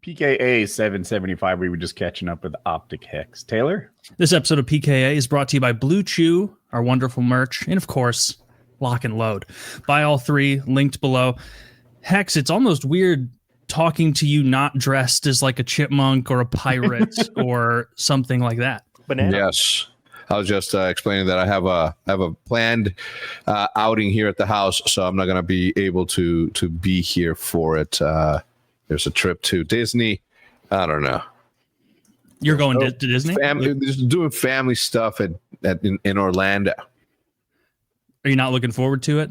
PKA 775. We were just catching up with OpTic Hecz. Taylor? This episode of PKA is brought to you by Blue Chew, our wonderful merch, and of course, Lock and Load. Buy all three, linked below. Hecz, it's almost weird talking to you not dressed as like a chipmunk or a pirate or something like that. Banana. Yes. I was just explaining that I have a planned outing here at the house, so I'm not going to be able to be here for it. There's a trip to Disney. I don't know. You're going to Disney? Just doing family stuff in Orlando. Are you not looking forward to it?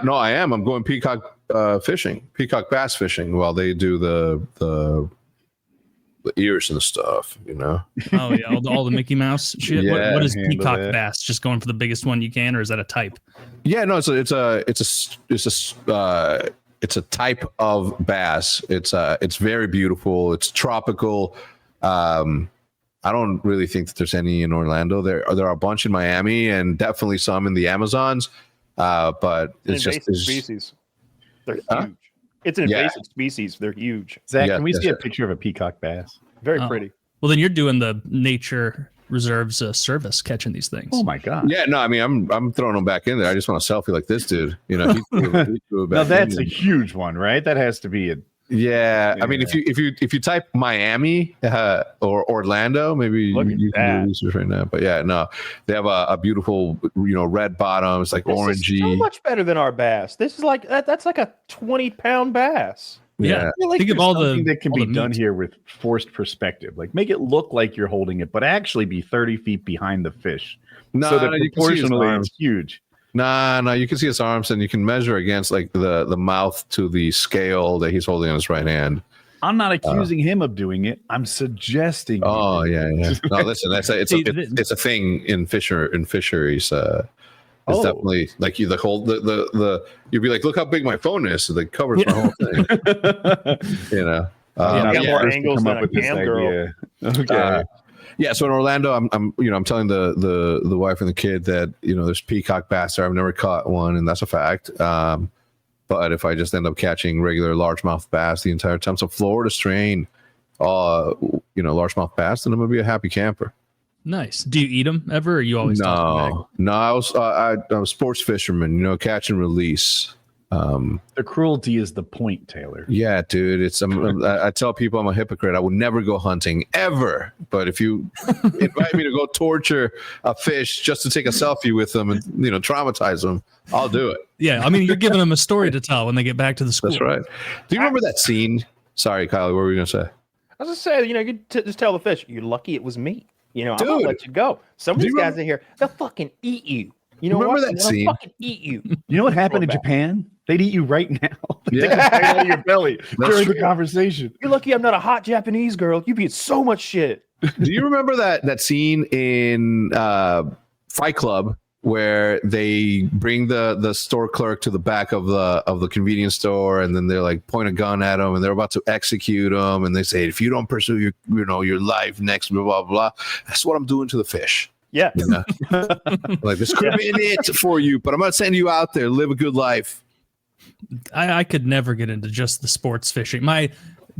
No, I am. I'm going peacock peacock bass fishing while they do the ears and stuff, you know. Oh yeah, all the Mickey Mouse shit. Yeah, what is peacock bass? Just going for the biggest one you can, or is that a type? Yeah, no, it's a type of bass. It's very beautiful. It's tropical. I don't really think that there's any in Orlando. There are a bunch in Miami and definitely some in the Amazons. But it's just species. They're huge. It's an invasive species. They're huge. Zach, can we see a picture of a peacock bass? Very pretty. Well, then you're doing the nature reserves service catching these things. Oh my god. Yeah, no, I mean I'm throwing them back in there. I just want a selfie like this dude. You know, now that's a huge one, right? That has to be a. Yeah, I mean, if you type Miami or Orlando, maybe you can do research right now. But yeah, no, they have a beautiful, red bottom. It's like orangey. Is so much better than our bass. This is like that's like a 20-pound bass. Yeah, like think of all the that can be done here with forced perspective. Like make it look like you're holding it, but actually be 30 feet behind the fish. No, so that proportionally it's huge. No, you can see his arms, and you can measure against like the mouth to the scale that he's holding in his right hand. I'm not accusing him of doing it. I'm suggesting. Oh yeah. No, listen, it's a thing in fisheries. It's definitely like you'd be like, look how big my phone is. So it covers my whole thing. I got more angles than a cam girl. Okay. Yeah, so in Orlando, I'm telling the wife and the kid that there's peacock bass there. I've never caught one, and that's a fact. But if I just end up catching regular largemouth bass the entire time, so Florida strain, largemouth bass, then I'm gonna be a happy camper. Nice. Do you eat them ever, or you always No. I was a sports fisherman. Catch and release. The cruelty is the point, Taylor. Yeah, dude. I tell people I'm a hypocrite. I would never go hunting ever. But if you invite me to go torture a fish just to take a selfie with them and traumatize them, I'll do it. Yeah, I mean you're giving them a story to tell when they get back to the school. That's right. Do you remember that scene? Sorry, Kylie. What were you gonna say? I was just saying, you just tell the fish, "You're lucky it was me." I'm gonna let you go. Some of these guys in here, they'll fucking eat you. Remember that scene? They'll fucking eat you. You know what happened in Japan? They'd eat you right now. Yeah, out of your belly during the conversation. You're lucky I'm not a hot Japanese girl. You beat so much shit. Do you remember that scene in Fight Club where they bring the store clerk to the back of the convenience store, and then they're like point a gun at him, and they're about to execute him, and they say, "If you don't pursue your life next, blah blah blah." That's what I'm doing to the fish. Yeah, like this could be it for you, but I'm gonna send you out there, live a good life. I could never get into just the sports fishing. My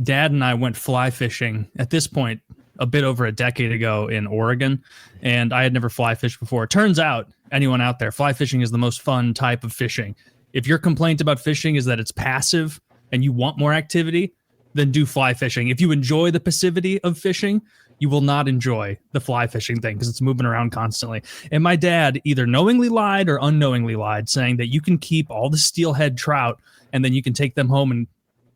dad and I went fly fishing at this point a bit over a decade ago in Oregon, and I had never fly fished before. It turns out, anyone out there, fly fishing is the most fun type of fishing. If your complaint about fishing is that it's passive and you want more activity, then do fly fishing. If you enjoy the passivity of fishing, you will not enjoy the fly fishing thing because it's moving around constantly. And my dad either knowingly lied or unknowingly lied, saying that you can keep all the steelhead trout and then you can take them home and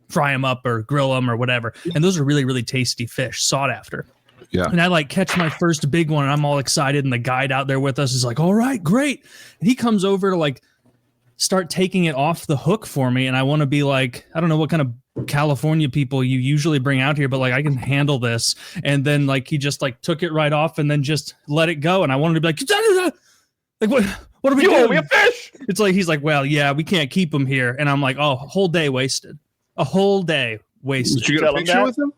fry them up or grill them or whatever. And those are really, really tasty fish, sought after. Yeah. And I catch my first big one and I'm all excited. And the guide out there with us is like, all right, great. And he comes over to start taking it off the hook for me. And I want to be like, I don't know what kind of California people you usually bring out here, but I can handle this. And then he just took it right off and then just let it go. And I wanted to be like what are we doing? We a fish. It's he's like, well, yeah, we can't keep him here. And I'm like, oh, a whole day wasted. Did you get a picture with him?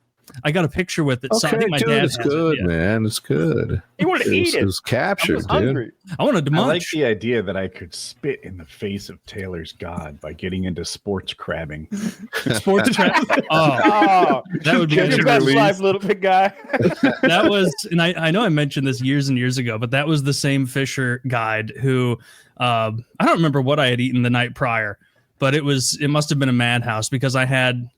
I got a picture with it. So I Okay, think my dude, dad it's has good, it. Yeah. man. It's good. He wanted to eat it. It was captured, I was dude. hungry. I wanted to I munch. like the idea that I could spit in the face of Taylor's God by getting into sports crabbing. Sports trap. Oh, Oh, that would be live your Catch and best release. life, little big guy. that was, and I know I mentioned this years and years ago, but that was the same fisher guide who I don't remember what I had eaten the night prior, but it must have been a madhouse because I had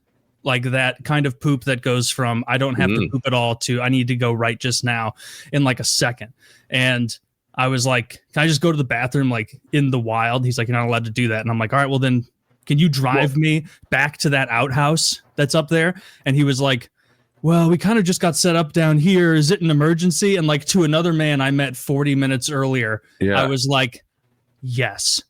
like that kind of poop that goes from I don't have to poop at all to I need to go right just now in like a second. And I was like, can I just go to the bathroom like in the wild? He's like, you're not allowed to do that. And I'm like, all right, well then can you drive me back to that outhouse that's up there? And he was like, well, we kind of just got set up down here. Is it an emergency? And like to another man I met 40 minutes earlier, Yeah. I was like, yes,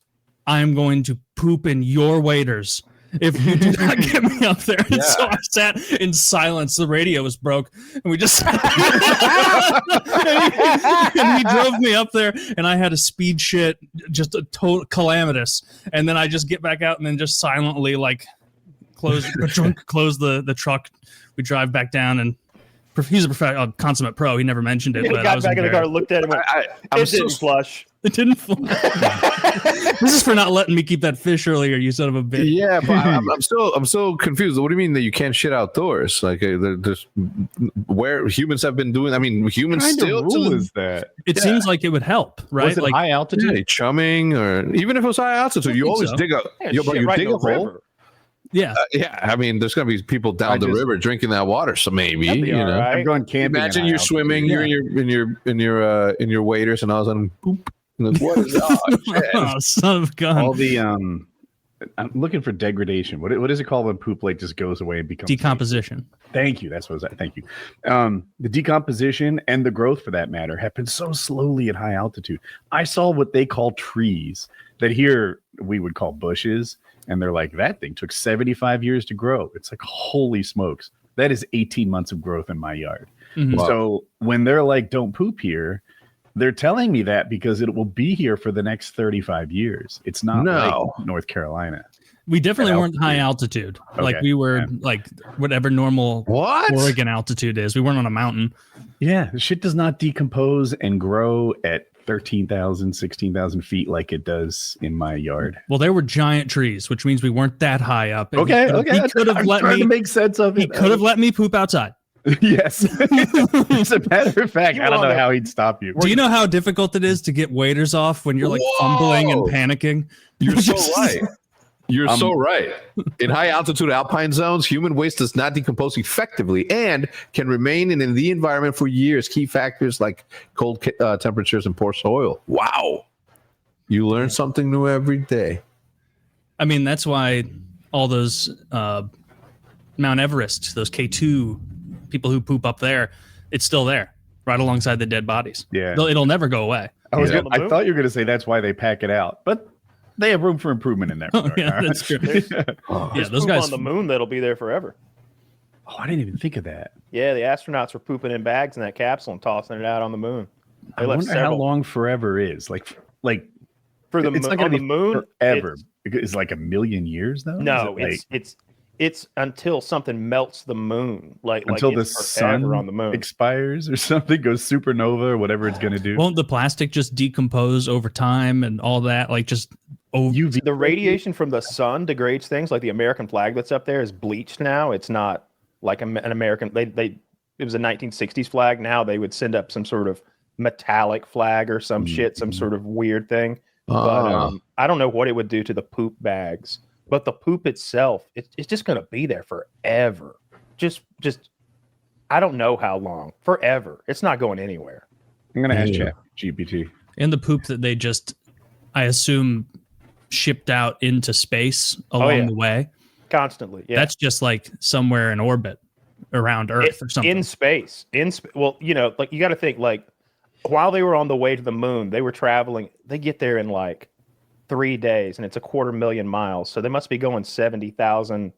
I'm going to poop in your waders if you do not get me up there. And so I sat in silence. The radio was broke, and we just and he drove me up there, and I had a speed shit, just a total calamitous. And then I just get back out and then just silently like close the truck. We drive back down, and he's a consummate pro. He never mentioned it. He But I got was back in the car, embarrassed. looked at him, went, I'm it so didn't flush. It didn't fly. This is for not letting me keep that fish earlier, you son of a bitch. Yeah, but I'm so confused. What do you mean that you can't shit outdoors? Like there's where humans have been doing. I mean, humans What kind still of rule is that? It seems like it would help, right? Was it Like high altitude? yeah, chumming or even if it was high altitude, you think always so. dig a Yeah, you, shit you right dig in a the hole. river. yeah. Yeah, I mean, there's gonna be people down I the just- river drinking that water. So maybe That'd be you know. all right. I've gone camping. Imagine in you're high swimming, altitude. you're in your waders, and all of a sudden, boop. And like, what is that? Oh, shit. Oh, son of a gun. All the I'm looking for degradation. What is it called when poop like just goes away and becomes Decomposition. Thank you. That's what I was. Thank you. The decomposition and the growth, for that matter, happen so slowly at high altitude. I saw what they call trees that here we would call bushes, and they're like, that thing took 75 years to grow. It's like, holy smokes, that is 18 months of growth in my yard. Mhm. Wow. So when they're like, don't poop here, they're telling me that because it will be here for the next 35 years. It's not No. like North Carolina. We definitely At weren't high altitude. Like Okay. we were Yeah. like whatever normal What? Oregon altitude is. We weren't on a mountain. Yeah, the shit does not decompose and grow at 13,000, 16,000 feet like it does in my yard. Well, there were giant trees, which means we weren't that high up. And Okay, He could have I'm let trying me. to make sense of it. He could have let me poop outside. Yes. As a matter of fact, You I don't know wanna- how he'd stop you. Do you know how difficult it is to get waders off when you're like fumbling and Whoa. panicking? You're so right. You're Um, so right. In high altitude alpine zones, human waste does not decompose effectively and can remain in the environment for years. Key factors like cold temperatures and poor soil. Wow. You learn something new every day. I mean, that's why all those Mount Everest, those K2 people who poop up there, it's still there, right alongside the dead bodies. Yeah. It'll never go away. I was Yeah. gonna, I thought you were going to say that's why they pack it out, but they have room for improvement in that Oh, regard. yeah, all right? that's true. Oh, Yeah, There's those poop guys. on the moon that'll be there forever. Oh, I didn't even think of that. Yeah, the astronauts were pooping in bags in that capsule and tossing it out on the moon. They I left wonder how several. long forever is. Like For the it's moon, not going on to the be moon forever. it's- It's like a million years, though. No, Is it it's until something melts the moon, like until the it's forever sun on the moon. expires or something, goes supernova or whatever it's going to do. Won't the plastic just decompose over time and all that? Like just UV. The radiation from the sun degrades things. Like the American flag that's up there is bleached now. It's not like an American. It was a 1960s flag. Now they would send up some sort of metallic flag or some shit, some sort of weird thing. But I don't know what it would do to the poop bags. But the poop itself, it's just going to be there forever. Just I don't know how long. Forever. It's not going anywhere. I'm going to ask Yeah. Chat GPT. and the poop that they just, I assume, shipped out into space along yeah. the way. Constantly. Yeah. That's just like somewhere in orbit around Earth or something. In space. Well, you know, like you got to think like while they were on the way to the moon, they were traveling. They get there in like 3 days and it's 250,000 miles. So they must be going 70,000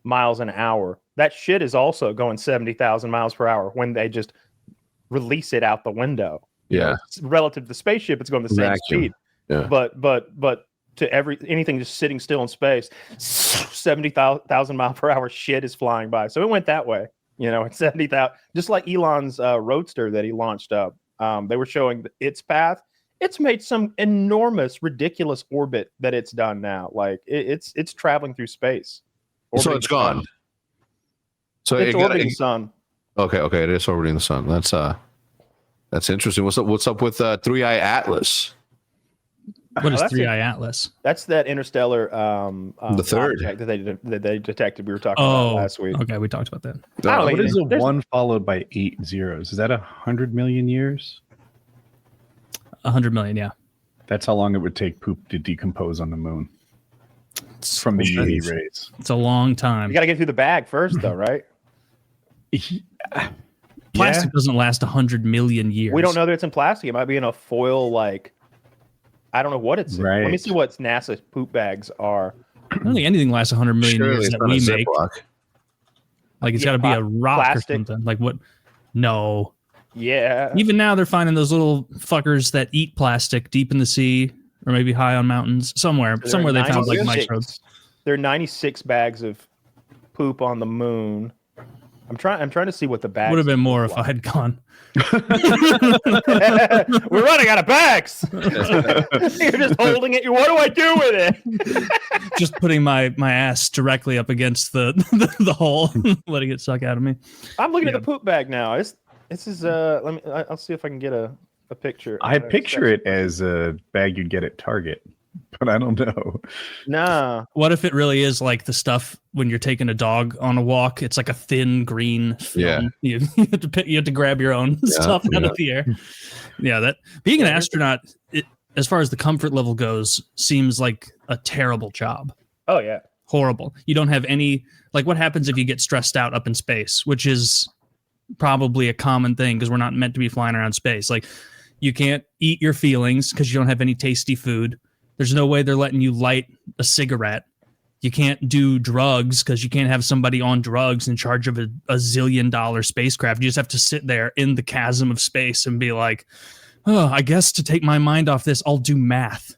miles an hour. That shit is also going 70,000 miles per hour when they just release it out the window. yeah. Relative to the spaceship, it's going the same Vacuum. speed. Yeah. But to anything just sitting still in space, 70,000 mile per hour shit is flying by. So it went that way. You know, it's 70,000. Just like Elon's Roadster that he launched up. They were showing its path. It's made some enormous, ridiculous orbit that it's done now. Like it's traveling through space. So it's gone. So it's orbiting the sun. Okay, it is orbiting the sun. That's interesting. What's up with 3i Atlas? What is 3i Atlas? That's that interstellar the third that they detected. We were talking about last week. Okay, we talked about that. What is a 1 followed by 8 zeros? Is that 100 million years? 100 million, yeah. That's how long it would take poop to decompose on the moon from the UV rays. It's a long time. You got to get through the bag first, though, right? Plastic doesn't last 100 million years. We don't know that it's in plastic. It might be in a foil, like, I don't know what it's in. Right. Let me see what NASA's poop bags are. I don't think anything lasts 100 million years that we make. Like, it's got to be a rock plastic. Or something. Like, what? No. Yeah. Even now, they're finding those little fuckers that eat plastic deep in the sea or maybe high on mountains. Somewhere they found, like, microbes. There are 96 bags of poop on the moon. I'm trying to see what the bags would have been more if I had gone. We're running out of bags. You're just holding it. What do I do with it? Just putting my ass directly up against the hole, letting it suck out of me. I'm looking at the poop bag now. This is I'll see if I can get a picture. I picture it as a bag you'd get at Target, but I don't know. Nah. What if it really is like the stuff when you're taking a dog on a walk? It's like a thin green film. Yeah. You have to grab your own stuff out of the air. Yeah, that being an astronaut, as far as the comfort level goes, seems like a terrible job. Oh yeah. Horrible. You don't have any, like, what happens if you get stressed out up in space, which is probably a common thing because we're not meant to be flying around space. Like, you can't eat your feelings because you don't have any tasty food. There's no way they're letting you light a cigarette. You can't do drugs because you can't have somebody on drugs in charge of a $1 zillion spacecraft. You just have to sit there in the chasm of space and be like, oh, I guess to take my mind off this, I'll do math.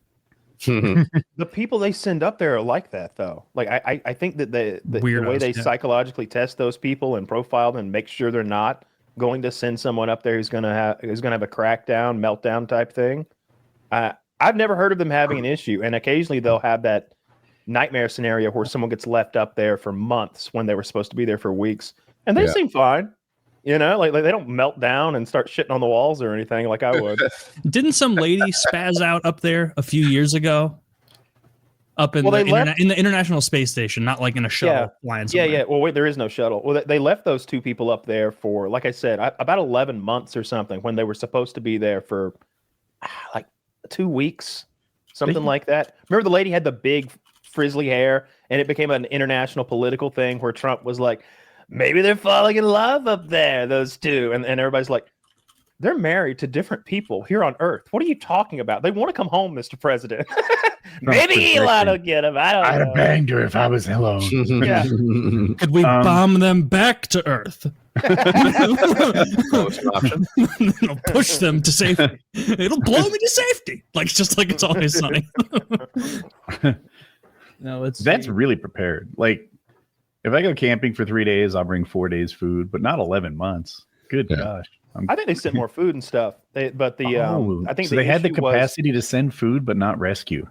The people they send up there are like that, though. Like, I think that the way they psychologically test those people and profile them and make sure they're not going to send someone up there who's gonna have a crackdown, meltdown type thing. I've never heard of them having an issue, and occasionally they'll have that nightmare scenario where someone gets left up there for months when they were supposed to be there for weeks, and they seem fine. You know, like they don't melt down and start shitting on the walls or anything like I would. Didn't some lady spaz out up there a few years ago? Up in in the International Space Station, not like in a shuttle flying somewhere. Yeah. Well, wait, there is no shuttle. Well, they left those two people up there for, like I said, about 11 months or something when they were supposed to be there for like 2 weeks, something like that. Remember the lady had the big frizzly hair and it became an international political thing where Trump was like, maybe they're falling in love up there, those two. And everybody's like, they're married to different people here on Earth. What are you talking about? They want to come home, Mr. President. Maybe Elon will get him. I don't know. I'd have banged her if I was alone. Yeah. Could we bomb them back to Earth? It'll push them to safety. It'll blow me to safety. Like, just like It's Always Sunny. No, that's really prepared. Like, if I go camping for 3 days, I'll bring 4 days food, but not 11 months. Good gosh. I think they sent more food and stuff. I think so. They had the capacity to send food, but not rescue.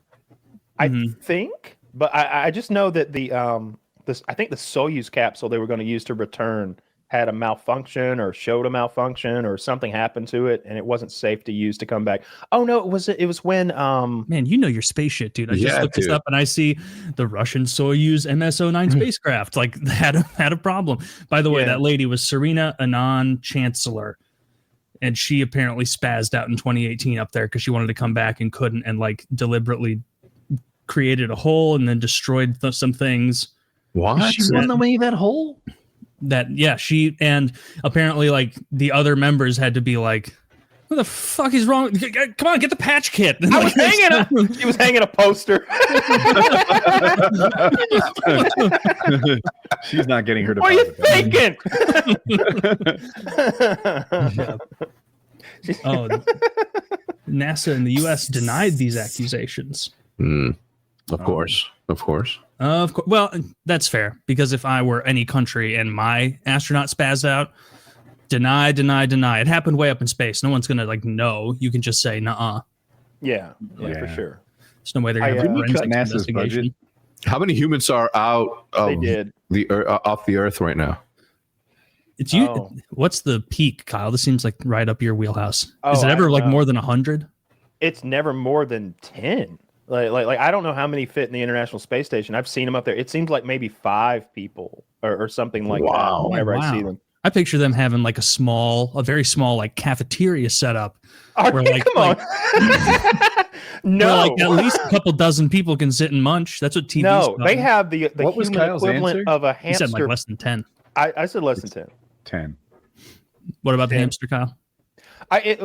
I think, but I just know that I think the Soyuz capsule they were going to use to return had a malfunction or showed a malfunction or something happened to it and it wasn't safe to use to come back. Oh no, it was when man, you know your space shit, dude. I just looked this up and I see the Russian Soyuz MS-09 spacecraft like had a problem. By the way, that lady was Serena Anand Chancellor. And she apparently spazzed out in 2018 up there because she wanted to come back and couldn't, and like deliberately created a hole and then destroyed some things. What? She won the way that hole? She, and apparently like the other members had to be like, what the fuck is wrong? Come on, get the patch kit. She was hanging a poster. She's not getting her. What are you thinking? NASA and the U.S. denied these accusations. Of course. Of course. Well, that's fair, because if I were any country and my astronaut spazzed out, deny. It happened way up in space. No one's gonna like know. You can just say, "Nuh-uh." Yeah, for Yeah. sure. There's no way they're gonna have Didn't a we cut forensics NASA's investigation. budget? How many humans are out They of did. off the Earth right now? It's you. Oh. What's the peak, Kyle? This seems like right up your wheelhouse. Is Oh, it I ever don't like know. more than 100? It's never more than 10. Like I don't know how many fit in the International Space Station. I've seen them up there. It seems like maybe 5 people or something like Wow. that whenever I see Wow. them. I picture them having like a very small like cafeteria setup. Oh, Where, like- come on. No. Where, like at least a couple dozen people can sit and munch. That's what TV's No, about. they have the What was human Kyle's equivalent answer? of a He said hamster. like less than 10. I said less than 10. 10. What about the 10. hamster, Kyle?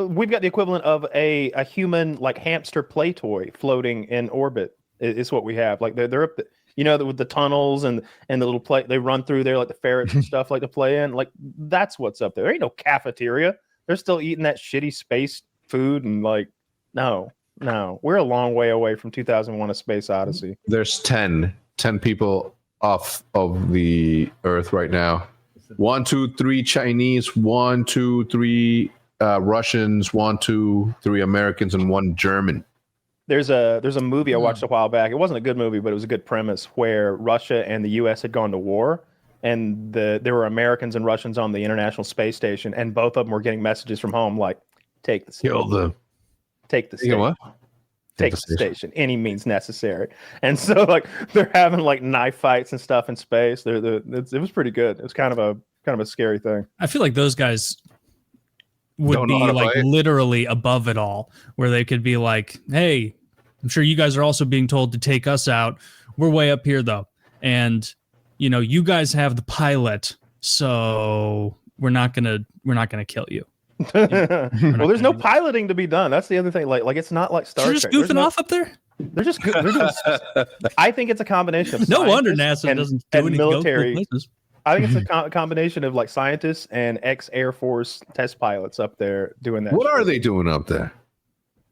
We've got the equivalent of a human like hamster play toy floating in orbit. Is what we have. Like they're up, with the tunnels and the little play they run through there, like the ferrets and stuff like to play in. Like that's what's up there. There ain't no cafeteria. They're still eating that shitty space food and like no, we're a long way away from 2001: A Space Odyssey. There's 10 people off of the Earth right now. 1, 2, 3 Chinese, 1, 2, 3 Russians, 1, 2, 3 Americans, and 1 German. There's a movie I watched a while back. It wasn't a good movie, but it was a good premise where Russia and the U.S. had gone to war, and there were Americans and Russians on the International Space Station, and both of them were getting messages from home like, "Take the Kill station, the. take the You know station, what? take the station, any means necessary." And so like they're having like knife fights and stuff in space. It was pretty good. It was kind of a scary thing. I feel like those guys would Don't know be how to like fight. literally above it all, where they could be like, "Hey, I'm sure you guys are also being told to take us out. We're way up here though, and you guys have the pilot, so we're not gonna kill you." Well, there's no piloting to be done. That's the other thing. Like it's not like Star You're just Trek. There's goofing no- off up there. They're just good. I think it's a combination of No wonder scientists NASA doesn't do and any military. places. I think it's a combination of like scientists and ex-Air Force test pilots up there doing that. What are shit. they doing up there?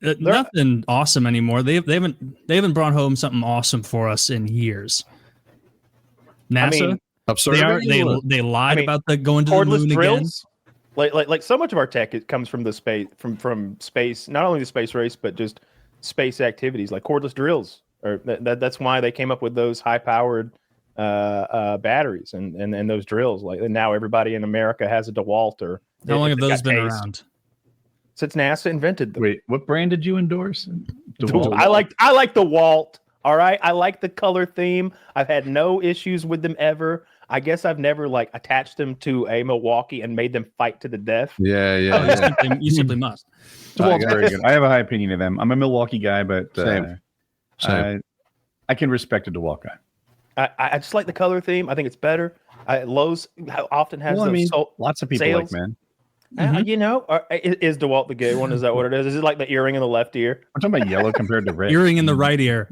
Nothing awesome anymore. They haven't brought home something awesome for us in years. NASA, I mean, Observing? they lied about the going to the cordless moon drills. Like so much of our tech it comes from the space from space. Not only the space race, but just space activities like cordless drills. Or that's why they came up with those high-powered batteries and those drills. Like and now everybody in America has a DeWalt. Or How long if have they those got been tased. around? Since NASA invented them. Wait, what brand did you endorse? I like the Walt. All right, I like the color theme. I've had no issues with them ever. I guess I've never like attached them to a Milwaukee and made them fight to the death. Yeah, Oh, yeah. you simply must. DeWalt's very good. I have a high opinion of them. I'm a Milwaukee guy, but Same. I can respect a DeWalt guy. I just like the color theme. I think it's better. Lowe's often has Well, I those. mean, lots of people sales. like men. Is DeWalt the gay one? Is that what it is? Is it like the earring in the left ear? I'm talking about yellow compared to red. Earring in the right ear.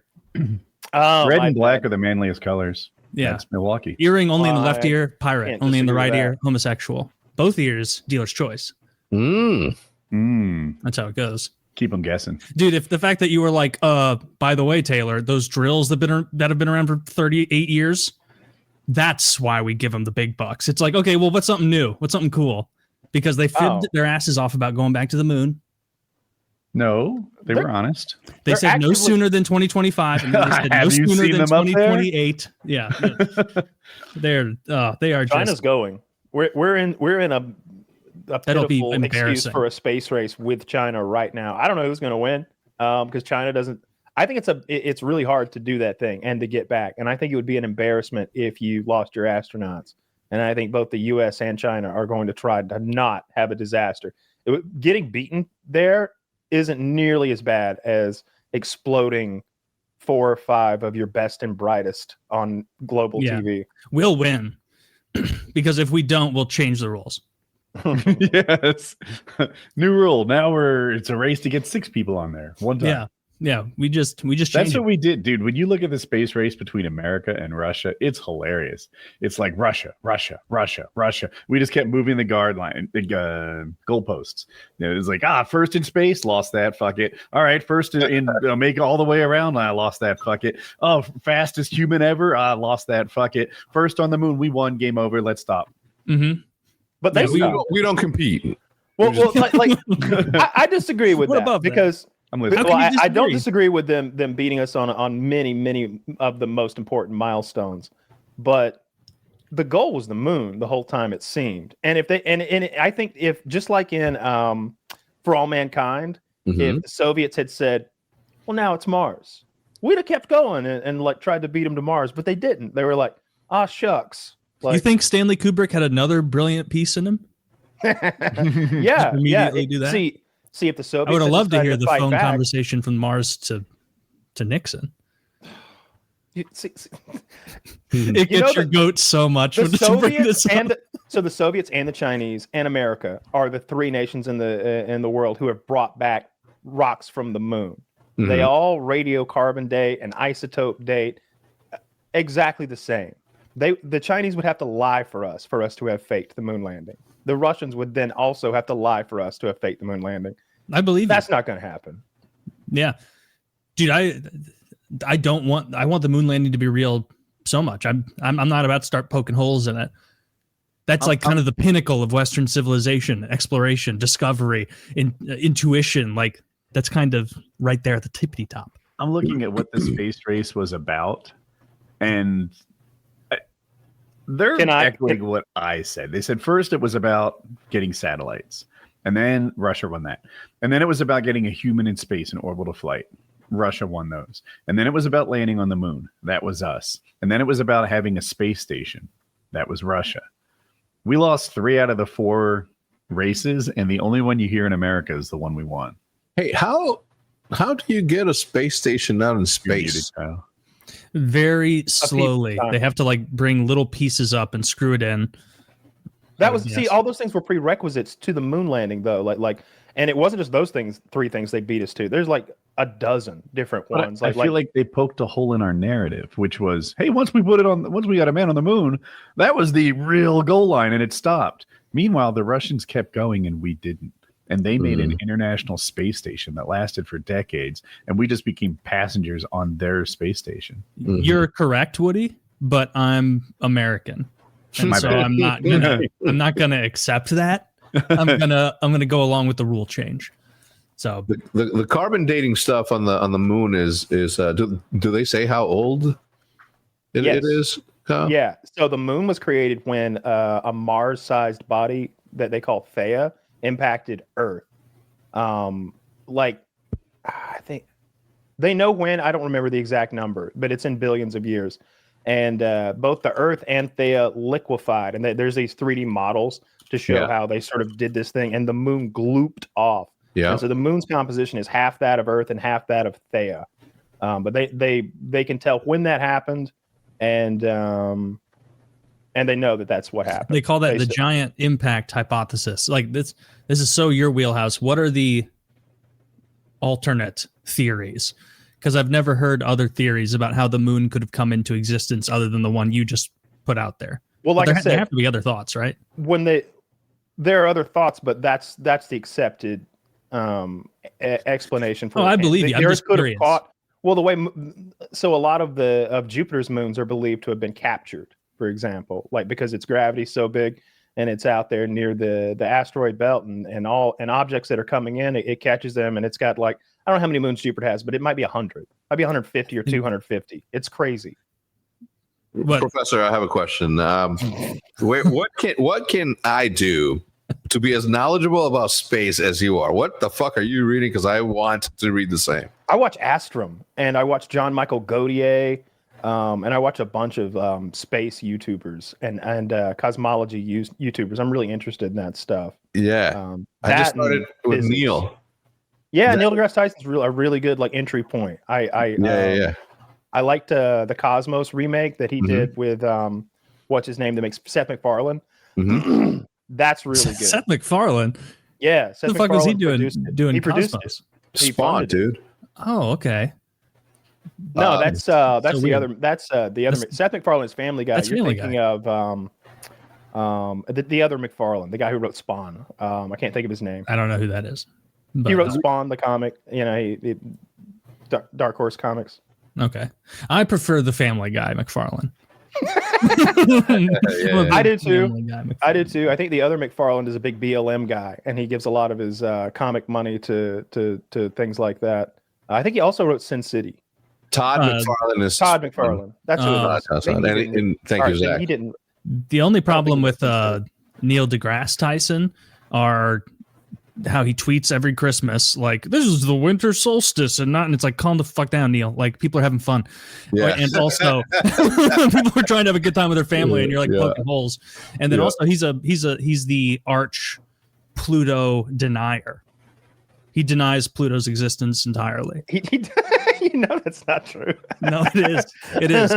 Oh, Red my and black bad. are the manliest colors. Yeah. That's Milwaukee. Earring only in the left I ear, pirate. can't Only in the disagree right with ear, homosexual. Both ears, dealer's choice. Mm. That's how it goes. Keep them guessing. Dude, if the fact that you were like, by the way, Taylor, those drills that have been around for 38 years, that's why we give them the big bucks. It's like, okay, well, what's something new? What's something cool? Because they fibbed their asses off about going back to the moon. No, they were honest. They They're said no actively- sooner than 2025, and then they said no Have you sooner seen than them up there? 2028. Yeah, they are China's just. going. We're in a That'll be pitiful excuse embarrassing. for a space race with China right now. I don't know who's going to win because China doesn't. I think it's really hard to do that thing and to get back. And I think it would be an embarrassment if you lost your astronauts. And I think both the U.S. and China are going to try to not have a disaster. Getting beaten there isn't nearly as bad as exploding 4 or 5 of your best and brightest on global Yeah. TV. We'll win because if we don't, we'll change the rules. Yes. New rule. Now it's a race to get 6 people on there. One time. Yeah. Yeah, we just That's changed what it. we did, dude. When you look at the space race between America and Russia, it's hilarious. It's like Russia, Russia, Russia, Russia. We just kept moving the guard line, the goalposts. It was like, first in space, lost that, fuck it. All right, first in make it all the way around, I lost that, fuck it. Oh, fastest human ever, I lost that, fuck it. First on the moon, we won, game over, let's stop. Mm-hmm. But they we don't compete. well, I disagree with What that above that? because. I'm listening. How can you I don't disagree? disagree with them beating us on many of the most important milestones, but the goal was the moon the whole time it seemed. And if they and I think if just like in For All Mankind, if the Soviets had said, "Well, now it's Mars," we'd have kept going and like tried to beat them to Mars, but they didn't. They were like, "Ah, shucks." Like, You think Stanley Kubrick had another brilliant piece in him? yeah, immediately do that? See if the Soviets. I would have had loved to decided hear the fight phone back, conversation from Mars to Nixon. see, It gets your goat so much the to bring Soviets this up. and the Soviets and the Chinese and America are the three nations in the world who have brought back rocks from the moon. They all radiocarbon date and isotope date exactly the same. The Chinese would have to lie for us to have faked the moon landing. The Russians would then also have to lie for us to have faked the moon landing. I believe That's not going to happen. Yeah, dude, I want the moon landing to be real so much. I'm not about to start poking holes in it. That's like kind of the pinnacle of Western civilization, exploration, discovery, intuition. Like that's kind of right there at the tippity top. I'm looking at what the space race was about, and they're echoing what I said. They said first it was about getting satellites, and then Russia won that. And then it was about getting a human in space in orbital flight. Russia won those. And then it was about landing on the moon. That was us. And then it was about having a space station. That was Russia. We lost 3 out of the 4 races, and the only one you hear in America is the one we won. Hey, how do you get a space station out in space? Very slowly. They have to like bring little pieces up and screw it in. That was all those things were prerequisites to the moon landing though. Like and it wasn't just those 3 things they beat us to. There's like a dozen different ones. I feel like they poked a hole in our narrative, which was, hey, once we got a man on the moon, that was the real goal line and it stopped. Meanwhile, the Russians kept going and we didn't. And they made an international space station that lasted for decades, and we just became passengers on their space station. You're correct, Woody, but I'm American, and so I'm not gonna accept that. I'm gonna go along with the rule change. So the carbon dating stuff on the moon is do they say how old it is? Huh? Yeah. So the moon was created when a Mars-sized body that they call Theia impacted Earth. I think they know when. I don't remember the exact number, but it's in billions of years. And both the Earth and Theia liquefied, and there's these 3D models to show how they sort of did this thing. And the moon glooped off. Yeah. And so the moon's composition is half that of Earth and half that of Theia. But they can tell when that happened, and they know that that's what happened. They call that the giant impact hypothesis. Like this is so your wheelhouse. What are the alternate theories? Because I've never heard other theories about how the moon could have come into existence other than the one you just put out there. Well, like I said, there have to be other thoughts, right? There are other thoughts, but that's the accepted explanation for. Oh, I believe you. I'm just curious. Well, so a lot of Jupiter's moons are believed to have been captured. For example, like because its gravity is so big and it's out there near the asteroid belt and objects that are coming in, it catches them, and it's got like, I don't know how many moons Jupiter has, but it might be 100, might be 150 or 250. It's crazy. Professor, I have a question. What can I do to be as knowledgeable about space as you are? What the fuck are you reading? Because I want to read the same. I watch Astrum, and I watch John Michael Gautier. And I watch a bunch of space YouTubers and cosmology YouTubers. I'm really interested in that stuff. Yeah, I just started with Neil. Yeah, Neil De Grasse Tyson's a really good like entry point. I liked the Cosmos remake that he did with what's his name that makes Seth MacFarlane. That's really good. Seth MacFarlane. Yeah, Seth what the fuck was he doing? He produced Cosmos? it. Spawn, dude. Oh, okay. No, that's the weird. other. That's the other. Seth MacFarlane's Family Guy. That's You're Family thinking Guy. of the other MacFarlane, the guy who wrote Spawn. I can't think of his name. I don't know who that is. He But, wrote Spawn, the comic. You know, he Dark Horse Comics. okay. I prefer the Family Guy, McFarlane. I do too. Family Guy, McFarlane. I do too. I think the other McFarlane is a big BLM guy, and he gives a lot of his comic money to things like that. I think he also wrote Sin City. Todd McFarlane is Todd McFarlane. That's who it is. and thank you, Zach. He didn't. The only problem with Neil De Grasse Tyson are how he tweets every Christmas, like, this is the winter solstice and it's like, calm the fuck down, Neil. Like, people are having fun. Yeah. Like, and also people are trying to have a good time with their family and you're like poking holes. And then also he's the arch Pluto denier. He denies Pluto's existence entirely. You know that's not true. No, it is. It is.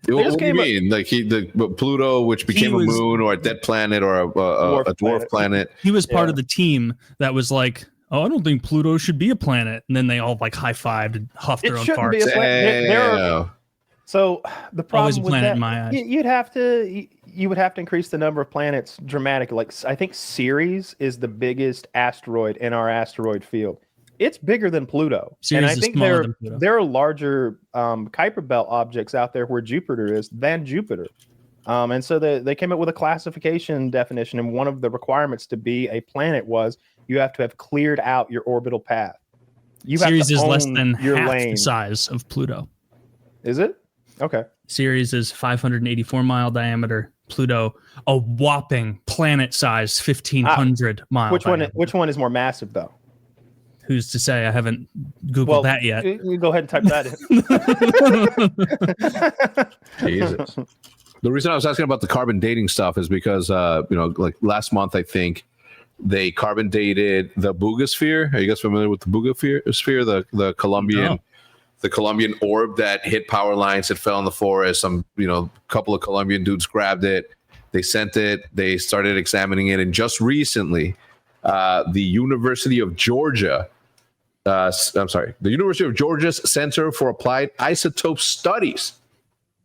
What do you mean? Like Pluto, which became a moon or a dead planet or a dwarf planet. He was part of the team that was like, oh, I don't think Pluto should be a planet. And then they all like high-fived and huffed their own farts. Be a planet. So the problem always a with planet that, in my eyes. You would have to increase the number of planets dramatically. Like, I think Ceres is the biggest asteroid in our asteroid field. It's bigger than Pluto. Ceres and I is think smaller than Pluto. there are larger Kuiper Belt objects out there where Jupiter is than Jupiter. And so they came up with a classification definition, and one of the requirements to be a planet was you have to have cleared out your orbital path. Ceres is less than your half lane. the size of Pluto. Is it? Okay. Ceres is 584 mile diameter. Pluto, a whopping planet size 1,500 mile. Which one is more massive, though? Who's to say? I haven't Googled that yet. You go ahead and type that in. Jesus. The reason I was asking about the carbon dating stuff is because, like last month, I think they carbon dated the Boogosphere. Are you guys familiar with the Boogosphere? The Colombian, the Colombian orb that hit power lines. It fell in the forest. Some, couple of Colombian dudes grabbed it. They sent it. They started examining it, and just recently, the University of Georgia. The University of Georgia's Center for Applied Isotope Studies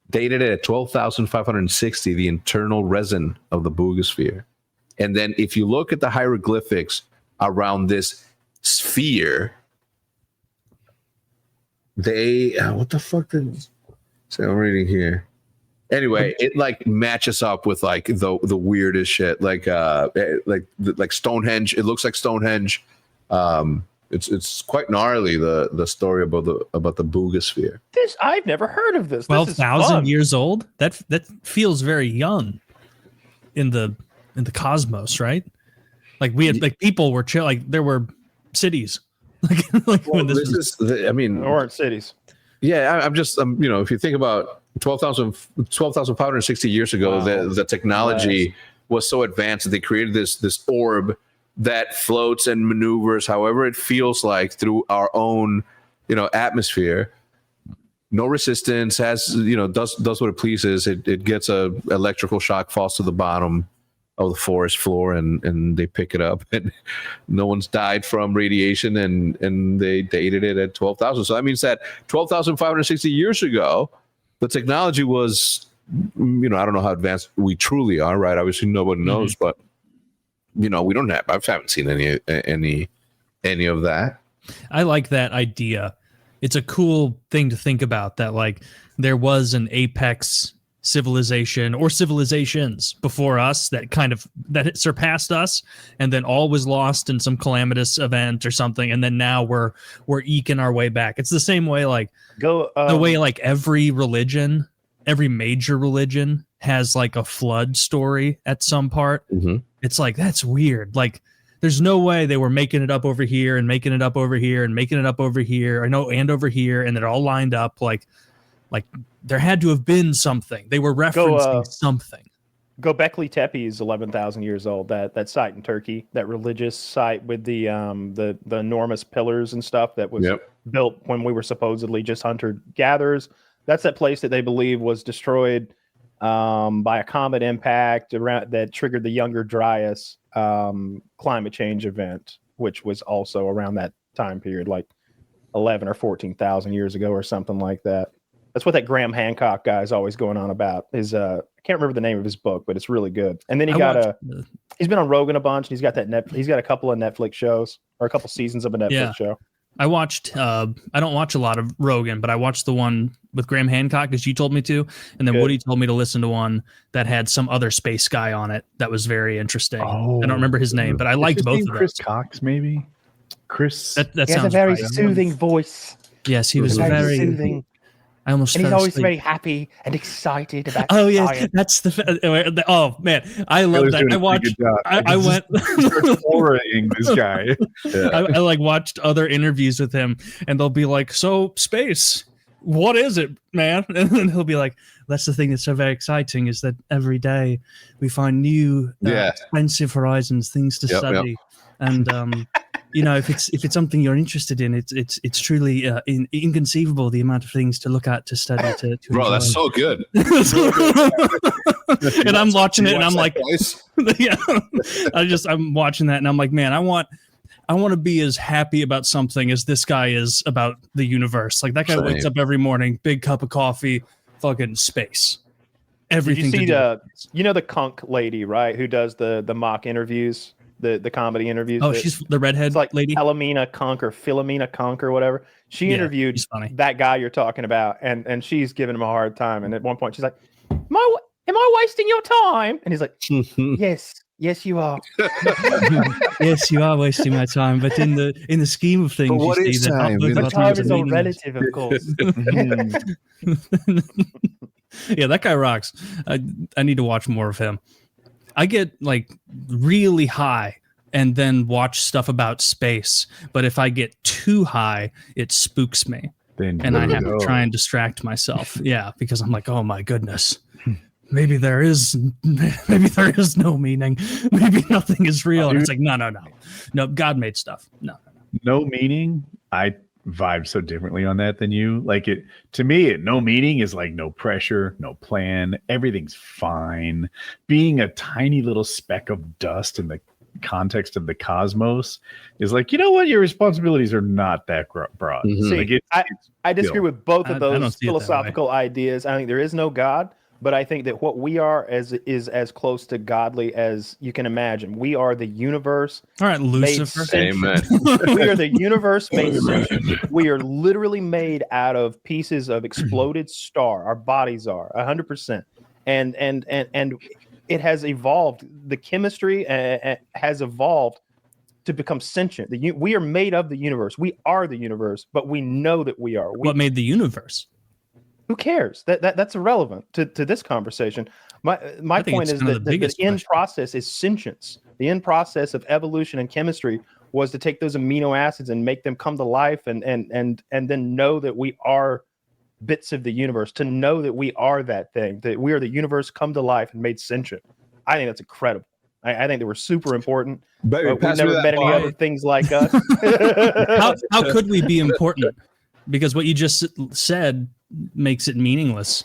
dated it at 12,560, the internal resin of the Boogosphere. And then if you look at the hieroglyphics around this sphere, what the fuck did I'm reading here? Anyway, it like matches up with like the weirdest shit, like Stonehenge. It looks like Stonehenge. It's quite gnarly, the story about the Boogosphere. I've never heard of this. 12,000 years old. That feels very young in the cosmos, right? Like we had like people were chill. Like there were cities. When this or cities. Yeah, I'm just if you think about 12,560 years ago, the technology was so advanced that they created this orb that floats and maneuvers however it feels like through our own, atmosphere. No resistance, has does what it pleases. It gets a electrical shock, falls to the bottom of the forest floor, and they pick it up. And no one's died from radiation, and they dated it at 12,000. So that means that 12,560 years ago, the technology was, I don't know how advanced we truly are, right? Obviously, nobody knows, but. We don't have. I haven't seen any of that. I like that idea. It's a cool thing to think about. That like there was an apex civilization or civilizations before us that surpassed us, and then all was lost in some calamitous event or something, and then now we're eking our way back. It's the same way the way like every major religion has like a flood story at some part. Mm-hmm. It's like, that's weird. Like, there's no way they were making it up over here and making it up over here and making it up over here. And over here. And they're all lined up. Like there had to have been something. They were referencing something. Göbekli Tepe is 11,000 years old. That site in Turkey, that religious site with the enormous pillars and stuff that was built when we were supposedly just hunter-gatherers. That's that place that they believe was destroyed by a comet impact that triggered the Younger Dryas climate change event, which was also around that time period. Like 11 or 14,000 years ago or something like that. That's what that Graham Hancock guy is always going on about. I can't remember the name of his book, but it's really good. And then he's been on Rogan a bunch, and he's got a couple of Netflix shows, or a couple seasons of a Netflix show. I watched, I don't watch a lot of Rogan, but I watched the one with Graham Hancock, as you told me to. And then Woody told me to listen to one that had some other space guy on it that was very interesting. I don't remember his name, but I liked both of those. Chris Cox, maybe? Chris? That he has a very soothing voice. Yes, he was very soothing. I almost. And he's always very happy and excited about. Oh yeah, that's the. Oh man, I love that. I watched. I went auraing this guy. I like watched other interviews with him, and they'll be like, "So space, what is it, man?" And then he'll be like, "That's the thing that's so very exciting is that every day we find new, expensive horizons, things to study, and you know, if it's something you're interested in, it's truly inconceivable the amount of things to look at, to study, to bro, enjoy." that's so good. And I'm watching it, and I'm like, I'm watching that, and I'm like, man, I want to be as happy about something as this guy is about the universe. Like that guy wakes up every morning, big cup of coffee, fucking space. Everything. Did you see the Cunk lady, right? Who does the mock interviews? The comedy interviews. Oh, she's the redhead lady. Philomena Cunk or whatever. She interviewed that guy you're talking about, and she's giving him a hard time. And at one point, she's like, "Am I wasting your time?" And he's like, "Yes, you are." Yes, you are wasting my time. But in the scheme of things, but what is time? Time is all relative, of course. Yeah, that guy rocks. I need to watch more of him. I get like really high and then watch stuff about space. But if I get too high, it spooks me. And I have to try and distract myself. Yeah, because I'm like, oh my goodness. Maybe there is no meaning. Maybe nothing is real. And it's like, no, God made stuff. No meaning. I vibe so differently on that than you. Like it to me, no meaning is like no pressure, no plan, everything's fine. Being a tiny little speck of dust in the context of the cosmos is like, you know what, your responsibilities are not that broad. See, I disagree with both of those philosophical ideas. I think there is no God, but I think that what we are is as close to godly as you can imagine. We are the universe. All right, Lucifer. Amen. We are the universe made sentient. We are literally made out of pieces of exploded star. Our bodies are 100%, and it has evolved. The chemistry has evolved to become sentient. We are made of the universe. We are the universe, but we know that we are. What made the universe? Who cares? That's irrelevant to this conversation. My point is that the end process is sentience. The end process of evolution and chemistry was to take those amino acids and make them come to life, and then know that we are bits of the universe. To know that we are that thing, that we are the universe come to life and made sentient. I think that's incredible. I think that we're super important. But we've never met any other things like us. How could we be important? Because what you just said makes it meaningless.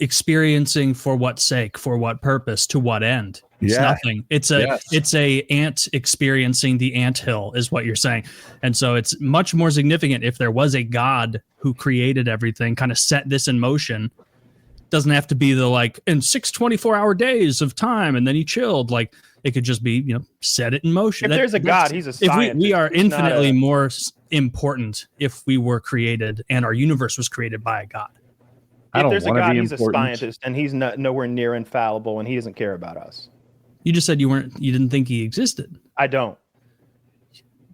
Experiencing for what sake, for what purpose, to what end? It's nothing. It's a ant experiencing the anthill is what you're saying. And so it's much more significant if there was a God who created everything, kind of set this in motion. Doesn't have to be the like in 6 24-hour days of time and then he chilled. Like it could just be, set it in motion. If there's a God, he's a scientist. We are infinitely more important if we were created and our universe was created by a God. If there's a God, he's a scientist and he's nowhere near infallible and he doesn't care about us. You just said you didn't think he existed. I don't.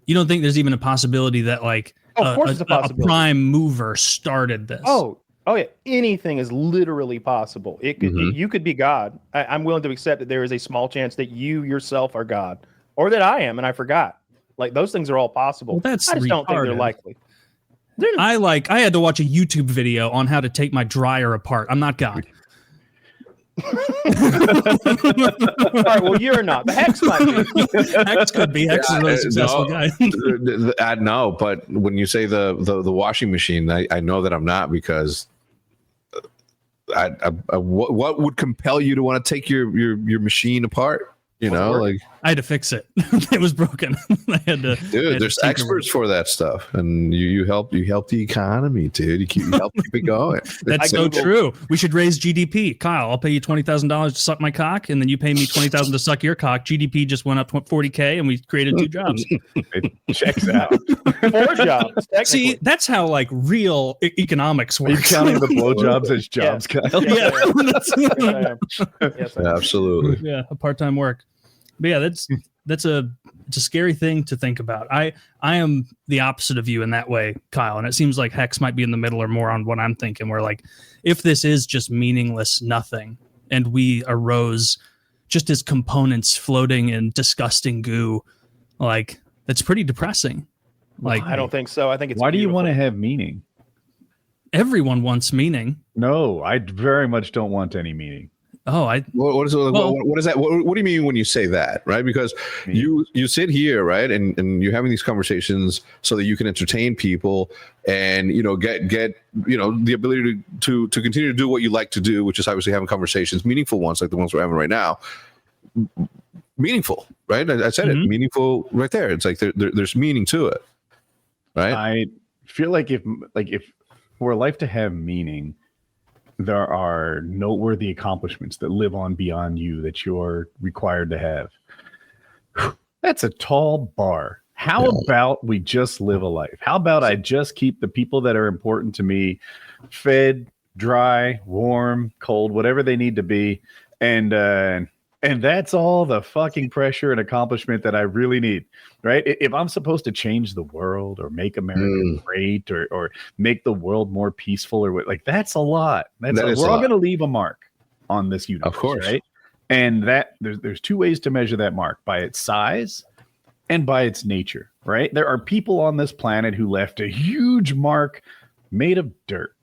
You don't think there's even a possibility that of course it's a possibility. A prime mover started this? Oh yeah. Anything is literally possible. It could. You could be God. I'm willing to accept that there is a small chance that you yourself are God, or that I am and I forgot. Like those things are all possible. Well, I just don't think they're likely. I had to watch a YouTube video on how to take my dryer apart. I'm not God. All right, well, you're not. But Hecz might be. Hecz could be. Hecz is a really successful guy. I know, but when you say the washing machine, I know that I'm not because what would compel you to want to take your machine apart? You know, like I had to fix it. It was broken. I had to. dude, there's experts for that stuff, and you help the economy, dude. You help keep it going. That's so true. We should raise GDP. Kyle, I'll pay you $20,000 to suck my cock, and then you pay me $20,000 to suck your cock. GDP just went up 40K, and we created 2 jobs. It checks out. 4 jobs. See, that's how like real economics Are you works. counting the blowjobs as jobs, Kyle? Yeah, Yes, I am. Absolutely. yeah, a part-time work. But yeah, it's a scary thing to think about. I am the opposite of you in that way, Kyle, and it seems like Hecz might be in the middle or more on what I'm thinking. Where like, if this is just meaningless nothing, and we arose just as components floating in disgusting goo, like that's pretty depressing. Like, I don't think so. I think it's. Why do you want to beautiful. have meaning? everyone wants meaning. No, I very much don't want any meaning. Oh, what is that? What do you mean when you say that, right? Because you sit here, right, and you're having these conversations so that you can entertain people and get the ability to continue to do what you like to do, which is obviously having conversations, meaningful ones like the ones we're having right now. Meaningful, right? I said it, meaningful right there. It's like there's meaning to it, right? I feel like if for life to have meaning, there are noteworthy accomplishments that live on beyond you that you're required to have. That's a tall bar. How about we just live a life? How about I just keep the people that are important to me fed, dry, warm, cold, whatever they need to be, and that's all the fucking pressure and accomplishment that I really need, right? If I'm supposed to change the world or make America great or make the world more peaceful or what, like that's a lot. We're all going to leave a mark on this universe, of course, right? And that there's two ways to measure that mark: by its size and by its nature, right? There are people on this planet who left a huge mark made of dirt.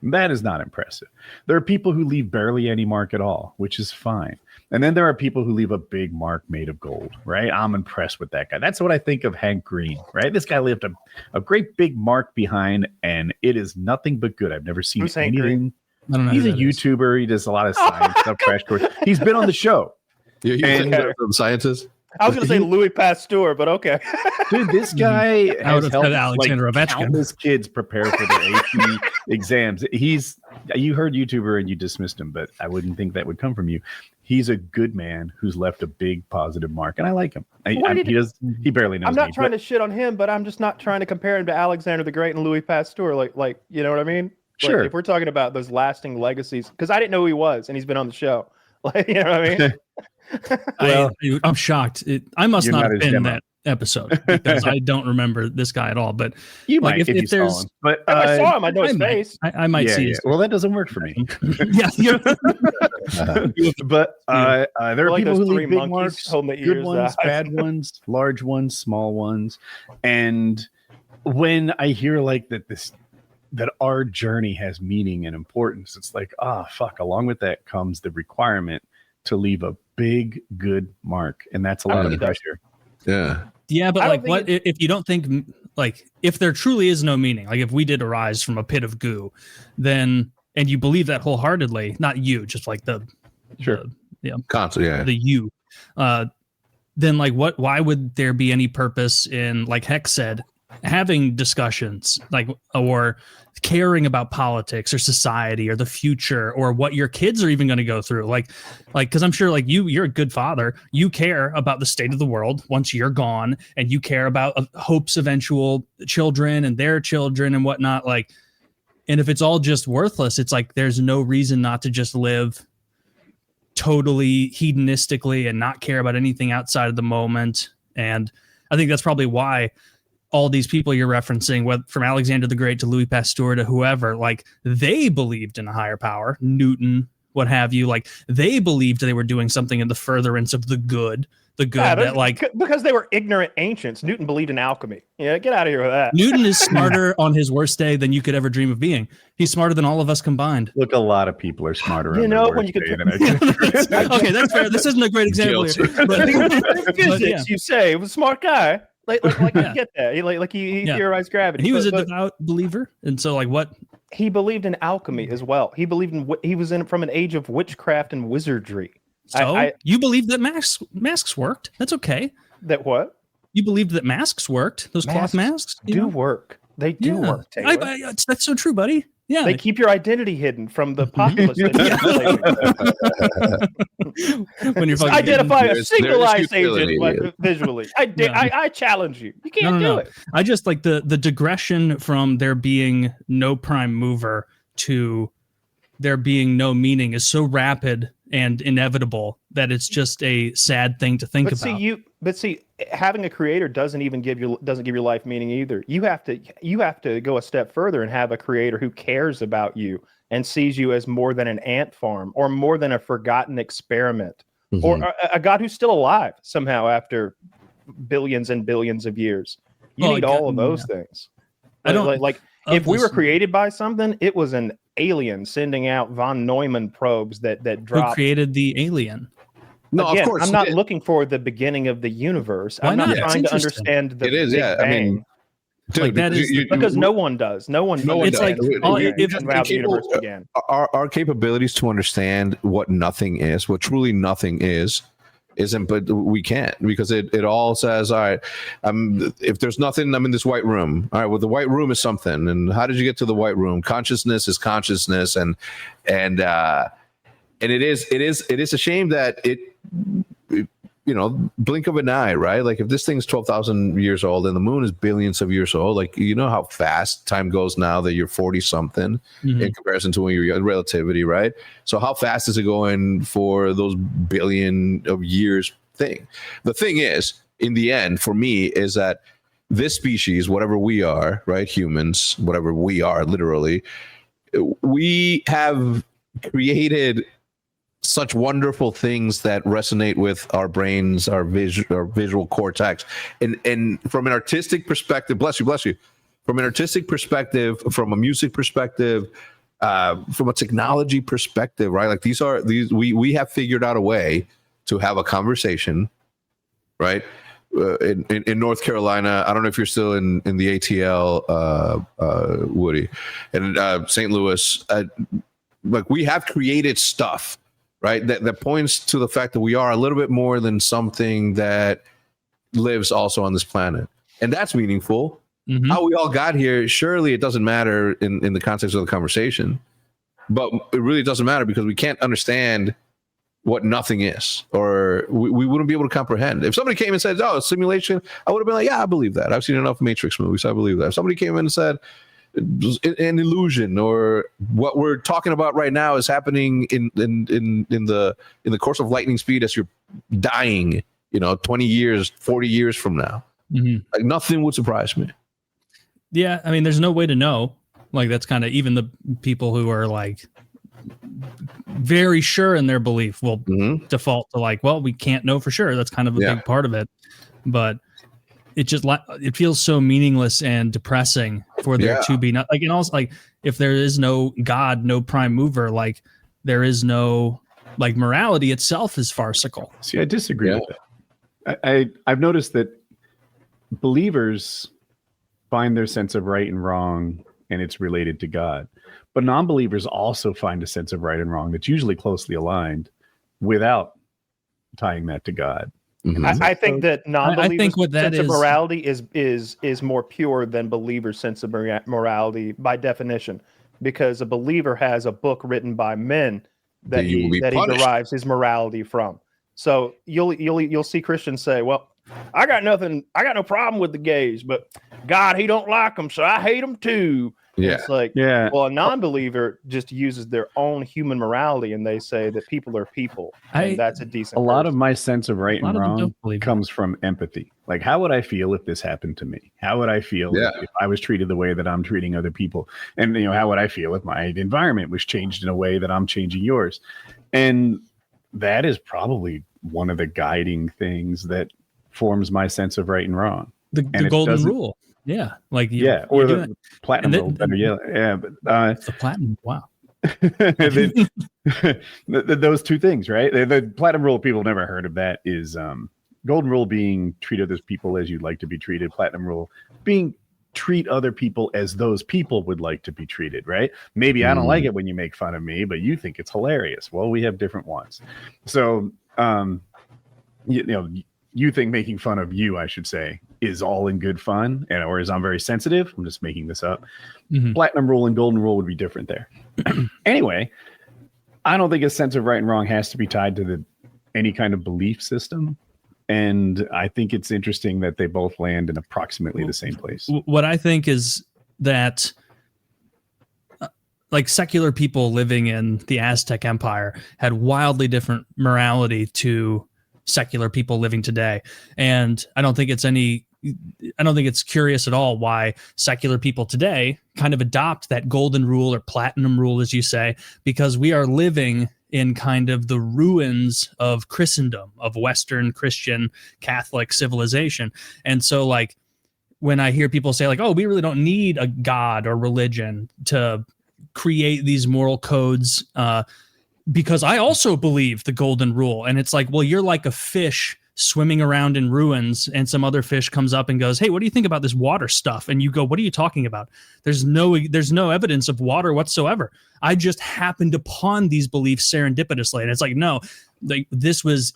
That is not impressive. There are people who leave barely any mark at all, which is fine. And then there are people who leave a big mark made of gold, right? I'm impressed with that guy. That's what I think of Hank Green, right? This guy left a great big mark behind, and it is nothing but good. I've never seen anything. I don't know. He's a YouTuber. He does a lot of science stuff, crash course. He's been on the show. You think they're scientists? I was going to say Louis Pasteur, but okay. Dude, this guy has helped Alexander Ovechkin. Countless kids prepare for their AP exams. You heard YouTuber and you dismissed him, but I wouldn't think that would come from you. He's a good man who's left a big positive mark, and I like him. He barely knows. I'm not trying to shit on him, but I'm just not trying to compare him to Alexander the Great and Louis Pasteur. Like you know what I mean? Sure. Like, if we're talking about those lasting legacies, because I didn't know who he was, and he's been on the show. Like, you know what I mean? Well, I'm shocked. I must not have been in demo. that episode because I don't remember this guy at all. But You like, might if you there's, saw him. But If I saw him, I know his face. I might see. His Well, that doesn't work for me. yeah, But there are Like people those who three leave big monkeys marks, holding the good ears ones, out. bad ones, large ones, small ones. And when I hear like that our journey has meaning and importance, it's like, fuck. Along with that comes the requirement to leave a big, good mark. And that's a lot of pressure. Yeah, but like, what if you don't think, like, if there truly is no meaning, like if we did arise from a pit of goo, then, and you believe that wholeheartedly, not you, just like the you, then like why would there be any purpose in, like Hecz said, having discussions, like, or caring about politics or society or the future or what your kids are even going to go through, like because I'm sure like you're a good father, you care about the state of the world once you're gone, and you care about Hope's eventual children and their children and whatnot, like, and if it's all just worthless, it's like there's no reason not to just live totally hedonistically and not care about anything outside of the moment. And I think that's probably why all these people you're referencing, from Alexander the Great to Louis Pasteur to whoever, like they believed in a higher power, Newton, what have you, like they believed they were doing something in the furtherance of the good that like, because they were ignorant ancients. Newton believed in alchemy. Yeah, get out of here with that. Newton is smarter on his worst day than you could ever dream of being. He's smarter than all of us combined. Look, a lot of people are smarter. You on know, their when worst you day could than I do. Okay, that's fair. This isn't a great example here, but Physics, yeah. you say, was a smart guy. Like you get that. He theorized gravity. He was but a devout believer, and so like what? He believed in alchemy as well. He believed in he was from an age of witchcraft and wizardry. So you believed that masks worked. That's okay. That what? You believed that masks worked. Those cloth masks do work. They do work, Taylor. That's so true, buddy. Yeah. They keep your identity hidden from the populace. When you're identify a singleized agent visually. I challenge you. You can't do it. I just like the digression from there being no prime mover to there being no meaning is so rapid and inevitable that it's just a sad thing to think about. But see, having a creator doesn't give your life meaning either. You have to go a step further and have a creator who cares about you and sees you as more than an ant farm or more than a forgotten experiment or a god who's still alive somehow after billions and billions of years. You need all of those things. I don't like if we were created by something, it was an alien sending out von Neumann probes that dropped. Who created the alien? No, again, of course. I'm not looking for the beginning of the universe. I'm not trying to understand the Big Bang. I mean, dude, like that is because no one does. No one. It's does. Like the universe began. Our capabilities to understand what nothing is, what truly nothing isn't, but we can't because it all says, all right, if there's nothing, I'm in this white room. All right, well, the white room is something. And how did you get to the white room? Consciousness is consciousness. And it is a shame that it blink of an eye, right? Like if this thing's 12,000 years old and the moon is billions of years old, like, you know how fast time goes now that you're 40 something in comparison to when you're young, relativity, right? So how fast is it going for those billion of years thing? The thing is, in the end, for me, is that this species, whatever we are, right? Humans, whatever we are, literally, we have created such wonderful things that resonate with our brains, our visual cortex, and from an artistic perspective, bless you, from an artistic perspective, from a music perspective, from a technology perspective, right? Like we have figured out a way to have a conversation, right? In North Carolina, I don't know if you're still in the ATL, Woody, and St. Louis, like we have created stuff, right? That points to the fact that we are a little bit more than something that lives also on this planet. And that's meaningful. How we all got here, surely it doesn't matter in the context of the conversation, but it really doesn't matter because we can't understand what nothing is, or we wouldn't be able to comprehend. If somebody came and said, oh, simulation, I would have been like, yeah, I believe that. I've seen enough Matrix movies, I believe that. If somebody came in and said, an illusion, or what we're talking about right now is happening in the course of lightning speed as you're dying, 20 years, 40 years from now. Like nothing would surprise me. Yeah, I mean, there's no way to know. Like that's kind of even the people who are like very sure in their belief will default to like, well, we can't know for sure. That's kind of a big part of it, but it feels so meaningless and depressing for there to be not like, and also like if there is no God, no prime mover, like there is no like morality itself is farcical. See, I disagree with that. I've noticed that believers find their sense of right and wrong, and it's related to God. But non-believers also find a sense of right and wrong that's usually closely aligned without tying that to God. I think that non-believers' sense of morality is more pure than believers' sense of morality by definition, because a believer has a book written by men that he derives his morality from. So you'll see Christians say, "Well, I got no problem with the gays, but God, He don't like them, so I hate them too." Yeah. It's like, well, a non-believer just uses their own human morality, and they say that people are people, and that's a decent. A lot of my sense of right and wrong comes from empathy. Like, how would I feel if this happened to me? How would I feel if I was treated the way that I'm treating other people? And how would I feel if my environment was changed in a way that I'm changing yours? And that is probably one of the guiding things that forms my sense of right and wrong. The golden rule. Yeah. Like, or the platinum rule. But the platinum. Wow. Those two things, right? The platinum rule, people have never heard of that, is golden rule being treat other people as you'd like to be treated. Platinum rule being treat other people as those people would like to be treated, right? Maybe I don't like it when you make fun of me, but you think it's hilarious. Well, we have different ones. So, you think making fun of you, I should say, is all in good fun, and or is I'm very sensitive. I'm just making this up. Platinum rule and golden rule would be different there. Anyway, I don't think a sense of right and wrong has to be tied to any kind of belief system. And I think it's interesting that they both land in approximately the same place. What I think is that like secular people living in the Aztec Empire had wildly different morality to secular people living today. And I don't think it's curious at all why secular people today kind of adopt that golden rule or platinum rule, as you say, because we are living in kind of the ruins of Christendom, of Western Christian Catholic civilization. And so like when I hear people say like, oh, we really don't need a God or religion to create these moral codes, because I also believe the golden rule. And it's like, well, you're like a fish swimming around in ruins and some other fish comes up and goes, hey, what do you think about this water stuff? And you go, what are you talking about? There's no evidence of water whatsoever. I just happened upon these beliefs serendipitously. And it's like, no, like this was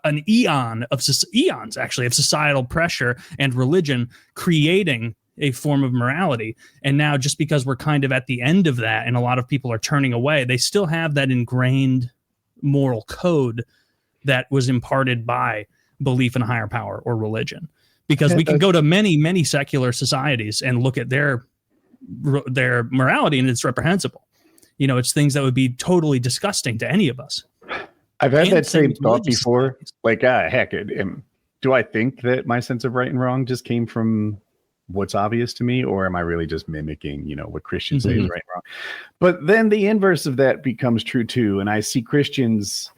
an eons of societal pressure and religion creating a form of morality. And now just because we're kind of at the end of that and a lot of people are turning away, they still have that ingrained moral code that was imparted by belief in a higher power or religion. Because we can go to many, many secular societies and look at their morality and it's reprehensible. You know, it's things that would be totally disgusting to any of us. I've had that same thought before. Like, heck, do I think that my sense of right and wrong just came from what's obvious to me, or am I really just mimicking, what Christians say is right and wrong? But then the inverse of that becomes true too. And I see Christians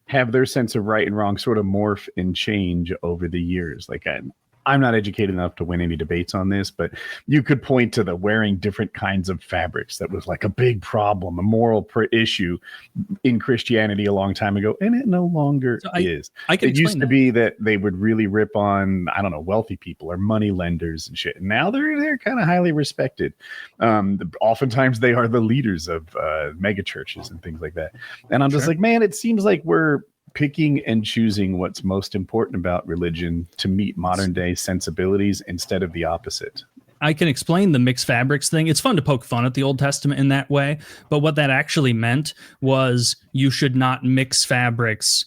have their sense of right and wrong sort of morph and change over the years. Like I'm not educated enough to win any debates on this, but you could point to the wearing different kinds of fabrics that was like a big problem, a moral issue in Christianity a long time ago, and it no longer is. It used to be that they would really rip on, I don't know, wealthy people or money lenders and shit. And now they're kind of highly respected. Oftentimes they are the leaders of mega churches and things like that. And I'm just like, man, it seems like we're picking and choosing what's most important about religion to meet modern day sensibilities instead of the opposite. I can explain the mixed fabrics thing. It's fun to poke fun at the Old Testament in that way, but what that actually meant was you should not mix fabrics,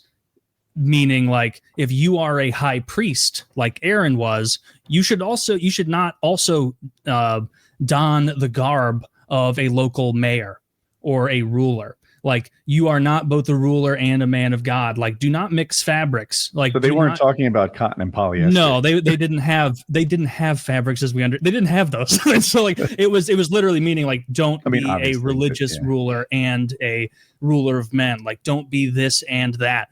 meaning like if you are a high priest like Aaron was, you should not also don the garb of a local mayor or a ruler. Like you are not both a ruler and a man of God. Like do not mix fabrics. Like but they weren't talking about cotton and polyester. No, they didn't have fabrics as they didn't have those. And so like it was literally meaning like don't be a religious ruler and a ruler of men. Like don't be this and that.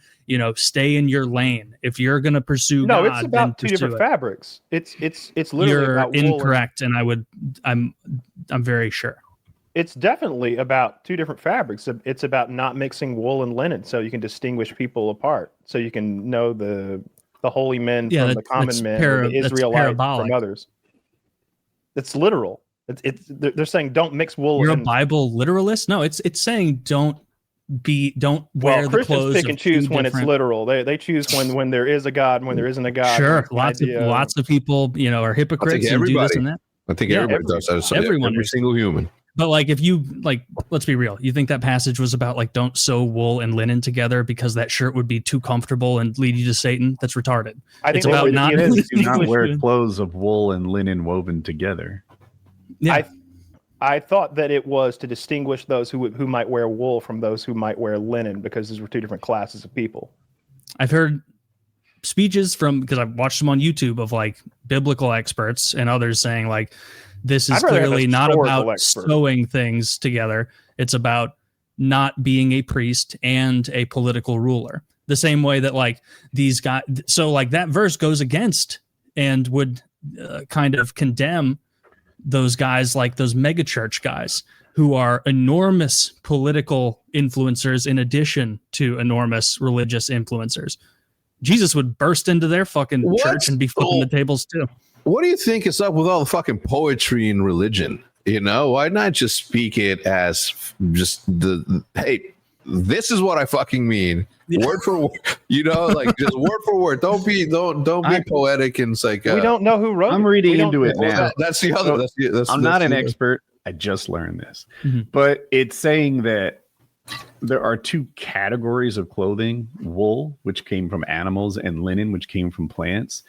Stay in your lane. If you're gonna pursue God, it's about two different fabrics. It's literally you're about incorrect, and I'm very sure. It's definitely about two different fabrics. It's about not mixing wool and linen, so you can distinguish people apart. So you can know the holy men from the common men, the Israelites from others. It's literal. They're saying don't mix wool. You're a Bible literalist? No, it's saying don't wear the clothes. Pick and choose when it's literal. They choose when there is a God and when there isn't a God. Sure, lots of people are hypocrites and do this and that. I think everybody does that. Every single human. But like, if you let's be real. You think that passage was about like, don't sew wool and linen together because that shirt would be too comfortable and lead you to Satan? That's retarded. I think it's about not wear clothes of wool and linen woven together. Yeah. I thought that it was to distinguish those who might wear wool from those who might wear linen, because these were two different classes of people. I've heard speeches because I've watched them on YouTube of like biblical experts and others saying like, this is clearly not about sewing things together. It's about not being a priest and a political ruler. The same way that like these guys, so like that verse goes against and would kind of condemn those guys, like those mega church guys who are enormous political influencers in addition to enormous religious influencers. Jesus would burst into their fucking church and be flipping the tables too. what do you think is up with all the fucking poetry in religion? You know, why not just speak it as just hey, this is what I fucking mean, word for word. You know, like just word for word. Don't be poetic and it's like we don't know who wrote. I'm reading into it now. That's the other. I'm not an expert. I just learned this, but it's saying that there are two categories of clothing: wool, which came from animals, and linen, which came from plants,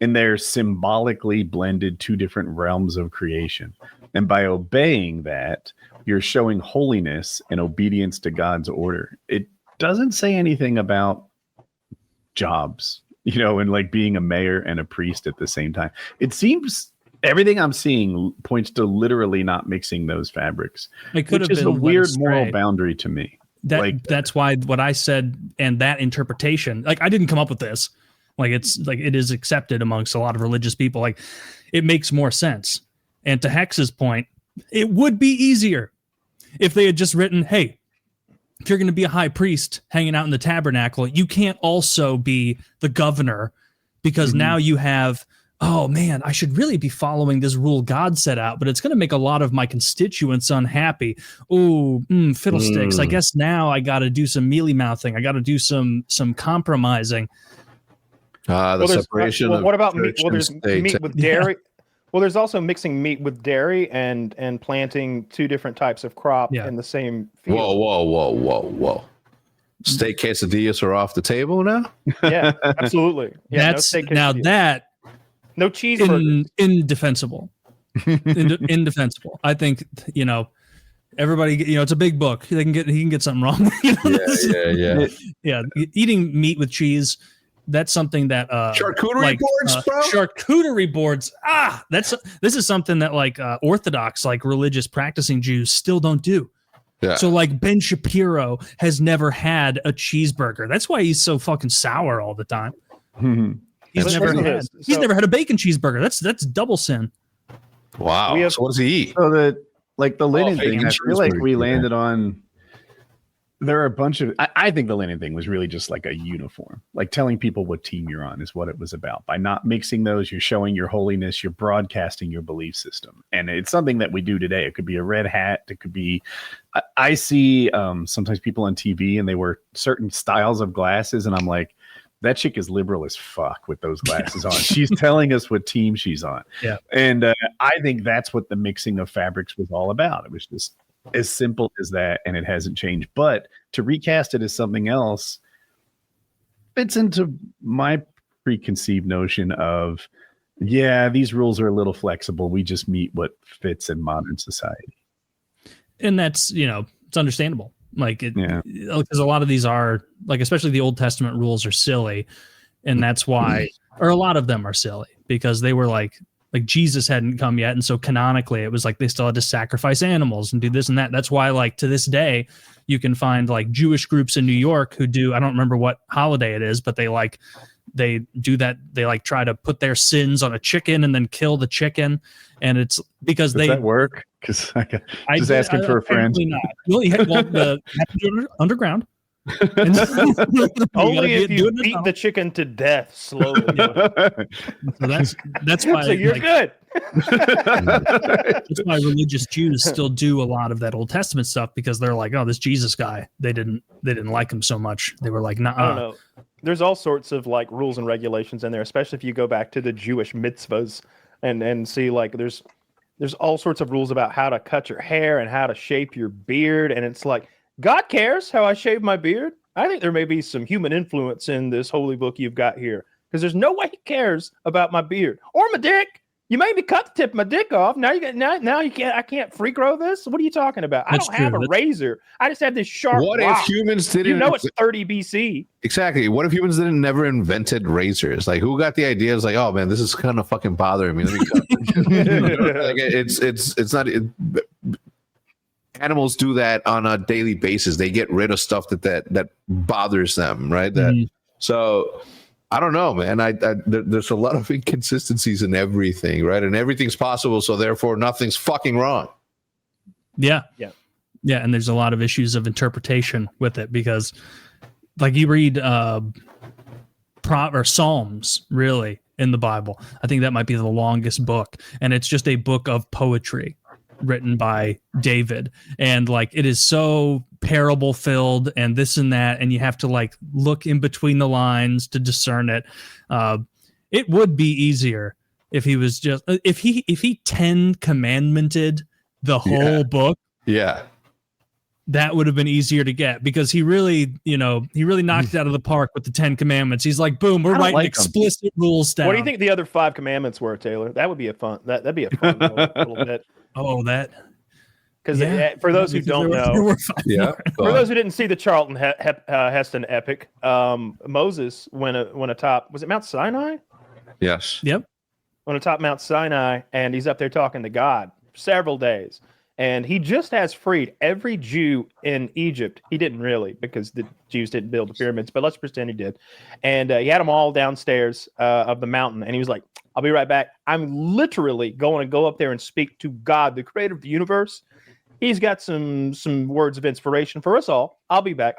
and they're symbolically blended two different realms of creation. And by obeying that, you're showing holiness and obedience to God's order. It doesn't say anything about jobs, you know, and like being a mayor and a priest at the same time. It seems everything I'm seeing points to literally not mixing those fabrics, which is a weird moral boundary to me. That's why what I said and that interpretation, like I didn't come up with this. Like it's like it is accepted amongst a lot of religious people. Like it makes more sense. And to Hex's point, it would be easier if they had just written, hey, if you're going to be a high priest hanging out in the tabernacle, you can't also be the governor because now you have, oh man, I should really be following this rule God set out, but it's going to make a lot of my constituents unhappy. Oh, fiddlesticks. I guess now I got to do some mealy mouthing. I got to do some compromising. Separation. What about meat? Well, there's meat with dairy. Well, there's also mixing meat with dairy and planting two different types of crop in the same field. Whoa. Steak quesadillas are off the table now? Yeah, absolutely. Yeah, no cheeseburgers. Indefensible. Indefensible. I think, you know, everybody, you know, it's a big book. He can get something wrong. You know? Yeah. Eating meat with cheese. That's something that charcuterie boards, bro. Charcuterie boards. This is something that like Orthodox, like religious practicing Jews still don't do. Yeah. So like Ben Shapiro has never had a cheeseburger. That's why he's so fucking sour all the time. He's never had a bacon cheeseburger. That's double sin. Wow. So what does he eat? So the linen thing, I feel like we landed on. There are a bunch of, I think the linen thing was really just like a uniform, like telling people what team you're on is what it was about. By not mixing those, you're showing your holiness, you're broadcasting your belief system. And it's something that we do today. It could be a red hat. It could be, I see sometimes people on TV and they wear certain styles of glasses. And I'm like, that chick is liberal as fuck with those glasses on. She's telling us what team she's on. Yeah. And I think that's what the mixing of fabrics was all about. It was just as simple as that, and it hasn't changed. But to recast it as something else fits into my preconceived notion of, yeah, these rules are a little flexible. We just meet what fits in modern society. And that's, you know, it's understandable. Like, because a lot of these are, like, especially the Old Testament rules are silly. And that's why, or a lot of them are silly, because they were like Jesus hadn't come yet. And so canonically, it was like they still had to sacrifice animals and do this and that. That's why, like, to this day, you can find like Jewish groups in New York who do, I don't remember what holiday it is, but they do that. They like try to put their sins on a chicken and then kill the chicken. And it's because Does that work? Because I just asking for a friend. Not. Well, the underground. Only if you beat the chicken to death slowly. So that's why. So you're good. That's why religious Jews still do a lot of that Old Testament stuff, because they're like, oh, this Jesus guy, they didn't like him so much. They were like, nah. I don't know. There's all sorts of like rules and regulations in there, especially if you go back to the Jewish mitzvahs and see like there's all sorts of rules about how to cut your hair and how to shape your beard, and it's like, God cares how I shave my beard. I think there may be some human influence in this holy book you've got here, because there's no way he cares about my beard or my dick. You made me cut the tip of my dick off. Now you can't. I can't free grow this. What are you talking about? I don't have a razor. I just have this sharp. What rock. if humans didn't? You know, it's 30 BC. Exactly. What if humans never invented razors? Like, who got the idea? It's like, oh man, this is kind of fucking bothering me. Let me cut. Like, it's not. Animals do that on a daily basis. They get rid of stuff that bothers them, right? So I don't know, man. There's a lot of inconsistencies in everything, right? And everything's possible, so therefore nothing's fucking wrong. Yeah. And there's a lot of issues of interpretation with it, because like you read Psalms, really, in the Bible. I think that might be the longest book, and it's just a book of poetry written by David, and like it is so parable filled and this and that, and you have to like look in between the lines to discern it. It would be easier if he was just if he 10 commandmented the whole book. Yeah. That would have been easier to get, because he really knocked it out of the park with the 10 commandments. He's like, boom, we're writing explicit rules down. What do you think the other 5 commandments were, Taylor? That would be that'd be a fun little bit. Oh, that. Because for those who don't know, for those who didn't see the Charlton Heston epic, Moses went atop, was it Mount Sinai? Yes. Yep. Went atop Mount Sinai, and he's up there talking to God for several days. And he just has freed every Jew in Egypt. He didn't really, because the Jews didn't build the pyramids, but let's pretend he did. And he had them all downstairs of the mountain. And he was like, I'll be right back. I'm literally going to go up there and speak to God, the creator of the universe. He's got some words of inspiration for us all. I'll be back.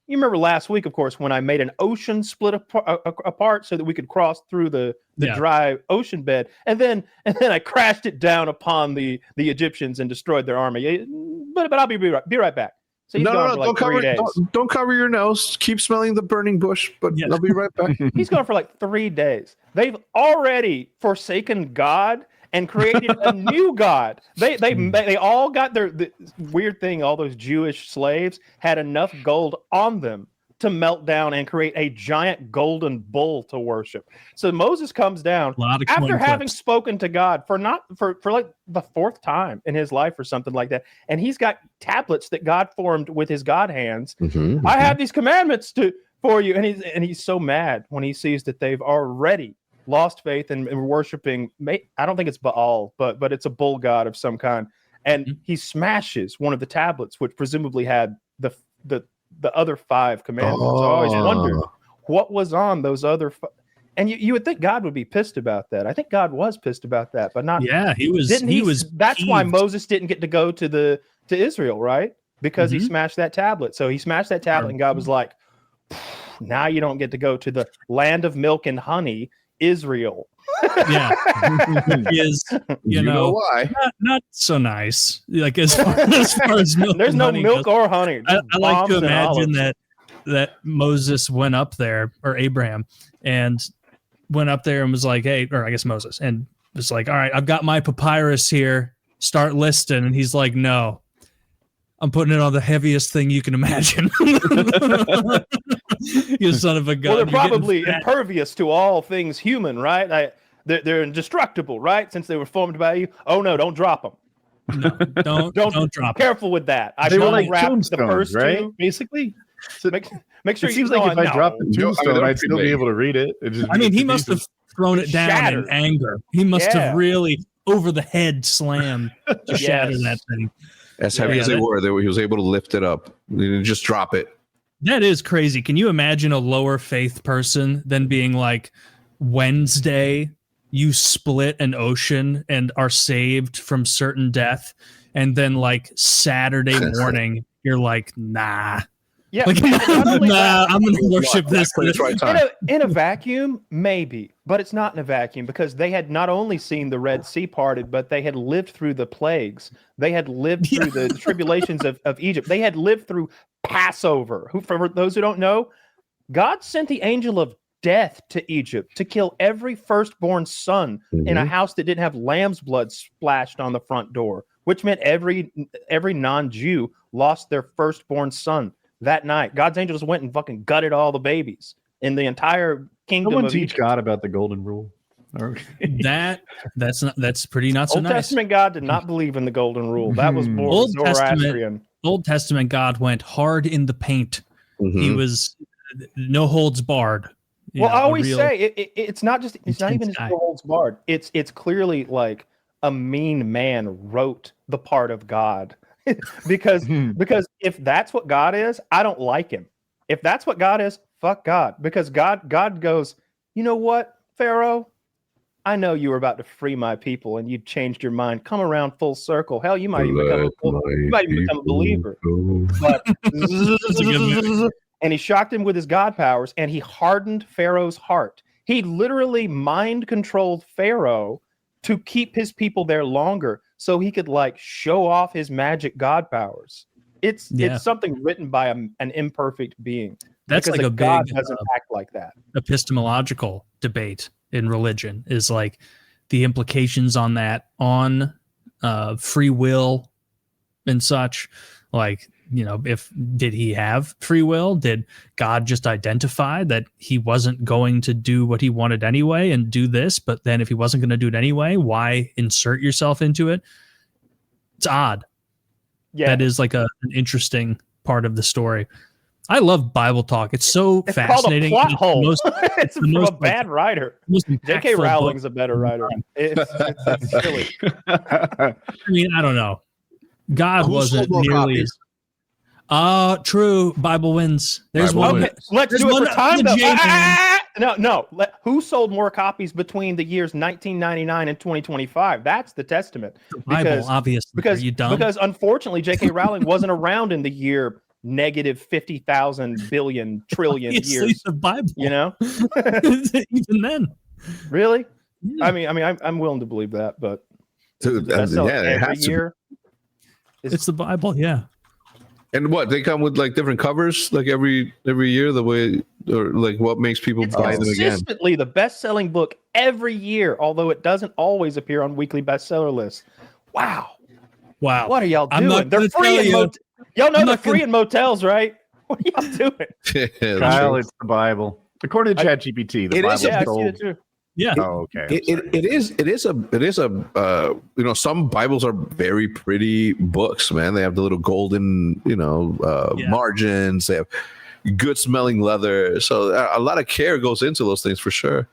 You remember last week, of course, when I made an ocean split apart so that we could cross through the dry ocean bed, and then I crashed it down upon the Egyptians and destroyed their army. But I'll be right back. So he's gone for like 3 days. Don't cover your nose. Keep smelling the burning bush, but I'll be right back. He's gone for like 3 days. They've already forsaken God and created a new God. They all got the weird thing. All those Jewish slaves had enough gold on them to melt down and create a giant golden bull to worship. So Moses comes down after having spoken to God for like the 4th time in his life or something like that. And he's got tablets that God formed with his God hands. I have these commandments for you. And he's so mad when he sees that they've already lost faith and worshiping. I don't think it's Baal, but it's a bull god of some kind. And he smashes one of the tablets, which presumably had the other 5 commandments. So I always wondered what was on those other and you would think God would be pissed about that. I think God was pissed about that, but not. Yeah, he was. That's peeved. Why Moses didn't get to go to Israel, right? Because he smashed that tablet. So he smashed that tablet, and God was like, "Now you don't get to go to the land of milk and honey, Israel." Yeah, is you know why not so nice. Like as far as milk, there's no milk or honey. I like to imagine that Moses went up there, or Abraham, and went up there and was like, "Hey," or I guess Moses, and was like, "All right, I've got my papyrus here. Start listing." And he's like, "No, I'm putting it on the heaviest thing you can imagine." You son of a gun. Well, they're probably impervious to all things human, right? They're indestructible, right? Since they were formed by you. Oh no, don't drop them. No, don't drop. Careful with that. They were like tombstones, the first, right? 2. Basically, so make sure. It seems like if I dropped the tombstone, I'd still be able to read it. I mean, he must have thrown it down in anger. He must have really over the head slammed to shatter that thing. As heavy as they were, he was able to lift it up. He didn't just drop it. That is crazy. Can you imagine a lower faith person than being like, Wednesday, you split an ocean and are saved from certain death, and then like Saturday morning, you're like, nah. Yeah, like, nah, I'm going to worship this. In a vacuum, maybe, but it's not in a vacuum, because they had not only seen the Red Sea parted, but they had lived through the plagues. They had lived through the tribulations of Egypt. They had lived through Passover. For those who don't know, God sent the angel of death to Egypt to kill every firstborn son in a house that didn't have lamb's blood splashed on the front door, which meant every non-Jew lost their firstborn son. That night, God's angels went and fucking gutted all the babies in the entire kingdom. Someone of teach Egypt. God about the golden rule. That's pretty not so Old nice. Testament God did not believe in the golden rule. That was more Zoroastrian. Old Testament God went hard in the paint. He was no holds barred. Well, I always say it's not even just no holds barred. It's clearly like a mean man wrote the part of God. because if that's what God is, I don't like him. If that's what God is, fuck God. Because God goes, you know what, Pharaoh? I know you were about to free my people and you changed your mind. Come around full circle. Hell, you might even become a believer. But, and he shocked him with his God powers, and he hardened Pharaoh's heart. He literally mind controlled Pharaoh to keep his people there longer so he could like show off his magic god powers. It's something written by an imperfect being. That's because like a god big doesn't act like that. epistemological debate in religion, is like the implications on that, on free will and such. Like, you know, did he have free will? Did God just identify that he wasn't going to do what he wanted anyway and do this? But then if he wasn't going to do it anyway, why insert yourself into it? It's odd. Yeah. That is like an interesting part of the story. I love Bible talk. It's so fascinating. Called a plot hole. It's from most, a bad writer. J.K. Rowling's a better writer. It's silly. I mean, I don't know. God wasn't nearly as... true. Bible wins. There's Bible one. Okay, let's do it for time. No. Who sold more copies between the years 1999 and 2025? That's the testament. The Bible, obviously. Are you dumb? Because unfortunately, J.K. Rowling wasn't around in the year negative 50,000 billion trillion years. The Bible, you know. Even then, really? Yeah. I mean, I'm willing to believe that, but Dude, every year. It's the Bible, yeah. And what, they come with like different covers, like every year, the way, or like what makes people buy them again? Consistently the best-selling book every year, although it doesn't always appear on weekly bestseller lists. Wow. What are y'all doing? They're free in y'all know they're free in motels, right? What are y'all doing? Kyle, it's the Bible. According to ChatGPT, the Bible I see it too. Yeah. Oh, okay. It is a you know, some Bibles are very pretty books, man. They have the little golden, you know, margins. They have good smelling leather. So a lot of care goes into those things for sure.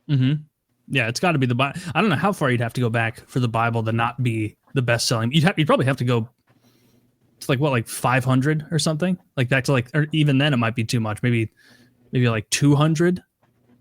Mm-hmm. Yeah, it's got to be the Bible. I don't know how far you'd have to go back for the Bible to not be the best selling. You'd probably have to go to like 500 or something like that, to like, or even then it might be too much. Maybe like 200.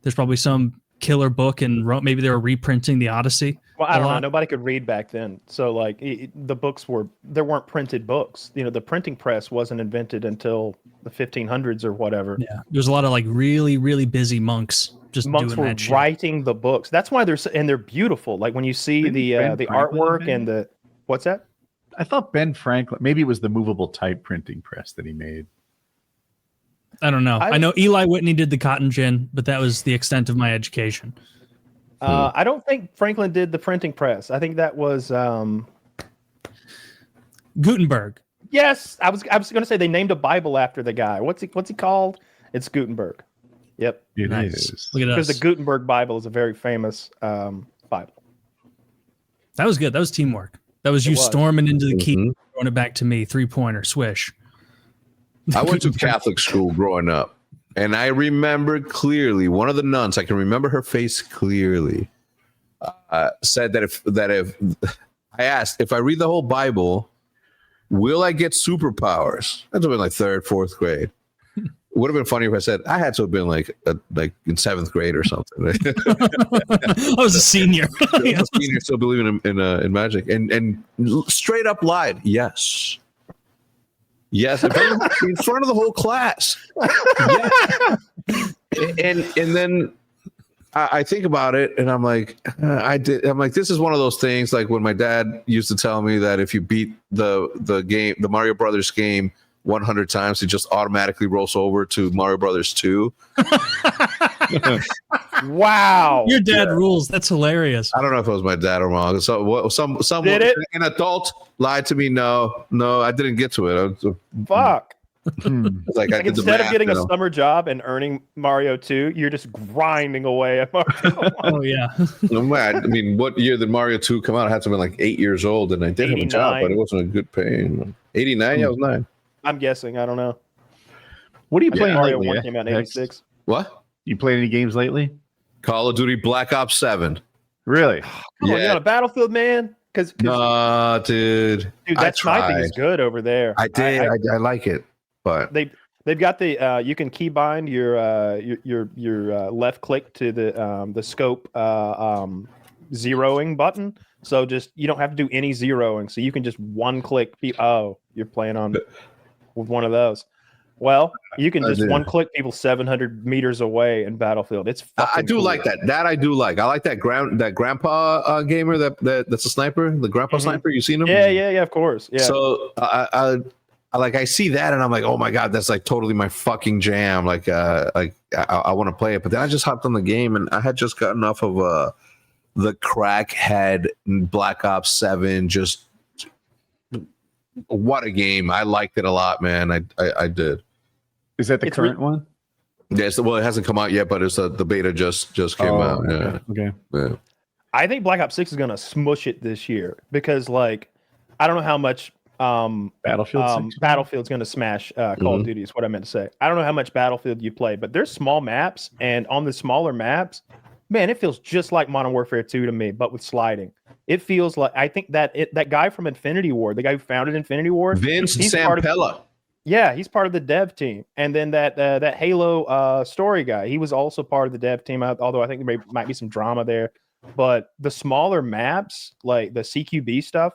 There's probably some killer book, and maybe they were reprinting the Odyssey. Well, I don't know. Nobody could read back then, so like the books there weren't printed books. You know, the printing press wasn't invented until the 1500s or whatever. Yeah, there's a lot of like really, really busy monks monks doing were that shit. Writing the books. That's why they're beautiful. Like when you see the artwork and the what's that? I thought Ben Franklin, maybe it was the movable type printing press that he made. I don't know. I know Eli Whitney did the cotton gin, but that was the extent of my education. I don't think Franklin did the printing press. I think that was Gutenberg. Yes, I was going to say they named a Bible after the guy. What's he called? It's Gutenberg. Yep. It nice. is. Look at because us. the Gutenberg Bible is a very famous Bible. That was good. That was teamwork. That was storming into the key, throwing it back to me, 3-pointer swish. I went to Catholic school growing up, and I remember clearly one of the nuns. I can remember her face clearly. Said that if I asked if I read the whole Bible, will I get superpowers? That's been like 3rd, 4th grade. It would have been funny if I said I had to have been like in 7th grade or something. I was a senior. A senior still believing in magic, and straight up lied. Yes, in front of the whole class. And then I think about it, and I'm like, I'm like, this is one of those things like when my dad used to tell me that if you beat the game, the Mario Brothers game 100 times, it just automatically rolls over to Mario Brothers 2. Wow, your dad rules. That's hilarious. I don't know if it was my dad or mom. Someone, an adult lied to me. No, I didn't get to it. Fuck. Like I did instead of getting a summer job and earning Mario 2, you're just grinding away at Mario 1. Oh yeah. I mean, what year did Mario 2 come out? I had to be like 8 years old, and I did have a job, but it wasn't a good pay. 89, yeah, I was 9. I'm guessing. I don't know. What are you playing Mario lately? 1 came out in 86. What? You played any games lately? Call of Duty Black Ops 7. Really? Come on, you on a Battlefield, man? No, dude. Dude, that sniping is good over there. I did. I like it, but they've got the you can keybind your left click to the scope zeroing button. So just you don't have to do any zeroing. So you can just one click. You're playing on with one of those. Well, you can I just do. one click people 700 meters away in Battlefield. It's fucking I do cool. like that. That I do like. I like that grandpa gamer that's a sniper. The grandpa sniper. You seen him? Yeah, of course. Yeah. So I see that and I'm like, oh my god, that's like totally my fucking jam. Like I want to play it, but then I just hopped on the game and I had just gotten off of the crackhead Black Ops 7. Just what a game! I liked it a lot, man. I did. Is that the current one? Yes. Well, it hasn't come out yet, but it's the beta just came out. Yeah. Okay. Yeah. I think Black Ops 6 is gonna smush it this year because, like, I don't know how much Battlefield's gonna smash Call of Duty is what I meant to say. I don't know how much Battlefield you play, but there's small maps, and on the smaller maps, man, it feels just like Modern Warfare 2 to me, but with sliding. It feels like I think that guy from Infinity Ward, the guy who founded Infinity Ward, Vince he's part of, Sampella. yeah, he's part of the dev team. And then that Halo story guy, he was also part of the dev team. Although I think there might be some drama there. But the smaller maps, like the CQB stuff,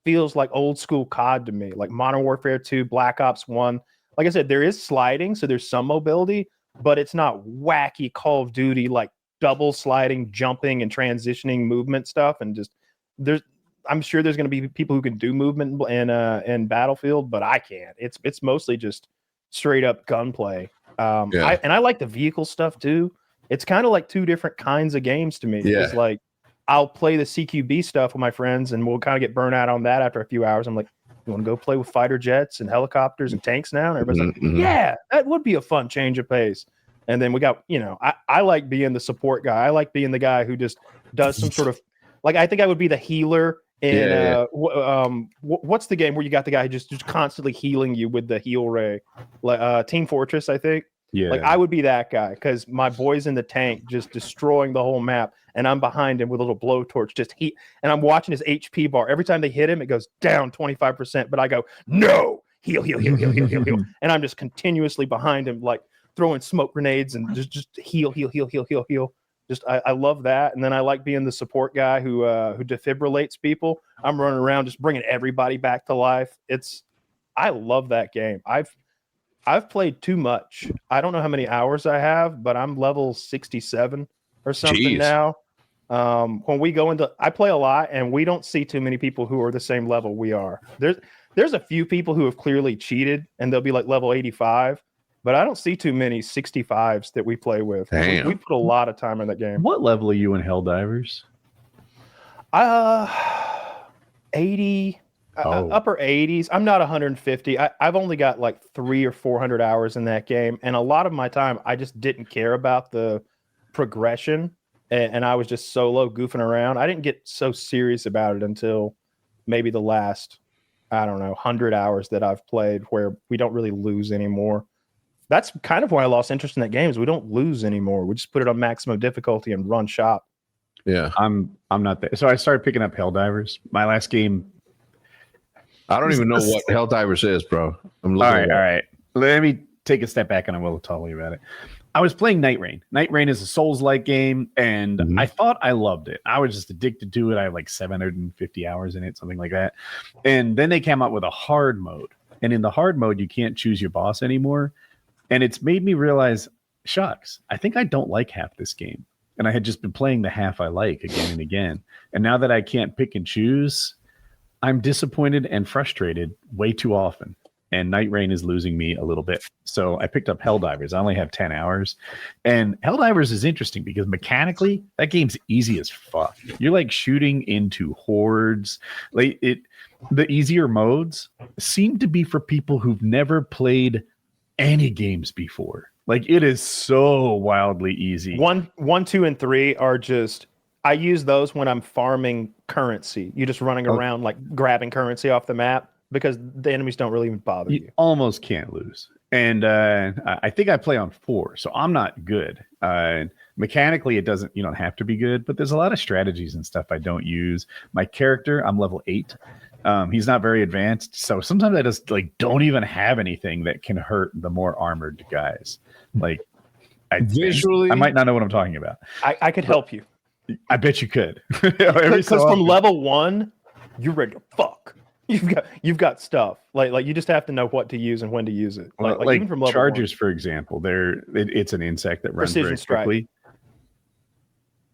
feels like old school COD to me, like Modern Warfare 2, Black Ops 1. Like I said, there is sliding, so there's some mobility, but it's not wacky Call of Duty like double sliding, jumping, and transitioning movement stuff. And just I'm sure there's going to be people who can do movement in Battlefield, but I can't. It's mostly just straight up gunplay. I like the vehicle stuff too. It's kind of like two different kinds of games to me. Yeah. It's like I'll play the CQB stuff with my friends, and we'll kind of get burnt out on that after a few hours. I'm like, you want to go play with fighter jets and helicopters and tanks now? And everybody's like, yeah, that would be a fun change of pace. And then we got, I like being the support guy. I like being the guy who just does some sort of, like, I think I would be the healer in what's the game where you got the guy just constantly healing you with the heal ray, like Team Fortress, I think. Yeah, like I would be that guy because my boy's in the tank just destroying the whole map, and I'm behind him with a little blowtorch just heat, and I'm watching his HP bar. Every time they hit him, it goes down 25%, but I go, no, heal, and I'm just continuously behind him, like throwing smoke grenades and just heal. Just I love that, and then I like being the support guy who defibrillates people. I'm running around just bringing everybody back to life. I love that game. I've played too much. I don't know how many hours I have, but I'm level 67 or something now. When we go into, I play a lot, and we don't see too many people who are the same level we are. There's a few people who have clearly cheated, and they'll be like level 85. But I don't see too many 65s that we play with. We put a lot of time in that game. What level are you in Helldivers? 80, upper 80s. I'm not 150. I've only got like 300 or 400 hours in that game. And a lot of my time, I just didn't care about the progression. And I was just solo goofing around. I didn't get so serious about it until maybe the last, 100 hours that I've played where we don't really lose anymore. That's kind of why I lost interest in that game is we don't lose anymore. We just put it on maximum difficulty and run shop. Yeah. I'm not there. So I started picking up Helldivers. My last game. I don't even know what Helldivers is, bro. All right. Let me take a step back and I will tell you about it. I was playing Night Rain. Night Rain is a Souls-like game, and I thought I loved it. I was just addicted to it. I have like 750 hours in it, something like that. And then they came out with a hard mode. And in the hard mode, you can't choose your boss anymore. And it's made me realize, shucks, I think I don't like half this game. And I had just been playing the half I like again and again. And now that I can't pick and choose, I'm disappointed and frustrated way too often. And Night Rain is losing me a little bit. So I picked up Helldivers. I only have 10 hours. And Helldivers is interesting because mechanically, that game's easy as fuck. You're like shooting into hordes. Like the easier modes seem to be for people who've never played any games before. Like it is so wildly easy. 1, 2, and 3 are just, I use those when I'm farming currency. You're just running around like grabbing currency off the map because the enemies don't really even bother you. Almost can't lose. And I think I play on 4, so I'm not good. Mechanically, you don't have to be good, but there's a lot of strategies and stuff I don't use. My character, I'm level 8. He's not very advanced, so sometimes I just don't even have anything that can hurt the more armored guys. Like Visually, I might not know what I'm talking about. I could help you. I bet you could. Because from level 1, you're ready to fuck. you've got stuff. Like you just have to know what to use and when to use it. Like even from level chargers, 1. for example, it's an insect that runs Precision very strike. quickly.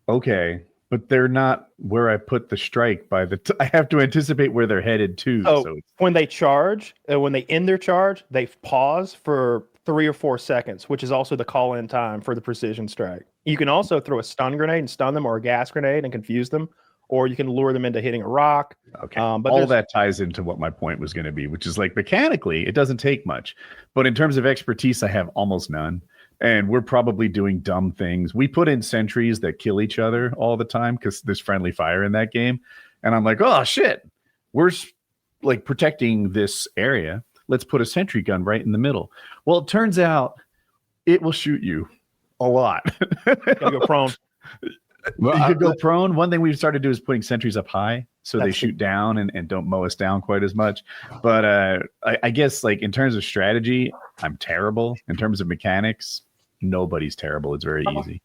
Okay, but they're not where I put the strike. I have to anticipate where they're headed to. So when they charge, when they end their charge, they pause for 3 or 4 seconds, which is also the call-in time for the precision strike. You can also throw a stun grenade and stun them, or a gas grenade and confuse them, or you can lure them into hitting a rock. Okay, but all that ties into what my point was going to be, which is like mechanically, it doesn't take much, but in terms of expertise, I have almost none. And we're probably doing dumb things. We put in sentries that kill each other all the time because there's friendly fire in that game. And I'm like, oh shit, we're like protecting this area. Let's put a sentry gun right in the middle. Well, it turns out it will shoot you a lot. Gotta go prone. You could go prone. One thing we've started to do is putting sentries up high so they shoot down and don't mow us down quite as much. But I guess like in terms of strategy, I'm terrible. In terms of mechanics, nobody's terrible. It's very easy.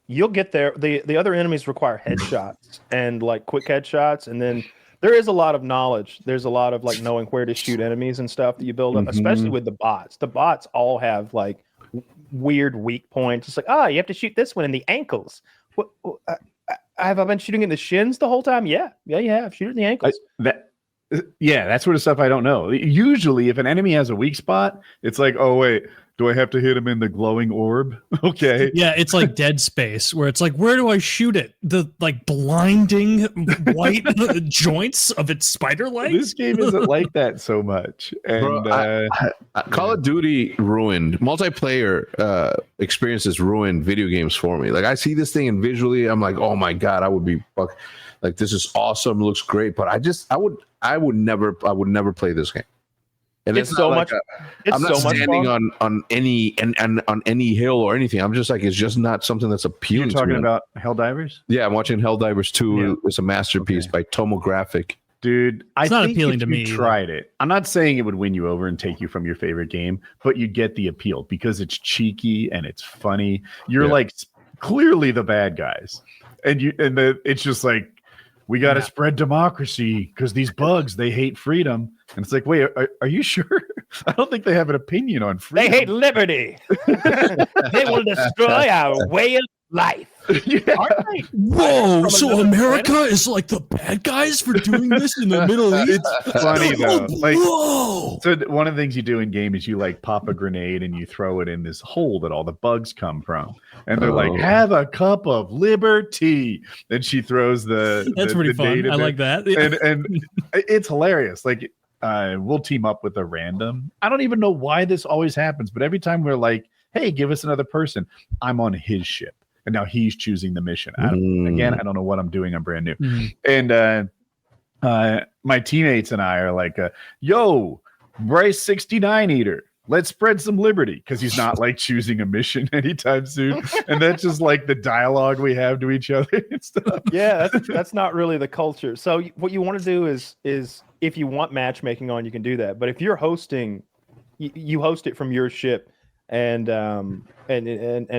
You'll get there. The other enemies require headshots and like quick headshots, and then there is a lot of knowledge. There's a lot of like knowing where to shoot enemies and stuff that you build up, especially with the bots. The bots all have like weird weak points. It's like, you have to shoot this one in the ankles. What, have I been shooting in the shins the whole time? Yeah, you have. Shoot it in the ankles. That sort of stuff I don't know. Usually, if an enemy has a weak spot, it's like, oh wait, do I have to hit him in the glowing orb? Okay. Yeah, it's like Dead Space, where it's like, where do I shoot it? The like blinding white joints of its spider legs. This game isn't like that so much. And Bro, Call of Duty ruined multiplayer experiences. Ruined video games for me. Like I see this thing and visually, I'm like, oh my god, I would be like, this is awesome, looks great, but I would never play this game. And it's so much. I'm not standing on any hill or anything. I'm just like, it's just not something that's appealing. You're talking about Helldivers? Yeah, I'm watching Helldivers 2. Yeah. It's a masterpiece by Tomographic. Dude, it's not appealing to me. Tried it. I'm not saying it would win you over and take you from your favorite game, but you get the appeal because it's cheeky and it's funny. You're like clearly the bad guys, it's just like, we got to spread democracy because these bugs, they hate freedom. And it's like, wait, are you sure? I don't think they have an opinion on freedom. They hate liberty. They will destroy our way of life. Whoa, so America is like the bad guys for doing this in the Middle East? It's funny though. Like, whoa. So one of the things you do in game is you like pop a grenade and you throw it in this hole that all the bugs come from. And they're like, have a cup of liberty. And she throws That's pretty fun. I like that. And it's hilarious. Like, we'll team up with a random. I don't even know why this always happens, but every time we're like, hey, give us another person, I'm on his ship. And now he's choosing the mission. I don't know what I'm doing. I'm brand new. And my teammates and I are like, yo, Bryce 69 eater, let's spread some liberty, because he's not like choosing a mission anytime soon. And that's just like the dialogue we have to each other and stuff. Yeah, that's not really the culture. So what you want to do is if you want matchmaking on, you can do that. But if you're hosting, you host it from your ship. And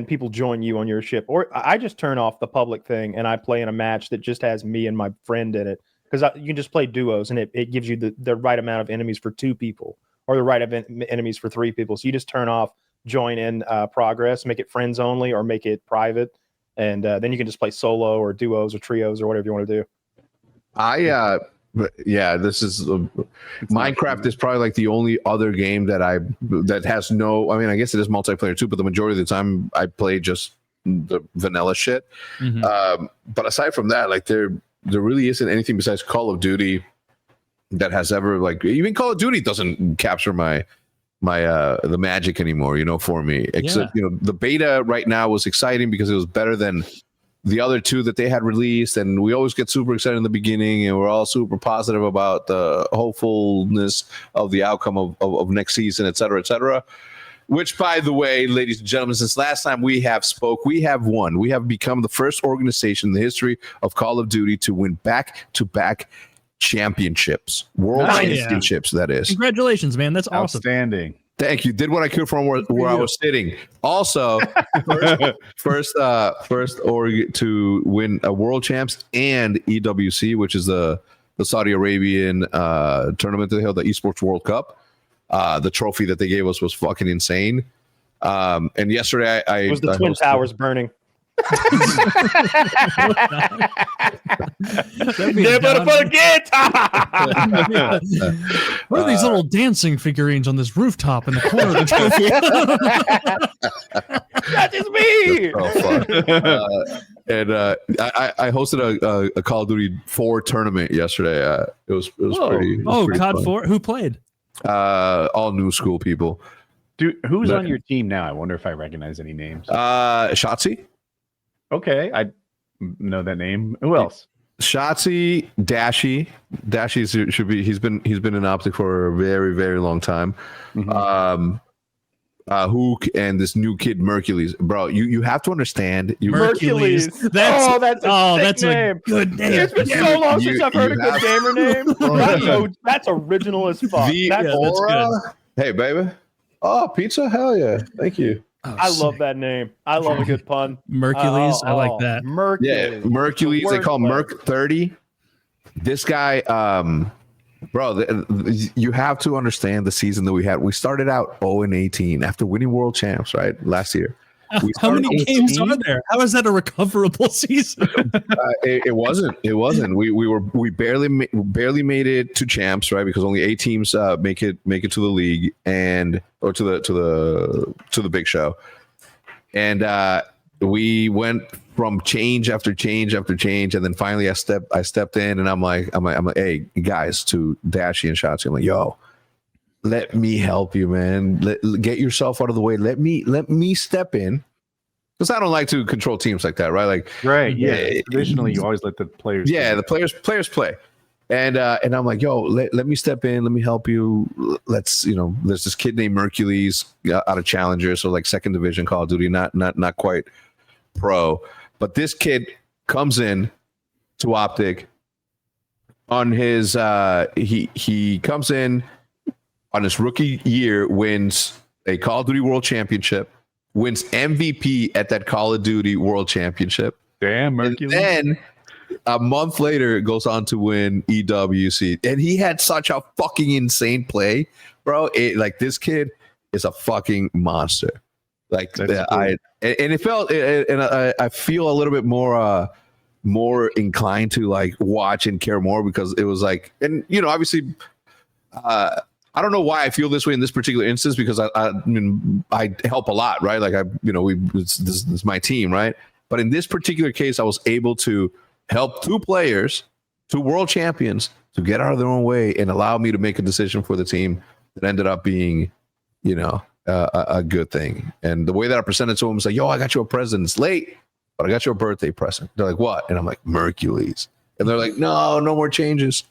people join you on your ship, or I just turn off the public thing and I play in a match that just has me and my friend in it, because you can just play duos and it gives you the right amount of enemies for 2 people or the right enemies for 3 people. So you just turn off join in progress, make it friends only, or make it private, and then you can just play solo or duos or trios or whatever you want to do. This is Minecraft is probably like the only other game that has no, I mean, I guess it is multiplayer too, but the majority of the time I play just the vanilla shit. But aside from that, like there really isn't anything besides Call of Duty that has ever, like, even Call of Duty doesn't capture my the magic anymore, for me. Except the beta right now was exciting because it was better than the other 2 that they had released, and we always get super excited in the beginning, and we're all super positive about the hopefulness of the outcome of next season, et cetera, which, by the way, ladies and gentlemen, since last time we have spoke, we have won. We have become the first organization in the history of Call of Duty to win back-to-back championships, world championships, that is. Congratulations, man. That's awesome. Outstanding. Thank you. Did what I could from where I was sitting. Also, first org to win a world champs and EWC, which is the the Saudi Arabian tournament that they held, the Esports World Cup. The trophy that they gave us was fucking insane. And yesterday, It was the Twin Towers burning. Never forget. What are these little dancing figurines on this rooftop in the corner of the trophy? That is me. And I hosted a Call of Duty 4 tournament yesterday. It was pretty. COD fun. 4. Who played? All new school people. Dude, who's on your team now? I wonder if I recognize any names. Shotzi. Okay, I know that name. Who else? Shotzi, Dashy. Dashy should be. He's been in OpTic for a very, very long time. Mhm. Hook and this new kid Mercury's. Bro, you have to understand. Hercules. That's a name. Good name. It's been so long since I've heard a good gamer name. That's original as fuck. That's good. Hey, baby. Oh, pizza? Hell yeah. Thank you. I love that name. I love a good pun. Mercules. I like that. Mercules. Yeah, Mercules. They call Merc 30. This guy, bro, you have to understand the season that we had. We started out 0-18 after winning world champs, right? Last year. How many games are there? How is that a recoverable season? It wasn't. We barely made it to champs, right? Because only 8 teams make it to the league or to the big show, and we went from change after change after change, and then finally I stepped in, and I'm like, hey guys, to Dashy and Shotzi, I'm like, yo, let me help you, man. Get yourself out of the way. Let me step in. Because I don't like to control teams like that, right? Like, right, yeah. Traditionally, you always let the players. Yeah, the players play, and I'm like, yo, let me step in. Let me help you. There's this kid named Mercules out of Challenger, so like second division Call of Duty, not quite pro, but this kid comes in to OpTic on his he comes in on his rookie year, wins a Call of Duty World Championship, wins MVP at that Call of Duty World Championship. Damn, Mercury. And then a month later goes on to win EWC. And he had such a fucking insane play, bro. This kid is a fucking monster. Like I feel a little bit more inclined to like watch and care more, because it was like, and obviously I don't know why I feel this way in this particular instance, because I mean, I help a lot, right? Like this is my team, right? But in this particular case, I was able to help 2 players, 2 world champions, to get out of their own way and allow me to make a decision for the team that ended up being, a good thing. And the way that I presented to them was like, yo, I got you a present. It's late, but I got you a birthday present. They're like, what? And I'm like, Mercules. And they're like, no more changes.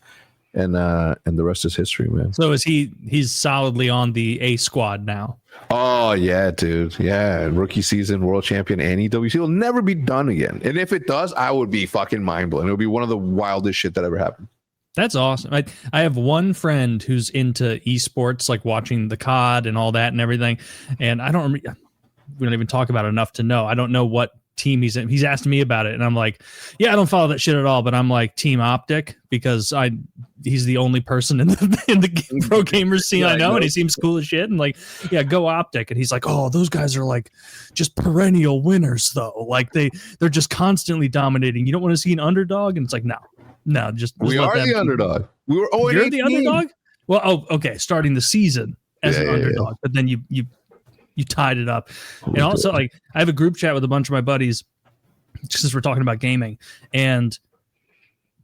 And the rest is history, man. So he's solidly on the A squad now? Oh yeah, dude. Yeah, rookie season, world champion, and EWC will never be done again. And if it does, I would be fucking mind blown. It'll be one of the wildest shit that ever happened. That's awesome. I have one friend who's into esports, like watching the COD and all that and everything. And I don't remember, we don't even talk about it enough to know. I don't know what team he's in. He's asked me about it, and I'm like, yeah, I don't follow that shit at all, but I'm like team OpTic, because he's the only person in the pro gamer scene I know, and he seems cool as shit, and like, yeah, go OpTic. And he's like, oh, those guys are like just perennial winners though, like they're just constantly dominating. You don't want to see an underdog? And it's like, no, just we are the underdog. We were you're the underdog. Well, okay, starting the season as an underdog, but then you tied it up. And also, like, I have a group chat with a bunch of my buddies, just as we're talking about gaming, and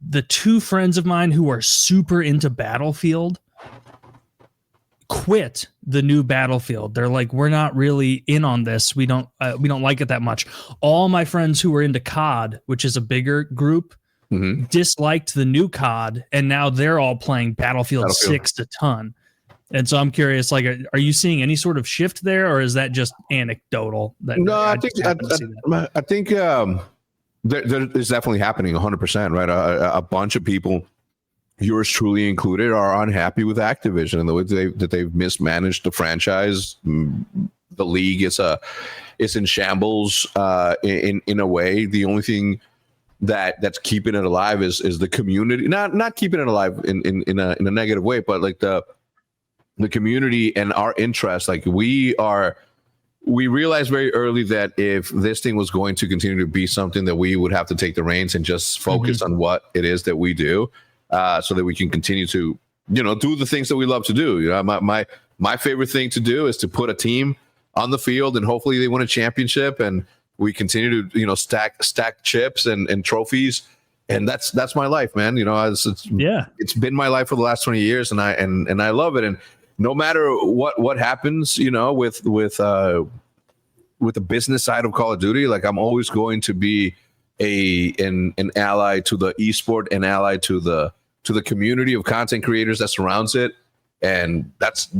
the 2 friends of mine who are super into Battlefield quit the new Battlefield. They're like, we're not really in on this. We don't like it that much. All my friends who were into COD, which is a bigger group, disliked the new COD, and now they're all playing Battlefield 6 a ton. And so I'm curious, like, are you seeing any sort of shift there, or is that just anecdotal? I think there is definitely happening 100%, right? A bunch of people, yours truly included, are unhappy with Activision and the way that they've mismanaged the franchise. The league is in shambles in a way. The only thing that's keeping it alive is the community. Not keeping it alive in a negative way, but like the community and our interest. Like we realized very early that if this thing was going to continue to be something, that we would have to take the reins and just focus on what it is that we do, so that we can continue to, do the things that we love to do. My favorite thing to do is to put a team on the field and hopefully they win a championship, and we continue to stack chips and trophies, and that's my life, man. It's been my life for the last 20 years, and I love it. And no matter what happens, with the business side of Call of Duty, like I'm always going to be an ally to the esport, an ally to the community of content creators that surrounds it, and that's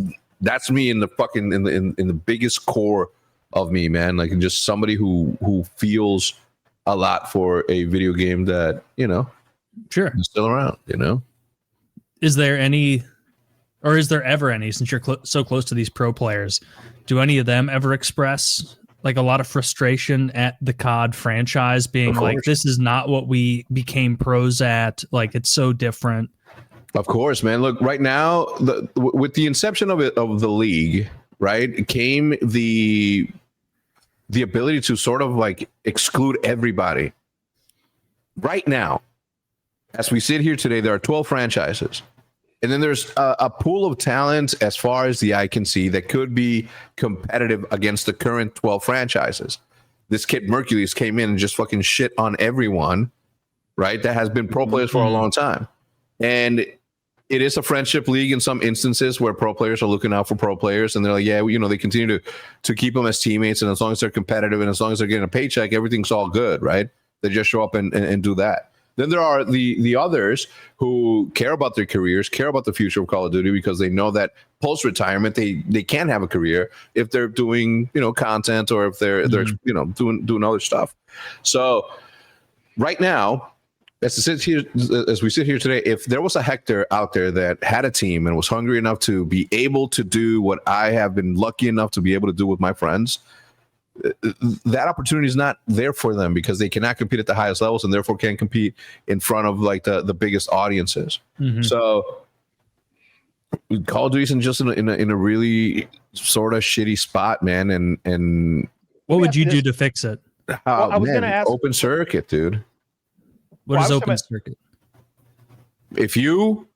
me in the biggest core of me, man. Like just somebody who feels a lot for a video game that sure is still around. Is there any, or is there ever any, since you're so close to these pro players, do any of them ever express like a lot of frustration at the COD franchise being like, this is not what we became pros at, like it's so different? Of course, man. Look, right now, with the inception of the league, right, came the ability to sort of like exclude everybody. Right now, as we sit here today, there are 12 franchises. And then there's a pool of talent as far as the eye can see that could be competitive against the current 12 franchises. This kid Mercury's came in and just fucking shit on everyone, right? That has been pro players for a long time. And it is a friendship league in some instances where pro players are looking out for pro players, and they're like, they continue to keep them as teammates, and as long as they're competitive and as long as they're getting a paycheck, everything's all good, right? They just show up and do that. Then there are the others who care about their careers, care about the future of Call of Duty, because they know that post-retirement they can have a career if they're doing content, or if they're doing other stuff. So right now, as we sit here today, if there was a Hector out there that had a team and was hungry enough to be able to do what I have been lucky enough to be able to do with my friends, that opportunity is not there for them because they cannot compete at the highest levels and therefore can't compete in front of like the biggest audiences. So Call of Duty is just in a really sort of shitty spot, man. And what would you do to fix it? I was going to ask, open circuit, dude. What is open circuit? If you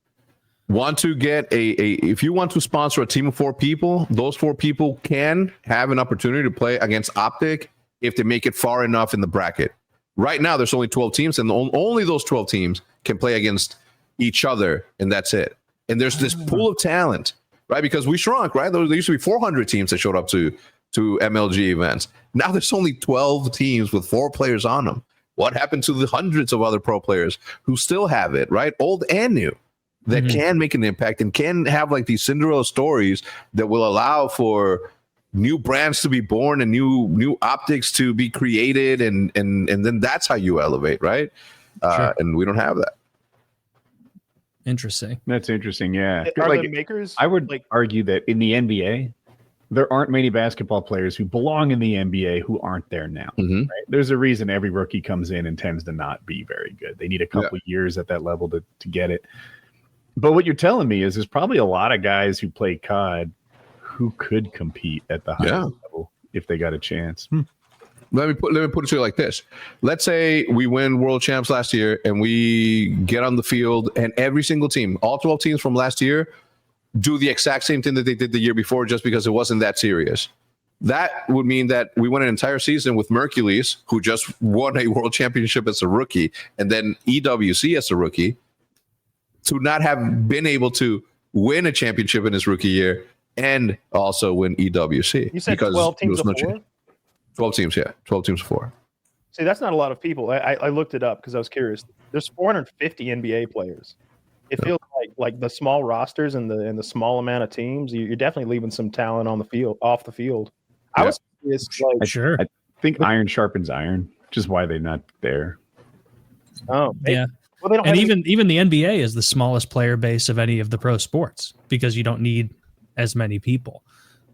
want to get if you want to sponsor a team of 4 people, those 4 people can have an opportunity to play against OpTic if they make it far enough in the bracket. Right now, there's only 12 teams, and only those 12 teams can play against each other, and that's it. And there's this pool of talent, right? Because we shrunk, right? There used to be 400 teams that showed up to MLG events. Now there's only 12 teams with 4 players on them. What happened to the hundreds of other pro players who still have it, right? Old and new, that can make an impact and can have like these Cinderella stories that will allow for new brands to be born and new optics to be created, and then that's how you elevate, right? Sure. And we don't have that. Interesting. That's interesting. Yeah. are Like, the makers? I would argue that in the NBA, there aren't many basketball players who belong in the NBA who aren't there now. Right? There's a reason every rookie comes in and tends to not be very good. They need a couple years at that level to get it. But what you're telling me is there's probably a lot of guys who play COD who could compete at the highest level if they got a chance. Let me put it to you like this. Let's say we win world champs last year and we get on the field and every single team, all 12 teams from last year, do the exact same thing that they did the year before just because it wasn't that serious. That would mean that we won an entire season with Mercules, who just won a world championship as a rookie, and then EWC as a rookie, to not have been able to win a championship in his rookie year and also win EWC. You said 12 teams of 4? 12 teams, yeah. 12 teams of 4. See, that's not a lot of people. I looked it up because I was curious. There's 450 NBA players. It feels like the small rosters and the small amount of teams, you're definitely leaving some talent on the field, off the field. I was curious, like, Sure. I think iron sharpens iron, which is why they're not there. oh Yeah. well, they don't. And have even the NBA is the smallest player base of any of the pro sports because you don't need as many people.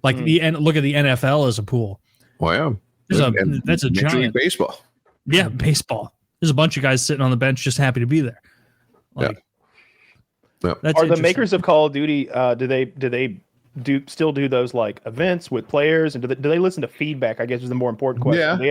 Like look at the NFL as a pool. Well, yeah. That's a Major League giant Baseball. Yeah, baseball. There's a bunch of guys sitting on the bench just happy to be there. Like, Yeah. that's Are the interesting. makers of Call of Duty? Do they still do those like events with players, and do they listen to feedback? I guess is the more important question. Yeah. Do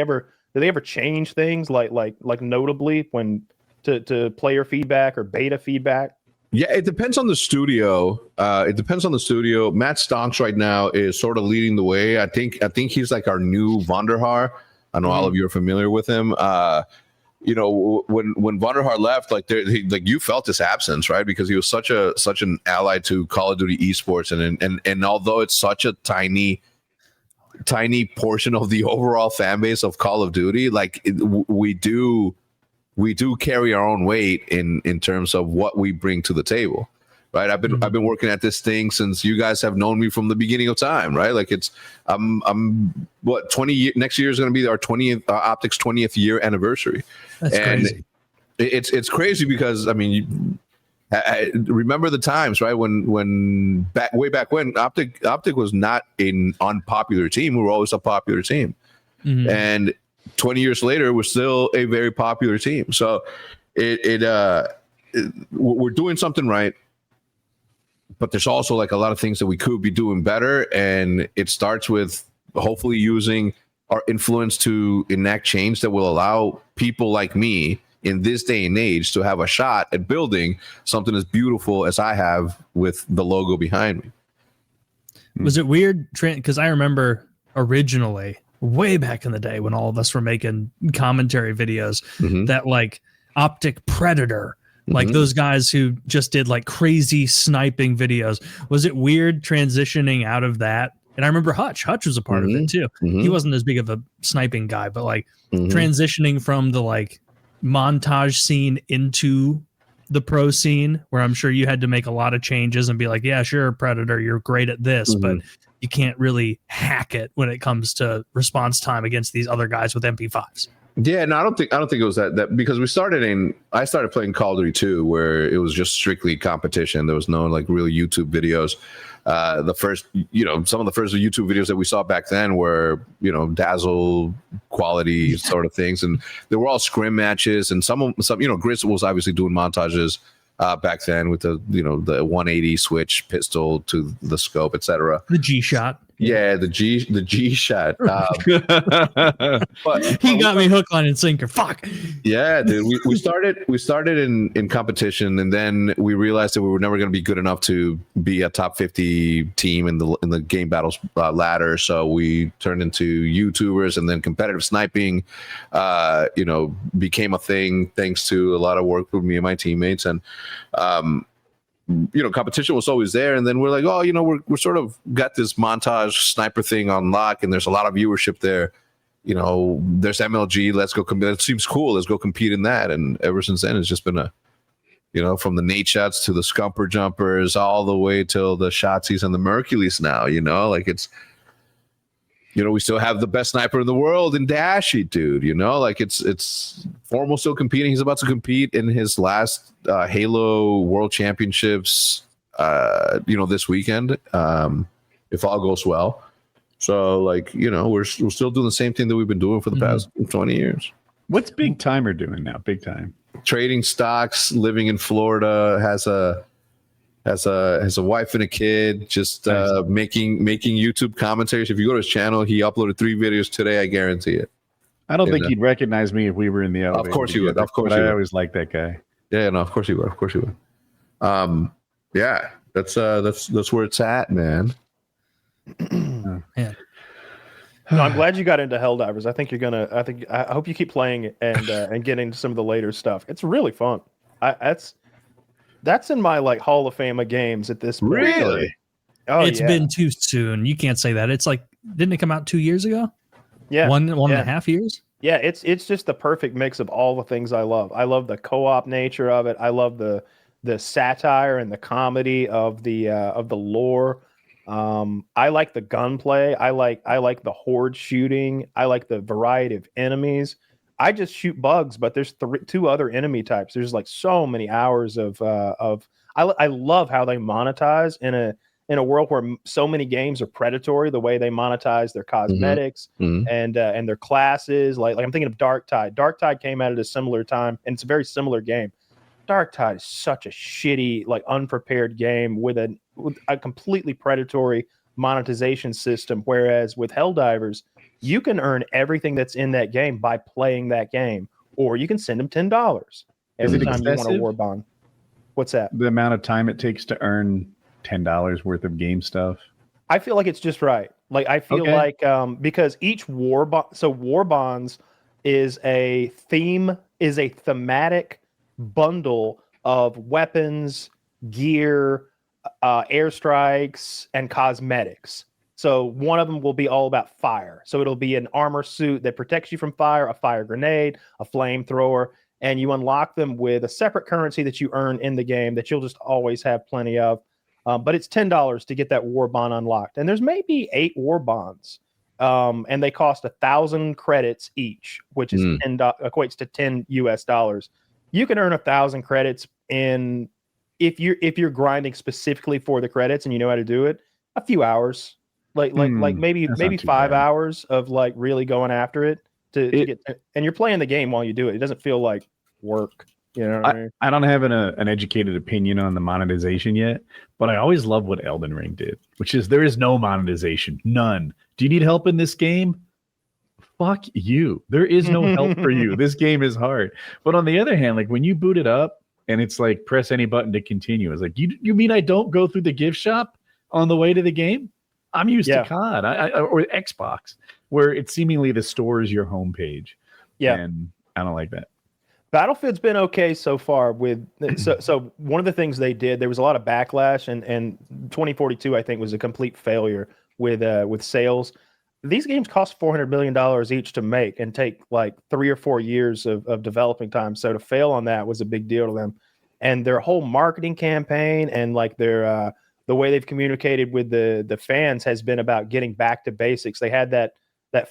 they ever change things like notably when to player feedback or beta feedback? Yeah, it depends on the studio. Matt Stonks right now is sort of leading the way. I think he's like our new Vonderhaar. I know all of you are familiar with him. You know, when Vonderhaar left, like you felt his absence, right? Because he was such an ally to Call of Duty esports, and although it's such a tiny portion of the overall fan base of Call of Duty, like we do carry our own weight in terms of what we bring to the table, right? I've been working at this thing since you guys have known me from the beginning of time, right? Like I'm what 20 years, next year is going to be our 20th OpTic's 20th year anniversary. That's crazy. It's crazy because I mean, I remember the times, right? When way back when OpTic was not an unpopular team. We were always a popular team, and 20 years later, we're still a very popular team. So we're doing something right, but there's also like a lot of things that we could be doing better. And it starts with hopefully using our influence to enact change that will allow people like me in this day and age to have a shot at building something as beautiful as I have with the logo behind me. Was it weird? Because I remember originally, way back in the day when all of us were making commentary videos, that like OpTic Predator, like those guys who just did like crazy sniping videos. Was it weird transitioning out of that? And I remember Hutch was a part of it too. He wasn't as big of a sniping guy, but like transitioning from the like montage scene into the pro scene, where I'm sure you had to make a lot of changes and be like, yeah, sure, Predator, you're great at this, but you can't really hack it when it comes to response time against these other guys with MP5s. Yeah, no, I don't think it was that because I started playing Call of Duty 2, where it was just strictly competition. There was no like real YouTube videos. The first, some of the first YouTube videos that we saw back then were, dazzle quality sort of things, and they were all scrim matches, and some Grizz was obviously doing montages back then with the 180 switch pistol to the scope, etc. The G shot. Yeah, the G shot. But he got me hook, line, and sinker. Fuck. Yeah, dude. We started in competition, and then we realized that we were never going to be good enough to be a top 50 team in the game battles ladder. So we turned into YouTubers, and then competitive sniping, became a thing thanks to a lot of work with me and my teammates. And competition was always there, and then we're like, we're sort of got this montage sniper thing on lock, and there's a lot of viewership there. There's MLG, let's go compete. It seems cool, let's go compete in that. And ever since then, it's just been from the nade shots to the scumper jumpers, all the way till the shotsies and the mercuries now. It's we still have the best sniper in the world in Dashy, dude. It's Formal still competing. He's about to compete in his last Halo World Championships, this weekend, if all goes well. So, we're still doing the same thing that we've been doing for the past 20 years. What's Big Timer doing now? Big Time trading stocks, living in Florida, has a wife and a kid, just making YouTube commentaries. If you go to his channel, he uploaded 3 videos today. I guarantee it. I don't think he'd recognize me if we were in the elevator. Of course he would. Of course, I always liked that guy. Yeah, no, of course he would. Of course he would. Yeah, that's where it's at, man. Yeah. No, I'm glad you got into Helldivers. I hope you keep playing it and get into some of the later stuff. It's really fun. That's in my like Hall of Fame of games at this point. Really? Oh, It's been too soon. You can't say that. It's like, didn't it come out 2 years ago? Yeah. One and a half years? Yeah, it's just the perfect mix of all the things I love. I love the co-op nature of it. I love the satire and the comedy of the lore. I like the gunplay. I like the horde shooting. I like the variety of enemies. I just shoot bugs, but there's 2 other enemy types. There's like so many hours of I love how they monetize in in a world where so many games are predatory, the way they monetize their cosmetics and their classes. Like I'm thinking of Dark Tide. Dark Tide came out at a similar time, and it's a very similar game. Dark Tide is such a shitty, like unprepared game with a completely predatory monetization system. Whereas with Helldivers, you can earn everything that's in that game by playing that game, or you can send them $10 every time you want a war bond. What's that? The amount of time it takes to earn $10 worth of game stuff. I feel like it's just right. Like I feel like because each war bonds is a thematic bundle of weapons, gear, airstrikes, and cosmetics. So one of them will be all about fire. So it'll be an armor suit that protects you from fire, a fire grenade, a flamethrower, and you unlock them with a separate currency that you earn in the game that you'll just always have plenty of. But it's $10 to get that war bond unlocked. And there's maybe 8 war bonds. And they cost 1,000 credits each, which is equates to $10 US. You can earn 1,000 credits in if you're grinding specifically for the credits and you know how to do it, a few hours. Like maybe 5 hours of like really going after it to get, and you're playing the game while you do it. It doesn't feel like work. You know what I mean? I don't have an educated opinion on the monetization yet, but I always love what Elden Ring did, which is there is no monetization, none. Do you need help in this game? Fuck you. There is no help for you. This game is hard. But on the other hand, like when you boot it up and it's like press any button to continue, it's like you mean I don't go through the gift shop on the way to the game? I'm used to COD or Xbox, where it's seemingly the store is your homepage. Yeah, and I don't like that. Battlefield's been okay so far. With so one of the things they did, there was a lot of backlash, and 2042 I think was a complete failure with sales. These games cost $400 million each to make and take like 3 or 4 years of developing time. So to fail on that was a big deal to them. And their whole marketing campaign and like their the way they've communicated with the fans has been about getting back to basics. They had that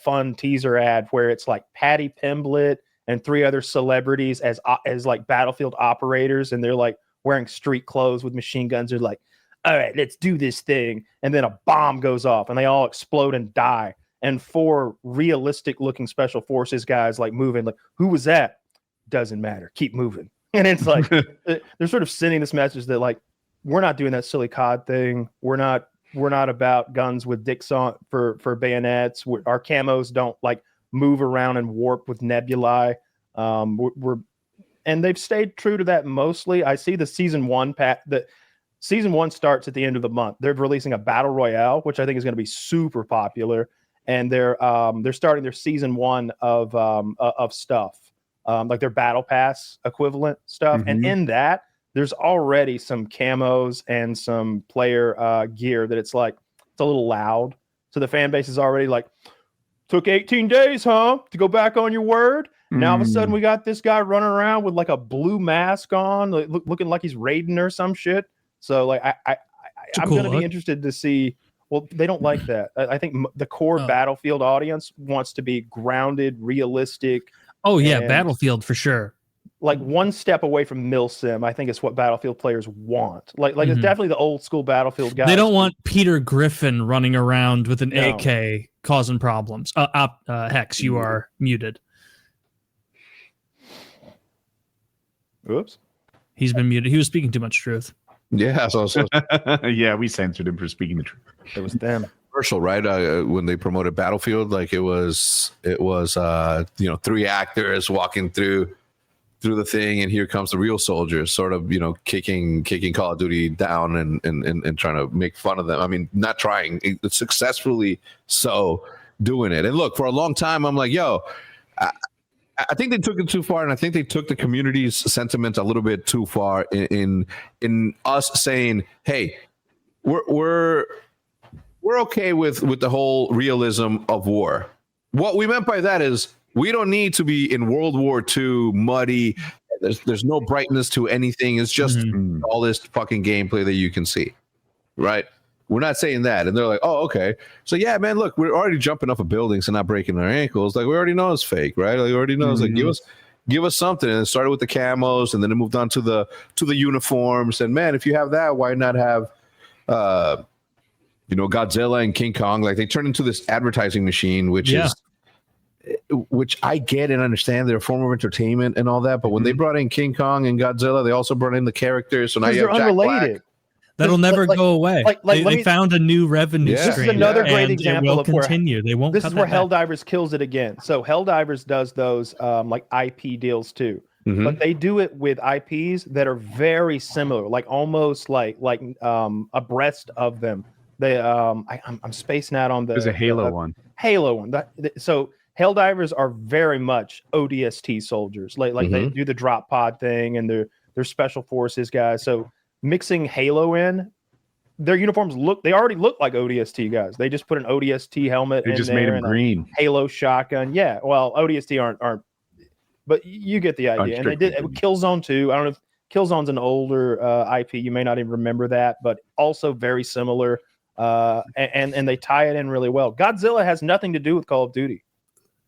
fun teaser ad where it's like Patty Pimblett and 3 other celebrities as like Battlefield operators, and they're like wearing street clothes with machine guns. They're like, all right, let's do this thing. And then a bomb goes off and they all explode and die. And 4 realistic looking special forces guys like moving, like, who was that? Doesn't matter. Keep moving. And it's like, they're sort of sending this message that like, we're not doing that silly COD thing. We're not about guns with dicks on for bayonets. Our camos don't like move around and warp with nebulae. And they've stayed true to that mostly. I see the season 1 season 1 starts at the end of the month. They're releasing a battle royale, which I think is going to be super popular. And they're starting their season 1 of stuff, like their battle pass equivalent stuff. And in that, there's already some camos and some player gear that it's like it's a little loud. So the fan base is already like, took 18 days, huh, to go back on your word. Now all of a sudden we got this guy running around with like a blue mask on, like, looking like he's raiding or some shit. So like I'm going to be interested to see. Well, they don't like that. I think the core Battlefield audience wants to be grounded, realistic. Oh yeah, Battlefield for sure. Like one step away from milsim, I think is what Battlefield players want. Like it's definitely the old school Battlefield guys. They don't want Peter Griffin running around with an AK causing problems. Hecz, you are muted. Oops. He's been muted. He was speaking too much truth. Yeah, so yeah, we censored him for speaking the truth. It was them. Commercial, right? When they promoted Battlefield, like it was 3 actors walking through the thing, and here comes the real soldiers, sort of, kicking Call of Duty down and trying to make fun of them. I mean, not trying, successfully so doing it. And look, for a long time, I'm like, yo, I think they took it too far, and I think they took the community's sentiment a little bit too far in us saying, hey, we're okay with the whole realism of war. What we meant by that is we don't need to be in World War II muddy. There's no brightness to anything. It's just all this fucking gameplay that you can see, right? We're not saying that. And they're like, oh, okay. So yeah, man, look, we're already jumping off of buildings and not breaking our ankles. Like we already know it's fake, right? Like we already know it's like give us something. And it started with the camos, and then it moved on to the uniforms. And man, if you have that, why not have you know, Godzilla and King Kong, like they turn into this advertising machine, which I get and understand. They're a form of entertainment and all that. But when they brought in King Kong and Godzilla, they also brought in the characters. So now you have Jack unrelated. Black. That'll never go away. They found a new revenue stream. This is another great example of where they won't. This is where Helldivers kills it again. So Helldivers does those like IP deals too, but they do it with IPs that are very similar, like almost like abreast of them. They I'm spacing out on the. There's a Halo one. Halo one. So Helldivers are very much ODST soldiers. Like they do the drop pod thing, and they're special forces guys. So mixing Halo in, their uniforms already look like ODST guys. They just put an ODST helmet They in just there made them and green. a Halo shotgun. Yeah, well, ODST aren't, but you get the idea. And they did Killzone 2. I don't know if Killzone's an older IP. You may not even remember that, but also very similar. And they tie it in really well. Godzilla has nothing to do with Call of Duty.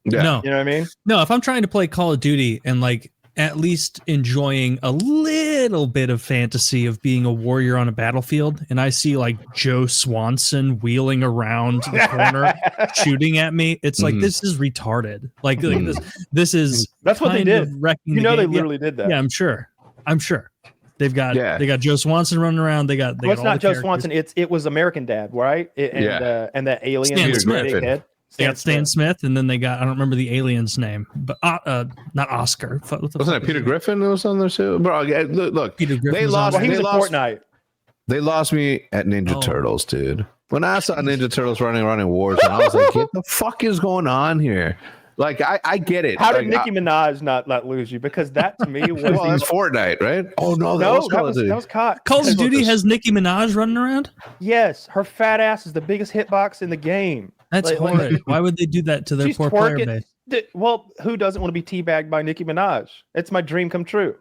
Yeah. No, You know what I mean? no. If I'm trying to play Call of Duty and like at least enjoying a little bit of fantasy of being a warrior on a battlefield, and I see like Joe Swanson wheeling around the corner shooting at me, it's like this is retarded. Like this is That's what they kind did. of wrecking You the know they game. literally did that. Yeah, I'm sure. They've got Joe Swanson running around. They got Well, it's all not the Joe characters. Swanson. It was American Dad, right? And that alien Stan with the Smith. big head. They got Stan Smith, and then they got, I don't remember the alien's name, but not Oscar. Wasn't it Peter Griffin that was on there too? Bro, look, Peter Griffin they was on lost. Well, he there. was They in lost. Fortnite. They lost me at Ninja Oh. Turtles, dude. When I saw Ninja Turtles running around in wars, and I was like, "What the fuck is going on here?" Like, I get it. How did Like, Nicki Minaj not lose you? Because that to me was well, that's Fortnite, right? Oh no, that was caught. Call of Duty has Nicki Minaj running around? Yes, her fat ass is the biggest hitbox in the game. That's horrid. Why would they do that to their She's poor player twerking. base? Well, who doesn't want to be teabagged by Nicki Minaj? It's my dream come true.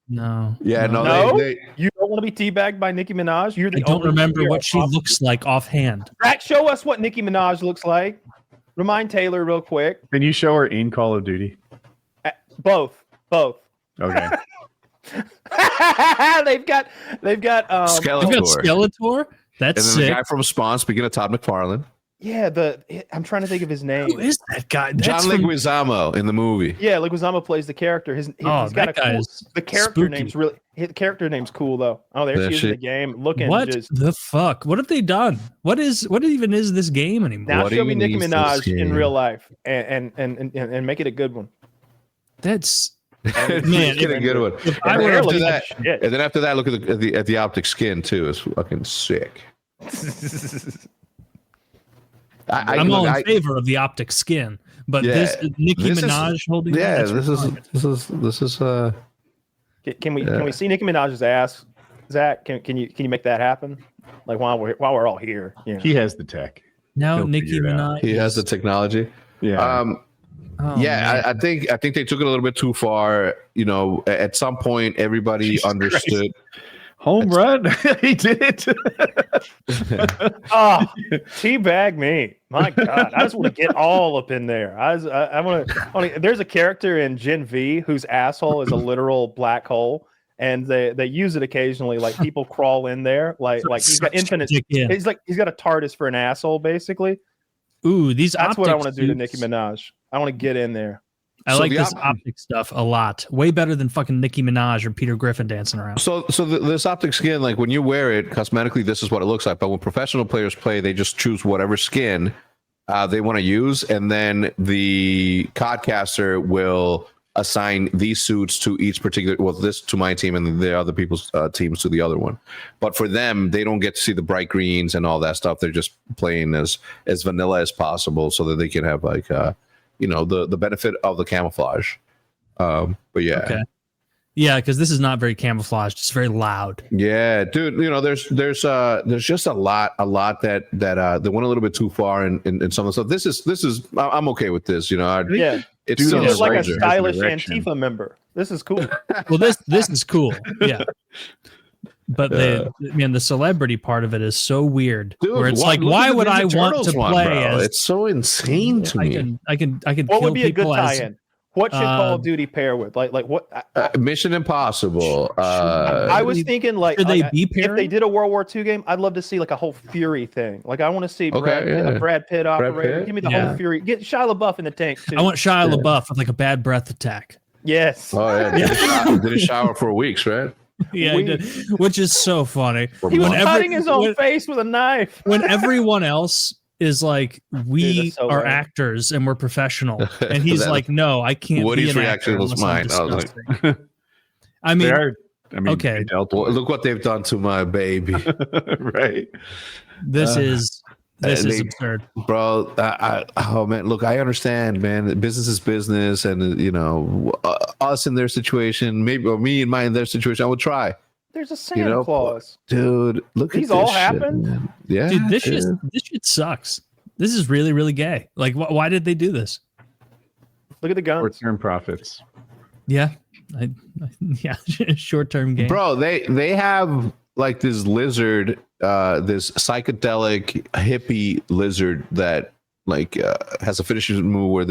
No. Yeah, no, No, they you don't want to be teabagged by Nicki Minaj. You're I the don't only remember hero what she possible. looks like offhand. Zach, show us what Nicki Minaj looks like. Remind Taylor real quick. Can you show her in Call of Duty? Both. Okay. they've got They've got Skeletor. Skeletor. And That's then the sick. guy from Spawn, speaking of Todd McFarlane, I'm trying to think of his name. Who is that guy? That's John from- Leguizamo in the movie. Yeah, Leguizamo plays the character. He's got that a guy cool. is The character spooky. name's really. The character name's cool though. Oh, there she is in the game. Looking What just. the fuck? What have they done? What even is this game anymore? Now What show me even Nicki is this Minaj in game? real life and make it a good one. That's Man, get a good one. if I And were then after looking that, at shit. and then after that, look at the OpTic skin too. It's fucking sick. I'm all in favor of the OpTic skin, but Yeah, this Nicki this is- Minaj holding. Yeah, that's this is. Can we see Nicki Minaj's ass? Zach, can you make that happen? Like while we're all here. You know. He has the tech. now He'll Nicki figure it out. Minaj. He has the technology. Yeah. Oh, Yeah, man. I think they took it a little bit too far. You know, at some point, everybody Jesus understood. Home run. He did it. Oh, teabag me. My God. I just want to get all up in there. I want to. There's a character in Gen V whose asshole is a literal black hole. And they use it occasionally. Like people crawl in there. Like he's got infinite. Stick in. He's got a TARDIS for an asshole, basically. Ooh, these That's what I OpTic want to do to suits. Nicki Minaj. I want to get in there. I So like the this op- OpTic stuff a lot. Way better than fucking Nicki Minaj or Peter Griffin dancing around. So this OpTic skin, like when you wear it cosmetically, this is what it looks like. But when professional players play, they just choose whatever skin they want to use, and then the codcaster will assign these suits to each particular. Well, this to my team, and the other people's teams to the other one. But for them, they don't get to see the bright greens and all that stuff. They're just playing as vanilla as possible, so that they can have like the benefit of the camouflage. But yeah. Okay. Yeah, because this is not very camouflaged. It's very loud. Yeah, dude. There's just a lot that they went a little bit too far in some of the stuff. This is I'm okay with this. Yeah. It's Dude, still It's like a Ranger has stylish direction. Antifa member. This is cool. Well, this is cool. Yeah. But the celebrity part of it is so weird. Dude, where it's look like, at why the would I Ninja want Turtles to one, play bro. as? It's so insane to me. I can What kill would be a good people as tie-in? What should Call of Duty pair with? Like what? Mission Impossible. I was thinking like, Should they be if pairing? they did a World War II game, I'd love to see like a whole Fury thing. Like I want to see Brad Pitt operator. Pitt? Give me the whole Fury. Get Shia LaBeouf in the tank too. I want Shia LaBeouf with like a bad breath attack. Yes. Oh yeah, did a shower for weeks, right? Yeah, he did, which is so funny. He was cutting his own face with a knife. When everyone else is like, we Dude, so are lame. actors and we're professional, and he's like, no, I can't. Woody's be an reaction actor was unless mine. I'm I was like, disgusting. I mean, okay. they dealt well, with look what they've done to my baby, it. Right. this is absurd, bro. Oh man, look, I understand, man. Business is business, and us in their situation, maybe, or me and mine in their situation, I would try. There's a Santa Claus. Dude, look These at this all shit, happened? man. Yeah, dude. This shit sucks. This is really, really gay. Like, why did they do this? Look at the guns. Short-term profits. Yeah, yeah, short-term game. bro. They have like this lizard, this psychedelic hippie lizard that like has a finishing move where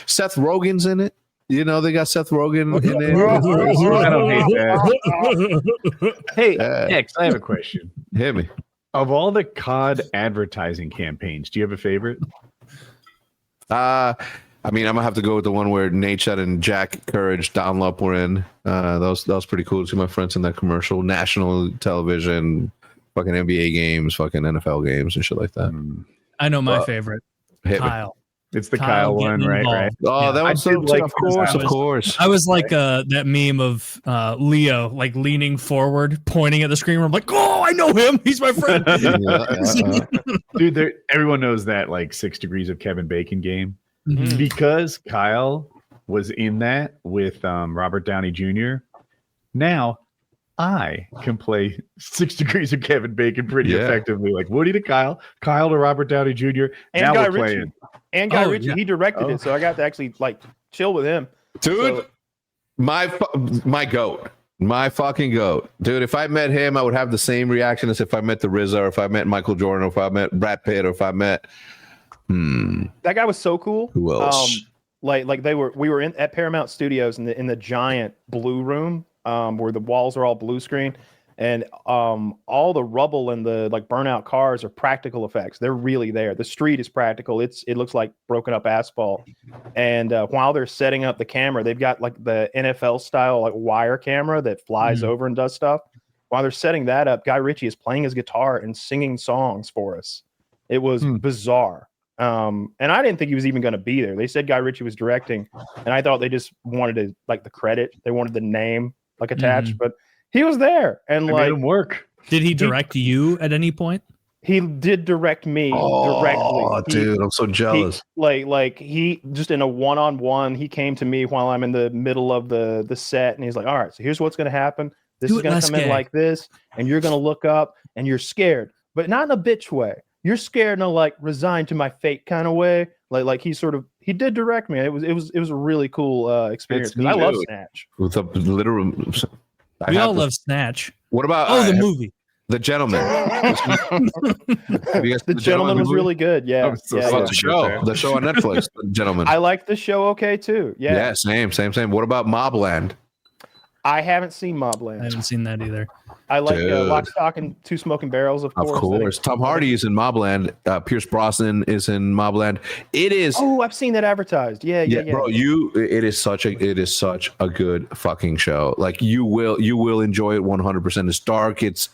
Seth Rogen's in it. You know, they got Seth Rogen in it. I don't hate that. Hey, Hecz, I have a question. Hit me. Of all the COD advertising campaigns, do you have a favorite? I mean, I'm gonna have to go with the one where Nate Shot and Jack Courage, Dunlop were in. That was pretty cool to see my friends in that commercial. National television, fucking NBA games, fucking NFL games, and shit like that. I know my favorite, Hit me. Kyle. It's the Kyle one, getting right? involved. Right. Oh, Yeah. that was I so did like of course, this. of course. I was like that meme of Leo like leaning forward, pointing at the screen. I'm like, oh, I know him. He's my friend. Dude, everyone knows that like 6 Degrees of Kevin Bacon game Mhm. because Kyle was in that with Robert Downey Jr. Now I can play 6 Degrees of Kevin Bacon pretty effectively, like Woody to Kyle, Kyle to Robert Downey Jr. And Now Guy we're Ritchie. playing. And Guy Oh, Ritchie, yeah. he directed it, so I got to actually like chill with him. Dude, So- my goat. My fucking goat. Dude, if I met him, I would have the same reaction as if I met the RZA, or if I met Michael Jordan, or if I met Brad Pitt, or if I met That guy was so cool. Who else? We were at Paramount Studios in the giant blue room, where the walls are all blue screen, and all the rubble and the like burnout cars are practical effects. They're really there. The street is practical. It looks like broken up asphalt. And while they're setting up the camera, they've got like the NFL style like wire camera that flies over and does stuff. While they're setting that up, Guy Ritchie is playing his guitar and singing songs for us. It was bizarre. And I didn't think he was even going to be there. They said Guy Ritchie was directing, and I thought they just wanted to like the credit. They wanted the name like attached, but he was there, and I like made him work. Did he direct you at any point? he did direct me directly. Oh, dude, I'm so jealous. He just in a one-on-one, he came to me while I'm in the middle of the set, and he's like, all right, so here's what's going to happen. This Do is it going to less come in gay. like this, and you're going to look up, and you're scared, but not in a bitch way. You're scared in a like resigned to my fate kind of way. Like he did direct me. It was a really cool experience. 'Cause I love neat. Snatch. With a literal. We all love Snatch. What about The movie. The Gentleman? Have you guys seen The Gentleman was movie? really good. Yeah, I'm so yeah, sorry. yeah. The show on Netflix, The Gentleman. I like the show okay too. Yeah, Yeah, same. What about Mobland? I haven't seen I Mobland. haven't seen that either. I like Dude. Lock, Stock, and Two Smoking Barrels, of Of course. course. Tom Hardy is in Mobland. Pierce Brosnan is in Mobland. It is. Oh, I've seen that advertised. Yeah. Bro, it is such a good fucking show. Like you will enjoy it 100%. It's dark. It's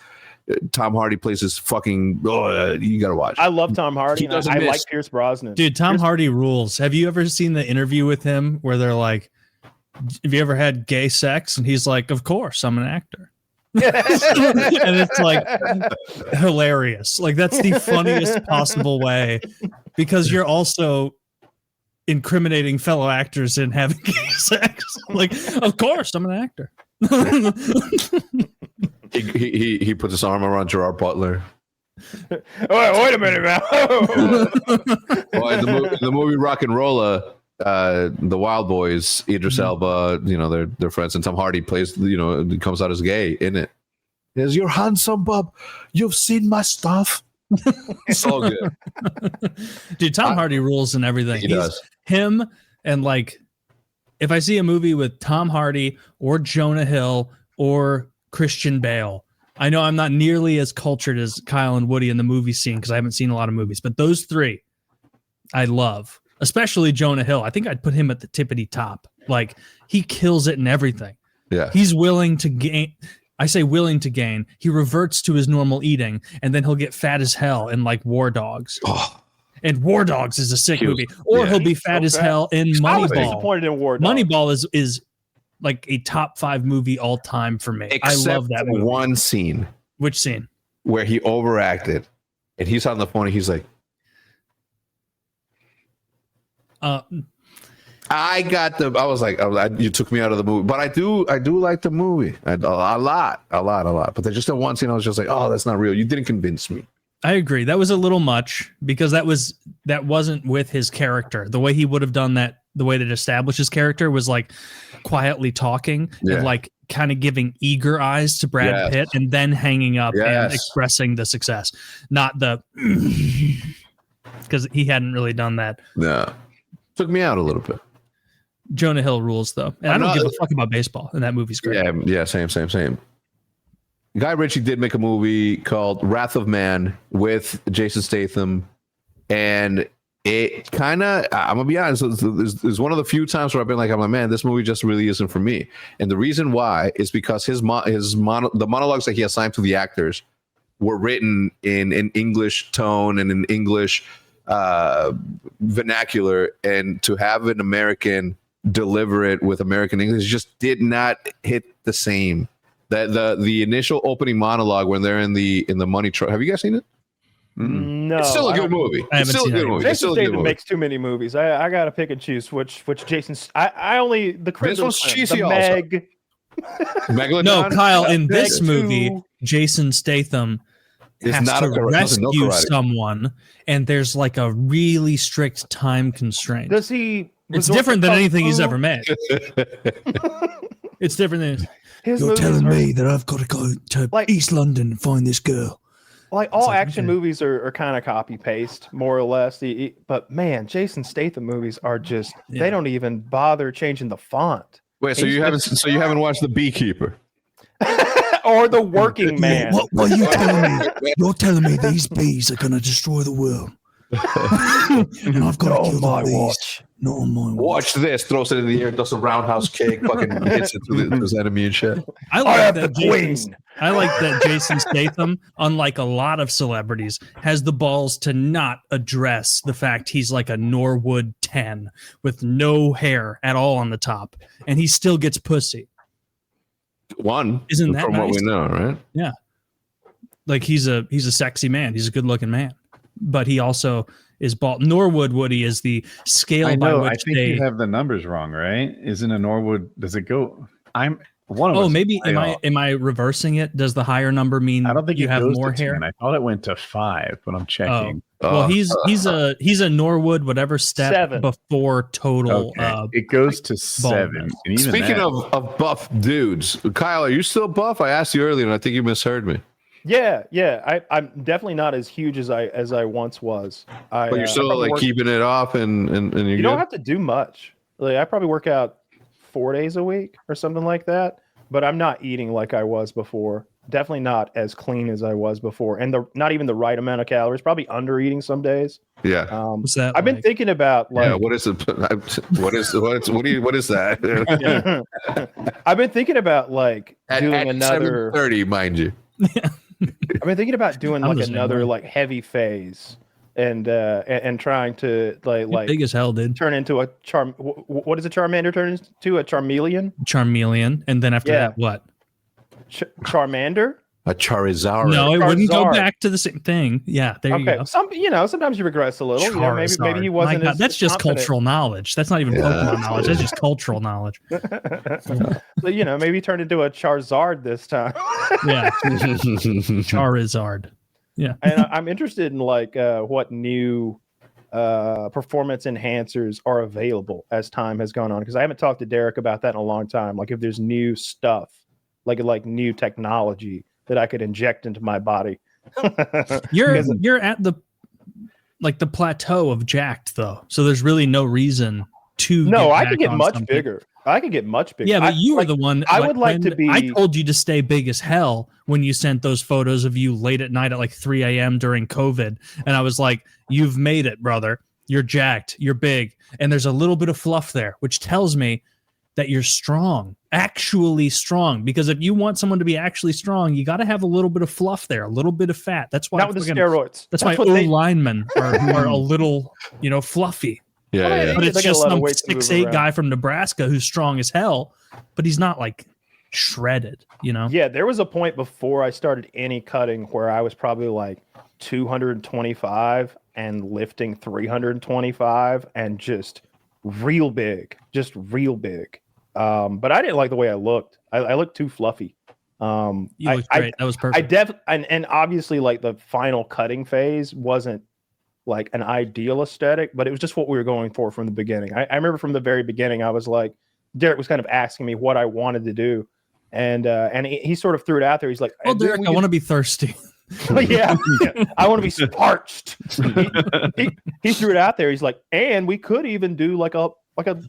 Tom Hardy plays his fucking. You gotta watch. I love Tom Hardy. He And I doesn't miss. like Pierce Brosnan. Dude, Tom Hardy rules. Have you ever seen the interview with him where they're like, have you ever had gay sex? And he's like, of course, I'm an actor. And it's like hilarious. Like that's the funniest possible way because you're also incriminating fellow actors in having gay sex. Like, of course, I'm an actor. He puts his arm around Gerard Butler. Wait a minute, man. Well, in the movie Rock and Rolla, the Wild Boys, Idris Elba, they're friends, and Tom Hardy plays, comes out as gay in it. Is you're handsome, bub. You've seen my stuff. So good. Dude, Tom Hardy rules in everything. He does. Him and like if I see a movie with Tom Hardy or Jonah Hill or Christian Bale, I know I'm not nearly as cultured as Kyle and Woody in the movie scene because I haven't seen a lot of movies, but those three I love, especially Jonah Hill. I think I'd put him at the tippity top. Like, he kills it in everything. Yeah. He's willing to gain. I say willing to gain. He reverts to his normal eating, and then he'll get fat as hell in like War Dogs. Oh, And War Dogs is a sick He was- movie. Or yeah. he'll be fat as hell in I was Moneyball. disappointed in War Dogs. Moneyball is like a top 5 movie all time for me. except I love that movie. one scene Which scene? where he overacted, and he's on the phone and he's like, I was like, you took me out of the movie, but I do like the movie a lot. But there's just that one scene I was just like, oh, that's not real. You didn't convince me. I agree. That was a little much because that wasn't with his character. The way he would have done that, the way that established his character was like quietly talking Yeah. and like kind of giving eager eyes to Brad Yes. Pitt and then hanging up and Yes. expressing the success, not the because he hadn't really done that. No, took me out a little bit. Jonah Hill rules though, and I don't give a fuck about baseball, and that movie's great. Yeah, same. Guy Ritchie did make a movie called Wrath of Man with Jason Statham, and it kind of, I'm gonna be honest, it's one of the few times where I'm like, man, this movie just really isn't for me. And the reason why is because the monologues that he assigned to the actors were written in an English tone and an English vernacular, and to have an American deliver it with American English just did not hit the same. That the initial opening monologue when they're in the money truck. Have you guys seen it? No, It's still a good movie. I It's haven't still a seen good it. movie. It's Jason still a good Statham movie. makes too many movies. I gotta pick and choose which Jason's. I only the This one's Crimson cheesy the also. Meg. Megalodon? No, Kyle, in Meg this movie, 2. Jason Statham It's has not to a karate- nothing, no rescue karate. someone, and there's like a really strict time constraint. Does he? It's resort different to than kung anything he's fu? ever made. It's different than His You're movies telling are- me that I've got to go to Like- East London and find this girl. like all like, action okay. movies are kind of copy paste more or less. But man, Jason Statham movies are just Yeah. they don't even bother changing the font Wait, so you haven't watched The Beekeeper? or the Working Man. What are you telling me? You're telling me these bees are going to destroy the world. And I've got to kill the bees. Not on my watch. Watch this. Throws it in the air, does a roundhouse kick, fucking hits it to his enemy and shit. I I like have that the Jason. queen. I like that Jason Statham, unlike a lot of celebrities, has the balls to not address the fact he's like a Norwood 10 with no hair at all on the top, and he still gets pussy. One, Isn't that from what nice? we know, right? Yeah, like he's a sexy man. He's a good looking man, but he also is bald. Norwood Woody is the scale I by know. which I think they. you have the numbers wrong, right? Isn't a Norwood? Does it go? I'm one of. Oh, us maybe is way off. am I reversing it? Does the higher number mean I don't think you it have goes more to hair? 10. I thought it went to 5, but I'm checking. Well, Oh. he's a Norwood whatever step 7. before total. Okay, it goes to 7. baldness. And even Speaking that- of buff dudes, Kyle, are you still buff? I asked you earlier, and I think you misheard me. Yeah. I'm definitely not as huge as I once was. But you're I still probably like work- keeping it off, and you're You good? don't have to do much. Like I probably work out 4 days a week or something like that. But I'm not eating like I was before. Definitely not as clean as I was before, and not even the right amount of calories. Probably under eating some days. Yeah. What's that? I've been like? thinking about like Yeah. What is it? What is that? I've been thinking about like At doing another. 7:30, mind you. I've been thinking about doing I'm like the same another way. like heavy phase, and trying to You're like big as hell, dude. turn into a charm. What does a Charmander turn into? A Charmeleon? Charmeleon, and then after Yeah. that, what? Charmander? A Charizard. No, it wouldn't go Charizard. back to the same thing. Yeah, there you Okay. go. Sometimes you regress a little. You know, maybe Charizard. he My wasn't. God, as that's just confident. cultural knowledge. That's not even Yeah. Pokemon knowledge. That's just cultural knowledge. So, maybe he turned into a Charizard this time. Yeah, Charizard. And I'm interested in like what new performance enhancers are available as time has gone on, because I haven't talked to Derek about that in a long time. Like if there's new stuff, like new technology that I could inject into my body. You're at the plateau of jacked though, so there's really no reason to No, I back could get on much something. bigger. I could get much bigger. Yeah, but you were like, the one. I would like to when be. I told you to stay big as hell when you sent those photos of you late at night at like 3 a.m. during COVID. And I was like, you've made it, brother. You're jacked. You're big. And there's a little bit of fluff there, which tells me that you're strong, actually strong. Because if you want someone to be actually strong, you got to have a little bit of fluff there, a little bit of fat. That's why Not with the steroids. That's why what O they- linemen are a little, fluffy. Yeah. But it's They got a just lot of some weight to move 6'8" around. guy from Nebraska who's strong as hell, but he's not like shredded, Yeah, there was a point before I started any cutting where I was probably like 225 and lifting 325 and just real big. But I didn't like the way I looked. I looked too fluffy. You looked great. That was perfect. And obviously like the final cutting phase wasn't like an ideal aesthetic, but it was just what we were going for from the beginning. I remember from the very beginning, I was like, Derek was kind of asking me what I wanted to do. And he sort of threw it out there. He's like, well, Derek, I want to be thirsty. yeah, I want to be sparched. He threw it out there. He's like, and we could even do like a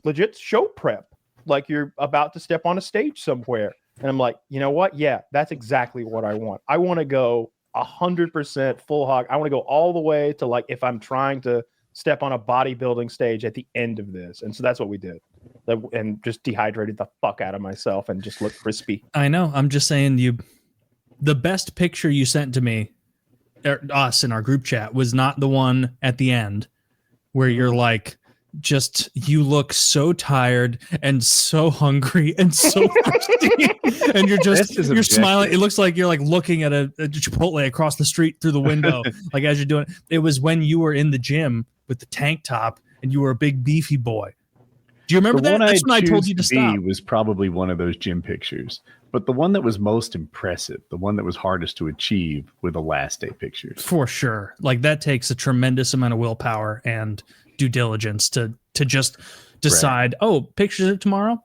legit show prep, like you're about to step on a stage somewhere. And I'm like, you know what? Yeah, that's exactly what I want. I want to go 100% full hog. I want to go all the way to like if I'm trying to step on a bodybuilding stage at the end of this. And so that's what we did. And just dehydrated the fuck out of myself and just looked crispy. I know. I'm just saying the best picture you sent to me, us in our group chat, was not the one at the end where you're like, you look so tired and so hungry and so thirsty. And you're smiling. It looks like you're like looking at a Chipotle across the street through the window, like as you're doing it. It was when you were in the gym with the tank top and you were a big beefy boy. Do you remember that? That's when I told you to stop. Was probably one of those gym pictures, but the one that was most impressive, the one that was hardest to achieve, were the last day pictures. For sure. Like that takes a tremendous amount of willpower and due diligence to just decide, pictures of tomorrow?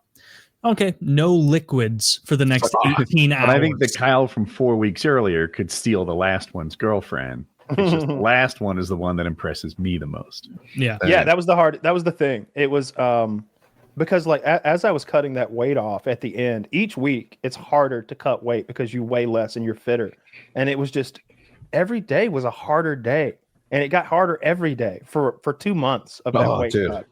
Okay, no liquids for the next 18 hours. But I think that Kyle from 4 weeks earlier could steal the last one's girlfriend. It's just the last one is the one that impresses me the most. Yeah. Yeah, that was the thing. It was because like as I was cutting that weight off at the end, each week it's harder to cut weight because you weigh less and you're fitter. And it was just every day was a harder day. And it got harder every day for 2 months of that weight cut.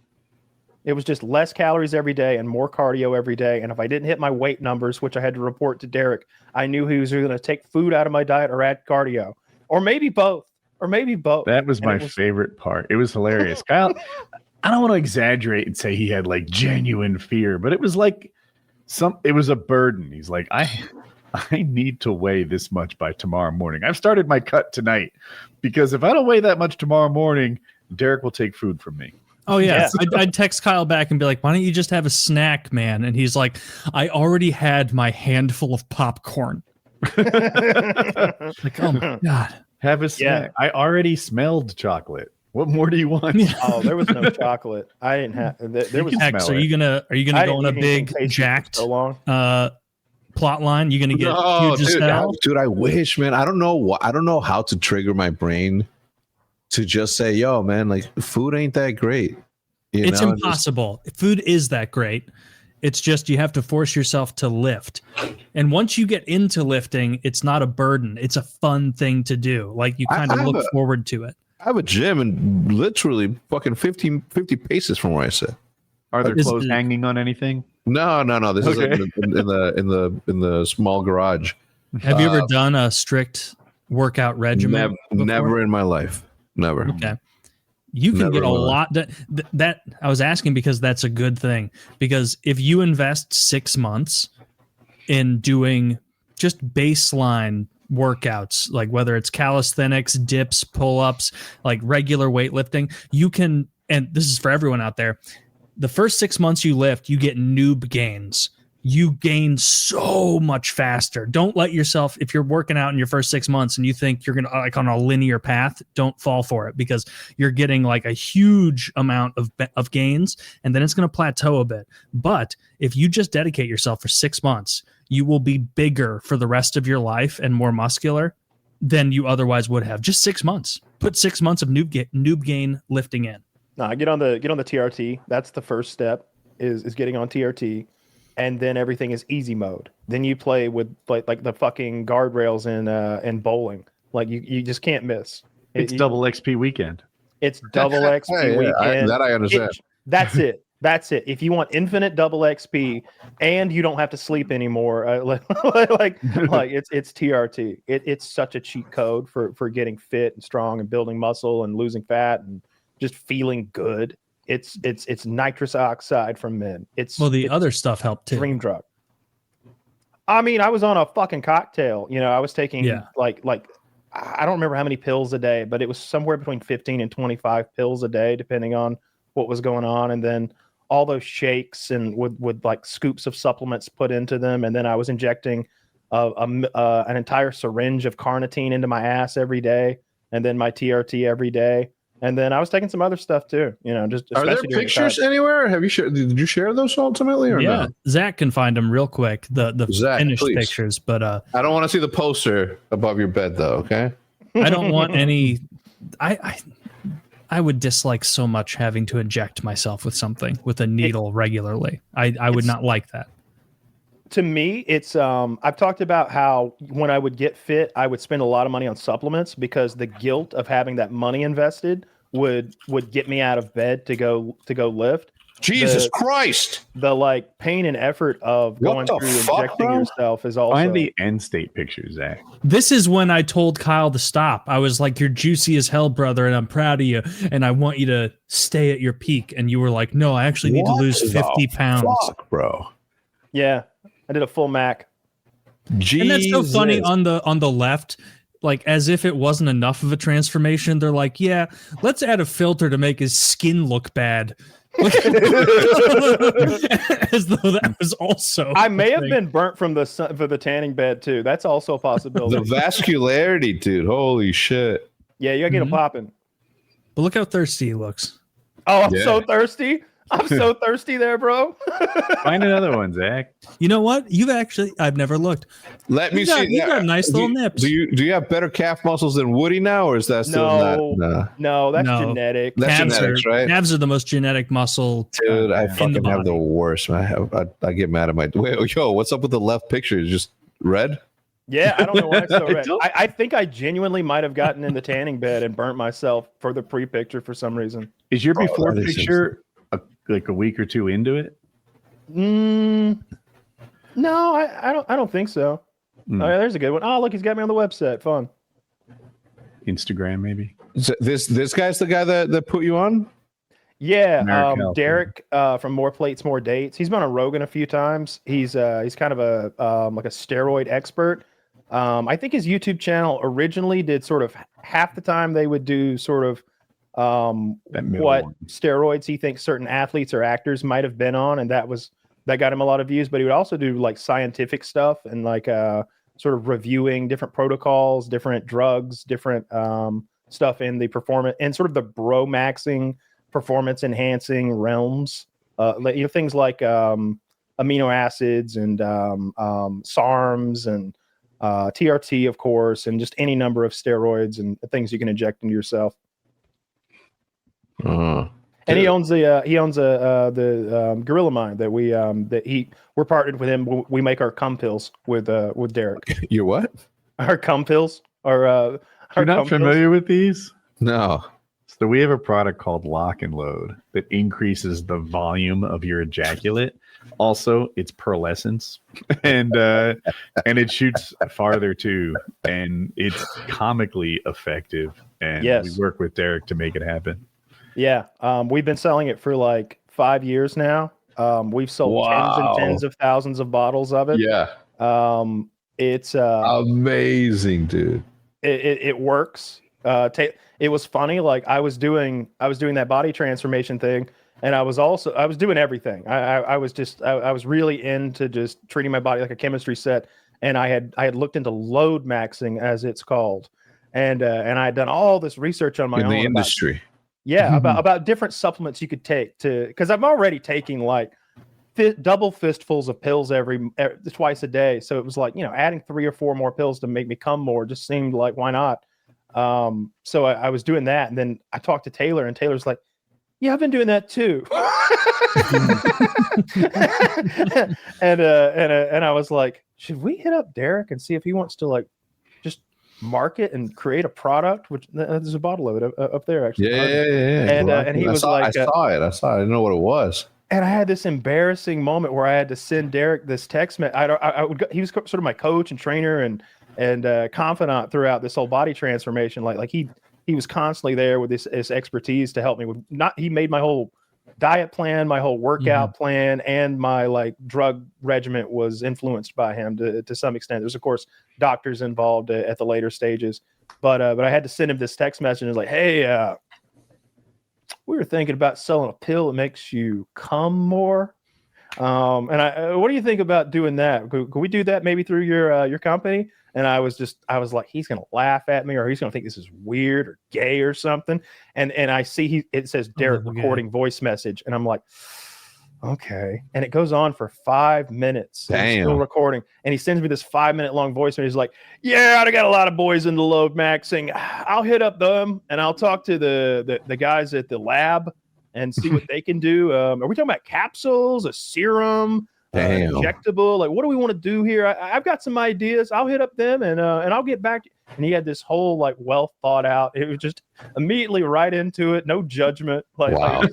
It was just less calories every day and more cardio every day. And if I didn't hit my weight numbers, which I had to report to Derek, I knew he was either going to take food out of my diet or add cardio, or maybe both. That was my favorite part. It was hilarious. Kyle, I don't want to exaggerate and say he had like genuine fear, but it was like it was a burden. He's like, I need to weigh this much by tomorrow morning. I've started my cut tonight because if I don't weigh that much tomorrow morning, Derek will take food from me. Oh, yeah. I'd text Kyle back and be like, why don't you just have a snack, man? And he's like, I already had my handful of popcorn. Like, oh, my God. Have a snack. I already smelled chocolate. What more do you want? Oh, there was no chocolate. I didn't have. There was. Hex, are you gonna go on a big jacked plot line? You gonna get huge as hell? Dude, I wish, man. I don't know how to trigger my brain to just say, yo, man, like food ain't that great. It's impossible. Food is that great. It's just you have to force yourself to lift. And once you get into lifting, it's not a burden. It's a fun thing to do. Like you kind of look forward to it. I have a gym and literally fucking 50 paces from where I sit. Are there clothes hanging on anything? No. This is like in the small garage. Have you ever done a strict workout regimen? Never in my life. Never. Okay. You can get a lot that I was asking because that's a good thing. Because if you invest 6 months in doing just baseline workouts, like whether it's calisthenics, dips, pull-ups, like regular weightlifting, you can, and this is for everyone out there, the first 6 months you lift, you get noob gains. You gain so much faster. Don't let yourself, if you're working out in your first 6 months and you think you're going to like on a linear path, don't fall for it because you're getting like a huge amount of gains and then it's going to plateau a bit. But if you just dedicate yourself for 6 months, you will be bigger for the rest of your life and more muscular than you otherwise would have. Just 6 months. Put 6 months of noob gain lifting in. Nah, get on the TRT. That's the first step is getting on TRT, and then everything is easy mode. Then you play with like the fucking guardrails in bowling. Like you just can't miss. It's double XP weekend. It's double XP weekend. I understand. That's it. That's it. If you want infinite double XP and you don't have to sleep anymore, like it's TRT. It's such a cheat code for getting fit and strong and building muscle and losing fat and just feeling good. It's nitrous oxide from men. It's other stuff helped too. Dream drug. I mean, I was on a fucking cocktail. You know, I was taking like I don't remember how many pills a day, but it was somewhere between 15 and 25 pills a day, depending on what was going on. And then all those shakes and with like scoops of supplements put into them. And then I was injecting an entire syringe of carnitine into my ass every day, and then my TRT every day. And then I was taking some other stuff too, you know, just are there pictures anywhere? Have you did you share those ultimately or no? Zach can find them real quick. The Zach, finished please. Pictures, but I don't want to see the poster above your bed though. Okay. I don't want any, I would dislike so much having to inject myself with something with a needle regularly. I would not like that. To me, it's I've talked about how when I would get fit, I would spend a lot of money on supplements because the guilt of having that money invested would get me out of bed to go lift. Jesus Christ. The like pain and effort of going through injecting yourself is also. Find the end state pictures, Zach. This is when I told Kyle to stop. I was like, "You're juicy as hell, brother, and I'm proud of you, and I want you to stay at your peak." And you were like, "No, I actually need to lose 50 pounds." Fuck, bro. Yeah, I did a full Mac. Jesus. And that's so funny on the left. Like, as if it wasn't enough of a transformation, they're like, "Yeah, let's add a filter to make his skin look bad." As though that was also. I may have been burnt from the sun for the tanning bed too. That's also a possibility. The vascularity, dude. Holy shit. Yeah, you gotta get him popping. But look how thirsty he looks. Oh, I'm so thirsty. I'm so thirsty there, bro. Find another one, Zach. You know what? I've never looked. Let me see. You got nice little nips. Do you have better calf muscles than Woody now, or is that still not? No, that's genetic. That's genetics, right? Calves are the most genetic muscle. Dude, I fucking have the worst. I get mad at my. Wait, yo, what's up with the left picture? Is just red? Yeah, I don't know why it's so red. I think I genuinely might have gotten in the tanning bed and burnt myself for the pre-picture for some reason. Is your before picture like a week or two into it? No, I don't think so. Oh, yeah, there's a good one. Oh, look, he's got me on the website. Fun. Instagram, maybe. So this guy's the guy that put you on? Yeah, Derek from More Plates, More Dates. He's been on Rogan a few times. He's kind of a like a steroid expert. I think his YouTube channel originally did sort of half the time they would do sort of what steroids he thinks certain athletes or actors might have been on, and that got him a lot of views. But he would also do like scientific stuff and like sort of reviewing different protocols, different drugs, different stuff in the performance and sort of the bro maxing, performance enhancing realms. Things like amino acids and SARMs and TRT, of course, and just any number of steroids and things you can inject into yourself. And he owns the Gorilla Mind that we're partnered with him. We make our cum pills with Derek. Your what? Our cum pills. You're not familiar with these? No. So we have a product called Lock and Load that increases the volume of your ejaculate. Also, it's pearlescence, and it shoots farther too, and it's comically effective. And we work with Derek to make it happen. Yeah, we've been selling it for like 5 years now. We've sold tens and tens of thousands of bottles of it. Yeah, it's amazing, dude. It works. It was funny. Like I was doing that body transformation thing, and I was doing everything. I was really into just treating my body like a chemistry set, and I had looked into load maxing, as it's called, and I had done all this research on my own in the industry. About different supplements you could take because I'm already taking like double fistfuls of pills twice a day. So it was like, adding 3 or 4 more pills to make me come more just seemed like, why not? So I was doing that. And then I talked to Taylor, and Taylor's like, yeah, I've been doing that too. and I was like, should we hit up Derek and see if he wants to like just market and create a product? Which there's a bottle of it up there actually. Yeah. And he was like, I saw it. I didn't know what it was. and I had this embarrassing moment where I had to send Derek this text message. He was sort of my coach and trainer and confidant throughout this whole body transformation. Like he was constantly there with his expertise to help me with. He made my whole diet plan, my whole workout plan, and my like drug regimen was influenced by him to some extent. There's of course doctors involved at the later stages, but I had to send him this text message. And it was like, hey, we were thinking about selling a pill that makes you come more. What do you think about doing that? Could we do that maybe through your company? And I was like, he's going to laugh at me, or he's going to think this is weird or gay or something. And I see it says Derek recording voice message. And I'm like, okay. And it goes on for 5 minutes. Damn. Still recording. And he sends me this 5-minute long voice. And he's like, yeah, I got a lot of boys in the load maxing. I'll hit up them and I'll talk to the guys at the lab and see what they can do. Are we talking about capsules, a serum? Injectable, like what do we want to do here? I've got some ideas. I'll hit up them and I'll get back. And he had this whole like well thought out. It was just immediately right into it, no judgment. Like, wow.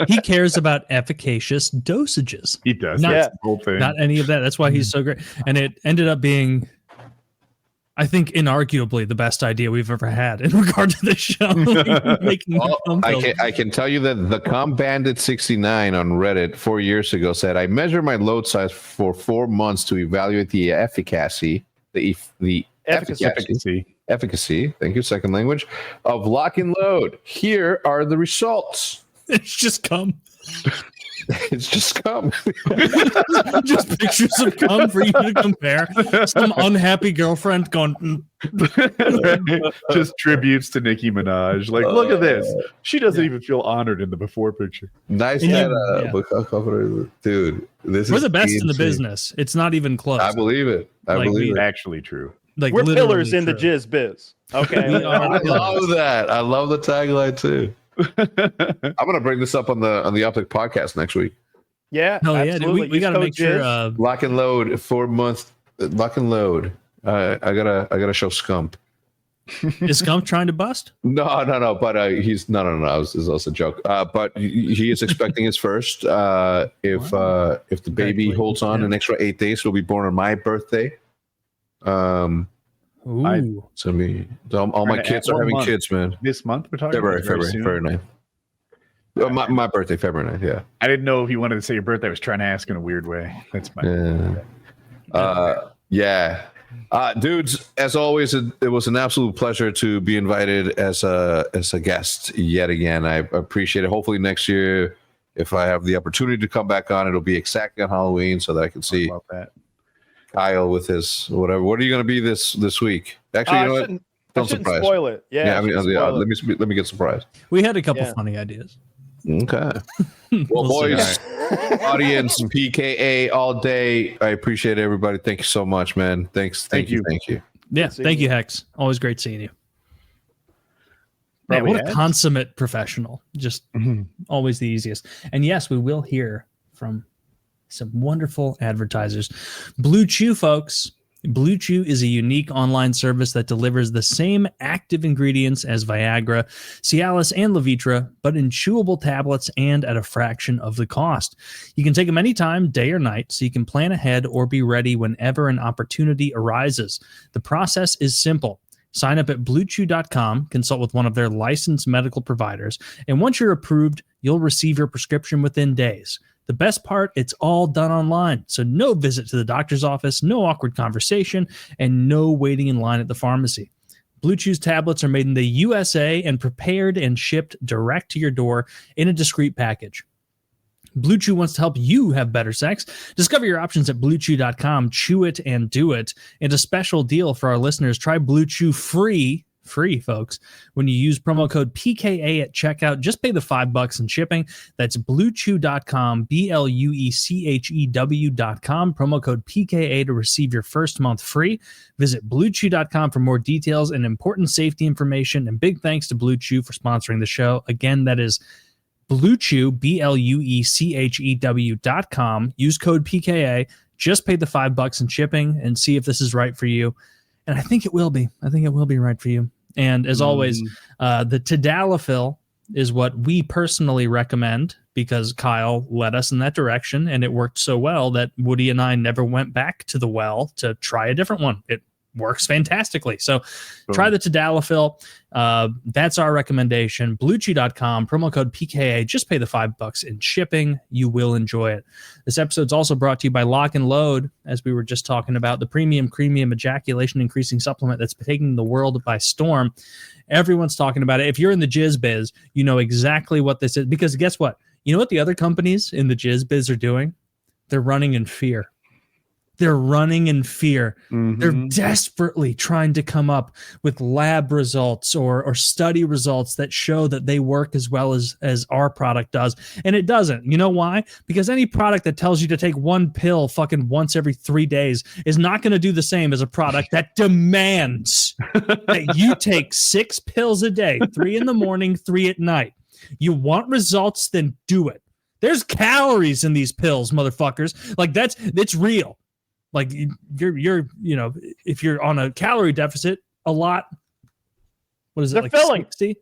He cares about efficacious dosages. He does. Not, That's the whole thing. Not any of that. That's why he's so great. And it ended up being, I think, inarguably the best idea we've ever had in regard to this show. I can tell you that the Bandit 69 on Reddit 4 years ago said, I measured my load size for 4 months to evaluate the efficacy, efficacy, thank you, second language, of lock and load. Here are the results. It's just cum. It's just cum. Just pictures of cum for you to compare. Some unhappy girlfriend going. Just tributes to Nicki Minaj. Like, look at this. She doesn't even feel honored in the before picture. Nice, dude. This We're is the best in the insane. business. It's not even close. I believe it. I believe it. Actually true. Like we're pillars in true. the jizz biz. Okay, I love that. I love the tagline too. I'm gonna bring this up on the OpTic podcast next week. Yeah, Hell yeah, absolutely. dude. We got to make sure. Lock and load 4 month. Lock and load. I gotta show Scump. Is Scump trying to bust? No. But he's no. It was also a joke. But he is expecting his first. If the baby holds on an extra 8 days, he'll be born on my birthday. Ooh. So all my kids are having kids, man. This month we're talking February about 9th. My birthday, February 9th. Yeah. I didn't know if you wanted to say your birthday. I was trying to ask in a weird way. That's fine. Yeah. Dudes, as always, it was an absolute pleasure to be invited as a guest yet again. I appreciate it. Hopefully next year, if I have the opportunity to come back on, it'll be exactly on Halloween so that I can see Kyle with his whatever. What are you going to be this week? Actually, you know what? Don't surprise. Spoil it. Yeah. Let me get surprised. We had a couple funny ideas. Okay. Well, boys, audience, PKA all day. I appreciate everybody. Thank you so much, man. Thanks. Thank you. Yeah. Thank you, Hecz. Always great seeing you. Man, what a consummate professional. Just always the easiest. And yes, we will hear from some wonderful advertisers. Blue Chew, folks. Blue Chew is a unique online service that delivers the same active ingredients as Viagra, Cialis, and Levitra, but in chewable tablets and at a fraction of the cost. You can take them anytime, day or night, so you can plan ahead or be ready whenever an opportunity arises. The process is simple. Sign up at bluechew.com, consult with one of their licensed medical providers, and once you're approved, you'll receive your prescription within days. The best part, it's all done online, so no visit to the doctor's office, no awkward conversation, and no waiting in line at the pharmacy. Blue Chew's tablets are made in the USA and prepared and shipped direct to your door in a discreet package. Blue Chew wants to help you have better sex. Discover your options at bluechew.com. Chew it and do it. And a special deal for our listeners. Try Blue Chew free, folks, when you use promo code PKA at checkout. Just pay the $5 in shipping. That's bluechew.com, BLUECHEW.com. Promo code PKA to receive your first month free. Visit bluechew.com for more details and important safety information. And big thanks to Blue Chew for sponsoring the show. Again, that is BlueChew, BlueChew.com. Use code PKA. Just pay the $5 in shipping and see if this is right for you. And I think it will be. I think it will be right for you. And as always, the tadalafil is what we personally recommend because Kyle led us in that direction, and it worked so well that Woody and I never went back to the well to try a different one. It works fantastically. So try the tadalafil. That's our recommendation. BlueChew.com, promo code PKA. Just pay the $5 in shipping. You will enjoy it. This episode's also brought to you by Lock and Load, as we were just talking about, the premium ejaculation increasing supplement that's taking the world by storm. Everyone's talking about it. If you're in the jizz biz, you know exactly what this is, because guess what? You know what the other companies in the jizz biz are doing? They're running in fear. They're running in fear. They're desperately trying to come up with lab results or study results that show that they work as well as our product does. And it doesn't. You know why? Because any product that tells you to take one pill fucking once every 3 days is not going to do the same as a product that demands that you take 6 pills a day, 3 in the morning, 3 at night. You want results, then do it. There's calories in these pills, motherfuckers. Like it's real. Like you're if you're on a calorie deficit a lot, what is it? They're like filling. 60?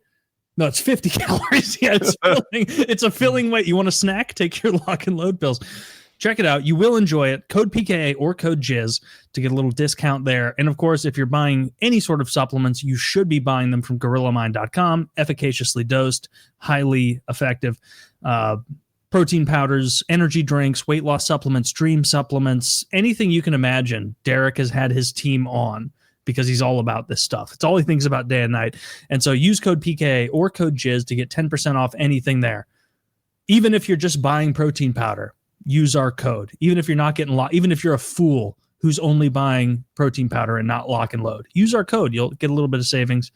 No, it's 50 calories. Yeah, it's filling. It's a filling weight. You want a snack? Take your Lock and Load pills. Check it out. You will enjoy it. Code PKA or code Jizz to get a little discount there. And of course, if you're buying any sort of supplements, you should be buying them from GorillaMind.com. Efficaciously dosed, highly effective. Protein powders, energy drinks, weight loss supplements, dream supplements, anything you can imagine. Derek has had his team on because he's all about this stuff. It's all he thinks about day and night. And so use code PKA or code Jizz to get 10% off anything there. Even if you're just buying protein powder, use our code. Even if you're not getting even if you're a fool who's only buying protein powder and not Lock and Load, use our code. You'll get a little bit of savings.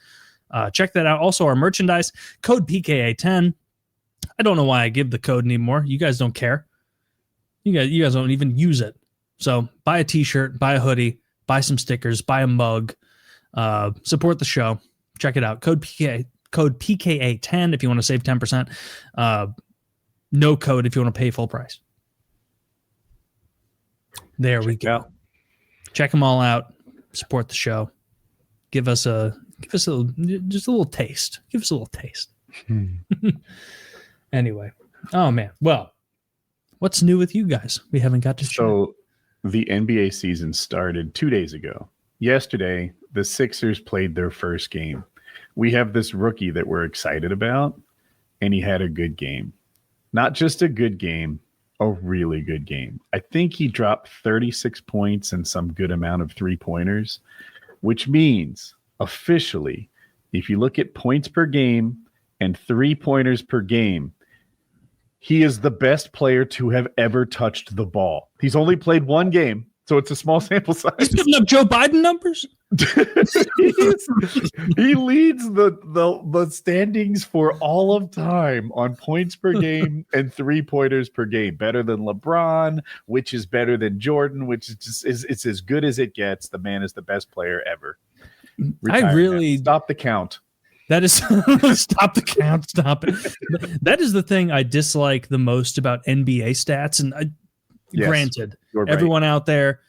Check that out. Also, our merchandise, code PKA10. I don't know why I give the code anymore. You guys don't care. You guys don't even use it. So buy a t-shirt, buy a hoodie, buy some stickers, buy a mug, support the show. Check it out. Code PKA10 if you want to save 10%. No code if you want to pay full price. There we go. Check them all out. Support the show. Give us a little taste. Give us a little taste. Anyway, oh man. Well, what's new with you guys? We haven't got to chat. So the NBA season started 2 days ago. Yesterday, the Sixers played their first game. We have this rookie that we're excited about, and he had a good game. Not just a good game, a really good game. I think he dropped 36 points and some good amount of 3-pointers, which means officially, if you look at points per game and 3-pointers per game, he is the best player to have ever touched the ball. He's only played one game, so it's a small sample size. He's putting up Joe Biden numbers. He leads the standings for all of time on points per game and 3-pointers per game. Better than LeBron, which is better than Jordan, which is just it's as good as it gets. The man is the best player ever. I really stop the count. That is stop the count. Stop it. That is the thing I dislike the most about NBA stats. And granted, everyone out there,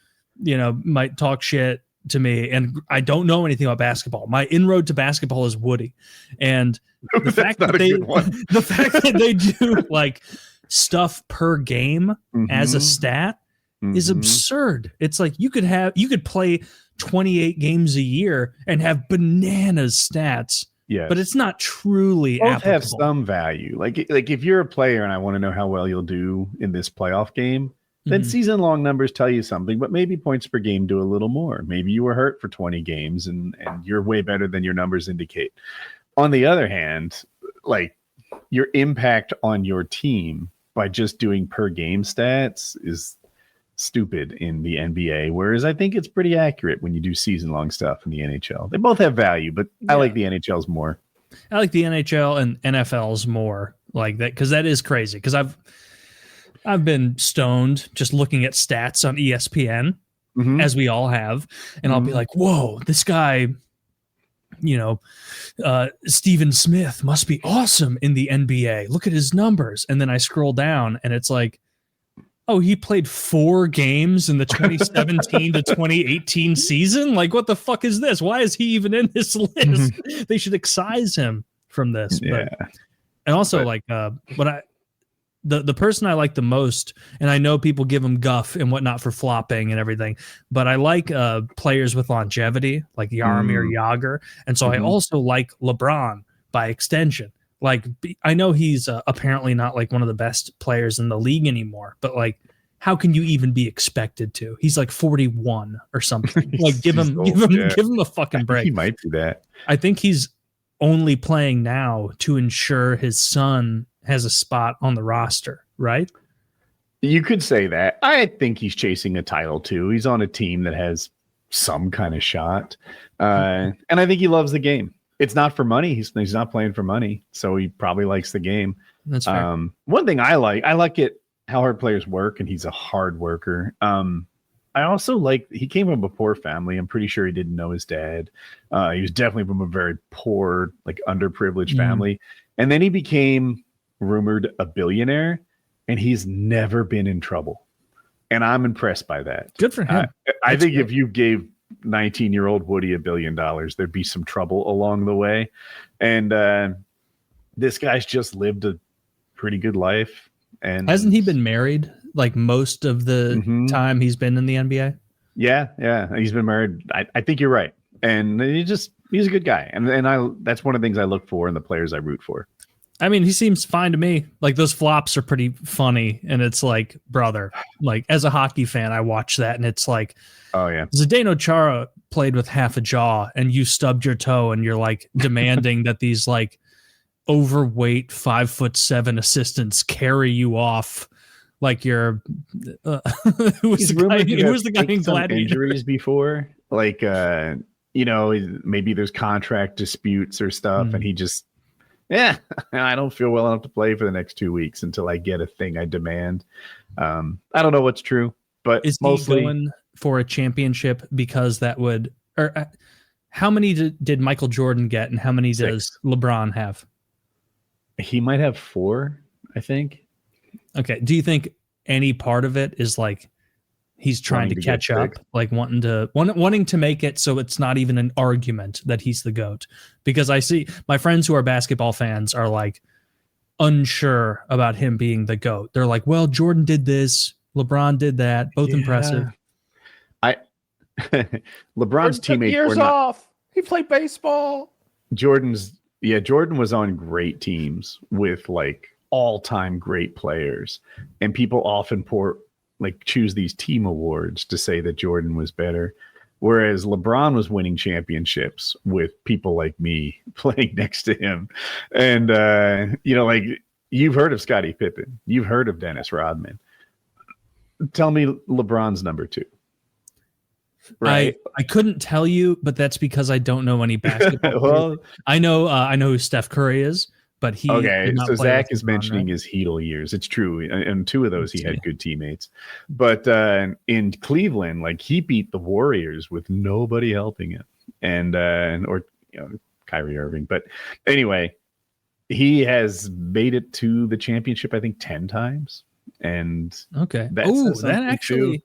might talk shit to me, and I don't know anything about basketball. My inroad to basketball is Woody, and the fact that they do like stuff per game as a stat is absurd. It's like you could play 28 games a year and have bananas stats. Yeah, but it's not truly both applicable. Have some value. Like if you're a player and I want to know how well you'll do in this playoff game, then season-long numbers tell you something, but maybe points per game do a little more. Maybe you were hurt for 20 games and you're way better than your numbers indicate. On the other hand, like your impact on your team by just doing per game stats is stupid in the NBA, whereas I think it's pretty accurate when you do season-long stuff in the NHL. They both have value, but I like the NHL's more. I like the NHL and NFL's more like that because that is crazy. Because I've been stoned just looking at stats on ESPN, as we all have, and I'll be like, "Whoa, this guy Stephen Smith must be awesome in the NBA. Look at his numbers. And then I scroll down and it's like, oh, he played 4 games in the 2017 to 2018 season. Like, what the fuck is this? Why is he even in this list? They should excise him from this. Yeah. And also, the person I like the most, and I know people give him guff and whatnot for flopping and everything, but I like players with longevity, like Jaromir Jagr. And so I also like LeBron by extension. Like, I know he's apparently not like one of the best players in the league anymore, but like, how can you even be expected to? He's like 41 or something. Like, give him a fucking break. He might do that. I think he's only playing now to ensure his son has a spot on the roster, right? You could say that. I think he's chasing a title too. He's on a team that has some kind of shot. And I think he loves the game. It's not for money. He's not playing for money. So he probably likes the game. That's fair. One thing I like it, how hard players work, and he's a hard worker. I also like, he came from a poor family. I'm pretty sure he didn't know his dad. He was definitely from a very poor, like underprivileged family. And then he became rumored a billionaire, and he's never been in trouble. And I'm impressed by that. Good for him. I think if you gave 19-year-old Woody $1 billion, there'd be some trouble along the way. And this guy's just lived a pretty good life. And hasn't he been married like most of the time he's been in the NBA? Yeah. He's been married. I think you're right. And he's a good guy. And that's one of the things I look for in the players I root for. I mean, he seems fine to me. Like, those flops are pretty funny. And it's like, brother, like, as a hockey fan, I watch that and it's like, oh yeah, Zdeno Chara played with half a jaw and you stubbed your toe and you're like demanding that these like overweight 5'7" assistants carry you off. Like, you're who was the guy in Gladiator? Injuries before, like maybe there's contract disputes or stuff, and he just I don't feel well enough to play for the next 2 weeks until I get a thing I demand. I don't know what's true, but is mostly he going for a championship because that would, or how many did Michael Jordan get, and how many 6. does LeBron have? He might have 4, I think. Okay. Do you think any part of it is like he's trying to catch up, like wanting to make it so it's not even an argument that he's the GOAT? Because I see my friends who are basketball fans are like unsure about him being the GOAT. They're like, well, Jordan did this, LeBron did that, both impressive. LeBron's teammates years off. He played baseball. Jordan was on great teams with like all-time great players, and people often choose these team awards to say that Jordan was better, whereas LeBron was winning championships with people like me playing next to him. And like, you've heard of Scottie Pippen, you've heard of Dennis Rodman. Tell me LeBron's number 2. Right. I couldn't tell you, but that's because I don't know any basketball. Well, I know who Steph Curry is, but he okay. So Zach is mentioning his Heedle years. It's true, and 2 of those he had good teammates. But in Cleveland, like, he beat the Warriors with nobody helping him, and Kyrie Irving. But anyway, he has made it to the championship, I think, 10 times. And that actually. Too.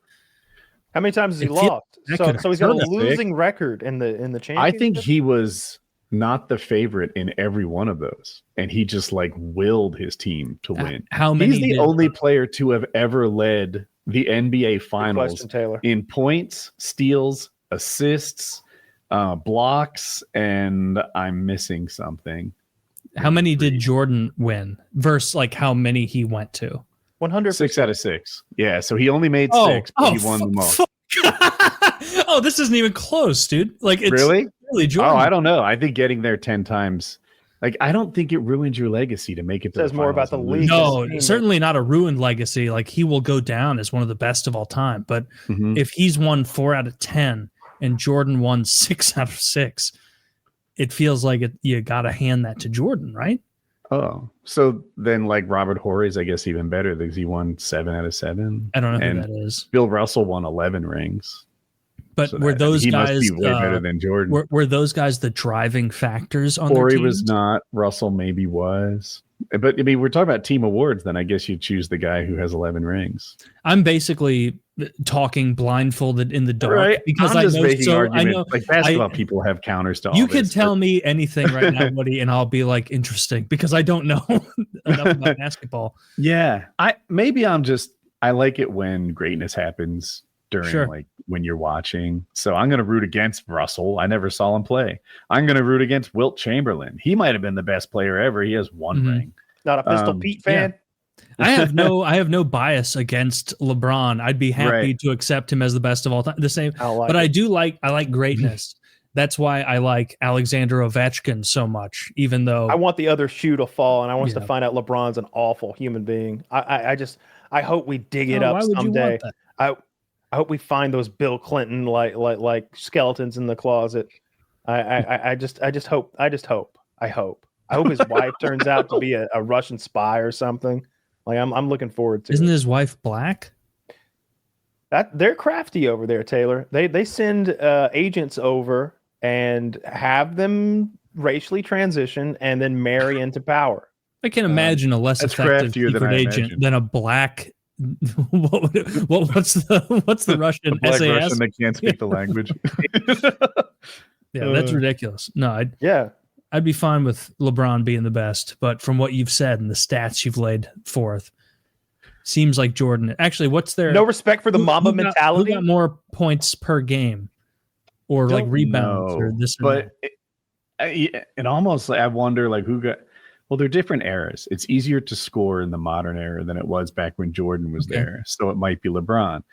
How many times has he lost? So he's got a losing record in the championship. I think he was not the favorite in every one of those, and he just like willed his team to win. How many? He's the only player to have ever led the NBA Finals in points, steals, assists, blocks, and I'm missing something. How many did Jordan win versus like how many he went to? 100. 6 out of 6. Yeah, so he only made 6, but he won them all. Oh, this isn't even close, dude. Like, it's really Jordan. Oh, I don't know. I think getting there 10 times, like, I don't think it ruins your legacy to make it to says the more about the league. No, certainly not a ruined legacy. Like, he will go down as one of the best of all time. But if he's won 4 out of 10 and Jordan won 6 out of 6, it feels like you got to hand that to Jordan, right? Oh, so then like Robert Horry's, I guess, even better because he won 7 out of 7. I don't know who that is. Bill Russell won 11 rings. But So were that- those he guys must be way better than Jordan. were those guys the driving factors on Corey their teams? was not. Russell maybe was. But I mean, we're talking about team awards. Then I guess you choose the guy who has 11 rings. I'm basically talking blindfolded in the dark Right? because I'm I just know. making So I arguments. know Like basketball people have counters to all you this. could tell me anything right now, Woody, and I'll be like interesting because I don't know enough about basketball. Yeah, I like it when greatness happens during like when you're watching. So I'm going to root against Russell. I never saw him play. I'm going to root against Wilt Chamberlain. He might have been the best player ever. He has one ring. Not a Pistol Pete fan. I have no bias against LeBron. I'd be happy to accept him as the best of all time. The same, but I like greatness. That's why I like Alexander Ovechkin so much, even though I want the other shoe to fall, and I want us to find out LeBron's an awful human being. I hope we dig it up someday. I hope we find those Bill Clinton like skeletons in the closet. I just hope his wife turns out to be a Russian spy or something. Like I'm looking forward to. Isn't it. his wife black? That they're crafty over there, Taylor. They send agents over and have them racially transition and then marry into power. I can imagine a less effective secret agent than a black. What's the Russian Black SAS? Russian that can't speak the language. Yeah, that's ridiculous. No, I'd be fine with LeBron being the best, but from what you've said and the stats you've laid forth, seems like Jordan. Actually, what's their no respect for the Mamba mentality? Who got more points per game, or like rebounds, or this? But it almost, I wonder, like who got. Well, they're different eras. It's easier to score in the modern era than it was back when Jordan was there. So it might be LeBron.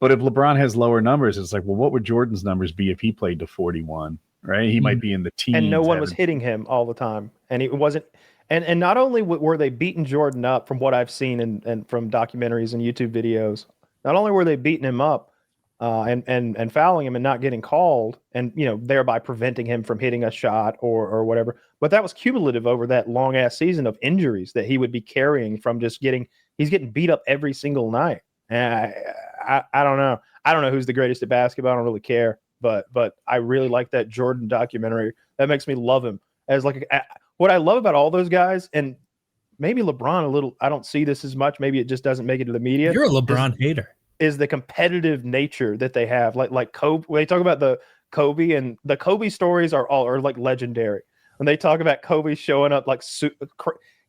But if LeBron has lower numbers, it's like, well, what would Jordan's numbers be if he played to 41? Right? He might be in the teens. And no one was hitting him all the time. And it wasn't. And not only were they beating Jordan up from what I've seen and from documentaries and YouTube videos, not only were they beating him up and fouling him and not getting called and, thereby preventing him from hitting a shot or whatever, but that was cumulative over that long ass season of injuries that he would be carrying from he's getting beat up every single night. And I don't know. I don't know who's the greatest at basketball. I don't really care, but I really like that Jordan documentary. That makes me love him as what I love about all those guys, and maybe LeBron a little, I don't see this as much. Maybe it just doesn't make it to the media. You're a LeBron hater. Is the competitive nature that they have. Like Kobe, when they talk about the Kobe stories are like legendary. When they talk about Kobe showing up like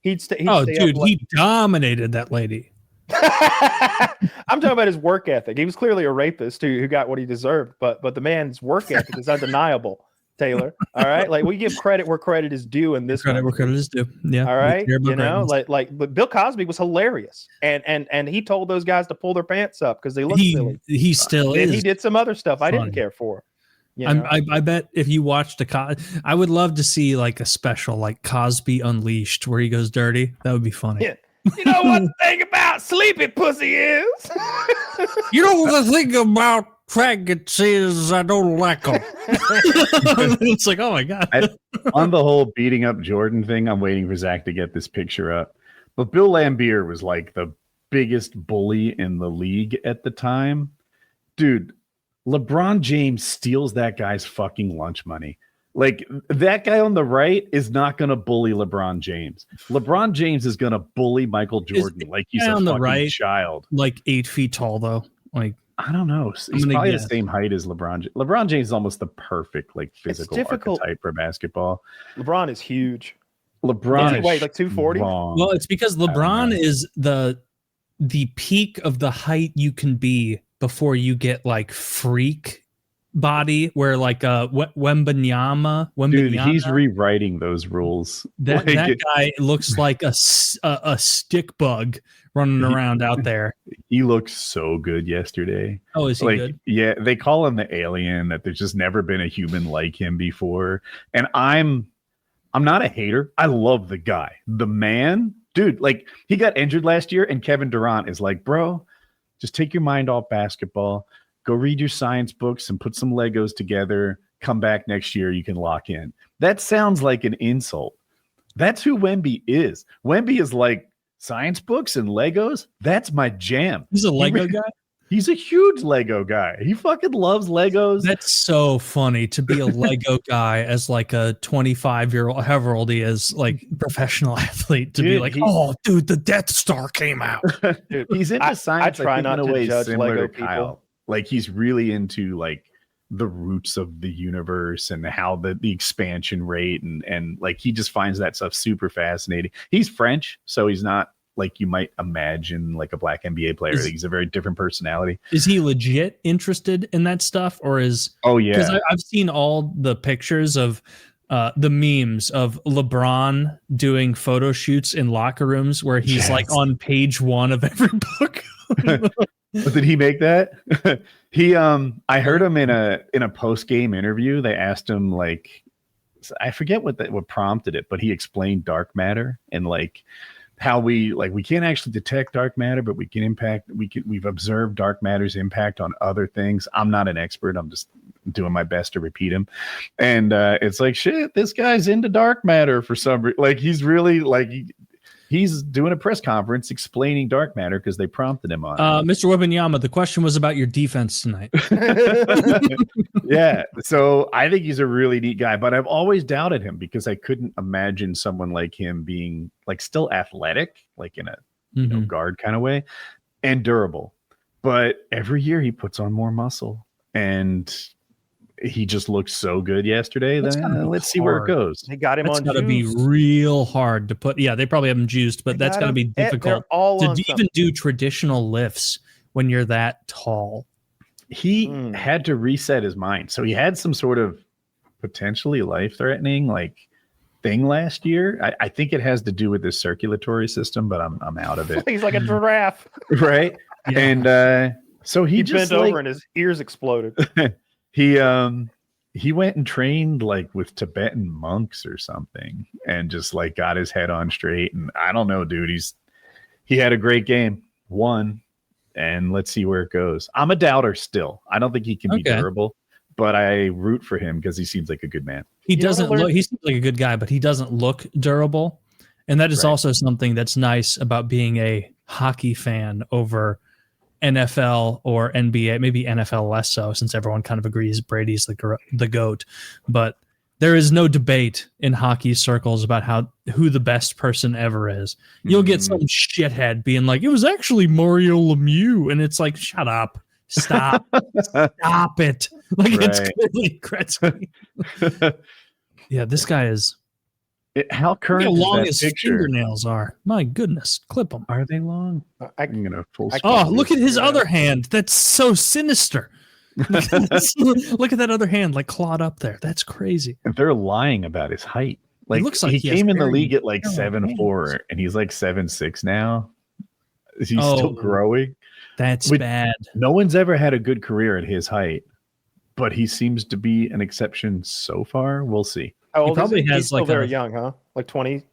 he'd stay up he dominated that lady. I'm talking about his work ethic. He was clearly a rapist who got what he deserved, but the man's work ethic is undeniable. Taylor, all right, like we give credit where credit is due in this. Credit where credit is due. Yeah, all right, but Bill Cosby was hilarious, and he told those guys to pull their pants up because they looked silly. He still is. And he did some other stuff funny. I didn't care for. I bet if you watched I would love to see like a special like Cosby Unleashed where he goes dirty. That would be funny. Yeah. You know what the thing about sleepy pussy is? You know what the thing about faggots is? I don't like them. It's like, oh my God. On the whole beating up Jordan thing, I'm waiting for Zach to get this picture up. But Bill Laimbeer was like the biggest bully in the league at the time. Dude, LeBron James steals that guy's fucking lunch money. Like, that guy on the right is not going to bully LeBron James. LeBron James is going to bully Michael Jordan like he's a fucking child. Like 8 feet tall, though. Like, I don't know. He's probably the same height as LeBron. LeBron James is almost the perfect like physical archetype for basketball. LeBron is huge. LeBron is like 240. Well, it's because LeBron is the peak of the height you can be before you get like freak body, where like Wenbanyama. Dude, he's rewriting those rules. That guy looks like a stick bug running around out there. He looked so good yesterday. Oh, is he good? Yeah, they call him the alien, that there's just never been a human like him before. And I'm not a hater. I love the guy. The man, dude, like he got injured last year and Kevin Durant is like, bro, just take your mind off basketball. Go read your science books and put some Legos together. Come back next year. You can lock in. That sounds like an insult. That's who Wemby is. Wemby is like science books and Legos. That's my jam. He's a Lego guy. He's a huge Lego guy. He fucking loves Legos. That's so funny to be a Lego guy as like a 25-year-old, however old he is, like professional athlete, to be Dude, like, oh, dude, the Death Star came out. Dude, He's into science. I try not in a to way judge similar Lego to Kyle. people. Like he's really into like the roots of the universe and how the expansion rate and like he just finds that stuff super fascinating. He's French, so he's not like you might imagine like a black NBA player. He's a very different personality. Is he legit interested in that stuff, or is? Oh yeah, because I've seen all the pictures of the memes of LeBron doing photo shoots in locker rooms where he's like on page 1 of every book. Did he make that? He I heard him in a post-game interview. They asked him like, I forget what prompted it, but he explained dark matter and like how we can't actually detect dark matter, but we've observed dark matter's impact on other things. I'm not an expert. I'm just doing my best to repeat him. And it's like, shit, this guy's into dark matter for some reason. Like he's really like he's doing a press conference explaining dark matter because they prompted him on it. Mr. Wenbanyama, the question was about your defense tonight. Yeah, so I think he's a really neat guy, but I've always doubted him because I couldn't imagine someone like him being like still athletic, like in a you know, guard kind of way, and durable. But every year he puts on more muscle, and he just looked so good yesterday. Then let's see where it goes. They got him That's on. Got to be real hard to put. Yeah, they probably haven't juiced, but that's got to be difficult to even do traditional lifts when you're that tall. He had to reset his mind. So he had some sort of potentially life-threatening like thing last year. I think it has to do with his circulatory system, but I'm out of it. He's like a giraffe, right? Yeah. And so he just bent over and his ears exploded. He went and trained like with Tibetan monks or something, and just like got his head on straight. And I don't know, dude. He had a great game. Won. And let's see where it goes. I'm a doubter still. I don't think he can be durable, but I root for him because he seems like a good man. He doesn't look, he seems like a good guy, but he doesn't look durable. And that is also something that's nice about being a hockey fan over NFL or NBA, maybe NFL less so, since everyone kind of agrees Brady's the GOAT. But there is no debate in hockey circles about who the best person ever is. You'll get some shithead being like, it was actually Mario Lemieux. And it's like, shut up. Stop. Stop it. Like, it's clearly Gretzky. Yeah, this guy is... how current look how long is his picture? Fingernails are. My goodness. Clip them. Are they long? I'm going to full screen. Oh, look at his other hand. That's so sinister. Look at that other hand, like clawed up there. That's crazy. And they're lying about his height. Like, looks like he came in the league at like 7'4", and he's like 7'6" now. Is he still growing? That's bad. No one's ever had a good career at his height, but he seems to be an exception so far. We'll see. How old probably is he? has He's still like very young, huh? Like 20.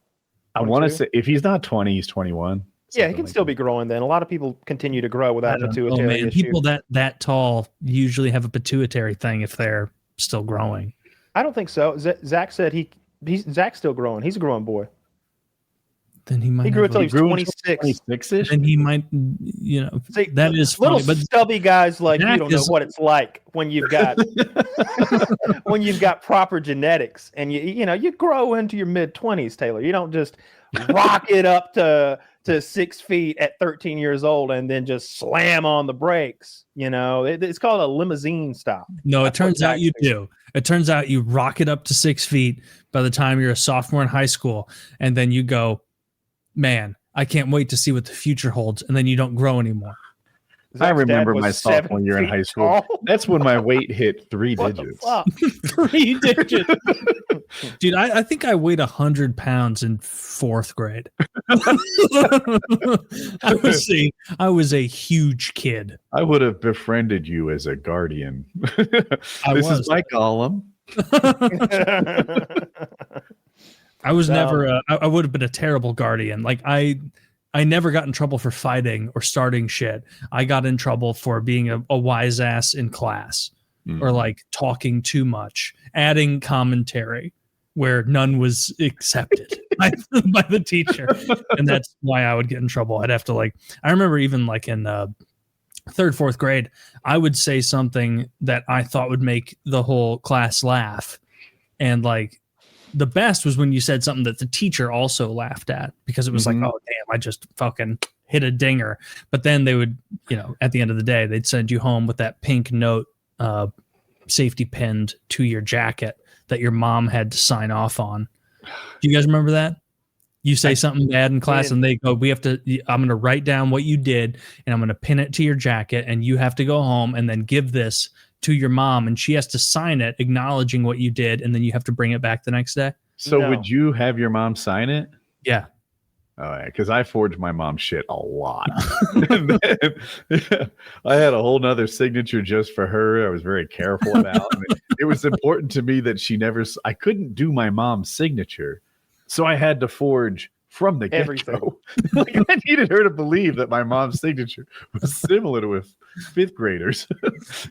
I want to say if he's not 20, he's 21. Yeah, he can still be growing then. A lot of people continue to grow without pituitary issue. People that tall usually have a pituitary thing if they're still growing. I don't think so. Zach said Zach's still growing. He's a growing boy. Then he might. He grew until he was 26. 26-ish. And he might, you know, See, that is little funny, but stubby guys like Zach you don't know what it's like when you've got when you've got proper genetics and you grow into your mid-20s, Taylor. You don't just rock it up to 6 feet at 13 years old and then just slam on the brakes. It's called a limousine stop. No, it turns out you do. It turns out you rock it up to 6 feet by the time you're a sophomore in high school, and then you go, man, I can't wait to see what the future holds, and then you don't grow anymore. I remember my sophomore year in high school. Tall. That's when my weight hit 3 digits. 3 digits. Dude, I think I weighed 100 pounds in 4th grade. I was a huge kid. I would have befriended you as a guardian. This is my column. I was never. I would have been a terrible guardian. Like I never got in trouble for fighting or starting shit. I got in trouble for being a wise ass in class or like talking too much, adding commentary where none was accepted by the teacher, and that's why I would get in trouble. I'd have to I remember even like in third, fourth grade, I would say something that I thought would make the whole class laugh. And like the best was when you said something that the teacher also laughed at, because it was like, oh, damn, I just fucking hit a dinger. But then they would, at the end of the day, they'd send you home with that pink note safety pinned to your jacket that your mom had to sign off on. Do you guys remember that? You say something bad in class and they go, I'm going to write down what you did and I'm going to pin it to your jacket and you have to go home and then give this to your mom and she has to sign it acknowledging what you did. And then you have to bring it back the next day. So would you have your mom sign it? Yeah. Oh, yeah, because I forged my mom's shit a lot. I had a whole nother signature just for her. I was very careful about it. It was important to me that I couldn't do my mom's signature. So I had to forge from the get-go. Like, I needed her to believe that my mom's signature was similar to a fifth graders.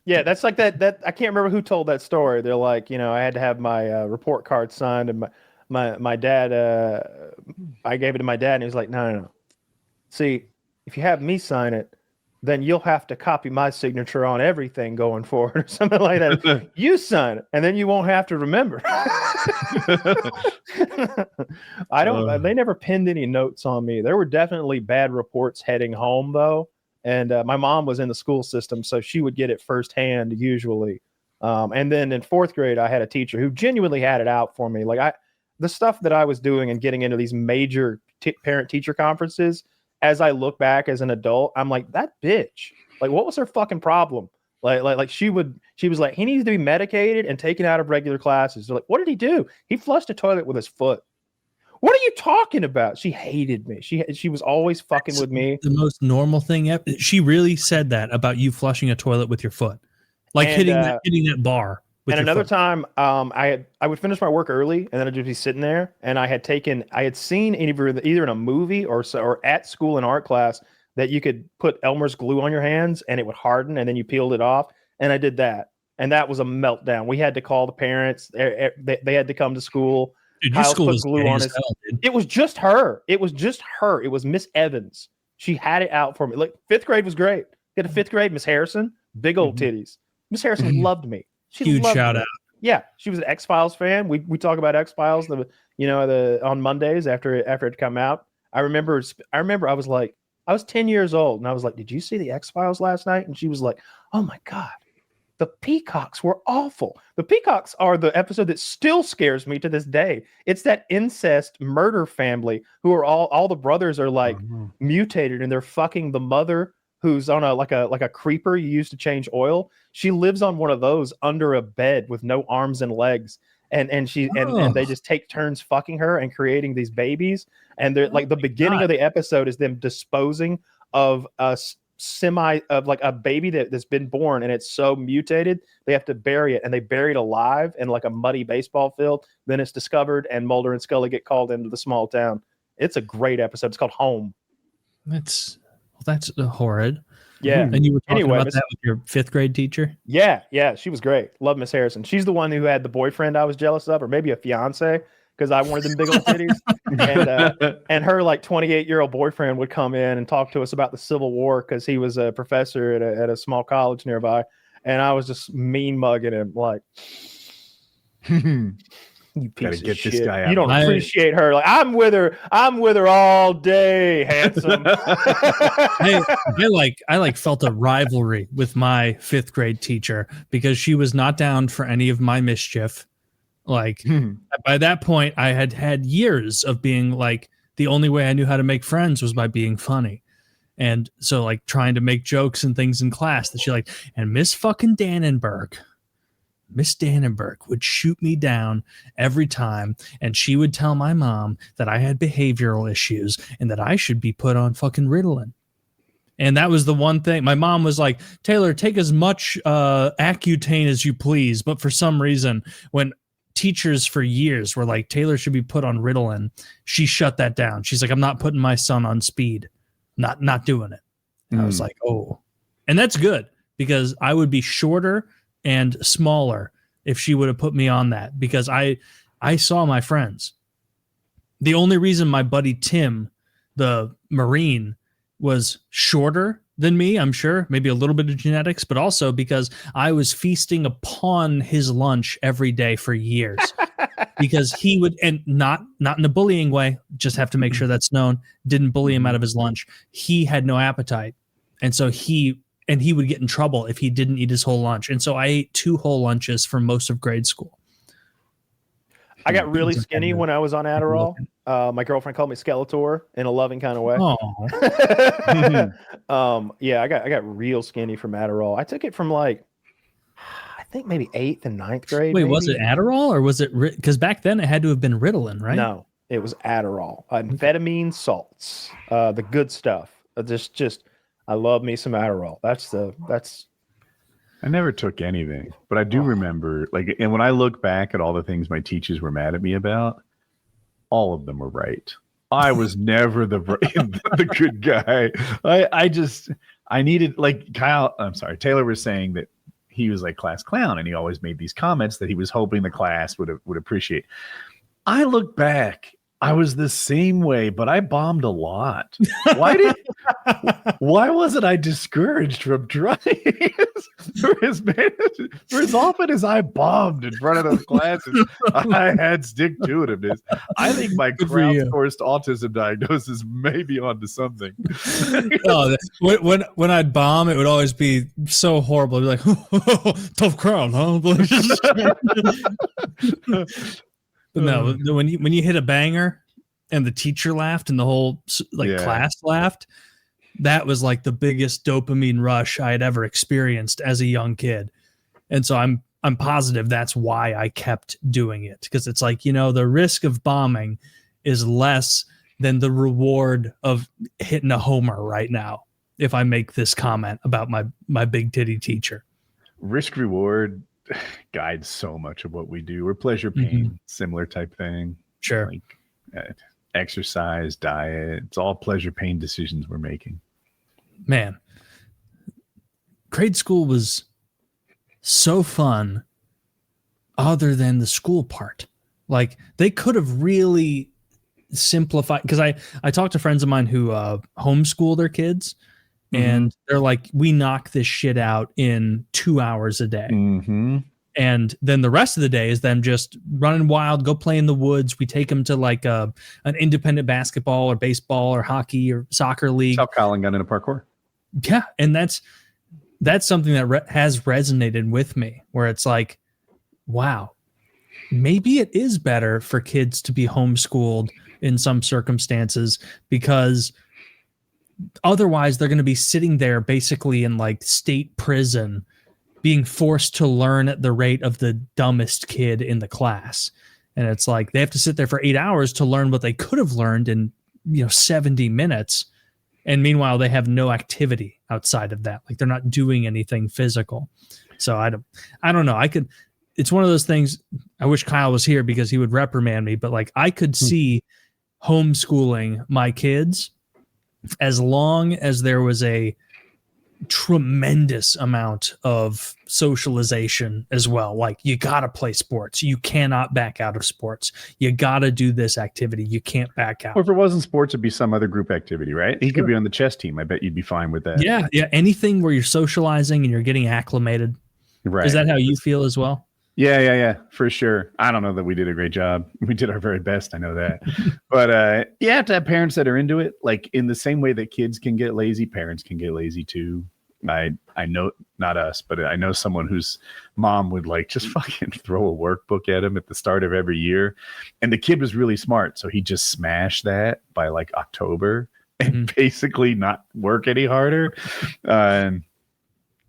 Yeah, that's like that. I can't remember who told that story. They're like, I had to have my report card signed, and my dad. I gave it to my dad, and he was like, no. See, if you have me sign it, then you'll have to copy my signature on everything going forward, or something like that. You sign it, and then you won't have to remember. They never pinned any notes on me. There were definitely bad reports heading home, though. And my mom was in the school system, so she would get it firsthand usually. And then in fourth grade, I had a teacher who genuinely had it out for me. Like the stuff that I was doing and getting into these major parent-teacher conferences, as I look back as an adult, I'm like, that bitch. Like, what was her fucking problem? Like she was like, he needs to be medicated and taken out of regular classes. They're like, what did he do? He flushed a toilet with his foot. What are you talking about? She hated me. She was always fucking with me. The most normal thing ever. She really said that about you flushing a toilet with your foot, like hitting that bar. And another time, I would finish my work early, and then I'd just be sitting there, and I had seen either in a movie or at school in art class that you could put Elmer's glue on your hands and it would harden, and then you peeled it off. And I did that, and that was a meltdown. We had to call the parents. They had to come to school. Dude, your school was glue on his. It was just her. It was Miss Evans. She had it out for me. Like fifth grade was great. Get a fifth grade, Miss Harrison, big old titties. Miss Harrison loved me. Huge shout out. Yeah, she was an X-Files fan. We talk about X-Files, on Mondays after it had come out. I remember I was 10 years old and I was like, "Did you see the X-Files last night?" And she was like, "Oh my God. The peacocks were awful." The peacocks are the episode that still scares me to this day. It's that incest murder family who are all the brothers are like mutated and they're fucking the mother who's on like a creeper you use to change oil. She lives on one of those under a bed with no arms and legs. And they just take turns fucking her and creating these babies. And they're like the beginning of the episode is them disposing of a baby that's been born and it's so mutated they have to bury it, and they bury it alive in like a muddy baseball field. Then it's discovered and Mulder and Scully get called into the small town. It's a great episode. It's called Home. That's horrid. Yeah. And you were talking about that with your fifth grade teacher? Yeah. She was great. Love Miss Harrison. She's the one who had the boyfriend I was jealous of, or maybe a fiance, because I wanted them big old titties. And her like 28-year-old boyfriend would come in and talk to us about the Civil War because he was a professor at a small college nearby. And I was just mean mugging him like, you piece of shit. This guy out. You don't appreciate her. Like, I'm with her all day, handsome. I felt a rivalry with my fifth grade teacher because she was not down for any of my mischief. Like by that point, I had had years of being like, the only way I knew how to make friends was by being funny. And so like trying to make jokes and things in class that she like, and Miss fucking Miss Dannenberg would shoot me down every time, and she would tell my mom that I had behavioral issues and that I should be put on fucking Ritalin. And that was the one thing. My mom was like, Taylor, take as much Accutane as you please. But for some reason, when teachers for years were like, Taylor should be put on Ritalin, she shut that down. She's like, I'm not putting my son on speed. Not doing it. And I was like, oh. And that's good because I would be shorter and smaller if she would have put me on that, because I saw my friends. The only reason my buddy Tim, the Marine, was shorter than me, I'm sure. Maybe a little bit of genetics, but also because I was feasting upon his lunch every day for years. Because he would, and not in a bullying way, just have to make sure that's known, didn't bully him out of his lunch. He had no appetite. And so he would get in trouble if he didn't eat his whole lunch. And so I ate 2 whole lunches for most of grade school. I got really skinny when I was on Adderall. My girlfriend called me Skeletor in a loving kind of way. Yeah, I got real skinny from Adderall. I took it from like, I think maybe 8th and 9th grade. Wait, maybe. was it Adderall or was it, because back then it had to have been Ritalin, right? No, it was Adderall. Amphetamine salts, the good stuff. Just, I love me some Adderall. That's. I never took anything, but I do remember, like, and when I look back at all the things my teachers were mad at me about, all of them were right. I was never the good guy. I needed, like Taylor was saying that he was like class clown, and he always made these comments that he was hoping the class would appreciate. I look back, I was the same way, but I bombed a lot. Why wasn't I discouraged from trying for as often as I bombed in front of those classes? I had stick-to-itiveness. I think my crowdsourced autism diagnosis may be onto something. When I'd bomb, it would always be so horrible. It'd be like, tough crowd, huh? But no, when you hit a banger and the teacher laughed and the whole class laughed, that was like the biggest dopamine rush I had ever experienced as a young kid. And so I'm positive that's why I kept doing it, because it's like, the risk of bombing is less than the reward of hitting a homer right now if I make this comment about my big titty teacher. Risk reward guides so much of what we do. We're pleasure pain, similar type thing. Sure. Like exercise, diet, it's all pleasure pain decisions we're making. Man, grade school was so fun other than the school part. Like, they could have really simplified, because I talked to friends of mine who homeschool their kids, and they're like, we knock this shit out in 2 hours a day. And then the rest of the day is them just running wild, go play in the woods. We take them to like an independent basketball or baseball or hockey or soccer league. South Colin got into parkour. Yeah. And that's something that has resonated with me, where it's like, wow, maybe it is better for kids to be homeschooled in some circumstances, because otherwise they're going to be sitting there basically in like state prison, being forced to learn at the rate of the dumbest kid in the class. And it's like they have to sit there for 8 hours to learn what they could have learned in 70 minutes. And meanwhile, they have no activity outside of that. Like, they're not doing anything physical. So I don't know. It's one of those things. I wish Kyle was here because he would reprimand me, but like, I could see homeschooling my kids as long as there was a tremendous amount of socialization as well. Like, you got to play sports. You cannot back out of sports. You got to do this activity. You can't back out. Or if it wasn't sports, it'd be some other group activity, right? He could be on the chess team. I bet you'd be fine with that. Yeah. Anything where you're socializing and you're getting acclimated. Right. Is that how you feel as well? Yeah, for sure. I don't know that we did a great job. We did our very best. I know that. But you have to have parents that are into it. Like, in the same way that kids can get lazy, parents can get lazy too. I know, not us, but I know someone whose mom would like just fucking throw a workbook at him at the start of every year. And the kid was really smart. So he just smashed that by like October and basically not work any harder.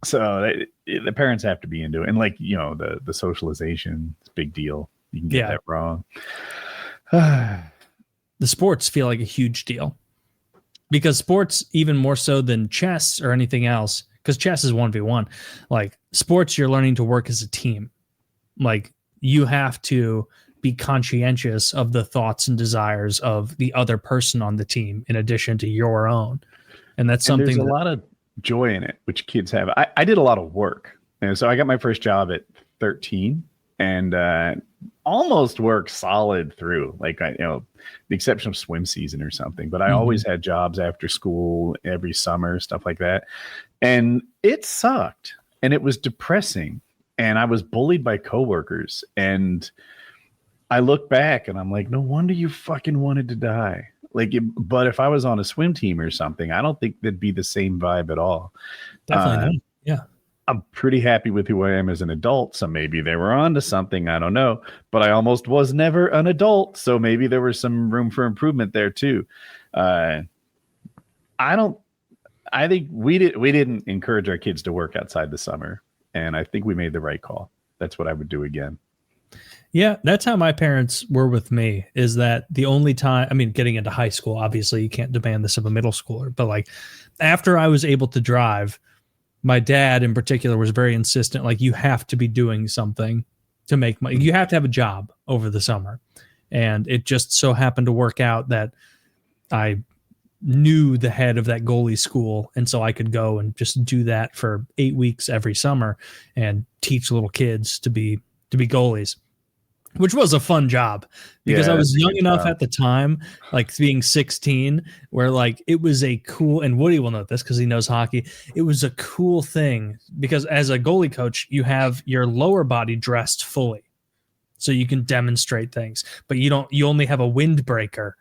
So the parents have to be into it. And like, the socialization is a big deal. You can get that wrong. The sports feel like a huge deal, because sports, even more so than chess or anything else, because chess is 1v1, like sports, you're learning to work as a team. Like, you have to be conscientious of the thoughts and desires of the other person on the team in addition to your own. And that's something there's a lot of joy in it, which kids have. I did a lot of work. And so I got my first job at 13, and almost work solid through, like the exception of swim season or something. But I always had jobs after school every summer, stuff like that. And it sucked and it was depressing. And I was bullied by coworkers. And I look back and I'm like, no wonder you fucking wanted to die. But if I was on a swim team or something, I don't think that'd be the same vibe at all. Definitely not. Yeah. I'm pretty happy with who I am as an adult. So maybe they were onto something. I don't know. But I almost was never an adult. So maybe there was some room for improvement there too. I think we didn't encourage our kids to work outside the summer. And I think we made the right call. That's what I would do again. Yeah, that's how my parents were with me, is that the only time, I mean, getting into high school, obviously you can't demand this of a middle schooler, but like after I was able to drive, my dad in particular was very insistent, like you have to be doing something to make money. You have to have a job over the summer. And it just so happened to work out that I knew the head of that goalie school. And so I could go and just do that for 8 weeks every summer and teach little kids to be goalies, which was a fun job because I was young enough at the time, like being 16, where like it was a cool, and Woody will know this because he knows hockey. It was a cool thing because as a goalie coach, you have your lower body dressed fully so you can demonstrate things, but you only have a windbreaker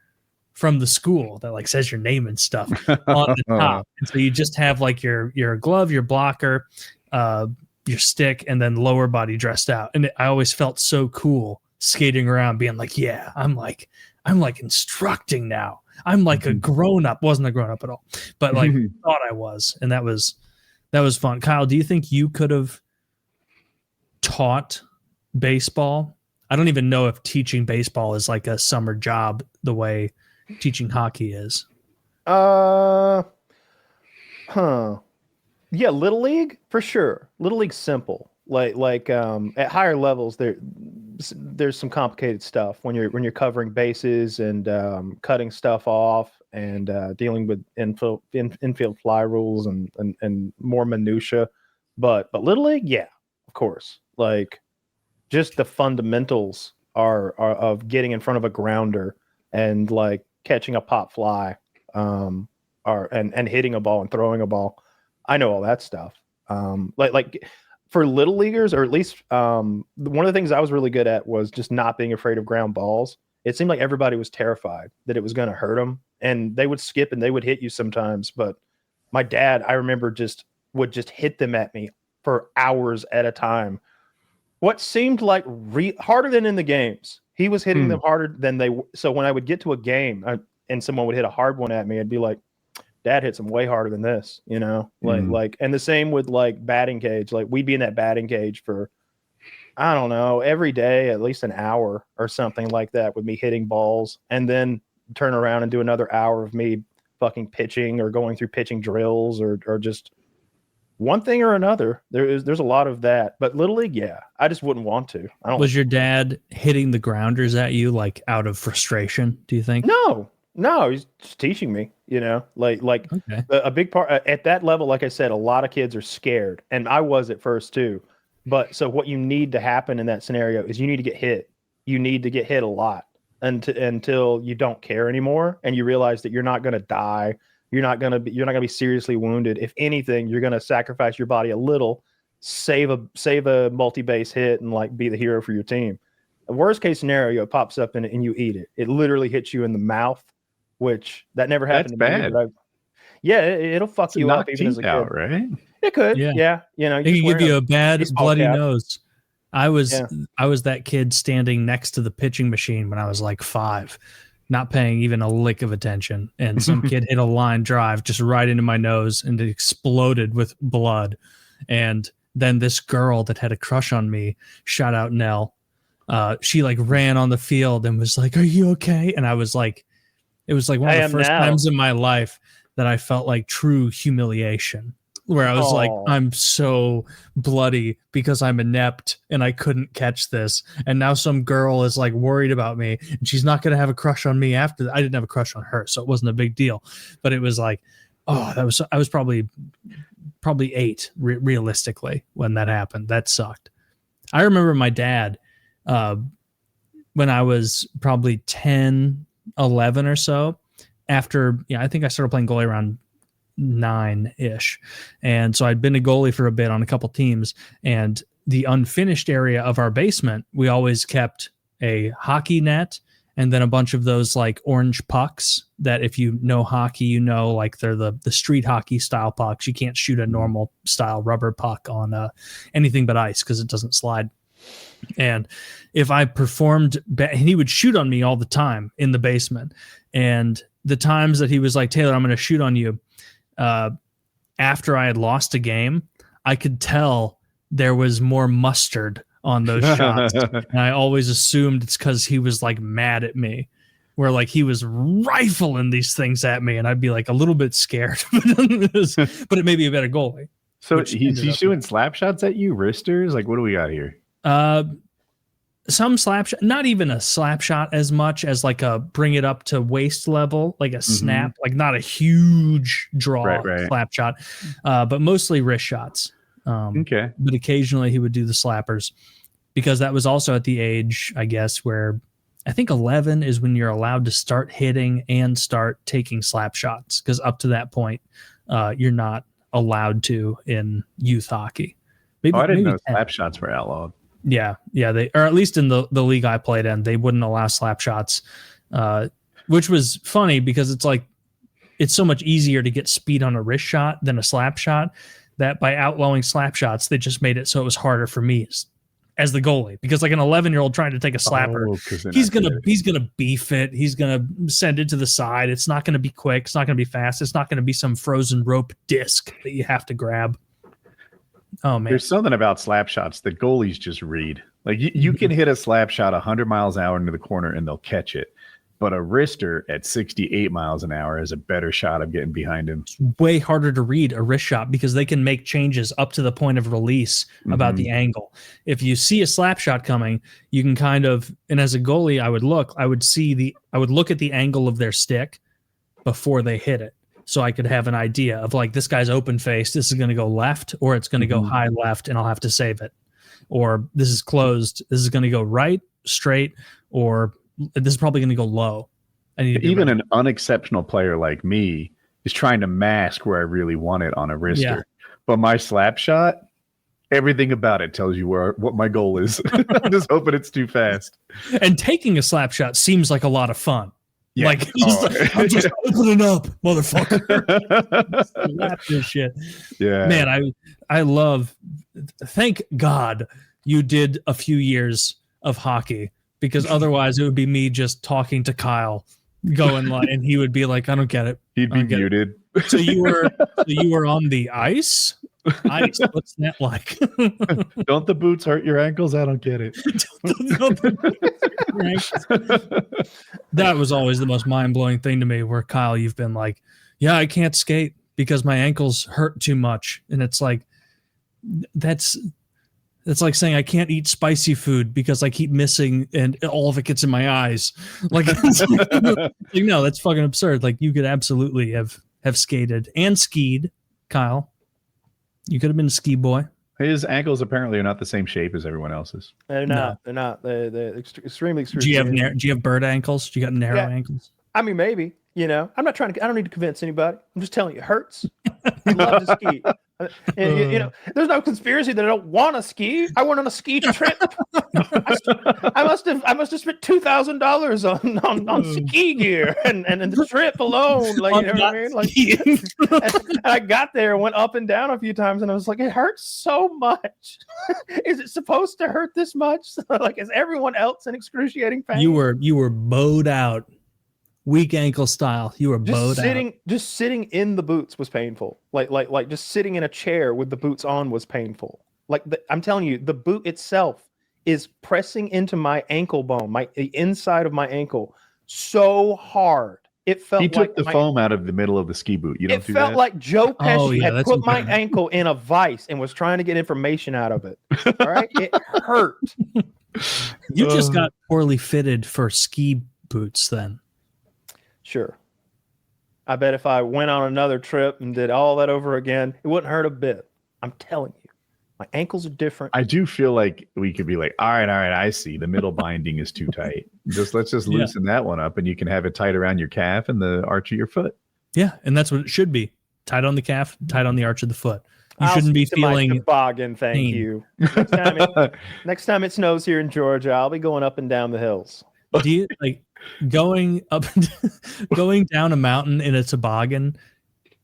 from the school that like says your name and stuff on the top. And so you just have like your glove, your blocker, your stick, and then lower body dressed out. And I always felt so cool skating around being like, yeah, I'm like instructing now. I'm like a grown up. Wasn't a grown up at all, but like thought I was. And that was fun. Kyle, do you think you could have taught baseball? I don't even know if teaching baseball is like a summer job the way teaching hockey is. Yeah, Little League for sure. Little League's simple. Like at higher levels there's some complicated stuff when you're covering bases and cutting stuff off and dealing with infield fly rules and more minutia. But Little League, yeah, of course. Like just the fundamentals are of getting in front of a grounder and like catching a pop fly and hitting a ball and throwing a ball. I know all that stuff. Like for little leaguers, or at least one of the things I was really good at was just not being afraid of ground balls. It seemed like everybody was terrified that it was going to hurt them, and they would skip and they would hit you sometimes. But my dad, I remember, would just hit them at me for hours at a time. What seemed like harder than in the games. He was hitting them harder than they. So when I would get to a game and someone would hit a hard one at me, I'd be like, Dad hits him way harder than this, you know, like, and the same with like batting cage. Like we'd be in that batting cage for, I don't know, every day, at least an hour or something like that with me hitting balls, and then turn around and do another hour of me fucking pitching or going through pitching drills or just one thing or another. There's a lot of that, but Little League, yeah, I just wouldn't want to. Was your dad hitting the grounders at you like out of frustration, do you think? No, he's just teaching me, you know, like okay. A big part at that level. Like I said, a lot of kids are scared, and I was at first too. But so what you need to happen in that scenario is you need to get hit. You need to get hit a lot until you don't care anymore, and you realize that you're not going to die. You're not going to be seriously wounded. If anything, you're going to sacrifice your body a little, save a multi-base hit, and like be the hero for your team. The worst case scenario, it pops up and you eat it. It literally hits you in the mouth, which that never happened. That's to me. bad. Yeah, it'll fuck you up even as a kid. Out, right? It could. Yeah. You know, it can give you a bad bloody cap. nose. I was that kid standing next to the pitching machine when I was like 5, not paying even a lick of attention, and some kid hit a line drive just right into my nose, and it exploded with blood. And then this girl that had a crush on me, shout out Nell, she like ran on the field and was like, "Are you okay?" And I was like, it was like one of the first times in my life that I felt like true humiliation, where I was like, I'm so bloody because I'm inept and I couldn't catch this. And now some girl is like worried about me and she's not going to have a crush on me after that. I didn't have a crush on her, so it wasn't a big deal. But it was like, I was probably 8 realistically when that happened. That sucked. I remember my dad when I was probably 10, 11 or so. After, I think I started playing goalie around 9-ish. And so I'd been a goalie for a bit on a couple teams, and the unfinished area of our basement, we always kept a hockey net and then a bunch of those like orange pucks that, if you know hockey, like they're the street hockey style pucks. You can't shoot a normal style rubber puck on anything but ice because it doesn't slide. And if I performed and he would shoot on me all the time in the basement. And the times that he was like, Taylor, I'm going to shoot on you. After I had lost a game, I could tell there was more mustard on those shots. And I always assumed it's because he was like mad at me, where like he was rifling these things at me, and I'd be like a little bit scared. But it made me a better goalie. So he's shooting slap shots at you, wristers? Like, what do we got here? Some slap shot, not even a slap shot as much as like a bring it up to waist level, like a snap, like not a huge draw slap shot, but mostly wrist shots. Okay. But occasionally he would do the slappers, because that was also at the age, I guess, where I think 11 is when you're allowed to start hitting and start taking slap shots. Because up to that point, you're not allowed to in youth hockey. I didn't know slap shots were outlawed. Yeah, they, or at least in the league I played in, they wouldn't allow slap shots, which was funny because it's like it's so much easier to get speed on a wrist shot than a slap shot, that by outlawing slap shots, they just made it so it was harder for me as the goalie, because like an 11-year-old trying to take a slapper, he's gonna beef it, he's gonna send it to the side. It's not gonna be quick, it's not gonna be fast, it's not gonna be some frozen rope disc that you have to grab. Oh man, there's something about slap shots that goalies just read. Like you can hit a slap shot 100 miles an hour into the corner and they'll catch it, but a wrister at 68 miles an hour is a better shot of getting behind him. It's way harder to read a wrist shot because they can make changes up to the point of release about the angle. If you see a slap shot coming, you can kind of, and as a goalie, I would look at the angle of their stick before they hit it. So I could have an idea of like, this guy's open face, this is going to go left, or it's going to go high left and I'll have to save it. Or this is closed, this is going to go right, straight, or this is probably going to go low. Even an unexceptional player like me is trying to mask where I really want it on a wrister. Yeah. But my slap shot, everything about it tells you what my goal is. I'm just hoping it's too fast. And taking a slap shot seems like a lot of fun. Yeah. Like, I'm just opening up, motherfucker. Slap this shit. Yeah. Man, I love, thank God you did a few years of hockey, because otherwise it would be me just talking to Kyle, going like, and he would be like, I don't get it. He'd be muted. So you were on the ice? What's that like? Don't the boots hurt your ankles? I don't get it. That was always the most mind-blowing thing to me, where Kyle, you've been like, yeah, I can't skate because my ankles hurt too much. And it's like, that's like saying I can't eat spicy food because I keep missing and all of it gets in my eyes. Like, no, that's fucking absurd. Like, you could absolutely have skated and skied, Kyle. You could have been a ski boy. His ankles apparently are not the same shape as everyone else's. They're not. They're not. They're extremely. Do you have bird ankles? Do you got narrow ankles? I mean, maybe. I'm not trying to. I don't need to convince anybody. I'm just telling you, it hurts. I love to ski. And, there's no conspiracy that I don't want to ski. I went on a ski trip. I must have spent $2,000 on ski gear and the trip alone. Like, you know what I mean? Like, and I got there, went up and down a few times, and I was like, it hurts so much. Is it supposed to hurt this much? Like, is everyone else in excruciating pain? You were bowed out. Weak ankle style. You were bowed out. Just sitting in the boots was painful. Like just sitting in a chair with the boots on was painful. Like, I'm telling you, the boot itself is pressing into my ankle bone, the inside of my ankle, so hard. It felt. He took the foam out of the middle of the ski boot. You don't do that? It felt like Joe Pesci had put my ankle in a vice and was trying to get information out of it. All right, it hurt. You just got poorly fitted for ski boots, then. Sure. I bet if I went on another trip and did all that over again, it wouldn't hurt a bit. I'm telling you. My ankles are different. I do feel like we could be like, all right, I see. The middle binding is too tight. Let's just loosen that one up, and you can have it tight around your calf and the arch of your foot. Yeah, and that's what it should be. Tight on the calf, tight on the arch of the foot. You I'll shouldn't be stick to my feeling toboggan. Thank pain. you. Next time it snows here in Georgia, I'll be going up and down the hills. Do you like going up, going down a mountain in a toboggan?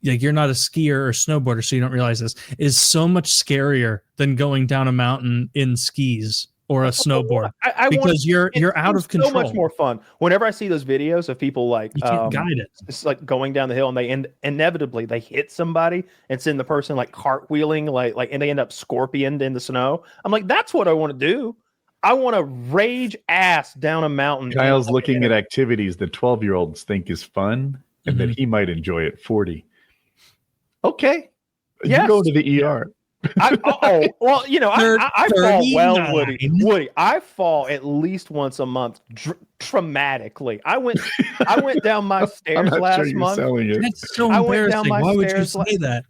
Like, you're not a skier or snowboarder, so you don't realize this, is so much scarier than going down a mountain in skis or a snowboard. Because you're out of control. So much more fun. Whenever I see those videos of people like you can't guide it. It's like going down the hill and they inevitably they hit somebody and send the person like cartwheeling like and they end up scorpioned in the snow. I'm like, that's what I want to do. I want to rage ass down a mountain. Kyle's looking at activities that 12-year-olds think is fun and that he might enjoy at 40. Okay. Yes. You go to the ER. Well, you know, I fall well, 39. Woody. I fall at least once a month traumatically. I went down my stairs last month. Selling it. That's so embarrassing. Why would you say that?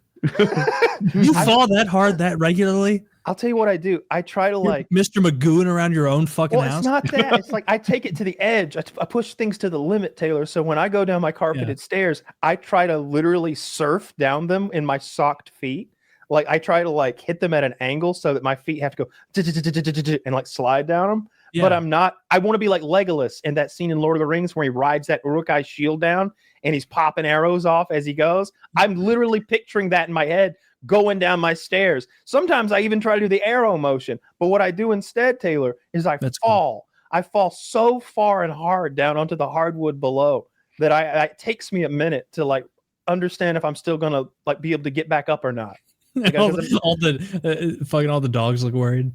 You fall that hard that regularly? I'll tell you what I do. I try to like Mr. Magooing around your own fucking house. It's not that. It's like I take it to the edge. I push things to the limit, Taylor. So when I go down my carpeted stairs, I try to literally surf down them in my socked feet. Like I try to like hit them at an angle so that my feet have to go and like slide down them. Yeah. But I'm not. I want to be like Legolas in that scene in Lord of the Rings where he rides that Uruk-hai shield down and he's popping arrows off as he goes. I'm literally picturing that in my head going down my stairs. Sometimes I even try to do the arrow motion. But what I do instead, Taylor, is I fall. Cool. I fall so far and hard down onto the hardwood below that it takes me a minute to like understand if I'm still gonna like be able to get back up or not. Like, all the dogs look worried.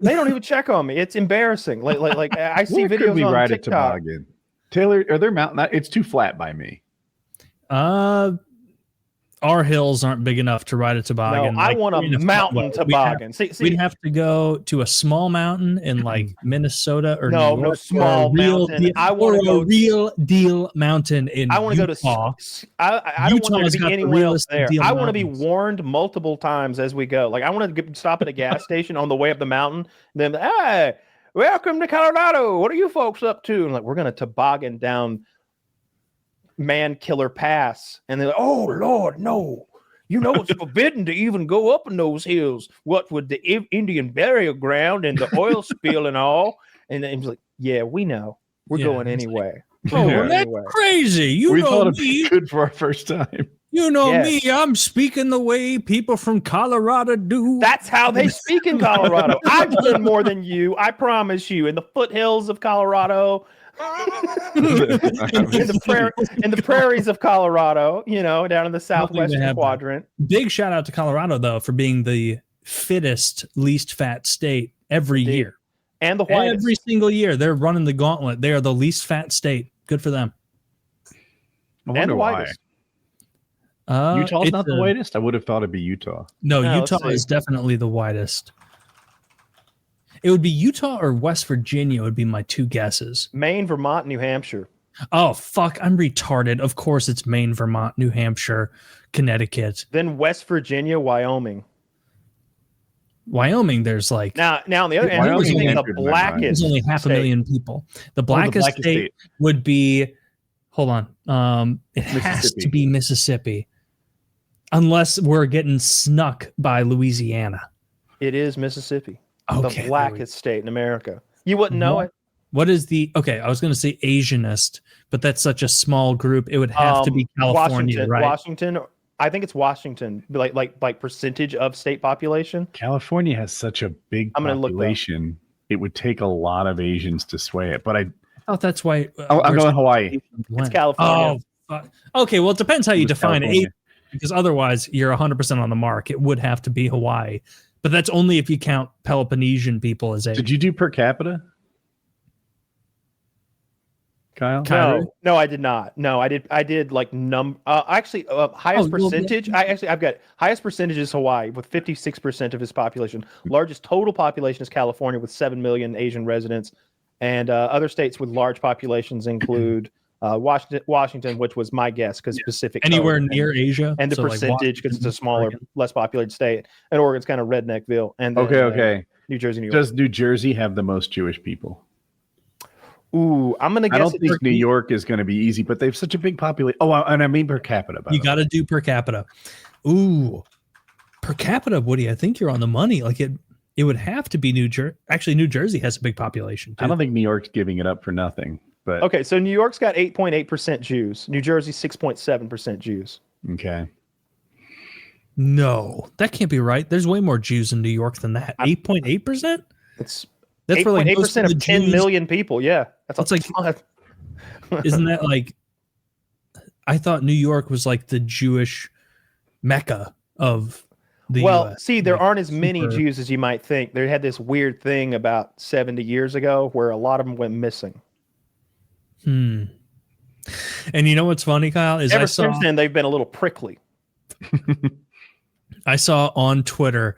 They don't even check on me. It's embarrassing. Like I see videos on TikTok. Taylor, are there mountain? It's too flat by me. Our hills aren't big enough to ride a toboggan. No, I want a mountain toboggan. We'd have to go to a small mountain in like Minnesota or no small mountain. I want to go real deal mountain in Utah. I want to go to. I don't want to be anywhere else there. I want to be warned multiple times as we go. Like I want to stop at a gas station on the way up the mountain. And then, hey, welcome to Colorado. What are you folks up to? And like, we're gonna toboggan down Man Killer Pass, and they're like, oh Lord, no, you know it's forbidden to even go up in those hills. What with the Indian burial ground and the oil spill and all? And then he's like, yeah, we know, we're going anyway. That's crazy. We thought it'd be good for our first time. You know me, I'm speaking the way people from Colorado do. That's how they speak in Colorado. I've been more than you, I promise you, in the foothills of Colorado. in the prairies of Colorado, you know, down in the southwestern quadrant. Big shout out to Colorado though for being the fittest, least fat state every year, and the whitest. Every single year they're running the gauntlet. They are the least fat state. Good for them. I wonder why. Utah's not the whitest. I would have thought it'd be Utah. No, Utah is definitely the whitest. It would be Utah or West Virginia would be my two guesses. Maine, Vermont, New Hampshire. Oh, fuck. I'm retarded. Of course it's Maine, Vermont, New Hampshire, Connecticut. Then West Virginia, Wyoming. Wyoming, there's like... Now on the other hand, the blackest there's only 500,000 people. The blackest state would be... Hold on. It has to be Mississippi. Unless we're getting snuck by Louisiana. It is Mississippi. Okay, the blackest state in America. You wouldn't know it. What is the I was going to say Asianist, but that's such a small group. It would have to be California, right? Washington. I think it's Washington, like percentage of state population. California has such a big population. It would take a lot of Asians to sway it. But I thought that's why I'm going Hawaii. It's California. Okay. Well, it depends how you define it, because otherwise you're 100% on the mark. It would have to be Hawaii. But that's only if you count Peloponnesian people as Asian. Did you do per capita, Kyle? No, I did not. No, I did like highest percentage. I've got highest percentage is Hawaii with 56% of its population. Largest total population is California with 7 million Asian residents, and other states with large populations include Washington, which was my guess because specific Anywhere code near Asia. and the So, like, percentage because it's a smaller, Oregon. less populated state, and Oregon's kind of redneckville. And then, Okay. New Jersey, New York. Does New Jersey have the most Jewish people? Ooh, I'm gonna guess. I don't think New York is going to be easy, but they have such a big population. Oh, and I mean per capita. You got to do per capita. Ooh, per capita, Woody. I think you're on the money. Like it would have to be New Jersey. Actually, New Jersey has a big population too. I don't think New York's giving it up for nothing. But Okay, so New York's got 8.8% Jews. New Jersey 6.7% Jews. okay. No, that can't be right. There's way more Jews in New York than that. 8.8%. It's That's where like most 8.8% of of the 10 Jews- million people. Yeah, that's It's like- Isn't that like? I thought New York was like the Jewish Mecca of the well, US. see, there Like, aren't as many super- Jews as you might think. They had this weird thing about 70 years ago where a lot of them went missing. And you know what's funny, Kyle, is Ever since then, they've been a little prickly. I saw on Twitter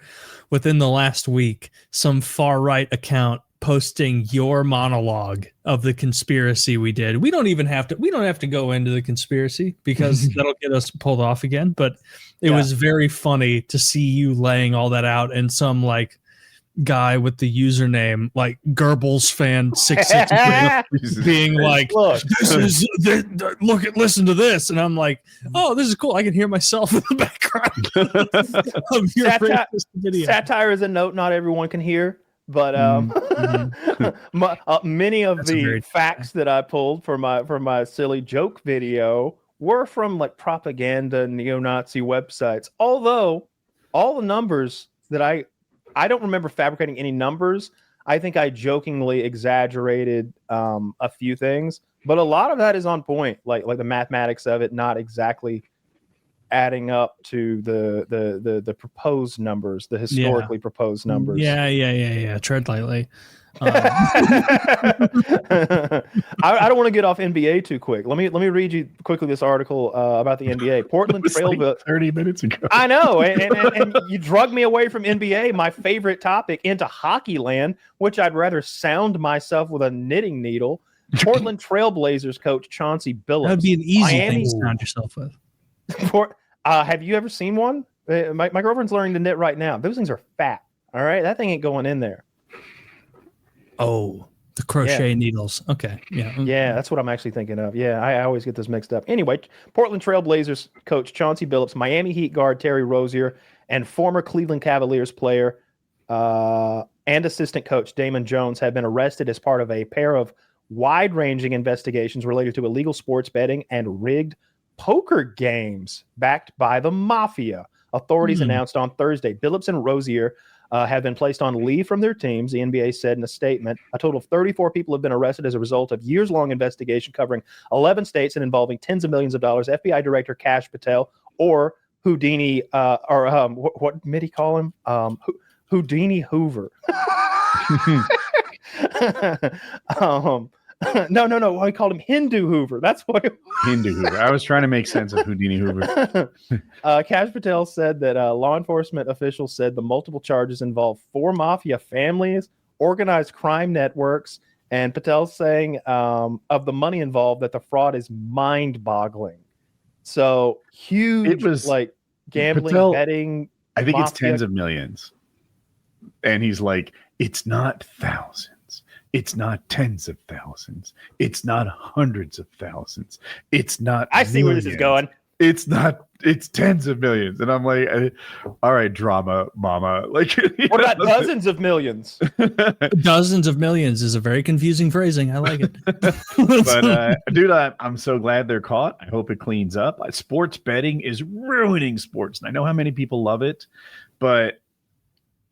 within the last week some far right account posting your monologue of the conspiracy we did. We don't have to go into the conspiracy because that'll get us pulled off again. But it was very funny to see you laying all that out and some like guy with the username like Goebbels fan 663 being like, Look, this is listen to this, and I'm like, oh, this is cool. I can hear myself in the background of your racist video. satire is a note not everyone can hear, but many of That's a the very- facts that I pulled for my silly joke video were from like propaganda neo-Nazi websites. Although all the numbers that I don't remember fabricating any numbers. I think I jokingly exaggerated a few things, but a lot of that is on point. Like the mathematics of it, not exactly adding up to the proposed numbers, the historically proposed numbers. Yeah. Tread lightly. I don't want to get off NBA too quick. Let me read you quickly this article about the NBA. Portland Trail. Like 30 minutes ago. I know, and you drug me away from NBA, my favorite topic, into hockey land, which I'd rather sound myself with a knitting needle. Portland Trailblazers coach Chauncey Billups. That'd be an easy Miami- thing to sound yourself with. Have you ever seen one? My girlfriend's learning to knit right now. Those things are fat. All right, that thing ain't going in there. Oh, the crochet needles. Okay. Yeah. Yeah, that's what I'm actually thinking of. Yeah, I always get this mixed up. Anyway, Portland Trailblazers coach Chauncey Billups, Miami Heat guard Terry Rozier, and former Cleveland Cavaliers player and assistant coach Damon Jones have been arrested as part of a pair of wide-ranging investigations related to illegal sports betting and rigged poker games backed by the Mafia. Authorities announced on Thursday. Billups and Rozier have been placed on leave from their teams, the NBA said in a statement. A total of 34 people have been arrested as a result of years-long investigation covering 11 states and involving tens of millions of dollars. FBI Director Kash Patel, or Houdini, what did he call him? Houdini Hoover. No. I called him Hindu Hoover. That's what Hindu Hoover. I was trying to make sense of Houdini Hoover. Kash Patel said that law enforcement officials said the multiple charges involve 4 mafia families, organized crime networks, and Patel's saying of the money involved that the fraud is mind-boggling. So huge, It was like gambling, Patel, betting. I think it's mafia. tens of millions. And he's like, it's not thousands. It's not tens of thousands. It's not hundreds of thousands. It's not. I see where this is going. It's not. It's tens of millions. And I'm like, all right, drama, mama. Like, What about dozens of millions? Dozens of millions is a very confusing phrasing. I like it. But dude, I'm so glad they're caught. I hope it cleans up. Sports betting is ruining sports. And I know how many people love it, but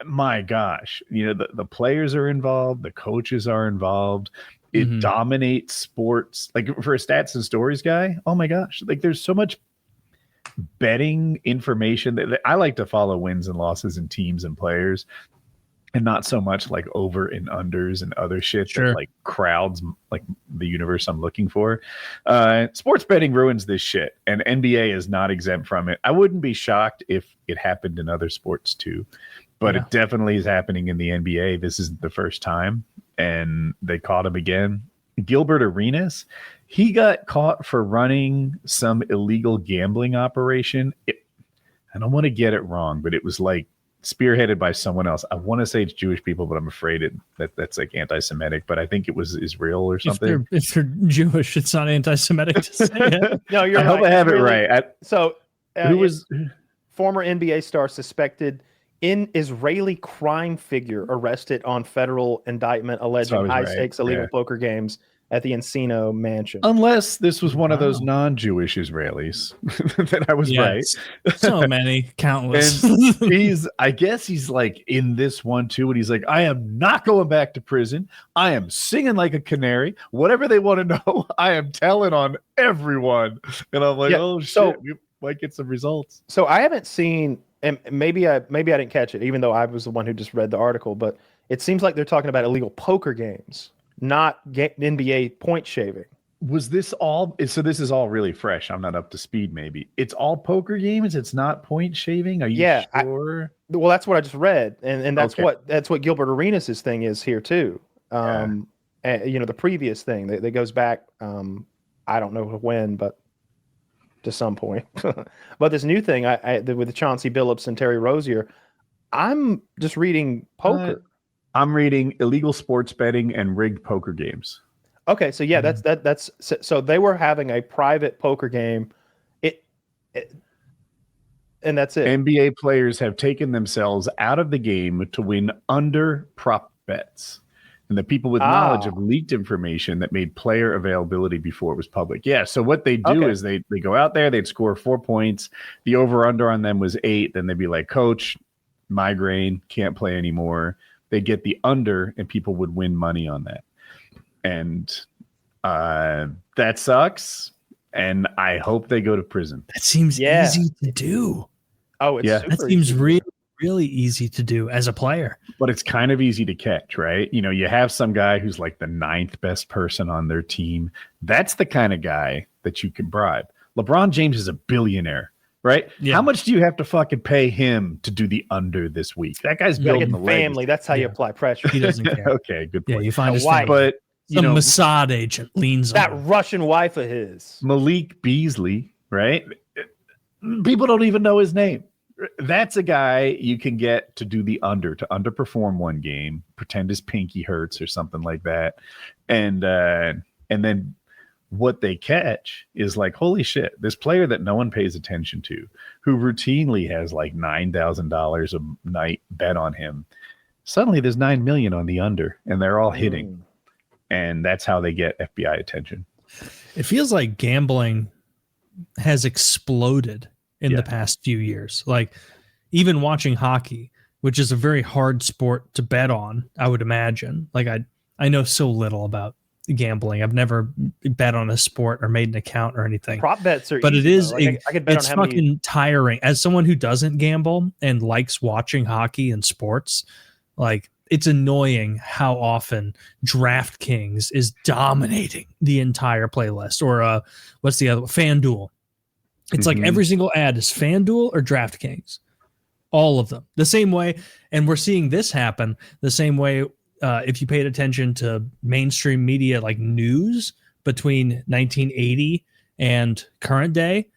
my gosh, the players are involved, the coaches are involved. It dominates sports. Like for a stats and stories guy, oh my gosh, like there's so much betting information that I like to follow wins and losses and teams and players, and not so much like over and unders and other shit that like crowds like the universe I'm looking for. Sports betting ruins this shit, and NBA is not exempt from it. I wouldn't be shocked if it happened in other sports too. But it definitely is happening in the NBA. This isn't the first time, and they caught him again. Gilbert Arenas He got caught for running some illegal gambling operation. I don't want to get it wrong, but it was like spearheaded by someone else. I want to say it's Jewish people, but I'm afraid that's like anti-Semitic. But I think it was Israel or something. If they're Jewish, it's not anti-Semitic to say it. No, you're I right. hope I have it right. Who was former NBA star suspected in Israeli crime figure arrested on federal indictment alleging high-stakes illegal poker games at the Encino mansion. Unless this was one of those non-Jewish Israelis, that I was right. So many, countless. And I guess he's like in this one too, and he's like, I am not going back to prison. I am singing like a canary. Whatever they want to know, I am telling on everyone. And I'm like, oh shit, we might get some results. So I haven't seen, and maybe I didn't catch it, even though I was the one who just read the article, but it seems like they're talking about illegal poker games, not NBA point shaving. Was this all? So this is all really fresh. I'm not up to speed. Maybe it's all poker games. It's not point shaving. Are you sure? Well, that's what I just read, and that's what Gilbert Arenas' thing is here too. And, the previous thing that goes back, I don't know when, but to some point. But this new thing, with Chauncey Billups and Terry Rozier, I'm just reading poker. I'm reading illegal sports betting and rigged poker games. Okay, so yeah, that's so they were having a private poker game, and that's it. NBA players have taken themselves out of the game to win under prop bets, and the people with knowledge of leaked information that made player availability before it was public. Yeah, so what they do is they go out there, they'd score 4 points. The over under on them was 8. Then they'd be like, "Coach, migraine, can't play anymore." They'd get the under, and people would win money on that. And that sucks. And I hope they go to prison. That seems easy to do. Oh, it's that seems really, really easy to do as a player. But it's kind of easy to catch, right? You know, you have some guy who's like the 9th best person on their team. That's the kind of guy that you can bribe. LeBron James is a billionaire, right? Yeah. How much do you have to fucking pay him to do the under this week? That guy's building the family. legacy. That's how you apply pressure. He doesn't care. Okay, good point. Yeah, you find a wife, but some Mossad agent leans that on Russian wife of his, Malik Beasley, right? People don't even know his name. That's a guy you can get to do the under, to underperform one game, pretend his pinky hurts or something like that, and then what they catch is like, holy shit, this player that no one pays attention to, who routinely has like $9,000 a night bet on him, suddenly there's 9 million on the under, and they're all hitting. And that's how they get FBI attention. It feels like gambling has exploded in the past few years. Like even watching hockey, which is a very hard sport to bet on, I would imagine. Like I know so little about gambling. I've never bet on a sport or made an account or anything. Prop bets are but easy, it is like I could bet it's on how fucking many... tiring. As someone who doesn't gamble and likes watching hockey and sports, like it's annoying how often DraftKings is dominating the entire playlist. Or what's the other one? FanDuel. It's like every single ad is FanDuel or DraftKings. All of them. The same way, and we're seeing this happen the same way if you paid attention to mainstream media like news between 1980 and current day.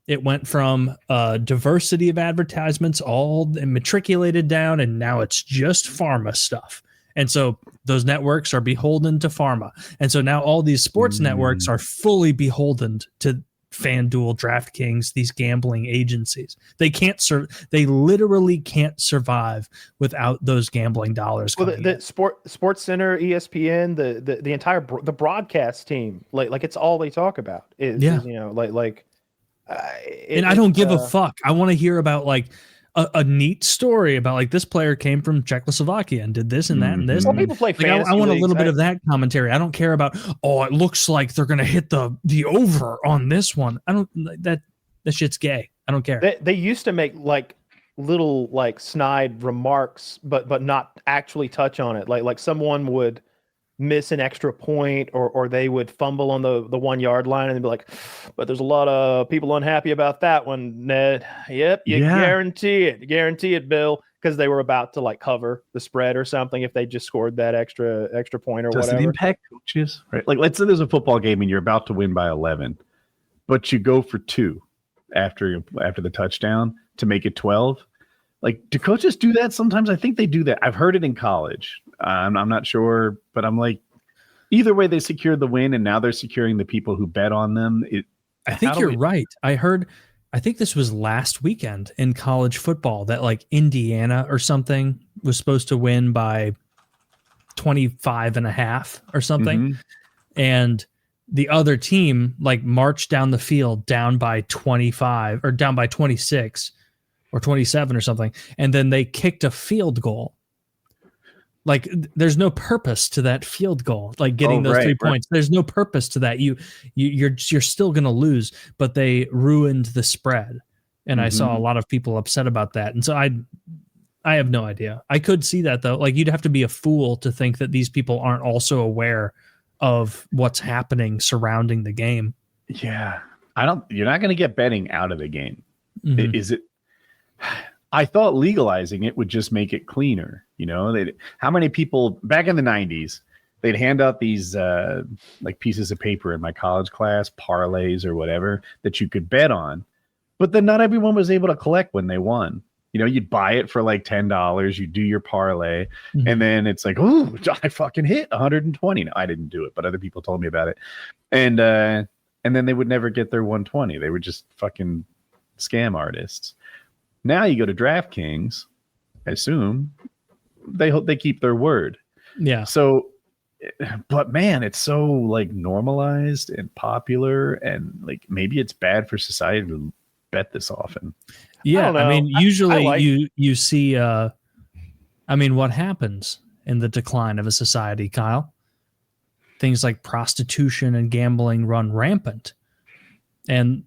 It went from diversity of advertisements all matriculated down, and now it's just pharma stuff. And so those networks are beholden to pharma. And so now all these sports networks are fully beholden to FanDuel, DraftKings, these gambling agencies. They can't they literally can't survive without those gambling dollars. Well, the Sports Center, ESPN, the entire the broadcast team, like it's all they talk about. Is and I don't give a fuck. I want to hear about like a neat story about like this player came from Czechoslovakia and did this and that and this. Well, people play fantasy I want a leagues, little bit of that commentary. I don't care about, it looks like they're going to hit the over on this one. I don't, that shit's gay. I don't care. They used to make like little like snide remarks, but not actually touch on it. Like someone would miss an extra point or they would fumble on the 1 yard line and they'd be like, but there's a lot of people unhappy about that one, Ned. Yep, you guarantee it, Bill. because they were about to like cover the spread or something if they just scored that extra point or Does whatever. it impact coaches? Right? Like, let's say there's a football game and you're about to win by 11, but you go for 2 after the touchdown to make it 12. Like, do coaches do that sometimes? I think they do that. I've heard it in college. I'm not sure, but I'm like, either way, they secured the win, and now they're securing the people who bet on them. I think you're right. I think this was last weekend in college football that like Indiana or something was supposed to win by 25.5 or something. Mhm. And the other team like marched down the field down by 25 or down by 26 or 27 or something. And then they kicked a field goal. Like there's no purpose to that field goal, like getting those 3 points. There's no purpose to that. You're still going to lose, but they ruined the spread. And I saw a lot of people upset about that. And so I have no idea. I could see that though. Like you'd have to be a fool to think that these people aren't also aware of what's happening surrounding the game. Yeah. You're not going to get betting out of the game. Mhm. Is it? I thought legalizing it would just make it cleaner. You know, how many people back in the 90s, they'd hand out these like pieces of paper in my college class, parlays or whatever that you could bet on. But then not everyone was able to collect when they won. You know, you'd buy it for like $10, you do your parlay, and then it's like, oh, I fucking hit 120. No, I didn't do it, but other people told me about it. And then they would never get their 120. They were just fucking scam artists. Now you go to DraftKings, I assume they keep their word. Yeah. So, but man, it's so like normalized and popular, and like maybe it's bad for society to bet this often. Yeah. I mean, usually you see, I mean, what happens in the decline of a society, Kyle? Things like prostitution and gambling run rampant. And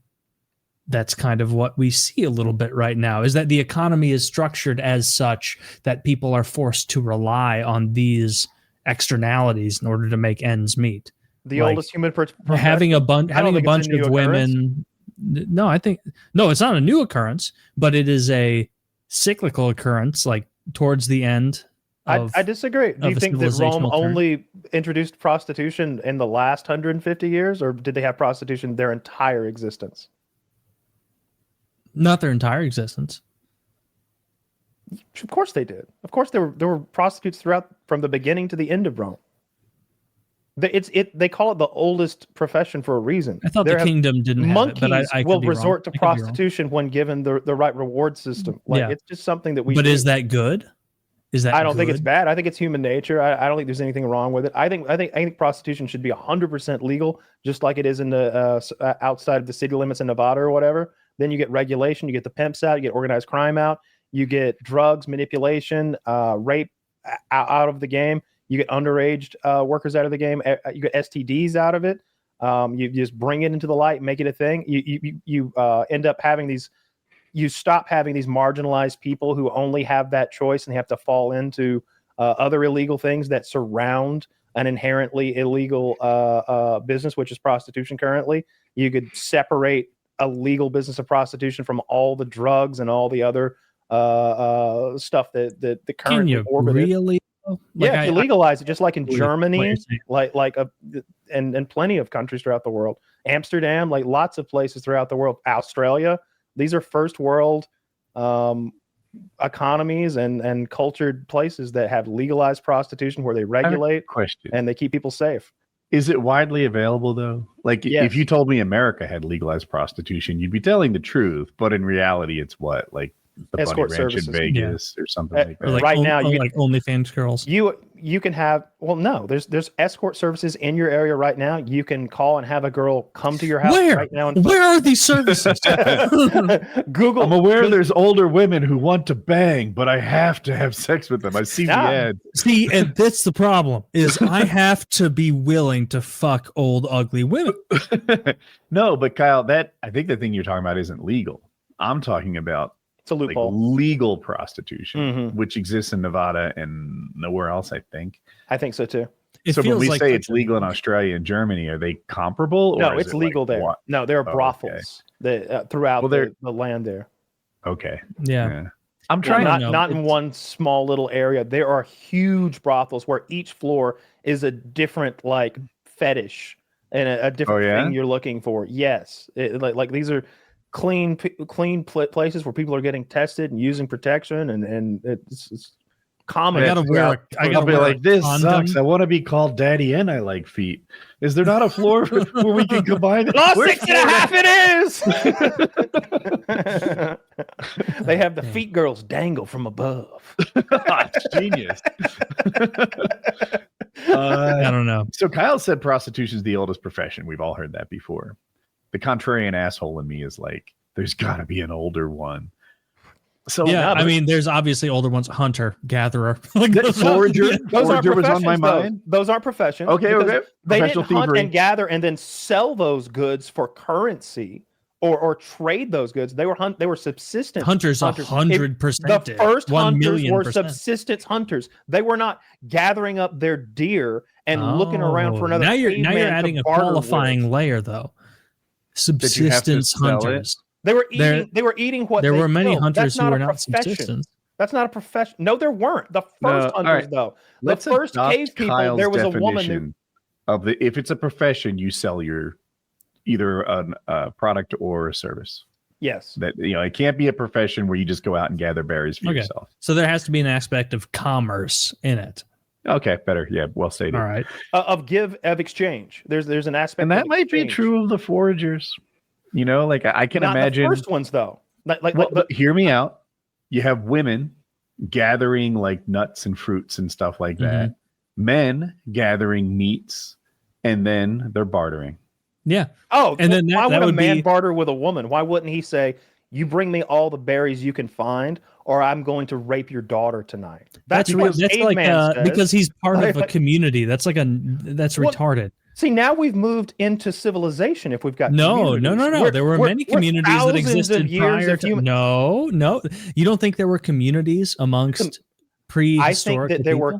that's kind of what we see a little bit right now, is that the economy is structured as such that people are forced to rely on these externalities in order to make ends meet. The oldest human having a bunch of women. No, it's not a new occurrence, but it is a cyclical occurrence, like towards the end. I disagree. Do you think that Rome only introduced prostitution in the last 150 years, or did they have prostitution their entire existence? Not their entire existence. Of course they did. Of course there were prostitutes throughout from the beginning to the end of Rome. They call it the oldest profession for a reason. I thought the kingdom didn't have monkeys it, but I will resort to prostitution when given the right reward system. Like it's just something that we. But is that good? I don't think it's bad. I think it's human nature. I don't think there's anything wrong with it. I think prostitution should be 100% legal, just like it is in the outside of the city limits in Nevada or whatever. Then you get regulation, you get the pimps out, you get organized crime out, you get drugs, manipulation, rape out of the game. You get underage workers out of the game. You get STDs out of it. You just bring it into the light, make it a thing. You end up having these. You stop having these marginalized people who only have that choice and have to fall into other illegal things that surround an inherently illegal business, which is prostitution currently. You could separate a legal business of prostitution from all the drugs and all the other stuff that currently orbited. Really? If you legalize it, just like in Germany, and plenty of countries throughout the world, Amsterdam, like lots of places throughout the world, Australia. These are first world economies and cultured places that have legalized prostitution where they regulate and they keep people safe. Is it widely available though? Like if you told me America had legalized prostitution, you'd be telling the truth. But in reality, it's what? Like the escort Bunny Ranch services in Vegas or something like that. Or like right now, you like OnlyFans girls. You can have there's escort services in your area right now. You can call and have a girl come to your house right now. Where are these services? Google. I'm aware there's older women who want to bang, but I have to have sex with them. I see the ad. See, and that's the problem. Is I have to be willing to fuck old ugly women. No, but Kyle, I think the thing you're talking about isn't legal. I'm talking about. It's a loophole. Like legal prostitution, which exists in Nevada and nowhere else, I think. I think so too. So when we say it's legal in Australia and Germany, are they comparable? No, it's legal there. No, there are brothels that throughout the land there. Okay. Yeah. I'm trying not to know. not in one small little area. There are huge brothels where each floor is a different like fetish and a different thing you're looking for. Yes, like these are clean places where people are getting tested and using protection, and it's common. I gotta wear. I I'll gotta be wear like, a this condom. sucks. I want to be called daddy and I like feet. Is there not a floor where we can combine it? Oh, Where's 6.5 it is. They have the feet girls dangle from above. Genius. I don't know. So Kyle said prostitution is the oldest profession. We've all heard that before. The contrarian asshole in me is like, there's got to be an older one. So Yeah, I mean, there's obviously older ones. Hunter, gatherer, like forager. Those aren't Forager was on my professions, mind. Those aren't professions. Okay, because okay. They Professional didn't hunt thievery. and gather and then sell those goods for currency or trade those goods. They were subsistence Hunters. 100%. The first 1 hunters million were percent. subsistence hunters. They were not gathering up their deer and looking around for another. Now you're caveman to adding a barter qualifying with. layer though. you have to Subsistence sell it? hunters. They were eating. They were eating what There they were many killed. hunters That's who not were a not profession. subsistence. That's not a profession. No, there weren't. The first all hunters, right. though. Let's the first adopt cave people, Kyle's there was a woman. definition of the if it's a profession, you sell your either a product or a service. Yes. That it can't be a profession where you just go out and gather berries for yourself. So there has to be an aspect of commerce in it. Okay, better. Yeah, well stated. All right. Of exchange. There's an aspect, And that of might be exchange. true of the foragers. Like I can Not imagine. the first ones though. But hear me out. You have women gathering like nuts and fruits and stuff like that. Men gathering meats, and then they're bartering. Yeah. Oh, and then why that would a would man be barter with a woman? Why wouldn't he say, "You bring me all the berries you can find, or I'm going to rape your daughter tonight"? that's what like caveman says. because he's part of a Like- community. That's retarded. See, now we've moved into civilization. If we've got No. communities. There were many communities that thousands existed of years prior of to. human- No. You don't think there were communities amongst prehistoric I think that there were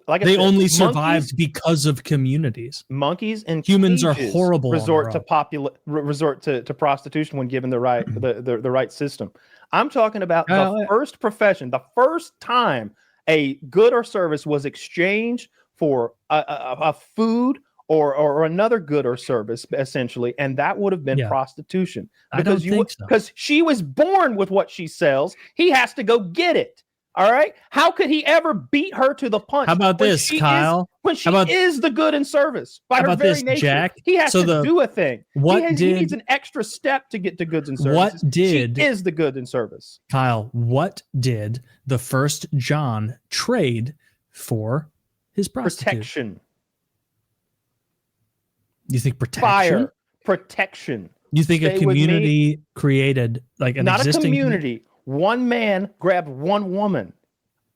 like I they said, only monkeys- survived because of communities. Monkeys and Humans are cages horrible on Resort their to resort to prostitution when given the right the right system. I'm talking about the first profession, the first time a good or service was exchanged for a food or another good or service, essentially, and that would have been prostitution. I don't think so. Because she was born with what she sells, he has to go get it. All right. How could he ever beat her to the punch? How about this, Kyle? When she is the good in service by her about very this, nature, Jack? he has to do a thing. He needs an extra step to get to goods and services. She is the good in service? Kyle, what did the first John trade for his prostitute? Protection. You think protection? Fire. Protection. You think Stay a community created like an Not existing a community. One man grabbed one woman.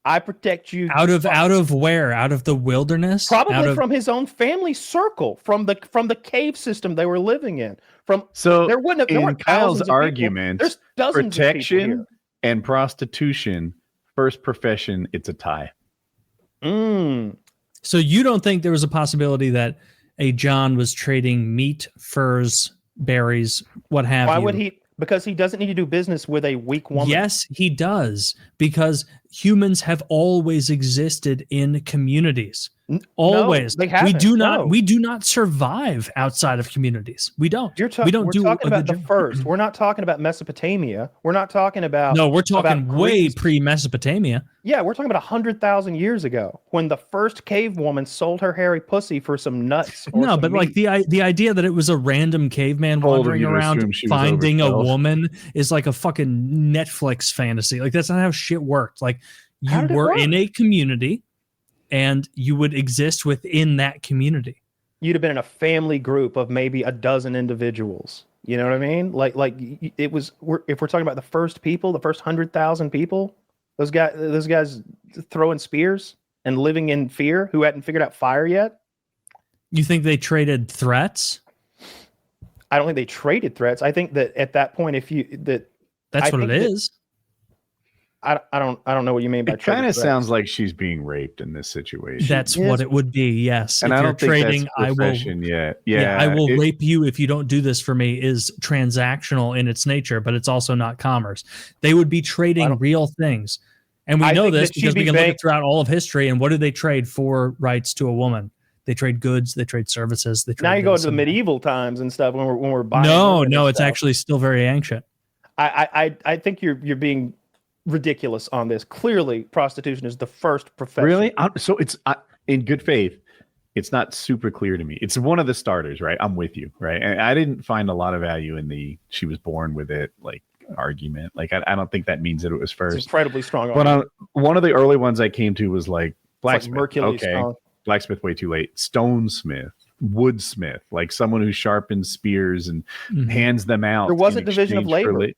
I protect you. Out of where? Out of the wilderness? Probably from his own family circle, from the cave system they were living in. There weren't Kyle's thousands of argument, There's dozens protection of people and prostitution, first profession, it's a tie. So you don't think there was a possibility that a John was trading meat, furs, berries, what have you? Why would he? Because he doesn't need to do business with a weak woman. Yes, he does. Because humans have always existed in communities. Always. No, they haven't. We do not survive outside of communities. We don't. We're talking about the first. We're not talking about Mesopotamia. We're not talking about. No, we're talking way pre-Mesopotamia. Yeah, we're talking about 100,000 years ago when the first cave woman sold her hairy pussy for some nuts. No, but like the idea that it was a random caveman wandering around finding a woman is like a fucking Netflix fantasy. Like that's not how shit worked. Like you were in a community and you would exist within that community. You'd have been in a family group of maybe a dozen individuals. You know what I mean? Like it was. If we're talking about the first people, the first 100,000 people, those guys throwing spears and living in fear, who hadn't figured out fire yet. You think they traded threats? I don't think they traded threats. I think that at that point, that's what it is. I don't know what you mean by It kind of trading sounds like she's being raped in this situation. That's what it would be. Yes. and If I you're don't think trading, that's I will. profession yet. I will it- rape you if you don't do this for me is transactional in its nature, but it's also not commerce. They would be trading real things. And we I know think this that she'd because we be can look vague- at throughout all of history. And what do they trade for rights to a woman? They trade goods, they trade services. They trade Now you go this into the and that. medieval times and stuff when we're buying. No, women and it's stuff. actually still very ancient. I think you're being ridiculous on this. Clearly, prostitution is the first profession. Really? So it's in good faith. It's not super clear to me. It's one of the starters, right? I'm with you, right? And I didn't find a lot of value in the she was born with it like argument. Like I don't think that means that it was It's first. incredibly strong. But one of the early ones I came to was like blacksmith. Mercury Okay, strong. blacksmith way too late. Stonesmith, woodsmith, like someone who sharpens spears and Mhm. hands them out. There was in a division of exchange for labor.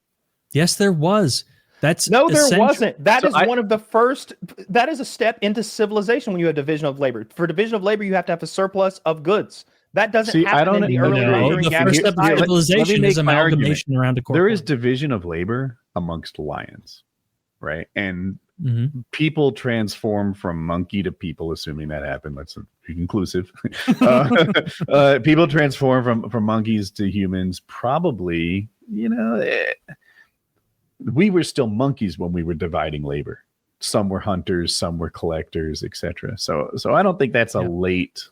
Yes, there was. That's No, there essential. wasn't. That So is one of the first. That is a step into civilization when you have division of labor. For division of labor, you have to have a surplus of goods. That doesn't See, I happen don't in the know. early No, hunter No, and the gatherer first step of society. let me civilization make is my argument. amalgamation around a There is corporation. division of labor amongst lions, right? And Mhm. people transform from monkey to people, assuming that happened. Let's be conclusive. People transform from monkeys to humans. Probably, we were still monkeys when we were dividing labor. Some were hunters, some were collectors, etc. So I don't think that's a late.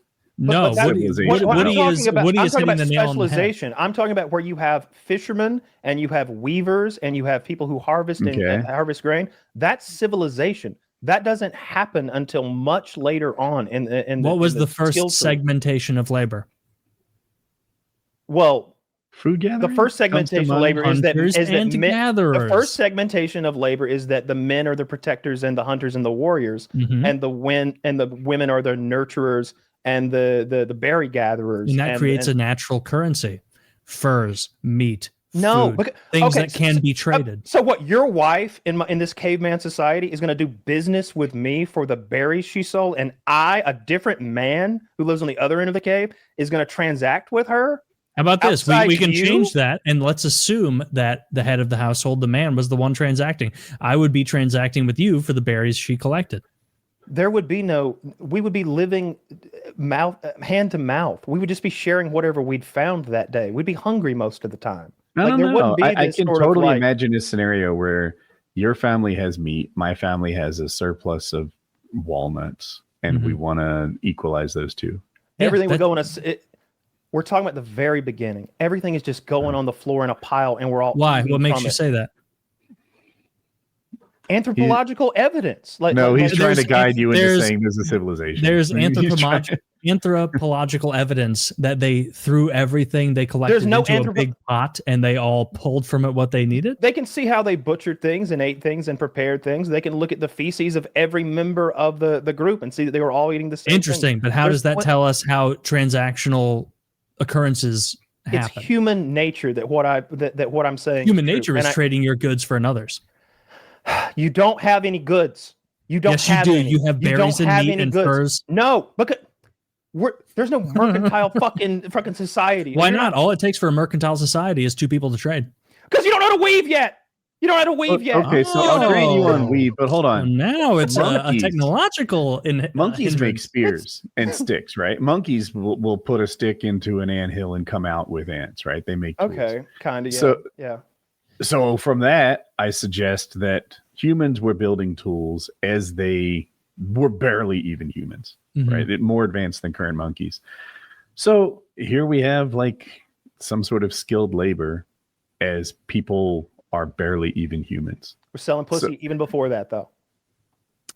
No, that- Woody civilization. What I'm is talking about, Woody I'm is talking hitting about the nail on the head. specialization. I'm talking about where you have fishermen and you have weavers and you have people who harvest and Okay. harvest grain. That's civilization. That doesn't happen until much later on. What was the first skill tree. segmentation of labor? Well, Food gathering. the first segmentation of labor is that Hunters and the gatherers. first segmentation of labor is that the men are the protectors and the hunters and the warriors, Mhm. and the women are the nurturers and the berry gatherers. And that creates a natural currency. Furs, meat, No, food, but- things okay, that can be traded. So what? Your wife in this caveman society is going to do business with me for the berries she sold, and I, a different man who lives on the other end of the cave, is going to transact with her. How about this? outside We can you? change that, and let's assume that the head of the household, the man, was the one transacting. I would be transacting with you for the berries she collected. There would be no. We would be living hand to mouth. We would just be sharing whatever we'd found that day. We'd be hungry most of the time. No, Like, no, there no. wouldn't be I this can sort of, totally like- imagine a scenario where your family has meat, my family has a surplus of walnuts, and we want to equalize those two. Yeah, Everything would that- go in we're talking about the very beginning. Everything is just going on the floor in a pile, and we're all. Why? eating What makes from you it. say that? Anthropological evidence? No, he's trying to there's- guide you into there's- saying there's a civilization. There's He's trying- anthropological evidence that they threw everything they collected There's no into a big pot and they all pulled from it what they needed. They can see how they butchered things and ate things and prepared things. They can look at the feces of every member of the group and see that they were all eating the same. Interesting, thing. but how There's does that one- tell us how transactional occurrences It's happen? human nature that what I'm saying. Human true. nature is And trading your goods for another's. you don't have any goods. You don't Yes, you have do. any. You have don't berries and have meat any and goods. furs. No, there's no mercantile fucking society. Why not? All it takes for a mercantile society is two people to trade. Because you don't know how to weave yet. You don't know how to weave yet. Okay, so I'll grade you on weed, but hold on. Now it's a Monkeys. technological. Monkeys make hindrance. spears and sticks, right? Monkeys will put a stick into an anthill and come out with ants, right? They make tools. Okay, kind of. Yeah. So- yeah. So from that, I suggest that humans were building tools as they were barely even humans, Mhm. right? They're more advanced than current monkeys. So here we have like some sort of skilled labor as people are barely even humans. We're selling pussy even before that, though.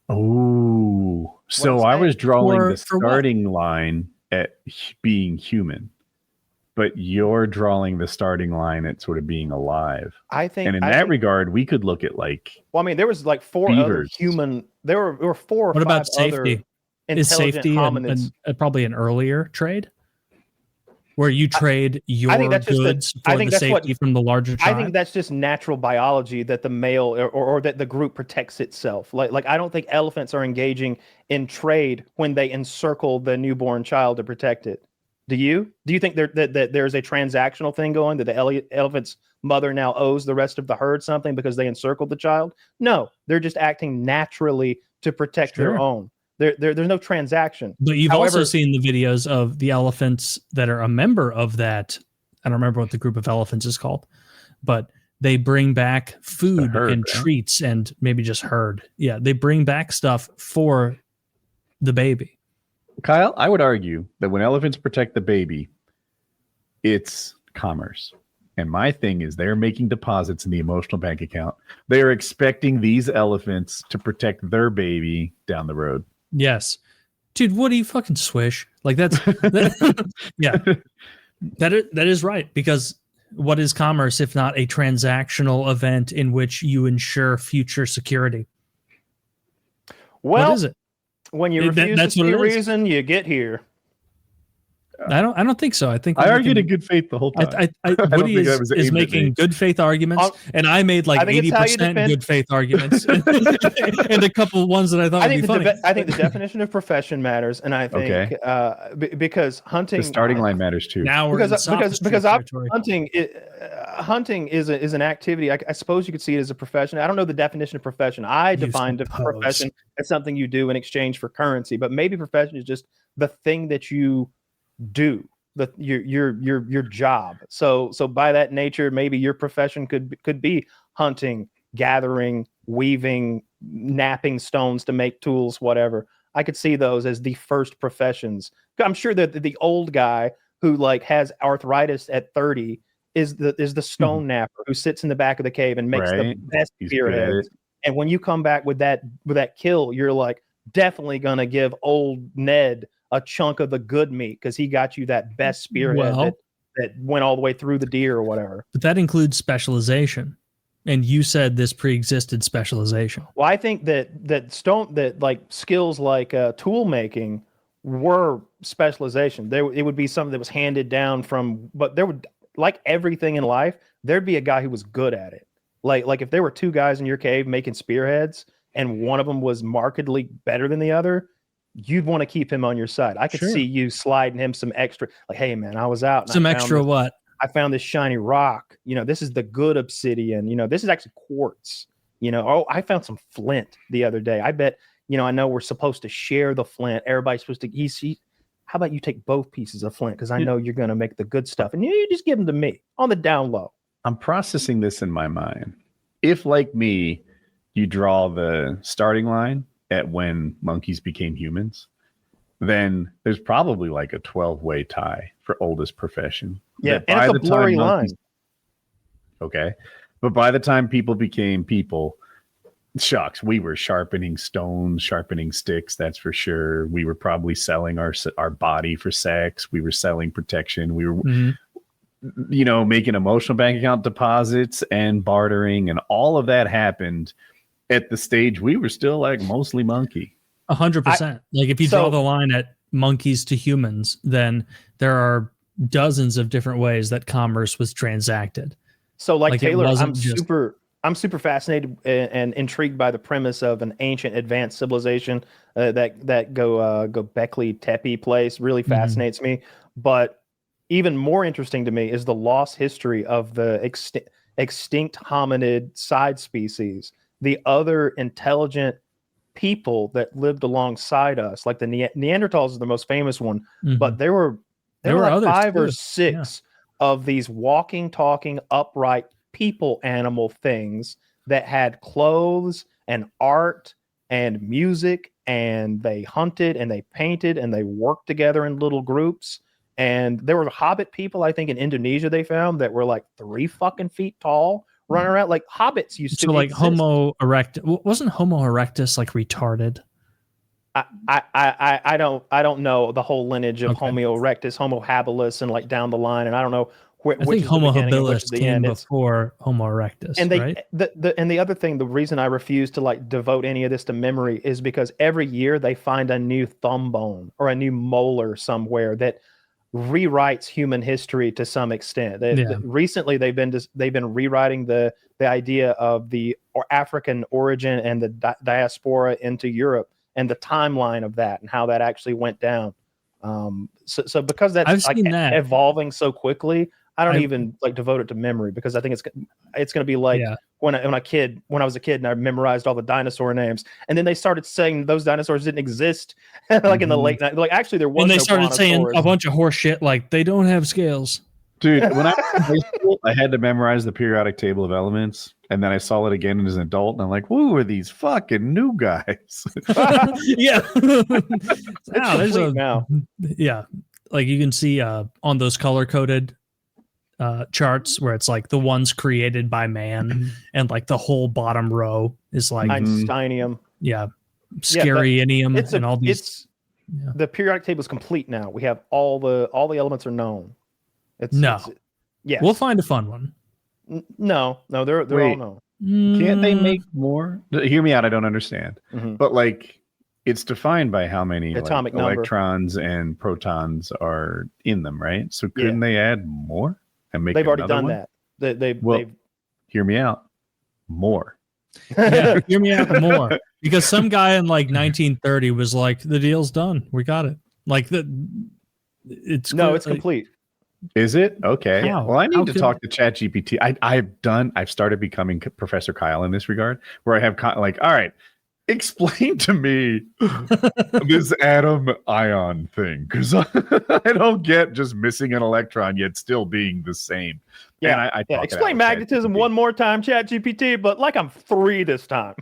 Oh, so I'm I was saying. drawing the For what? starting line at being human, but you're drawing the starting line at sort of being alive. I think. And in I that think- regard, we could look at like well, I mean, there was like four other beavers. human. There were four or What about five other safety? Is intelligent safety hominids. probably an earlier trade? Where you trade your think that's just goods I for think the that's what- safety from the larger tribe? I think that's just natural biology that the male or that the group protects itself. Like I don't think elephants are engaging in trade when they encircle the newborn child to protect it. Do you think that there's a transactional thing going, that the elephant's mother now owes the rest of the herd something because they encircled the child? No, they're just acting naturally to protect their own. There's no transaction. But you've also seen the videos of the elephants that are a member of that. I don't remember what the group of elephants is called, but they bring back food and treats and maybe just herd. Yeah, they bring back stuff for the baby. Kyle, I would argue that when elephants protect the baby, it's commerce. And my thing is they're making deposits in the emotional bank account. They are expecting these elephants to protect their baby down the road. Yes. Dude, what do you fucking swish? Like that's yeah. That is right, because what is commerce if not a transactional event in which you ensure future security? Well, what is it? When you refuse to see reason, you get here. I don't think so. I think I argued in good faith the whole time. Woody is making good faith arguments, and I made like 80% good faith arguments, and a couple ones that I thought would be funny. I think the definition of profession matters, and I think because hunting, the starting line matters too. Now we're because hunting is an activity. I suppose you could see it as a profession. I don't know the definition of profession. I defined a profession as something you do in exchange for currency, but maybe profession is just the thing that you do, your job. So by that nature, maybe your profession could be hunting, gathering, weaving, napping stones to make tools, whatever. I could see those as the first professions. I'm sure that the old guy who like has arthritis at 30 is the stone napper who sits in the back of the cave and makes the best spearheads. And when you come back with that kill, you're like definitely gonna give old Ned a chunk of the good meat because he got you that best spearhead that went all the way through the deer or whatever. But that includes specialization, and you said this pre-existed specialization. Well, I think that like skills like tool making were specialization. It would be something that was handed down from, but there would, like everything in life, there'd be a guy who was good at it. Like if there were two guys in your cave making spearheads and one of them was markedly better than the other, you'd want to keep him on your side. I could see you sliding him some extra, like, hey man, I was out. And I found this shiny rock. This is the good obsidian. This is actually quartz. I found some flint the other day. I bet, I know we're supposed to share the flint. Everybody's supposed to, how about you take both pieces of flint? Because I know you're going to make the good stuff. And you just give them to me on the down low. I'm processing this in my mind. If, like me, you draw the starting line at when monkeys became humans, then there's probably like a 12-way tie for oldest profession. Yeah, and it's a blurry line. Okay. But by the time people became people, shucks, we were sharpening stones, sharpening sticks, that's for sure. We were probably selling our body for sex. We were selling protection. We were, making emotional bank account deposits and bartering, and all of that happened at the stage we were still like mostly monkey. 100%. Like if you draw the line at monkeys to humans, then there are dozens of different ways that commerce was transacted. So like Taylor, I'm super fascinated and intrigued by the premise of an ancient advanced civilization that Göbekli Tepe place really fascinates me. But even more interesting to me is the lost history of the extinct hominid side species, the other intelligent people that lived alongside us. Like the Neanderthals is the most famous one, but there were like 5 or 6 of these walking, talking, upright people animal things that had clothes and art and music, and they hunted and they painted and they worked together in little groups. And there were hobbit people, I think, in Indonesia they found that were like 3 fucking feet tall, running around like hobbits used to. So like Homo erectus, wasn't Homo erectus like retarded? I don't know the whole lineage of Homo erectus, Homo habilis, and like down the line, and I don't know. I think Homo habilis came before Homo erectus, and right? The other thing, the reason I refuse to like devote any of this to memory is because every year they find a new thumb bone or a new molar somewhere that rewrites human history to some extent. Recently, they've been rewriting the idea of the African origin and the diaspora into Europe and the timeline of that and how that actually went down. So because that's I've like seen that. evolving so quickly, I don't even like devote it to memory because I think it's going to be like when I was a kid and I memorized all the dinosaur names, and then they started saying those dinosaurs didn't exist, like in the late night. Like actually, there was. And they no started saying brontosaurus. a bunch of horse shit like they don't have scales. Dude, when I was in high school, I had to memorize the periodic table of elements, and then I saw it again as an adult, and I'm like, "Who are these fucking new guys?" Yeah. It's complete now. Yeah. Like you can see on those color coded charts where it's like the ones created by man, and like the whole bottom row is like Einsteinium. Scarianium, and all these. The periodic table is complete now. We have all the elements are known. We'll find a fun one. No, they're all known. Can't they make more? Hear me out. I don't understand. But like, it's defined by how many atomic electrons and protons are in them, right? So couldn't they add more and make? They've already done one? that. They've hear me out. More. Yeah, hear me out more. Because some guy in like 1930 was like, "The deal's done. We got it." Like it's complete. Is it? Okay. How? Well, I need to talk to ChatGPT. I've started becoming Professor Kyle in this regard, where I have like, all right, explain to me this atom ion thing, because I don't get just missing an electron yet still being the same. Yeah, and explain magnetism one more time, ChatGPT, but like I'm 3 this time.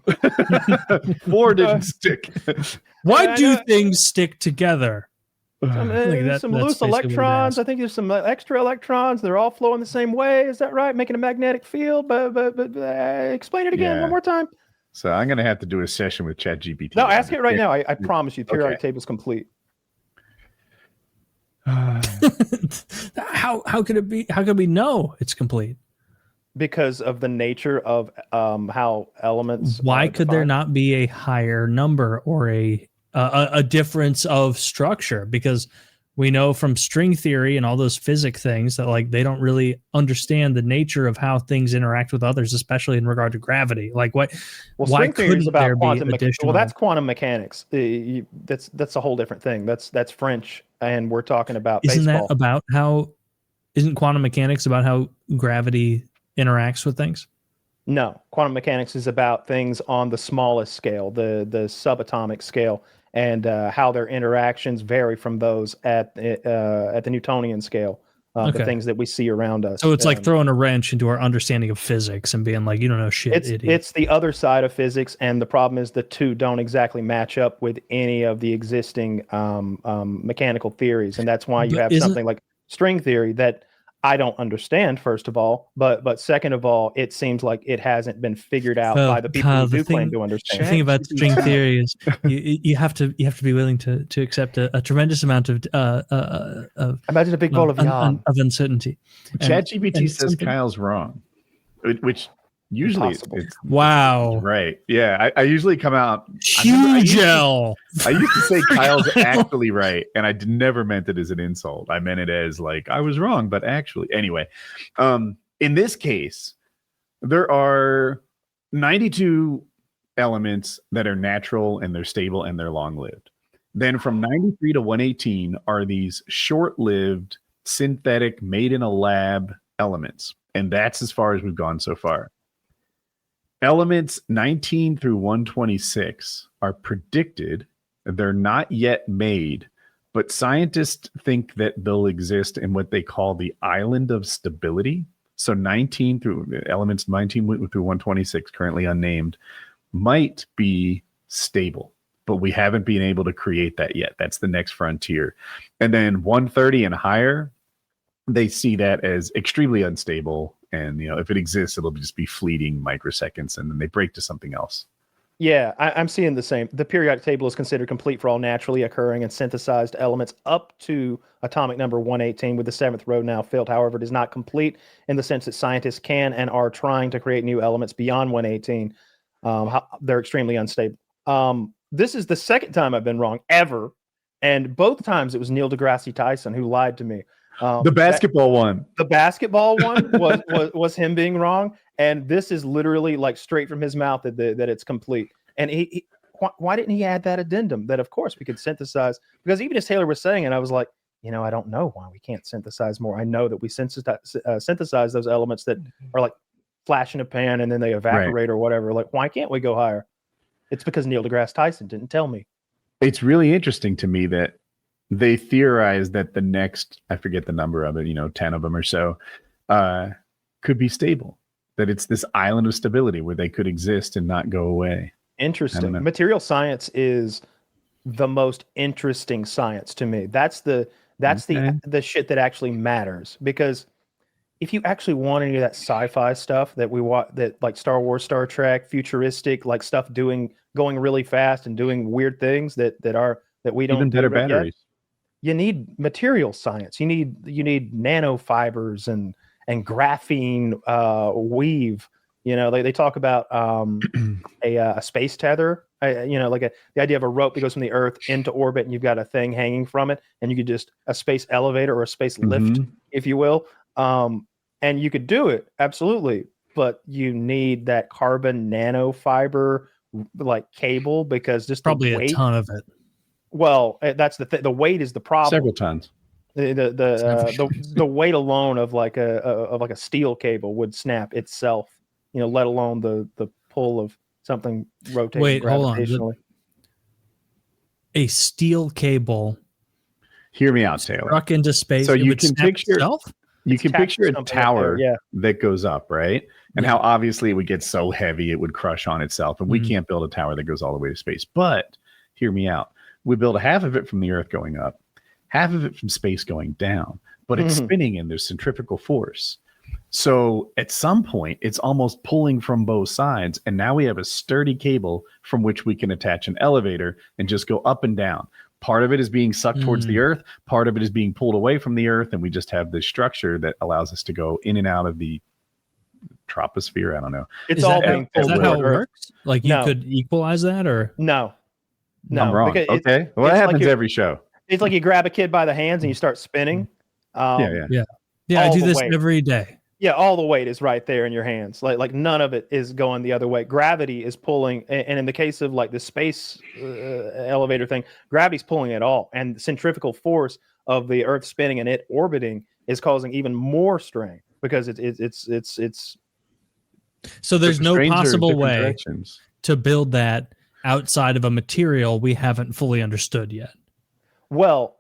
4 didn't stick. Why do things stick together? Some loose electrons. I think there's some extra electrons. They're all flowing the same way. Is that right? Making a magnetic field. But explain it again one more time. So I'm gonna have to do a session with ChatGPT. No, ask it right now. I promise you, periodic table's complete. How could it be? How could we know it's complete? Because of the nature of how elements. Why could there not be a higher number or a difference of structure? Because we know from string theory and all those physics things that like they don't really understand the nature of how things interact with others, especially in regard to gravity. Like why couldn't there be additional? Well, that's quantum mechanics. That's a whole different thing. That's French, and we're talking about baseball. Isn't quantum mechanics about how gravity interacts with things? No, quantum mechanics is about things on the smallest scale, the subatomic scale, and how their interactions vary from those at the Newtonian scale, the things that we see around us. So it's like throwing a wrench into our understanding of physics and being like, you don't know shit. It's the other side of physics, and the problem is the two don't exactly match up with any of the existing mechanical theories, and that's why you have something like string theory that I don't understand, first of all, but second of all, it seems like it hasn't been figured out by the people who do claim to understand. The thing about string theory is you have to be willing to accept a tremendous amount of imagine a big ball of yarn of uncertainty. ChatGPT says Kyle's wrong, which usually it's wow, right? Yeah, I usually come out huge. I used to say Kyle's actually right, and I never meant it as an insult. I meant it as like I was wrong, but actually, anyway. In this case, there are 92 elements that are natural and they're stable and they're long-lived. Then from 93 to 118 are these short-lived, synthetic, made in a lab elements, and that's as far as we've gone so far. Elements 19 through 126 are predicted. They're not yet made, but scientists think that they'll exist in what they call the island of stability. So elements 19 through 126, currently unnamed, might be stable, but we haven't been able to create that yet. That's the next frontier. And then 130 and higher, they see that as extremely unstable. And, if it exists, it'll just be fleeting microseconds, and then they break to something else. Yeah, I'm seeing the same. The periodic table is considered complete for all naturally occurring and synthesized elements up to atomic number 118, with the 7th row now filled. However, it is not complete in the sense that scientists can and are trying to create new elements beyond 118. They're extremely unstable. This is the second time I've been wrong ever, and both times it was Neil De Grasse Tyson who lied to me. The basketball one. The basketball one was him being wrong, and this is literally like straight from his mouth that it's complete. And he why didn't he add that addendum that, of course, we could synthesize? Because even as Taylor was saying it, I was like, I don't know why we can't synthesize more. I know that we synthesize those elements that are like flash in a pan and then they evaporate or whatever. Like, why can't we go higher? It's because Neil De Grasse Tyson didn't tell me. It's really interesting to me that they theorized that the next, I forget the number of it, 10 of them or so, could be stable. That it's this island of stability where they could exist and not go away. Interesting. Material science is the most interesting science to me. That's the shit that actually matters, because if you actually want any of that sci-fi stuff that we want, that like Star Wars, Star Trek, futuristic, like stuff going really fast and doing weird things that we don't, even better batteries. You need material science. You need nanofibers and graphene weave. They talk about a space tether. The idea of a rope that goes from the Earth into orbit, and you've got a thing hanging from it, and you could just a space elevator or a space lift, if you will. And you could do it, absolutely, but you need that carbon nanofiber like cable, because just probably the weight, a ton of it. Well, that's the weight is the problem. Several tons. The weight alone of like a steel cable would snap itself, let alone the pull of something rotating. Wait, hold on. A steel cable. Hear me out, Taylor. Struck into space. So you can picture itself? You can picture a tower there, that goes up, right? And how obviously it would get so heavy it would crush on itself. And we can't build a tower that goes all the way to space. But hear me out. We build half of it from the Earth going up, half of it from space going down. But it's spinning and there's centrifugal force. So at some point, it's almost pulling from both sides. And now we have a sturdy cable from which we can attach an elevator and just go up and down. Part of it is being sucked towards the Earth. Part of it is being pulled away from the Earth. And we just have this structure that allows us to go in and out of the troposphere. I don't know. It's all being pulled. Is that how it works? Like you No. could equalize that, or No. I'm wrong. Okay. Well, that happens every show. It's like you grab a kid by the hands and you start spinning. yeah. I All do the this way. every day. Yeah, all the weight is right there in your hands. Like none of it is going the other way. Gravity is pulling, and in the case of like the space elevator thing, gravity's pulling it all, and the centrifugal force of the Earth spinning and it orbiting is causing even more strain, because it's. So there's no Strains are in possible different way directions. to build that outside of a material we haven't fully understood yet. Well,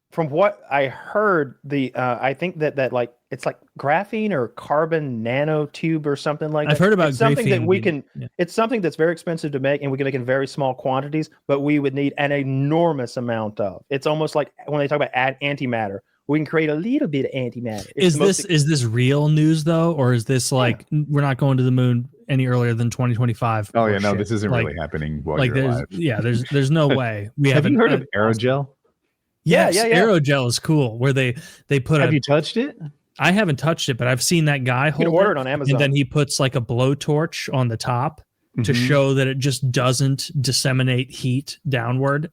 from what I heard, I think that like it's like graphene or carbon nanotube or something like that. I've heard about it's something that graphene we being- can. It's something that's very expensive to make, and we can make in very small quantities. But we would need an enormous amount of. It's almost like when they talk about antimatter. We can create a little bit of antimatter. Is this real news though, or is this like we're not going to the moon any earlier than 2025? Oh yeah, no, shit? this isn't Like- really happening while Like you're there's alive. there's no way we Have haven't you heard of aerogel? Yeah, Yes, yeah. aerogel is cool. Where they put Have you touched it? I haven't touched it, but I've seen that guy You hold can order it, it on Amazon. and then he puts like a blowtorch on the top to show that it just doesn't disseminate heat downward.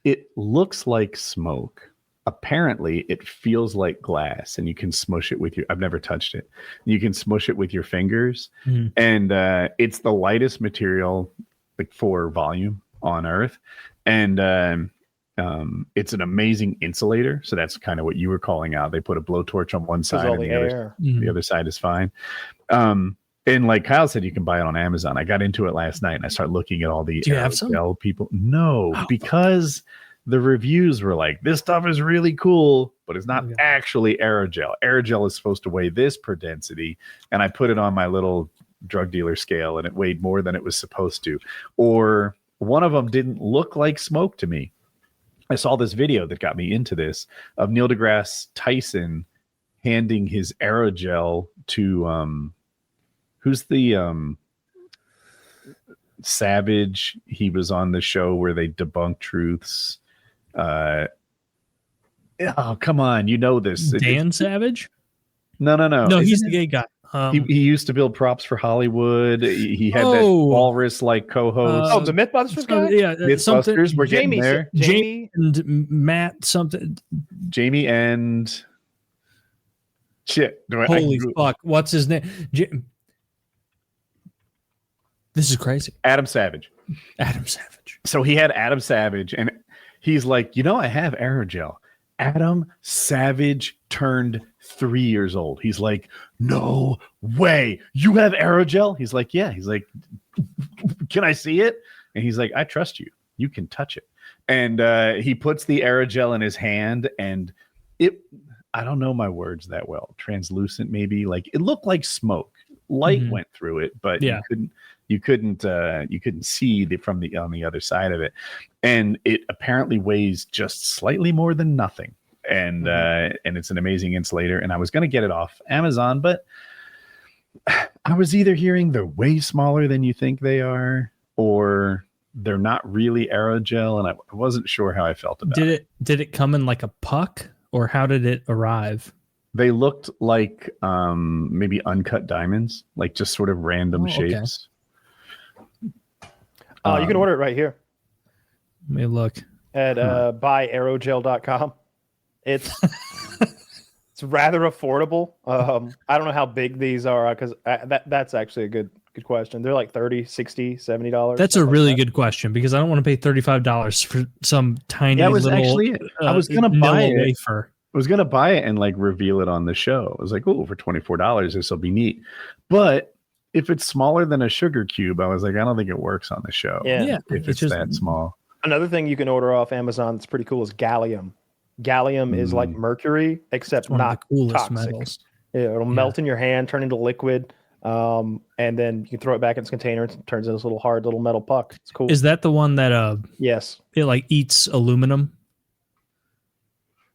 It looks like smoke. Apparently, it feels like glass, and you can smush it with your. I've never touched it. You can smush it with your fingers, and it's the lightest material, like for volume on Earth, and it's an amazing insulator. So that's kind of what you were calling out. They put a blowtorch on one side, all and the the air. other side is fine. And like Kyle said, you can buy it on Amazon. I got into it last night, and I started looking at all the Do you have some? aerogel people. No, because the reviews were like, this stuff is really cool, but it's not actually aerogel. Aerogel is supposed to weigh this per density. And I put it on my little drug dealer scale, and it weighed more than it was supposed to. Or one of them didn't look like smoke to me. I saw this video that got me into this of Neil De Grasse Tyson handing his aerogel to who's the Savage. He was on the show where they debunk truths. Oh, come on, you know this. Dan Savage? No. No, he's the gay guy. He used to build props for Hollywood. He had that walrus like co-host. The Mythbusters guy. Yeah, something. Mythbusters, we're getting there. Jamie And Matt something. Jamie and shit. Holy fuck! What's his name? This is crazy. Adam Savage. Adam Savage. So he had Adam Savage, and he's like, I have aerogel. Adam Savage turned 3 years old. He's like, no way. You have aerogel? He's like, yeah. He's like, can I see it? And he's like, I trust you. You can touch it. And he puts the aerogel in his hand, and I don't know my words that well. Translucent, maybe. Like, it looked like smoke. Light went through it, but you couldn't see on the other side of it. And it apparently weighs just slightly more than nothing. And it's an amazing insulator. And I was going to get it off Amazon, but I was either hearing they're way smaller than you think they are, or they're not really aerogel, and I wasn't sure how I felt about it. Did it come in like a puck, or how did it arrive? They looked like maybe uncut diamonds, like just sort of random shapes. You can order it right here Let me look. at buyaerogel.com. It's rather affordable. I don't know how big these are, because that's actually a good question. They're like $30, $60, $70. That's a really good question, because I don't want to pay $35 for some tiny That was little actually it. I was gonna buy it. wafer. I was going to buy it and like reveal it on the show. I was like, oh, for $24, this will be neat. But if it's smaller than a sugar cube, I was like, I don't think it works on the show. Yeah. If it's just that small. Another thing you can order off Amazon that's pretty cool is gallium. Gallium is like mercury, except One of not the coolest toxic. metals. Yeah, it'll melt in your hand, turn into liquid, and then you can throw it back in its container. It turns into this little hard little metal puck. It's cool. Is that the one that Yes. it like eats aluminum?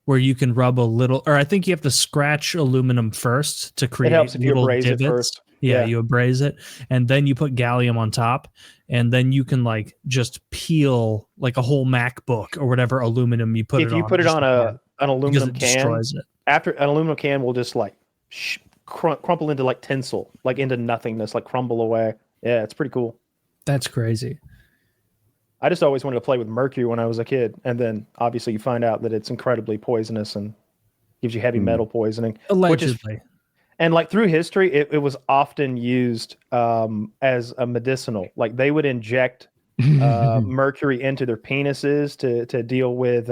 Where you can rub a little, or I think you have to scratch aluminum first to create. It helps if you little abrase it divots. first. Yeah, you abrase it, and then you put gallium on top, and then you can like just peel like a whole MacBook or whatever aluminum you put it on. If you put it on an aluminum can, destroys it. after an aluminum can will just like crumple into like tinsel, like into nothingness, like crumble away. Yeah, it's pretty cool. That's crazy. I just always wanted to play with mercury when I was a kid, and then obviously you find out that it's incredibly poisonous and gives you heavy metal poisoning. Allegedly. And like through history, it was often used as a medicinal. Like they would inject mercury into their penises to deal with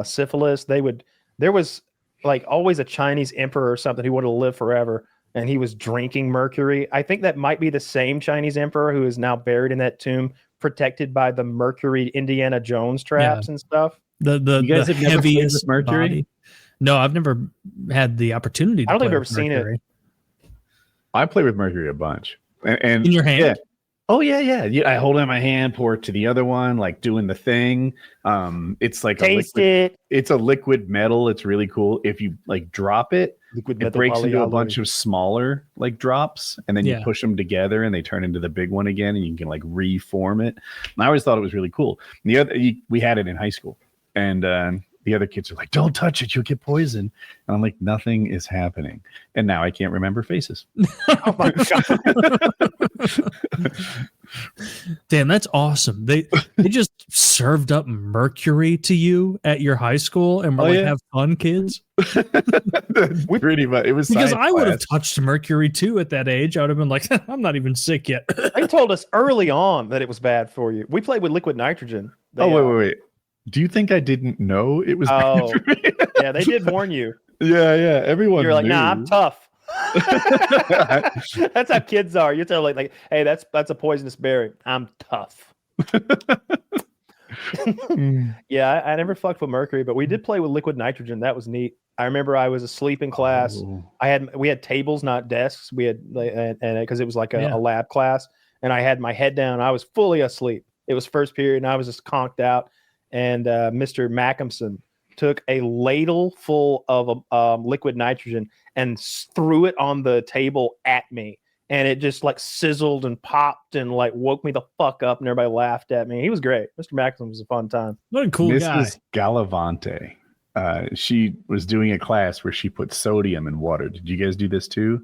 syphilis. There was like always a Chinese emperor or something who wanted to live forever, and he was drinking mercury. I think that might be the same Chinese emperor who is now buried in that tomb, protected by the mercury Indiana Jones traps and stuff. The You guys have never played with mercury? body. No, I've never had the opportunity to I don't think play I've ever with seen it. I play with mercury a bunch. And In your hand? Yeah. Oh yeah. I hold it in my hand, pour it to the other one, like doing the thing. It's like Taste a liquid, it. It's a liquid metal. It's really cool. If you like drop it, Liquid it metal breaks into a polyalloy. bunch of smaller like drops, and then you push them together and they turn into the big one again, and you can like reform it. And I always thought it was really cool. And we had it in high school, and the other kids are like, don't touch it, you'll get poisoned. And I'm like, nothing is happening. And now I can't remember faces. Oh my god! Damn, that's awesome. They just served up mercury to you at your high school and were have fun, kids. Pretty much. It was Because science I would have class. touched mercury too at that age. I would have been like, I'm not even sick yet. They told us early on that it was bad for you. We played with liquid nitrogen. They, Wait. Do you think I didn't know it was bad for me? Yeah, they did warn you. Yeah. Everyone You're like, knew. nah, I'm tough. That's how kids are. You tell like, hey, that's a poisonous berry. I'm tough. Yeah, I never fucked with mercury, but we did play with liquid nitrogen. That was neat. I remember I was asleep in class. Oh. We had tables, not desks. We had and because it was like a lab class, and I had my head down. I was fully asleep. It was first period, and I was just conked out. And Mr. Mackinson took a ladle full of liquid nitrogen and threw it on the table at me. And it just like sizzled and popped and like woke me the fuck up, and everybody laughed at me. He was great. Mr. Mackinson was a fun time. What a cool guy. Mrs. Galavante. She was doing a class where she put sodium in water. Did you guys do this too?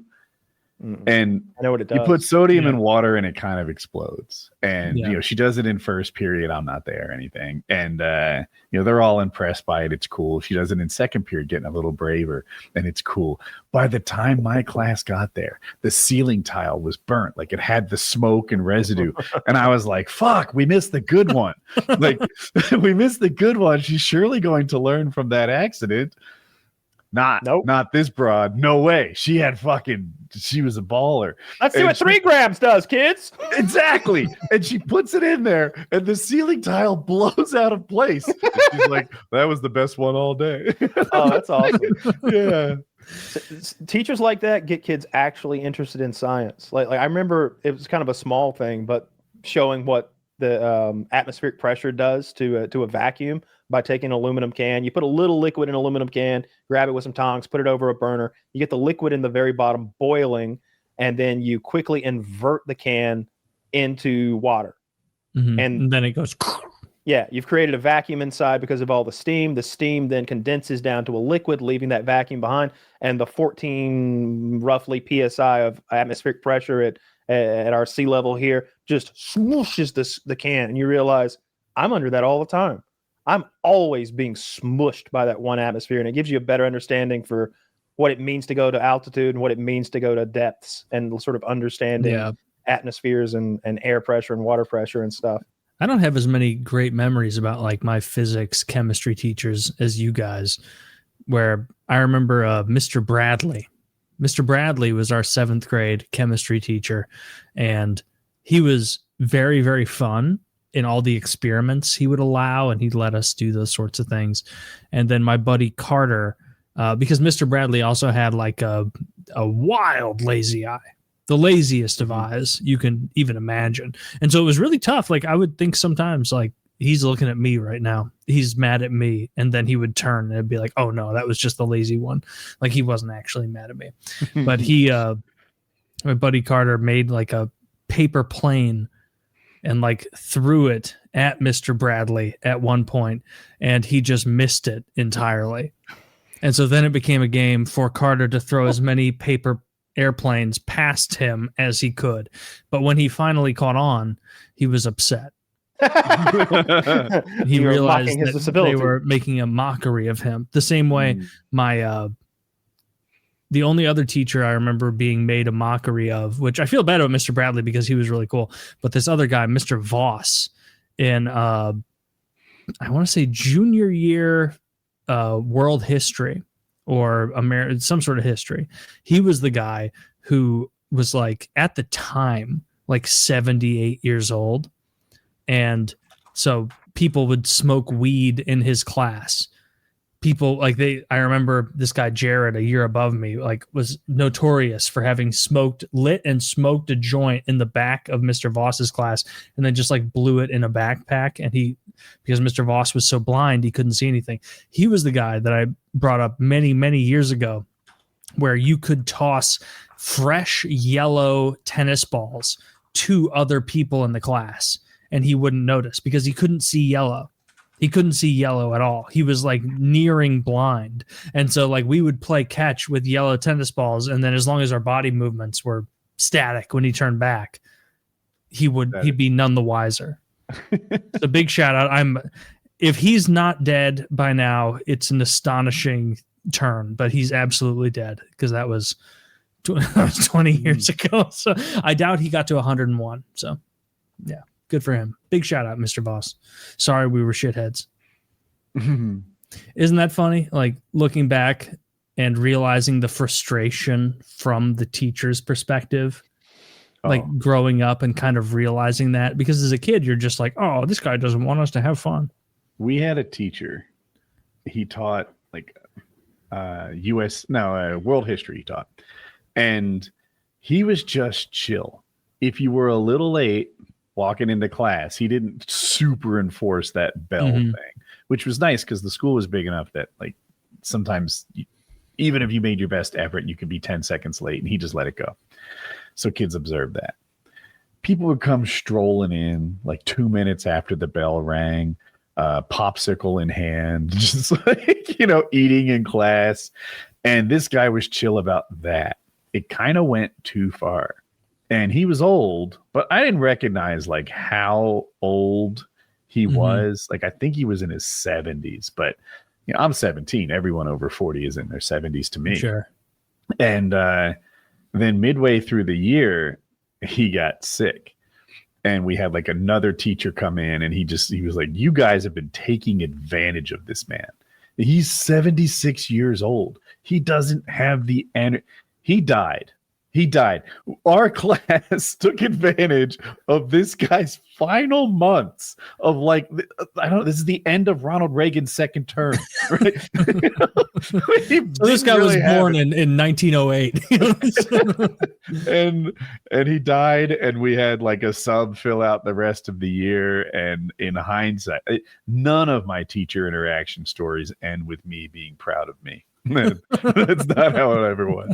And I know what it does. you put sodium Yeah. in water and it kind of explodes. And Yeah. she does it in first period. I'm not there or anything. And they're all impressed by it. It's cool. She does it in second period, getting a little braver, and it's cool. By the time my class got there, the ceiling tile was burnt. Like, it had the smoke and residue. And I was like, fuck, we missed the good one. Like, we missed the good one. She's surely going to learn from that accident. Not this broad. No way. She was a baller. Let's see And what 3 grams does, kids. Exactly. And she puts it in there, and the ceiling tile blows out of place. And she's like, that was the best one all day. Oh, that's awesome. Yeah. Teachers like that get kids actually interested in science. Like I remember it was kind of a small thing, but showing what the atmospheric pressure does to a vacuum by taking an aluminum can. You put a little liquid in an aluminum can, grab it with some tongs, put it over a burner. You get the liquid in the very bottom boiling, and then you quickly invert the can into water. Mhm. And- And then it goes. Yeah, you've created a vacuum inside because of all the steam. The steam then condenses down to a liquid, leaving that vacuum behind. And the 14 roughly PSI of atmospheric pressure at our sea level here just swooshes the can. And you realize, I'm under that all the time. I'm always being smushed by that one atmosphere. And it gives you a better understanding for what it means to go to altitude and what it means to go to depths, and sort of understanding Yeah. atmospheres and air pressure and water pressure and stuff. I don't have as many great memories about like my physics, chemistry teachers as you guys, where I remember Mr. Bradley. Mr. Bradley was our 7th grade chemistry teacher, and he was very, very fun in all the experiments he would allow, and he'd let us do those sorts of things. And then my buddy Carter, because Mr. Bradley also had like a wild lazy eye. The laziest of eyes you can even imagine. And so it was really tough. Like, I would think sometimes, like, he's looking at me right now. He's mad at me. And then he would turn and it'd be like, oh no, that was just the lazy one. Like, he wasn't actually mad at me. But my buddy Carter made like a paper plane and like threw it at Mr. Bradley at one point, and he just missed it entirely. And so then it became a game for Carter to throw as many paper airplanes past him as he could. But when he finally caught on, he was upset. He You were realized mocking his that disability. they were making a mockery of him. The same way the only other teacher I remember being made a mockery of, which I feel bad about Mr. Bradley because he was really cool, but this other guy, Mr. Voss, in I want to say junior year world history or some sort of history. He was the guy who was like, at the time, like 78 years old. And so people would smoke weed in his class. People like I remember this guy, Jared, a year above me, like was notorious for having lit and smoked a joint in the back of Mr. Voss's class, and then just like blew it in a backpack. And because Mr. Voss was so blind, he couldn't see anything. He was the guy that I brought up many, many years ago, where you could toss fresh yellow tennis balls to other people in the class, and he wouldn't notice because he couldn't see yellow. He couldn't see yellow at all. He was like nearing blind. And so like we would play catch with yellow tennis balls. And then as long as our body movements were static when he turned back, he'd be none the wiser. So big shout out. If he's not dead by now, it's an astonishing turn, but he's absolutely dead because that was 20 years ago. So I doubt he got to 101. So yeah. Good for him. Big shout out, Mr. Boss. Sorry we were shitheads. Isn't that funny? Like looking back and realizing the frustration from the teacher's perspective, like growing up and kind of realizing that, because as a kid, you're just like, oh, this guy doesn't want us to have fun. We had a teacher. He taught like world history he taught. And he was just chill. If you were a little late walking into class, he didn't super enforce that bell thing, which was nice because the school was big enough that like sometimes even if you made your best effort, you could be 10 seconds late, and he just let it go. So kids observed that. People would come strolling in like 2 minutes after the bell rang, popsicle in hand, just like, eating in class. And this guy was chill about that. it kind of went too far. And he was old, but I didn't recognize like how old he was. Like, I think he was in his 70s, but you know, I'm 17. Everyone over 40 is in their 70s to me. Sure. And then midway through the year, he got sick. And we had like another teacher come in, and he was like, you guys have been taking advantage of this man. He's 76 years old. He doesn't have the energy. He died. Our class took advantage of this guy's final months of like, I don't know, this is the end of Ronald Reagan's second term. Right? So this guy was born in 1908. and he died, and we had like a sub fill out the rest of the year. And in hindsight, none of my teacher interaction stories end with me being proud of me. That's not how it ever was.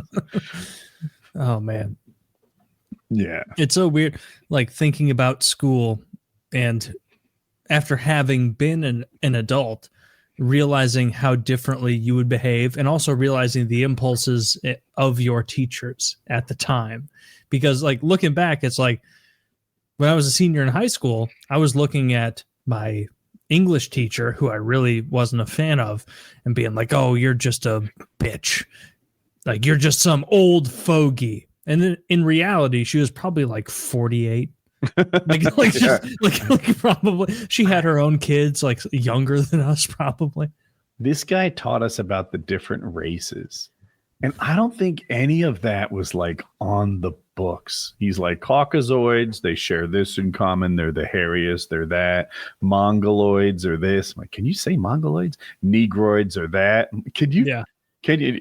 Oh man. Yeah. It's so weird, like thinking about school, and after having been an adult, realizing how differently you would behave, and also realizing the impulses of your teachers at the time. Because like looking back, it's like when I was a senior in high school, I was looking at my English teacher, who I really wasn't a fan of, and being like, oh, you're just a bitch. Like, you're just some old fogey. And then in reality, she was probably like 48. like probably she had her own kids, like younger than us, probably. This guy taught us about the different races. And I don't think any of that was like on the books. He's like, Caucasoids, they share this in common. They're the hairiest, they're that. Mongoloids are this. I'm like, can you say Mongoloids? Negroids are that. Could you? Yeah. Can you?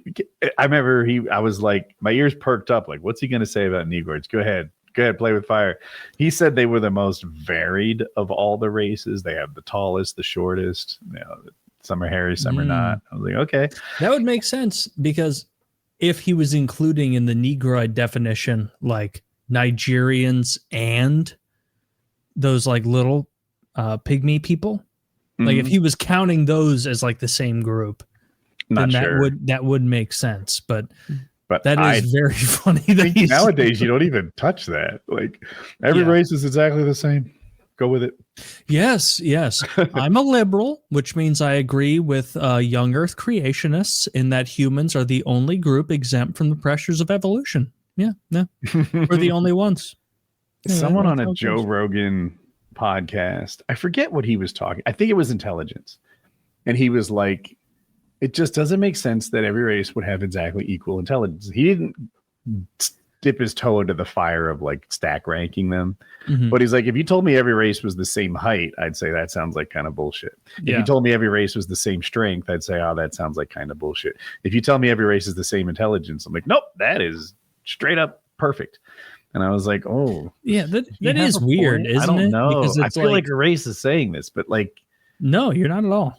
I remember I was like, my ears perked up. Like, what's he going to say about Negroids? Go ahead, play with fire. He said they were the most varied of all the races. They have the tallest, the shortest. You know, some are hairy, some are not. I was like, okay, that would make sense, because if he was including in the Negroid definition like Nigerians and those like little pygmy people, like if he was counting those as like the same group. Not then sure. that would make sense, but But that is very funny. That nowadays you don't even touch that. Like every race is exactly the same. Go with it. Yes. I'm a liberal, which means I agree with young Earth creationists in that humans are the only group exempt from the pressures of evolution. Yeah, we're the only ones. Someone on a Joe Rogan podcast, I forget what he was talking. I think it was intelligence, and he was like, it just doesn't make sense that every race would have exactly equal intelligence. He didn't dip his toe into the fire of like stack ranking them. But he's like, if you told me every race was the same height, I'd say that sounds like kind of bullshit. If you told me every race was the same strength, I'd say, oh, that sounds like kind of bullshit. If you tell me every race is the same intelligence, I'm like, nope, that is straight up perfect. And I was like, oh. Yeah, that is weird, isn't it? I don't know. Because I feel like a race is saying this, but like. No, you're not at all.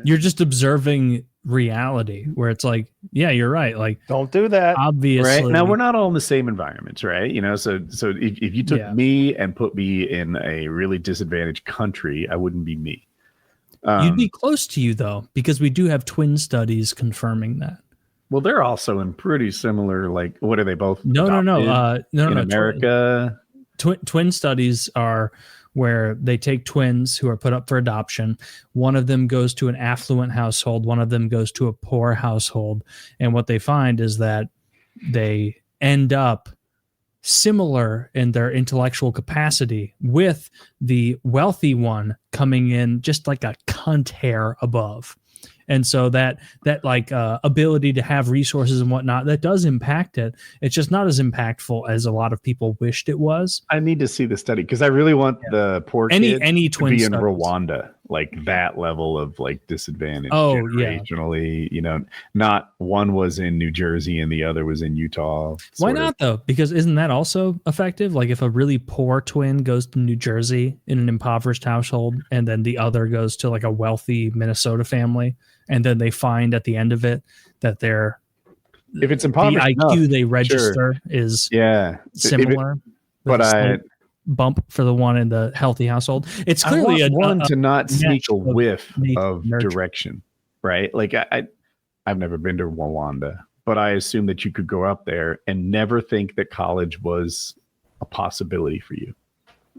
You're just observing reality, where it's like, yeah, you're right. Like, don't do that. Obviously, right now we're not all in the same environments, right? You know, so if you took me and put me in a really disadvantaged country, I wouldn't be me. You'd be close to you though, because we do have twin studies confirming that. Well, they're also in pretty similar. Like, what are they both? No. In America, twin studies are where they take twins who are put up for adoption. One of them goes to an affluent household. One of them goes to a poor household. And what they find is that they end up similar in their intellectual capacity, with the wealthy one coming in just like a cunt hair above. And so that like ability to have resources and whatnot, that does impact it. It's just not as impactful as a lot of people wished it was. I need to see the study because I really want the poor kids any twin to be studies. In Rwanda, like that level of like disadvantage. Oh, generationally, you know, not one was in New Jersey and the other was in Utah. Why not though? Because isn't that also effective? Like if a really poor twin goes to New Jersey in an impoverished household, and then the other goes to like a wealthy Minnesota family, and then they find at the end of it that they're, if it's impoverished, the IQ they register is similar. But I bump for the one in the healthy household. It's clearly one to not sneak a whiff of nurture. direction, right? Like I've never been to Rwanda, but I assumed that you could go up there and never think that college was a possibility for you,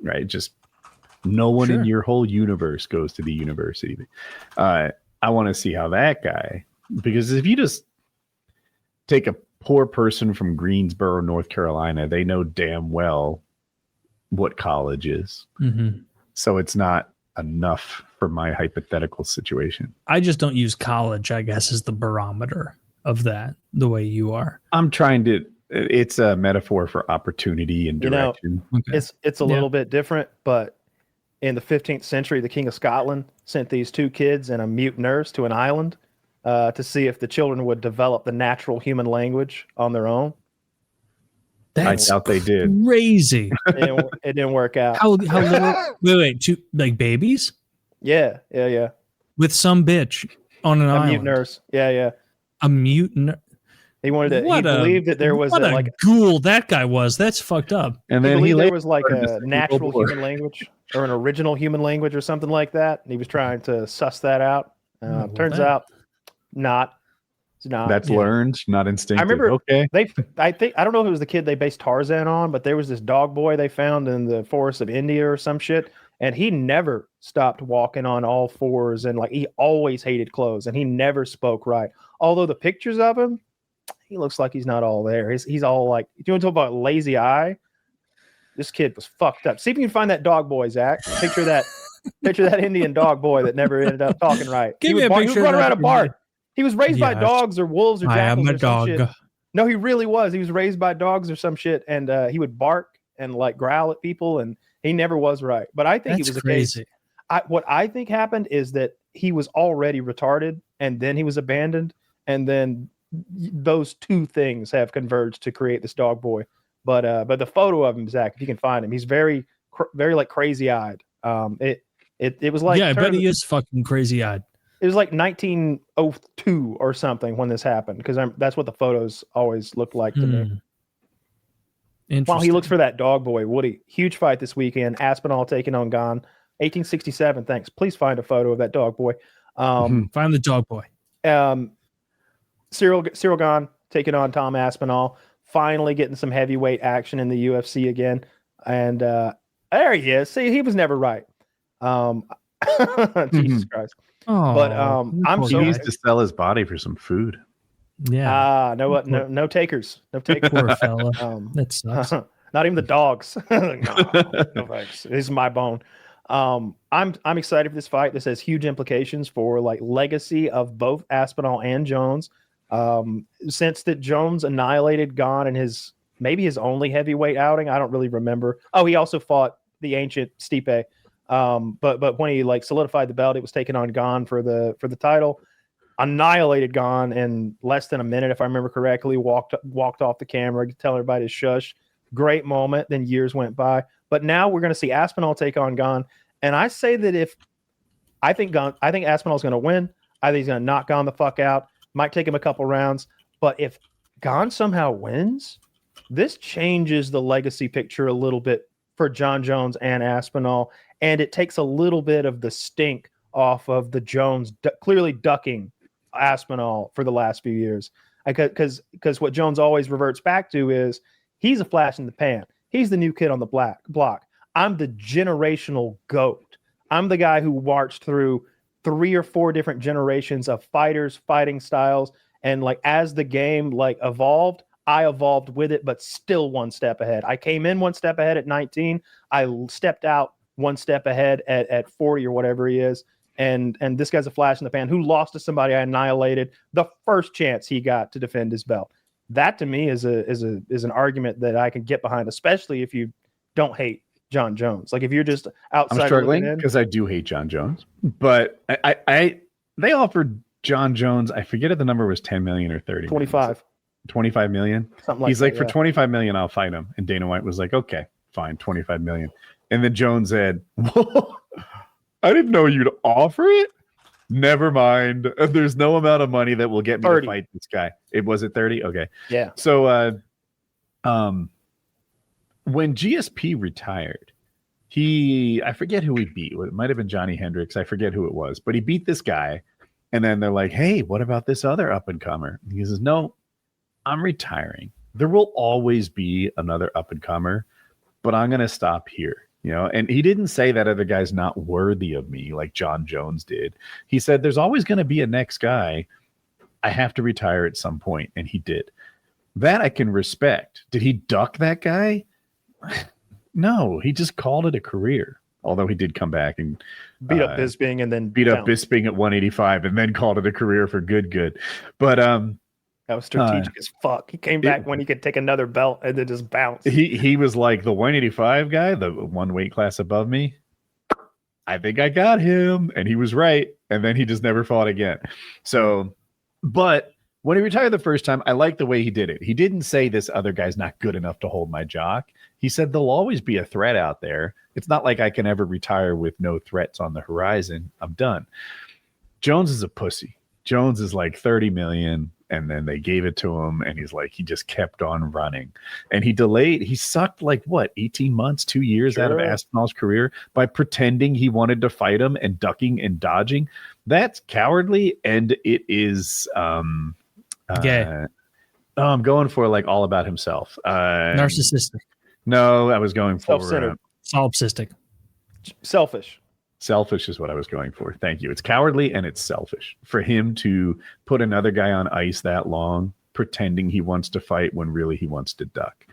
right? Just no one in your whole universe goes to the university. I want to see how that guy, because if you just take a poor person from Greensboro, North Carolina, they know damn well what college is. Mm-hmm. So it's not enough for my hypothetical situation. I just don't use college, I guess, as the barometer of that, the way you are. I'm trying to, it's a metaphor for opportunity and direction. It's a little bit different, but in the 15th century, the King of Scotland sent these 2 kids and a mute nurse to an island to see if the children would develop the natural human language on their own. That's I doubt they did. Crazy. It didn't work out. How little? Wait, 2 like babies? Yeah. With some bitch on an island. Mute nurse. Yeah. A mute nurse. He wanted to. He believed that there was a ghoul that guy was. That's fucked up. And then there was like a natural human language or an original human language or something like that. And he was trying to suss that out. Turns out, not. It's not. That's learned, not instinctive. I remember. Okay. I don't know if it was the kid they based Tarzan on, but there was this dog boy they found in the forests of India or some shit, and he never stopped walking on all fours, and like he always hated clothes, and he never spoke right. Although the pictures of him, he looks like he's not all there. He's all like, you want to talk about lazy eye? This kid was fucked up. See if you can find that dog boy, Zach. Picture that Indian dog boy that never ended up talking right. He was running around a bark. He was raised by dogs or wolves or jackals. I am a dog. Shit. No, he really was. He was raised by dogs or some shit, and he would bark and like growl at people, and he never was right. But I think he was crazy. What I think happened is that he was already retarded, and then he was abandoned, and then those 2 things have converged to create this dog boy. But the photo of him, Zach, if you can find him, he's very like crazy eyed. It was like, I bet he is fucking crazy eyed. It was like 1902 or something when this happened, because that's what the photos always looked like to me. While he looks for that dog boy, Woody, huge fight this weekend. Aspinall taking on Gon. 1867. Thanks. Please find a photo of that dog boy. Find the dog boy. Cyril Gon taking on Tom Aspinall. Finally getting some heavyweight action in the UFC again. And there he is. See, he was never right. Jesus Christ. Oh, but he needs to sell his body for some food. Yeah. No takers. No takers. Poor fella. That sucks. Not even the dogs. No thanks. This is my bone. I'm excited for this fight. This has huge implications for like legacy of both Aspinall and Jones. Since that Jones annihilated Gon in his only heavyweight outing, I don't really remember. Oh, he also fought the ancient Stipe. But when he like solidified the belt, it was taken on Gon for the title. Annihilated Gon in less than a minute, if I remember correctly. Walked off the camera, telling everybody to shush. Great moment. Then years went by, but now we're going to see Aspinall take on Gon. And I say that I think Aspinall's going to win. I think he's going to knock Gon the fuck out. Might take him a couple rounds, but if Gon somehow wins, this changes the legacy picture a little bit for Jon Jones and Aspinall. And it takes a little bit of the stink off of the Jones clearly ducking Aspinall for the last few years. Because what Jones always reverts back to is he's a flash in the pan. He's the new kid on the block. I'm the generational GOAT. I'm the guy who marched through 3 or 4 different generations of fighters, fighting styles. And like as the game like evolved, I evolved with it, but still one step ahead. I came in one step ahead at 19. I stepped out one step ahead at 40 or whatever he is. And this guy's a flash in the pan who lost to somebody I annihilated the first chance he got to defend his belt. That to me is an argument that I can get behind, especially if you don't hate Jon Jones. Like if you're just outside. I'm struggling because I do hate Jon Jones, but they offered Jon Jones, I forget if the number was 10 million or 30 25 million. Something like He's that, like, for 25 million, I'll fight him. And Dana White was like, okay, fine, 25 million. And then Jones said, whoa, I didn't know you'd offer it. Never mind. There's no amount of money that will get me 30. to fight this guy. It was at 30. Okay. Yeah. So, when GSP retired, I forget who he beat. It might have been Johnny Hendricks. I forget who it was, but he beat this guy. And then they're like, hey, what about this other up and comer? He says, no, I'm retiring. There will always be another up and comer, but I'm going to stop here. You know, and he didn't say that other guy's not worthy of me like Jon Jones did. He said there's always going to be a next guy. I have to retire at some point, and he did. That I can respect. Did he duck that guy? No, he just called it a career. Although he did come back and beat up Bisping and then beat up Bisping at 185 and then called it a career for good. But that was strategic as fuck. He came back when he could take another belt and then just bounce. He was like the 185 guy, the one weight class above me. I think I got him, and he was right. And then he just never fought again. So, but when he retired the first time, I liked the way he did it. He didn't say this other guy's not good enough to hold my jock. He said there'll always be a threat out there. It's not like I can ever retire with no threats on the horizon. I'm done. Jones is a pussy. Jones is like 30 million, and then they gave it to him, and he's like, he just kept on running. And he sucked like what, 18 months, 2 years out of Aspinall's career by pretending he wanted to fight him and ducking and dodging. That's cowardly, and it is gay. I'm going for like all about himself. Narcissistic. No, I was going for solipsistic. Selfish. Selfish is what I was going for. Thank you. It's cowardly and it's selfish for him to put another guy on ice that long, pretending he wants to fight when really he wants to duck.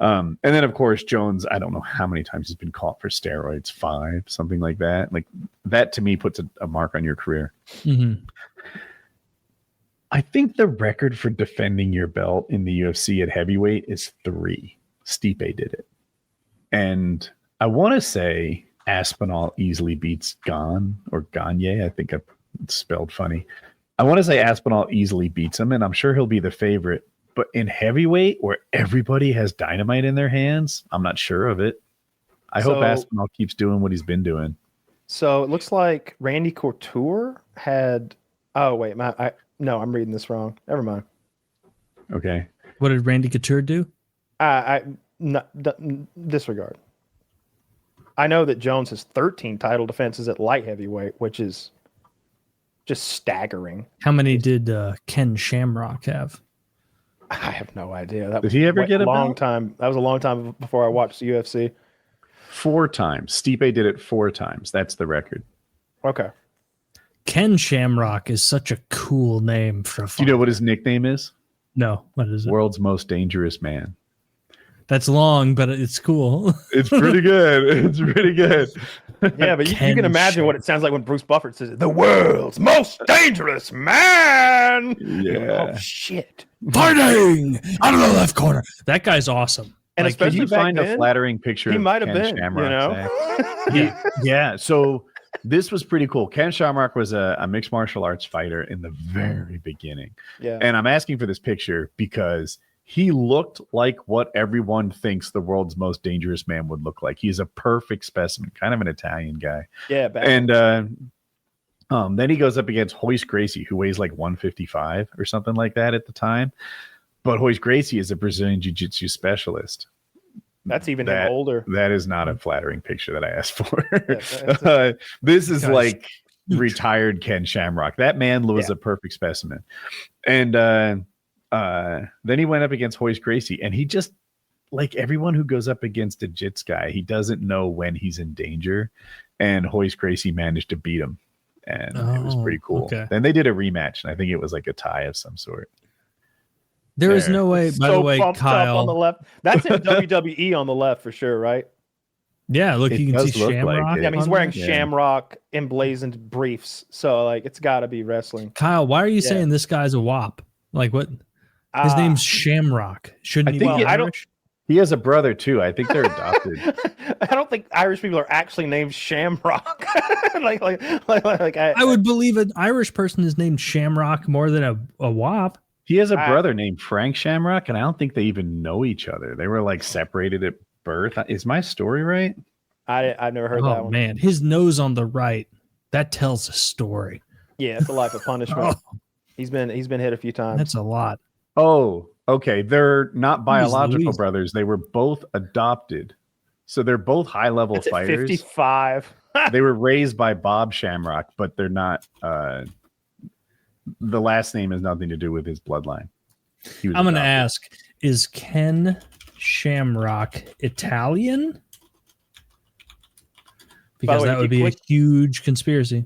And then, of course, Jones, I don't know how many times he's been caught for steroids, 5, something like that. Like that to me puts a mark on your career. Mm-hmm. I think the record for defending your belt in the UFC at heavyweight is 3. Stipe did it. And I want to say Aspinall easily beats Gagne. I think I spelled funny. I want to say Aspinall easily beats him, and I'm sure he'll be the favorite. But in heavyweight, where everybody has dynamite in their hands, I'm not sure of it. I hope Aspinall keeps doing what he's been doing. So it looks like Randy Couture had. Oh wait, no, I'm reading this wrong. Never mind. Okay. What did Randy Couture do? Disregard. I know that Jones has 13 title defenses at light heavyweight, which is just staggering. How many did Ken Shamrock have? I have no idea. Did he ever get a long belt? time? That was a long time before I watched the UFC. 4 times. Stipe did it 4 times. That's the record. Okay. Ken Shamrock is such a cool name for a fighter. Do you know what his nickname is? No. What is it? World's Most Dangerous Man. That's long, but it's cool. It's pretty good. It's pretty good. Yeah, but you can imagine what it sounds like when Bruce Buffer says, "The world's most dangerous man." Yeah. Oh, shit. Fighting out of the left corner. That guy's awesome. And Can especially you back find then, a flattering picture he of might have Ken been, Shamrock's act? Yeah. So this was pretty cool. Ken Shamrock was a mixed martial arts fighter in the very beginning. Yeah. And I'm asking for this picture because he looked like what everyone thinks the world's most dangerous man would look like. He's a perfect specimen, kind of an Italian guy. Yeah. And then he goes up against Hoist Gracie, who weighs like 155 or something like that at the time. But Hoist Gracie is a Brazilian Jiu-Jitsu specialist. That's even older. That is not a flattering picture that I asked for. Yeah, this is like retired Ken Shamrock. That man was a perfect specimen. And then he went up against Hoist Gracie, and he just, like everyone who goes up against a Jits guy, he doesn't know when he's in danger. And Hoist Gracie managed to beat him. And it was pretty cool. Okay. Then they did a rematch, and I think it was like a tie of some sort. There is no way, by the way, Kyle. On the left. That's in WWE on the left for sure, right? Yeah, look, It you can does see look Shamrock. like it. Yeah, I mean, he's wearing Yeah. Shamrock emblazoned briefs, so like it's got to be wrestling. Kyle, why are you saying this guy's a wop? Like what? His name's Shamrock. Shouldn't he? I think be I don't- Irish? He has a brother too. I think they're adopted. I don't think Irish people are actually named Shamrock. I would believe an Irish person is named Shamrock more than a wop. He has a brother named Frank Shamrock, and I don't think they even know each other. They were like separated at birth. Is my story right? I've never heard that Oh one. man, his nose on the right. That tells a story. Yeah, it's a life of punishment. He's been hit a few times. That's a lot. Oh, okay. They're not biological Louise. brothers. They were both adopted. So they're both high-level That's at fighters. 55. They were raised by Bob Shamrock, but they're not. The last name has nothing to do with his bloodline. He was I'm going to adopted. ask, is Ken Shamrock Italian? Because way, that if would you be a click- huge conspiracy.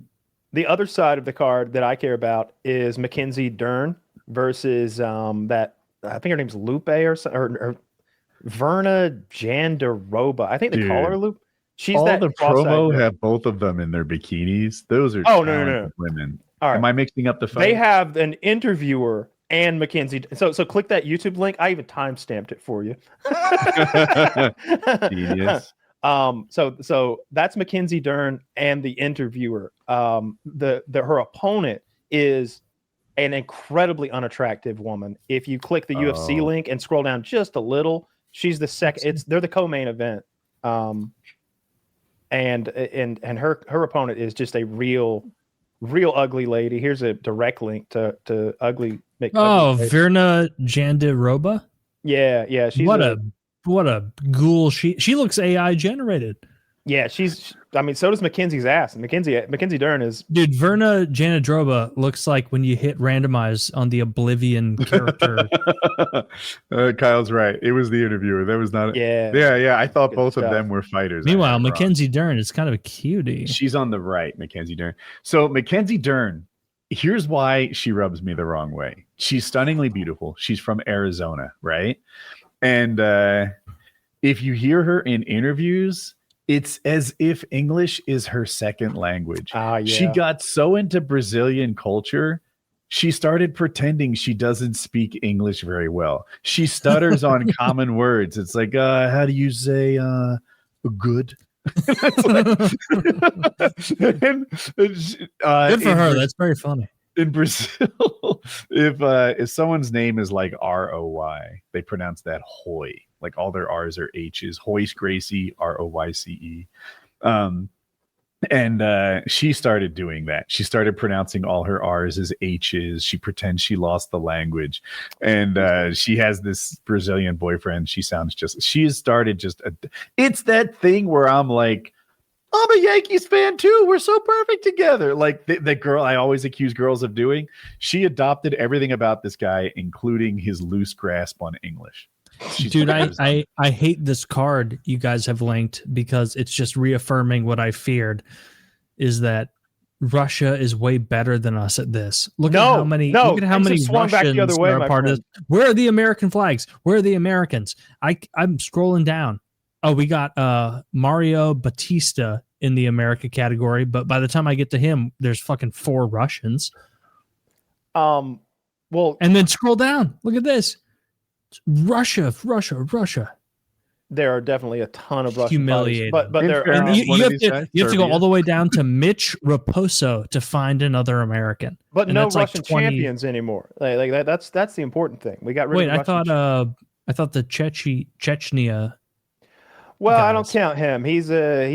The other side of the card that I care about is Mackenzie Dern versus that I think her name's Lupe or Verna Jandaroba. I think they call Dude. her Lupe. She's All that the cross-eyed promo girl. have both of them in their bikinis. Those are Oh, no, talented women. All right. Am I mixing up the fight? They have an interviewer and Mackenzie. So click that YouTube link. I even timestamped it for you. Genius. So that's Mackenzie Dern and the interviewer. Her opponent is an incredibly unattractive woman. If you click the UFC link and scroll down just a little, she's the second. They're the co-main event. And her opponent is just a real ugly lady. Here's a direct link to ugly. Ugly Verna Jandaroba. Yeah. She's what a ghoul. She looks AI generated. Yeah, so does Mackenzie's ass. Mackenzie Dern is. Dude, Verna Jandaroba looks like when you hit randomize on the Oblivion character. Kyle's right. It was the interviewer. That was not. Yeah. I thought Good both stuff. of them were fighters. Meanwhile, Mackenzie Dern is kind of a cutie. She's on the right, Mackenzie Dern. So Mackenzie Dern, here's why she rubs me the wrong way. She's stunningly beautiful. She's from Arizona, right? And if you hear her in interviews, it's as if English is her second language. Yeah. She got so into Brazilian culture, she started pretending she doesn't speak English very well. She stutters on common words. It's like, how do you say good? Good for her. That's very funny. In Brazil, if someone's name is like ROY, they pronounce that Hoy. Like all their R's are H's. Hoyce Gracie, ROYCE. And she started doing that. She started pronouncing all her R's as H's. She pretends she lost the language. And she has this Brazilian boyfriend. She has started it's that thing where I'm like, I'm a Yankees fan too. We're so perfect together. Like the girl I always accuse girls of doing. She adopted everything about this guy, including his loose grasp on English. Dude, I hate this card you guys have linked because it's just reaffirming what I feared, is that Russia is way better than us at this. Look at how many Russians are a part of this. Where are the American flags? Where are the Americans? I'm scrolling down. Oh, we got Mario Batista in the America category, but by the time I get to him, there's fucking 4 Russians. Well, and then scroll down. Look at this. Russia. There are definitely a ton of Russian humiliating. fighters, but there are, you have to go all the way down to Mitch Raposo to find another American. But and no that's Russian like 20... champions anymore. Like that. That's the important thing. We got rid Wait, of I thought the Chechnya. Well, guys. I don't count him. He's a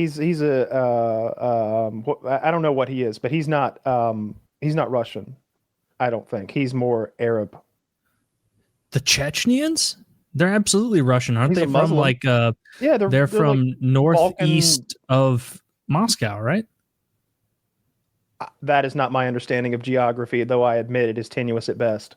I don't know what he is, but he's not Russian. I don't think he's more Arab. The Chechnyans? They're absolutely Russian, aren't He's they? a From Muslim. like they're from like northeast of Moscow, right? That is not my understanding of geography, though I admit it is tenuous at best.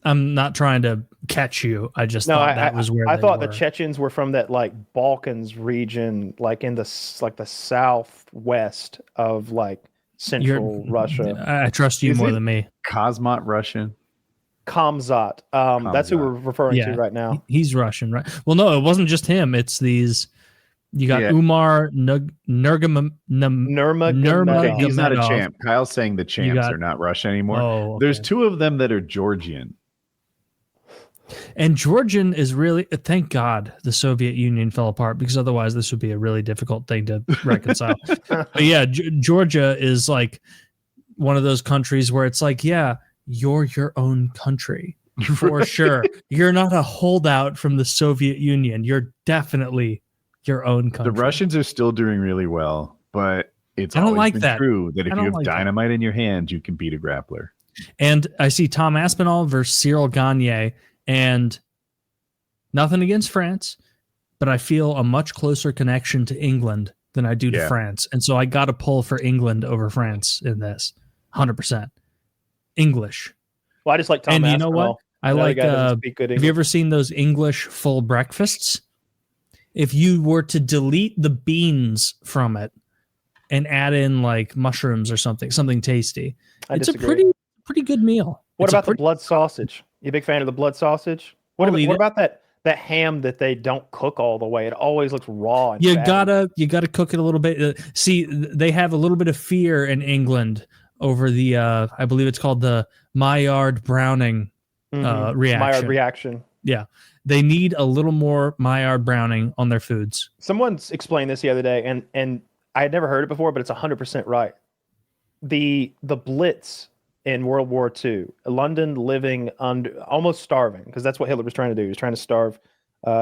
I'm not trying to catch you. I just thought that was where I they thought were. the Chechens were from that like Balkans region, like in the southwest of like central Russia. I trust you Is more it- than me. Cosmot Russian. Kamzat. That's who we're referring to right now. He's Russian, right? Well, no, it wasn't just him. It's these. You got Yeah. Umar Nurmagomedov. Nurmagomedov. He's not a champ. Kyle's saying the champs are not Russian anymore. Oh, okay. There's 2 of them that are Georgian. And Georgian is really, thank God the Soviet Union fell apart, because otherwise this would be a really difficult thing to reconcile. But yeah, Georgia is like one of those countries where it's like, yeah, you're your own country for sure. You're not a holdout from the Soviet Union. You're definitely your own country. The Russians are still doing really well, but it's I don't always like been that. true that if I you don't have like that. dynamite in your hand, you can beat a grappler. And I see Tom Aspinall versus Cyril Gagne, and nothing against France, but I feel a much closer connection to England than I do to France. And so I got to pull for England over France in this. 100%. English. Well, I just like Tom And Aspinall. you know what? I Another like. guy doesn't speak good Have you English. ever seen those English full breakfasts? If you were to delete the beans from it and add in like mushrooms or something tasty, I it's disagree. a pretty good meal. What It's a about the blood sausage? You a big fan of the blood sausage? What I'll eat it. about that ham that they don't cook all the way? It always looks raw. And You fatty. gotta cook it a little bit. See, they have a little bit of fear in England over the I believe it's called the Maillard browning reaction. Maillard reaction. Yeah, they need a little more Maillard browning on their foods. Someone explained this the other day, and I had never heard it before, but it's 100% right. The Blitz in World War II, London living under almost starving, because that's what Hitler was trying to do. He was trying to starve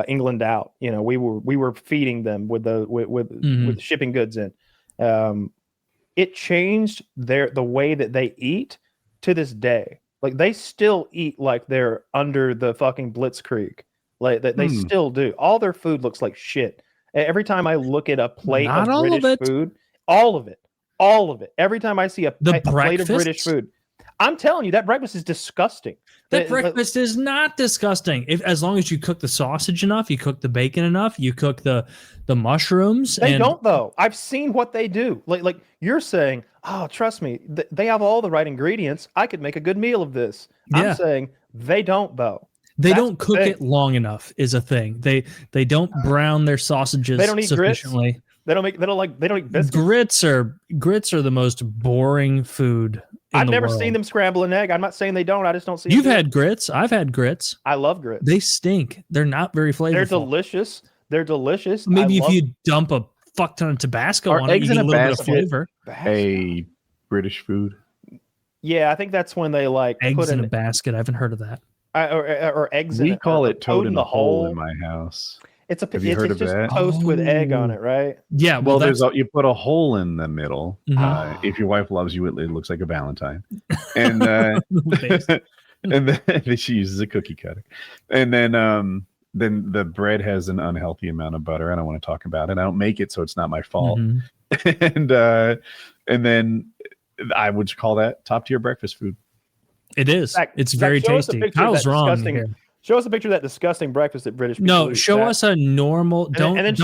England out. You know, we were feeding them with with shipping goods in. It changed the way that they eat to this day. Like they still eat like they're under the fucking Blitzkrieg. Like they still do. All their food looks like shit. Every time I look at a plate Not of all of British it. food, all of it. Every time I see a plate of British breakfasts? food, I'm telling you that breakfast is disgusting. That breakfast is not disgusting. As long as you cook the sausage enough, you cook the bacon enough, you cook the mushrooms. They don't though. I've seen what they do. Like you're saying, oh, trust me, they have all the right ingredients. I could make a good meal of this. Yeah. I'm saying they don't though. They That's don't the cook thing. it long enough is a thing. They don't brown their sausages They don't eat grits? sufficiently. They don't eat biscuits. Grits are the most boring food in I've the never world. seen them scramble an egg. I'm not saying they don't. I just don't see. them You've do it. had grits. I've had grits. I love grits. They stink. They're not very flavorful. They're delicious. They're delicious. Maybe I if you dump a fuck ton of Tabasco Are on it, eggs you in get a a little bit of basket? flavor. A British food. Yeah, I think that's when they like Eggs put in a an, basket. I haven't heard of that. or eggs. We in call or it toad in the the hole in my house. It's a Have you heard it's of just that? toast with egg on Oh. it, right? Yeah, Well, that's you put a hole in the middle. Mhm. If your wife loves you, it looks like a Valentine. And Thanks. and then she uses a cookie cutter. And then the bread has an unhealthy amount of butter. I don't want to talk about it. I don't make it, so it's not my fault. Mhm. And then I would call that top tier breakfast food. It is. Zach, It's Zach, very show us a tasty. picture of Kyle's that wrong disgusting- here. Show us a picture of that disgusting breakfast that British people No, eat, show Zach. us a normal. And then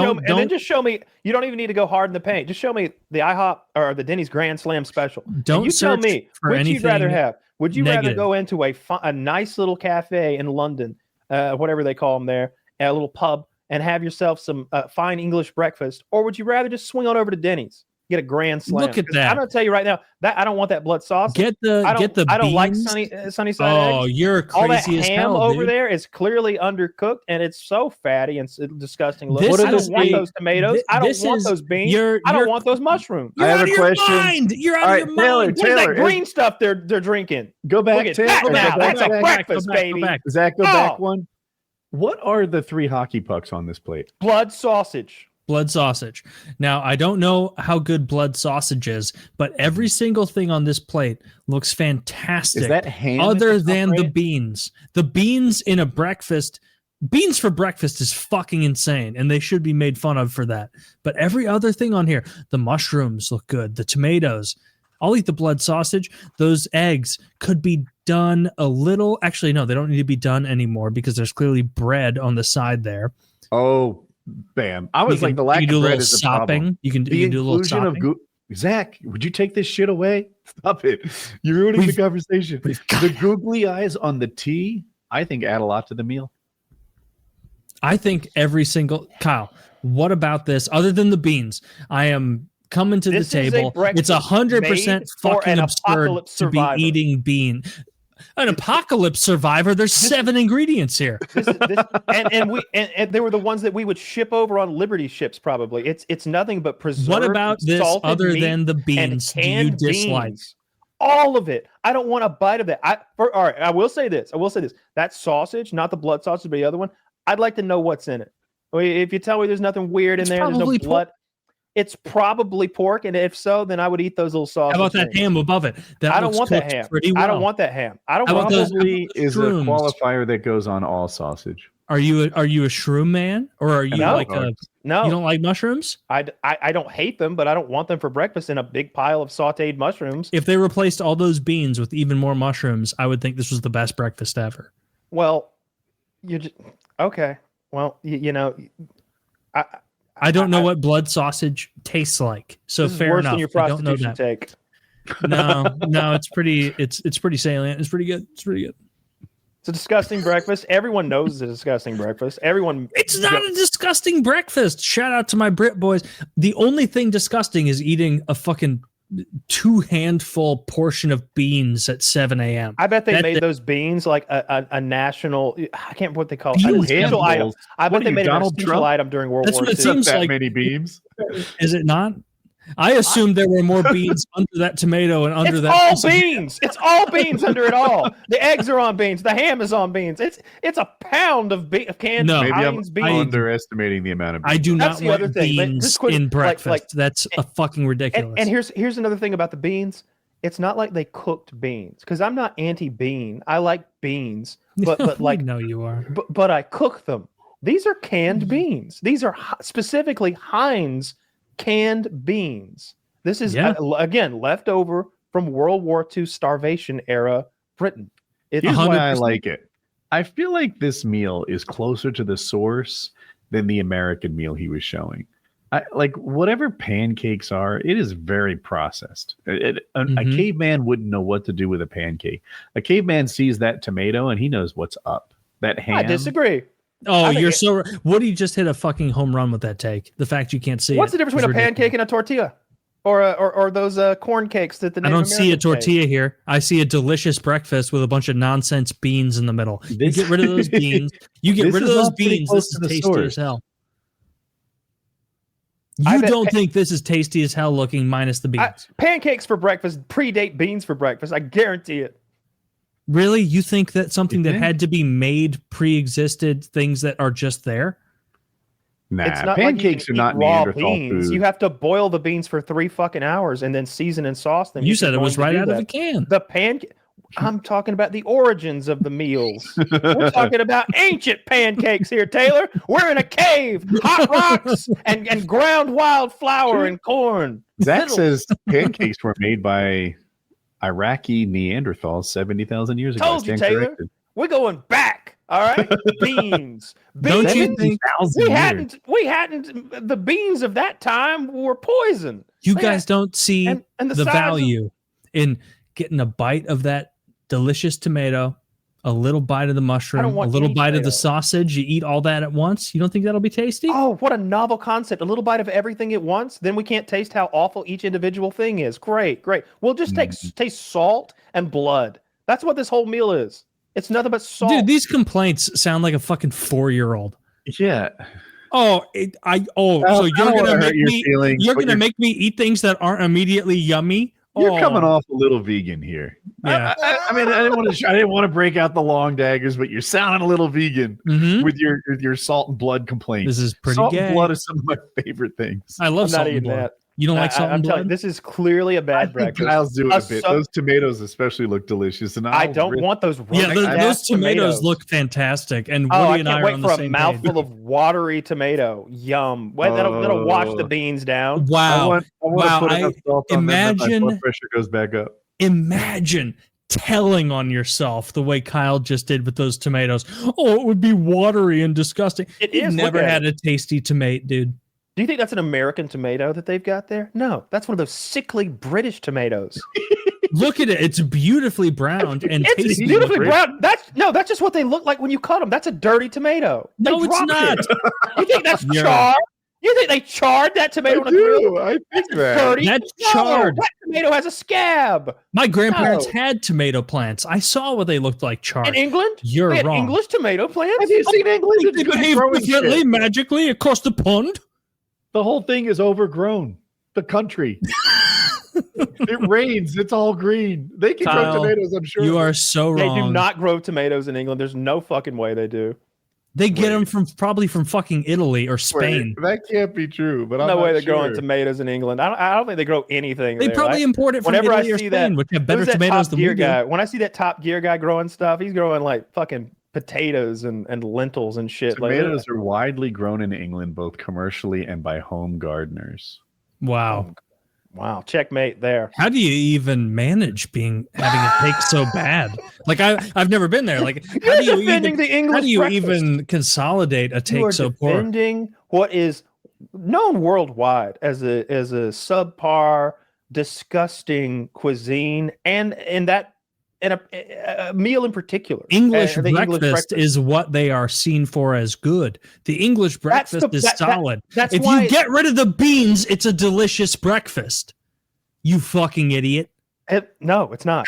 just show me. You don't even need to go hard in the paint. Just show me the IHOP or the Denny's Grand Slam special. Don't and you tell search me for which you'd rather anything have. Would you rather negative. go into a nice little cafe in London, whatever they call them there, a little pub, and have yourself some fine English breakfast, or would you rather just swing on over to Denny's, get a Grand Slam? Look at 'Cause that. I'm gonna tell you right now that I don't want that blood sauce. Get the I don't like beans. sunny side Oh, eggs. you're All that crazy as ham hell, over dude. there is clearly undercooked, and it's so fatty and disgusting looking. This I don't is want a- those tomatoes. I don't this want is- those beans. you're- I don't you're- want those mushrooms. You're I have out a of your question. mind. You're out All of right, your Taylor, mind. What is Taylor, that green stuff they're drinking? Go back, Look at Taylor. that Go now. back, That's a Zach. breakfast, Go back, baby. go back. Zach, go back Oh. one. What are the 3 hockey pucks on this plate? Blood sausage. Blood sausage. Now, I don't know how good blood sausage is, but every single thing on this plate looks fantastic. Is that ham? other at the top than the right? beans. The beans in a breakfast, beans for breakfast is fucking insane, and they should be made fun of for that. But every other thing on here, the mushrooms look good, the tomatoes. I'll eat the blood sausage. Those eggs could be done a little. Actually, no, they don't need to be done anymore because there's clearly bread on the side there. Oh, bam! I was You like, can- the lack you can do of a bread little is the sopping. problem. You can The do a little inclusion of sopping. Zach, would you take this shit away? Stop it! You're ruining the We've- conversation. we've got The googly eyes on the tea, I think, add a lot to the meal. I think every single Kyle. What about this? Other than the beans, I am coming to This the is a table. breakfast It's 100% made for fucking an absurd apocalypse to be survivor. eating bean. An apocalypse survivor. There's 7 ingredients here. And they were the ones that we would ship over on Liberty ships. Probably it's nothing but preserved. What about this? salted Other meat than the and beans, do you canned dislike? beans. All of it. I don't want a bite of that. All right. I will say this. That sausage, not the blood sausage, but the other one. I'd like to know what's in it. If you tell me there's nothing weird in It's there, there's no probably blood. It's probably pork, and if so, then I would eat those little sausage. How about that things. ham above it? That I don't looks want that cooked ham. Pretty well. I don't want that ham. I don't How want about those- those. Probably is a shrooms? qualifier that goes on all sausage. Are you a shroom man, or are you No. like a? No, You don't like mushrooms? I don't hate them, but I don't want them for breakfast in a big pile of sautéed mushrooms. If they replaced all those beans with even more mushrooms, I would think this was the best breakfast ever. Well, you just okay. Well, you know, I don't know what blood sausage tastes like. So this is fair worse enough. than your I don't know prostitution that. take. No, it's pretty salient. It's pretty good. It's pretty good. It's a disgusting breakfast. Everyone knows it's a disgusting breakfast. Everyone. It's not a disgusting breakfast. Shout out to my Brit boys. The only thing disgusting is eating a fucking 2-handful portion of beans at 7 a.m. I bet they That- made those beans like a national. I can't remember what they call it. Beans An essential item. handfuls. I bet What are they you, made it an Donald essential Trump? item during World That's War what it II. seems that like. many beams. Is it not? I assumed there were more beans under that tomato and under It's that. all piece of- beans. It's all beans under it all. The eggs are on beans. The ham is on beans. It's a pound of canned No. Maybe I'm Heinz beans. underestimating the amount of beans. I do That's not the other want thing. Like, beans just quick- in like- breakfast. That's a fucking ridiculous. And here's another thing about the beans. It's not like they cooked beans because I'm not anti-bean. I like beans, but like no, you are. but I cook them. These are canned beans. These are specifically Heinz canned beans. This is Yeah. again left over from World War II starvation era Britain. It's Here's why I 100%. like it. I feel like this meal is closer to the source than the American meal he was showing. Like whatever pancakes are, it is very processed. A Mhm. caveman wouldn't know what to do with a pancake. A caveman sees that tomato and he knows what's up. That ham. I disagree. Oh, I think you're it- so. Woody just hit a fucking home run with that take. The fact you can't see. What's it the difference is between a ridiculous. pancake and a tortilla, or those corn cakes that the I Native don't see a Americans made? tortilla here. I see a delicious breakfast with a bunch of nonsense beans in the middle. You This- get rid of those beans. You get This rid of is those all pretty beans. close This is to the tasty source. as hell. I You bet don't think this is tasty as hell looking minus the beans? Pancakes for breakfast predate beans for breakfast. I guarantee it. Really? You think that something You that think? had to be made pre-existed things that are just there? Nah, It's not pancakes like you are can not eat raw Neanderthal beans. food. You have to boil the beans for 3 fucking hours and then season and sauce them. You If you're said it was going right to do out of that. a can. The pancake. I'm talking about the origins of the meals. We're talking about ancient pancakes here, Taylor. We're in a cave, hot rocks, and ground wild flour and corn. Zach Little- says pancakes were made by Iraqi Neanderthals 70,000 years ago. Told you, Stand Taylor. corrected. We're going back. All right, beans. Don't you Beans. think 70,000 We years. hadn't. The beans of that time were poison. you They guys don't see and the the size of- value in getting a bite of that delicious tomato, a little bite of the mushroom, a want little any bite of tomato. the sausage. You eat all that at once. You don't think that'll be tasty? Oh, what a novel concept. A little bite of everything at once. Then we can't taste how awful each individual thing is. Great. We'll just taste salt and blood. That's what this whole meal is. It's nothing but salt. Dude, these complaints sound like a fucking 4-year-old. Yeah. Oh, so I you're don't gonna wanna make hurt your me feelings, you're but gonna make me eat things that aren't immediately yummy. You're Oh, coming off a little vegan here. Yeah. I mean, I didn't want to break out the long daggers, but you're sounding a little vegan Mhm. with your salt and blood complaints. This is pretty Salt gay. and blood is some of my favorite things. I love I'm salt not and eating blood. that. You don't like salt I'm and telling you, blood? this is clearly a I bad think breakfast. Kyle's doing a bit. so- Those tomatoes especially look delicious, and I don't want those. Yeah, roasted those ass tomatoes look fantastic, and Woody Oh, I and I can't are on wait the for a same mouthful page. of watery tomato. Yum. Wait, that'll wash the beans down. Wow! I want to put enough salt on them that my imagine- blood pressure goes back up. Imagine telling on yourself the way Kyle just did with those tomatoes. Oh, it would be watery and disgusting. It You've is. Look never at had it. a tasty tomato, dude. Do you think that's an American tomato that they've got there? No, that's one of those sickly British tomatoes. Look at it; it's beautifully browned and It's tasty. beautifully brown. That's just what they look like when you cut them. That's a dirty tomato. They No, it's dropped not. it. You think that's You're- charred? You think they charred that tomato I on a grill? do. I think that. Dirty. That's No, charred. that tomato has a scab. My grandparents No. had tomato plants. I saw what they looked like charred. In England, You're they had wrong. English tomato plants. Have you seen England? They It's good behave growing differently shit. magically across the pond. The whole thing is overgrown. The country. It rains. It's all green. They can Kyle, grow tomatoes, I'm sure. You are so They wrong. do not grow tomatoes in England. There's no fucking way they do. They get Wait. them from probably from fucking Italy or Wait, Spain. that can't be true. But I'm No not way they're sure. growing tomatoes in England. I don't think they grow anything. They there. probably import it from whenever I Italy or see Spain, that- which have better Who's that tomatoes Top than Gear we do. guy? When I see that Top Gear guy growing stuff, he's growing like fucking potatoes and lentils and shit. Tomatoes are widely grown in England, both commercially and by home gardeners. Wow. Wow, checkmate there. How do you even manage having a take so bad? Like I've never been there. Like how do you defending the English how do you breakfast. even consolidate a take so poor? Defending what is known worldwide as a subpar, disgusting cuisine, and a meal in particular. English the breakfast is what they are seen for as good. The English breakfast is solid. That's if why you get rid of the beans, it's a delicious breakfast. You fucking idiot. No, it's not.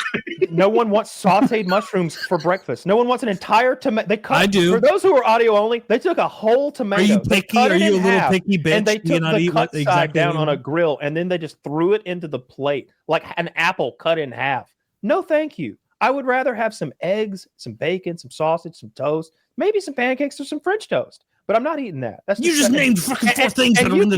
No one wants sautéed mushrooms for breakfast. No one wants an entire tomato. They cut. I do. For those who are audio only, they took a whole tomato. Are you picky? Are you a little picky bitch? And they Do you took not the eat cut what side exactly down you on a want? grill, and then they just threw it into the plate like an apple cut in half. No, thank you. I would rather have some eggs, some bacon, some sausage, some toast, maybe some pancakes or some French toast. But I'm not eating that. That's You just named fucking four things that are in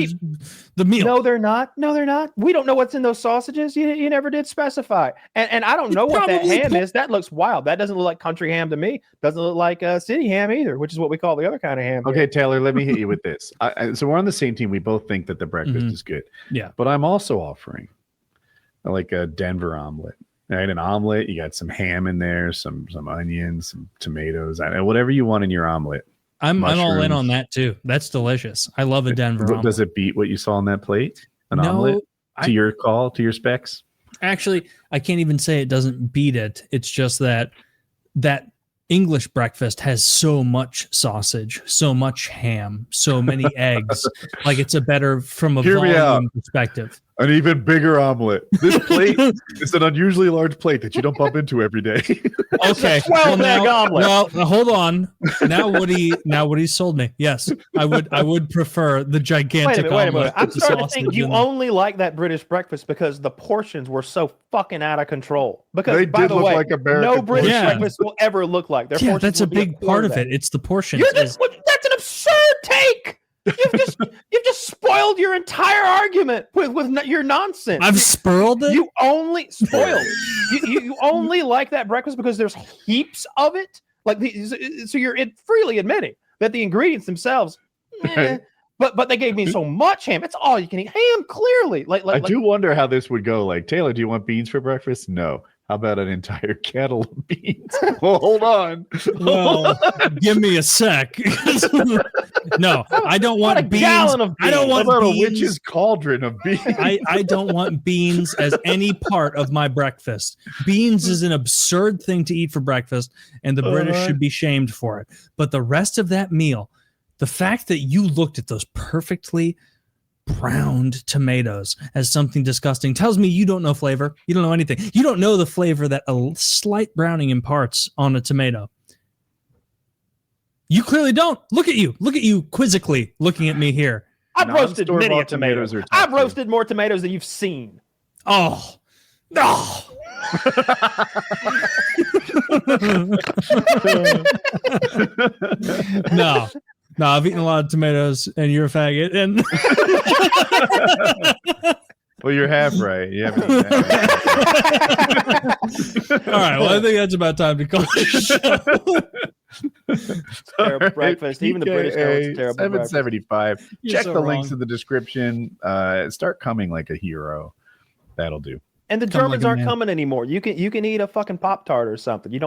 the meal. No, they're not. No, they're not. We don't know what's in those sausages. You never did specify. And I don't know what that ham is. That looks wild. That doesn't look like country ham to me. Doesn't look like city ham either, which is what we call the other kind of ham. Okay, Taylor, let me hit you with this. So we're on the same team. We both think that the breakfast is good. Yeah. But I'm also offering like a Denver omelet. Right, an omelet. You got some ham in there, some onions, some tomatoes, whatever you want in your omelet. I'm all in on that too. That's delicious. I love a Denver omelet. Does it beat what you saw on that plate? An omelet? To your call, to your specs? Actually, I can't even say it doesn't beat it. It's just that English breakfast has so much sausage, so much ham, so many eggs. Like it's a better from a volume perspective. An even bigger omelet. This plate is an unusually large plate that you don't bump into every day. Okay. 12-egg omelet. Well, hold on. Now Woody sold me. Yes, I would prefer the gigantic Wait a minute. omelet. I'm starting to think you only like that British breakfast because the portions were so fucking out of control. Because They by did the look way, like American no British portions. breakfast will ever look like. Their portions that's a will be big part of quarter it. It's the portions. That's an absurd take. You've just spoiled your entire argument with your nonsense. I've spoiled it. You only spoiled. you only like that breakfast because there's heaps of it. So you're freely admitting that the ingredients themselves, but they gave me so much ham. It's all you can eat. Ham, clearly. I do wonder how this would go. Like, Taylor, do you want beans for breakfast? No. How about an entire kettle of beans? Well, hold on. Well, give me a sec. No, I don't want a beans. gallon of beans. I don't want How about beans. a witch's cauldron of beans? I don't want beans as any part of my breakfast. Beans is an absurd thing to eat for breakfast, and the British should be shamed for it. But the rest of that meal, the fact that you looked at those perfectly browned tomatoes as something disgusting tells me you don't know flavor. You don't know anything. You don't know the flavor that a slight browning imparts on a tomato. You clearly don't. Look at you quizzically looking at me here. I've roasted many Non-store-bought tomatoes. tomatoes are tough, I've too. roasted more tomatoes than you've seen. Oh. No, I've eaten a lot of tomatoes, and you're a faggot. And Well, you're half right. You haven't eaten that. all right, well, I think that's about time to call the show. Terrible breakfast. Even the British know it's a terrible breakfast. 775. You're Check so the links wrong. in the description. Start coming like a hero. That'll do. And the Come like Germans a aren't man. coming anymore. You can eat a fucking Pop-Tart or something. You don't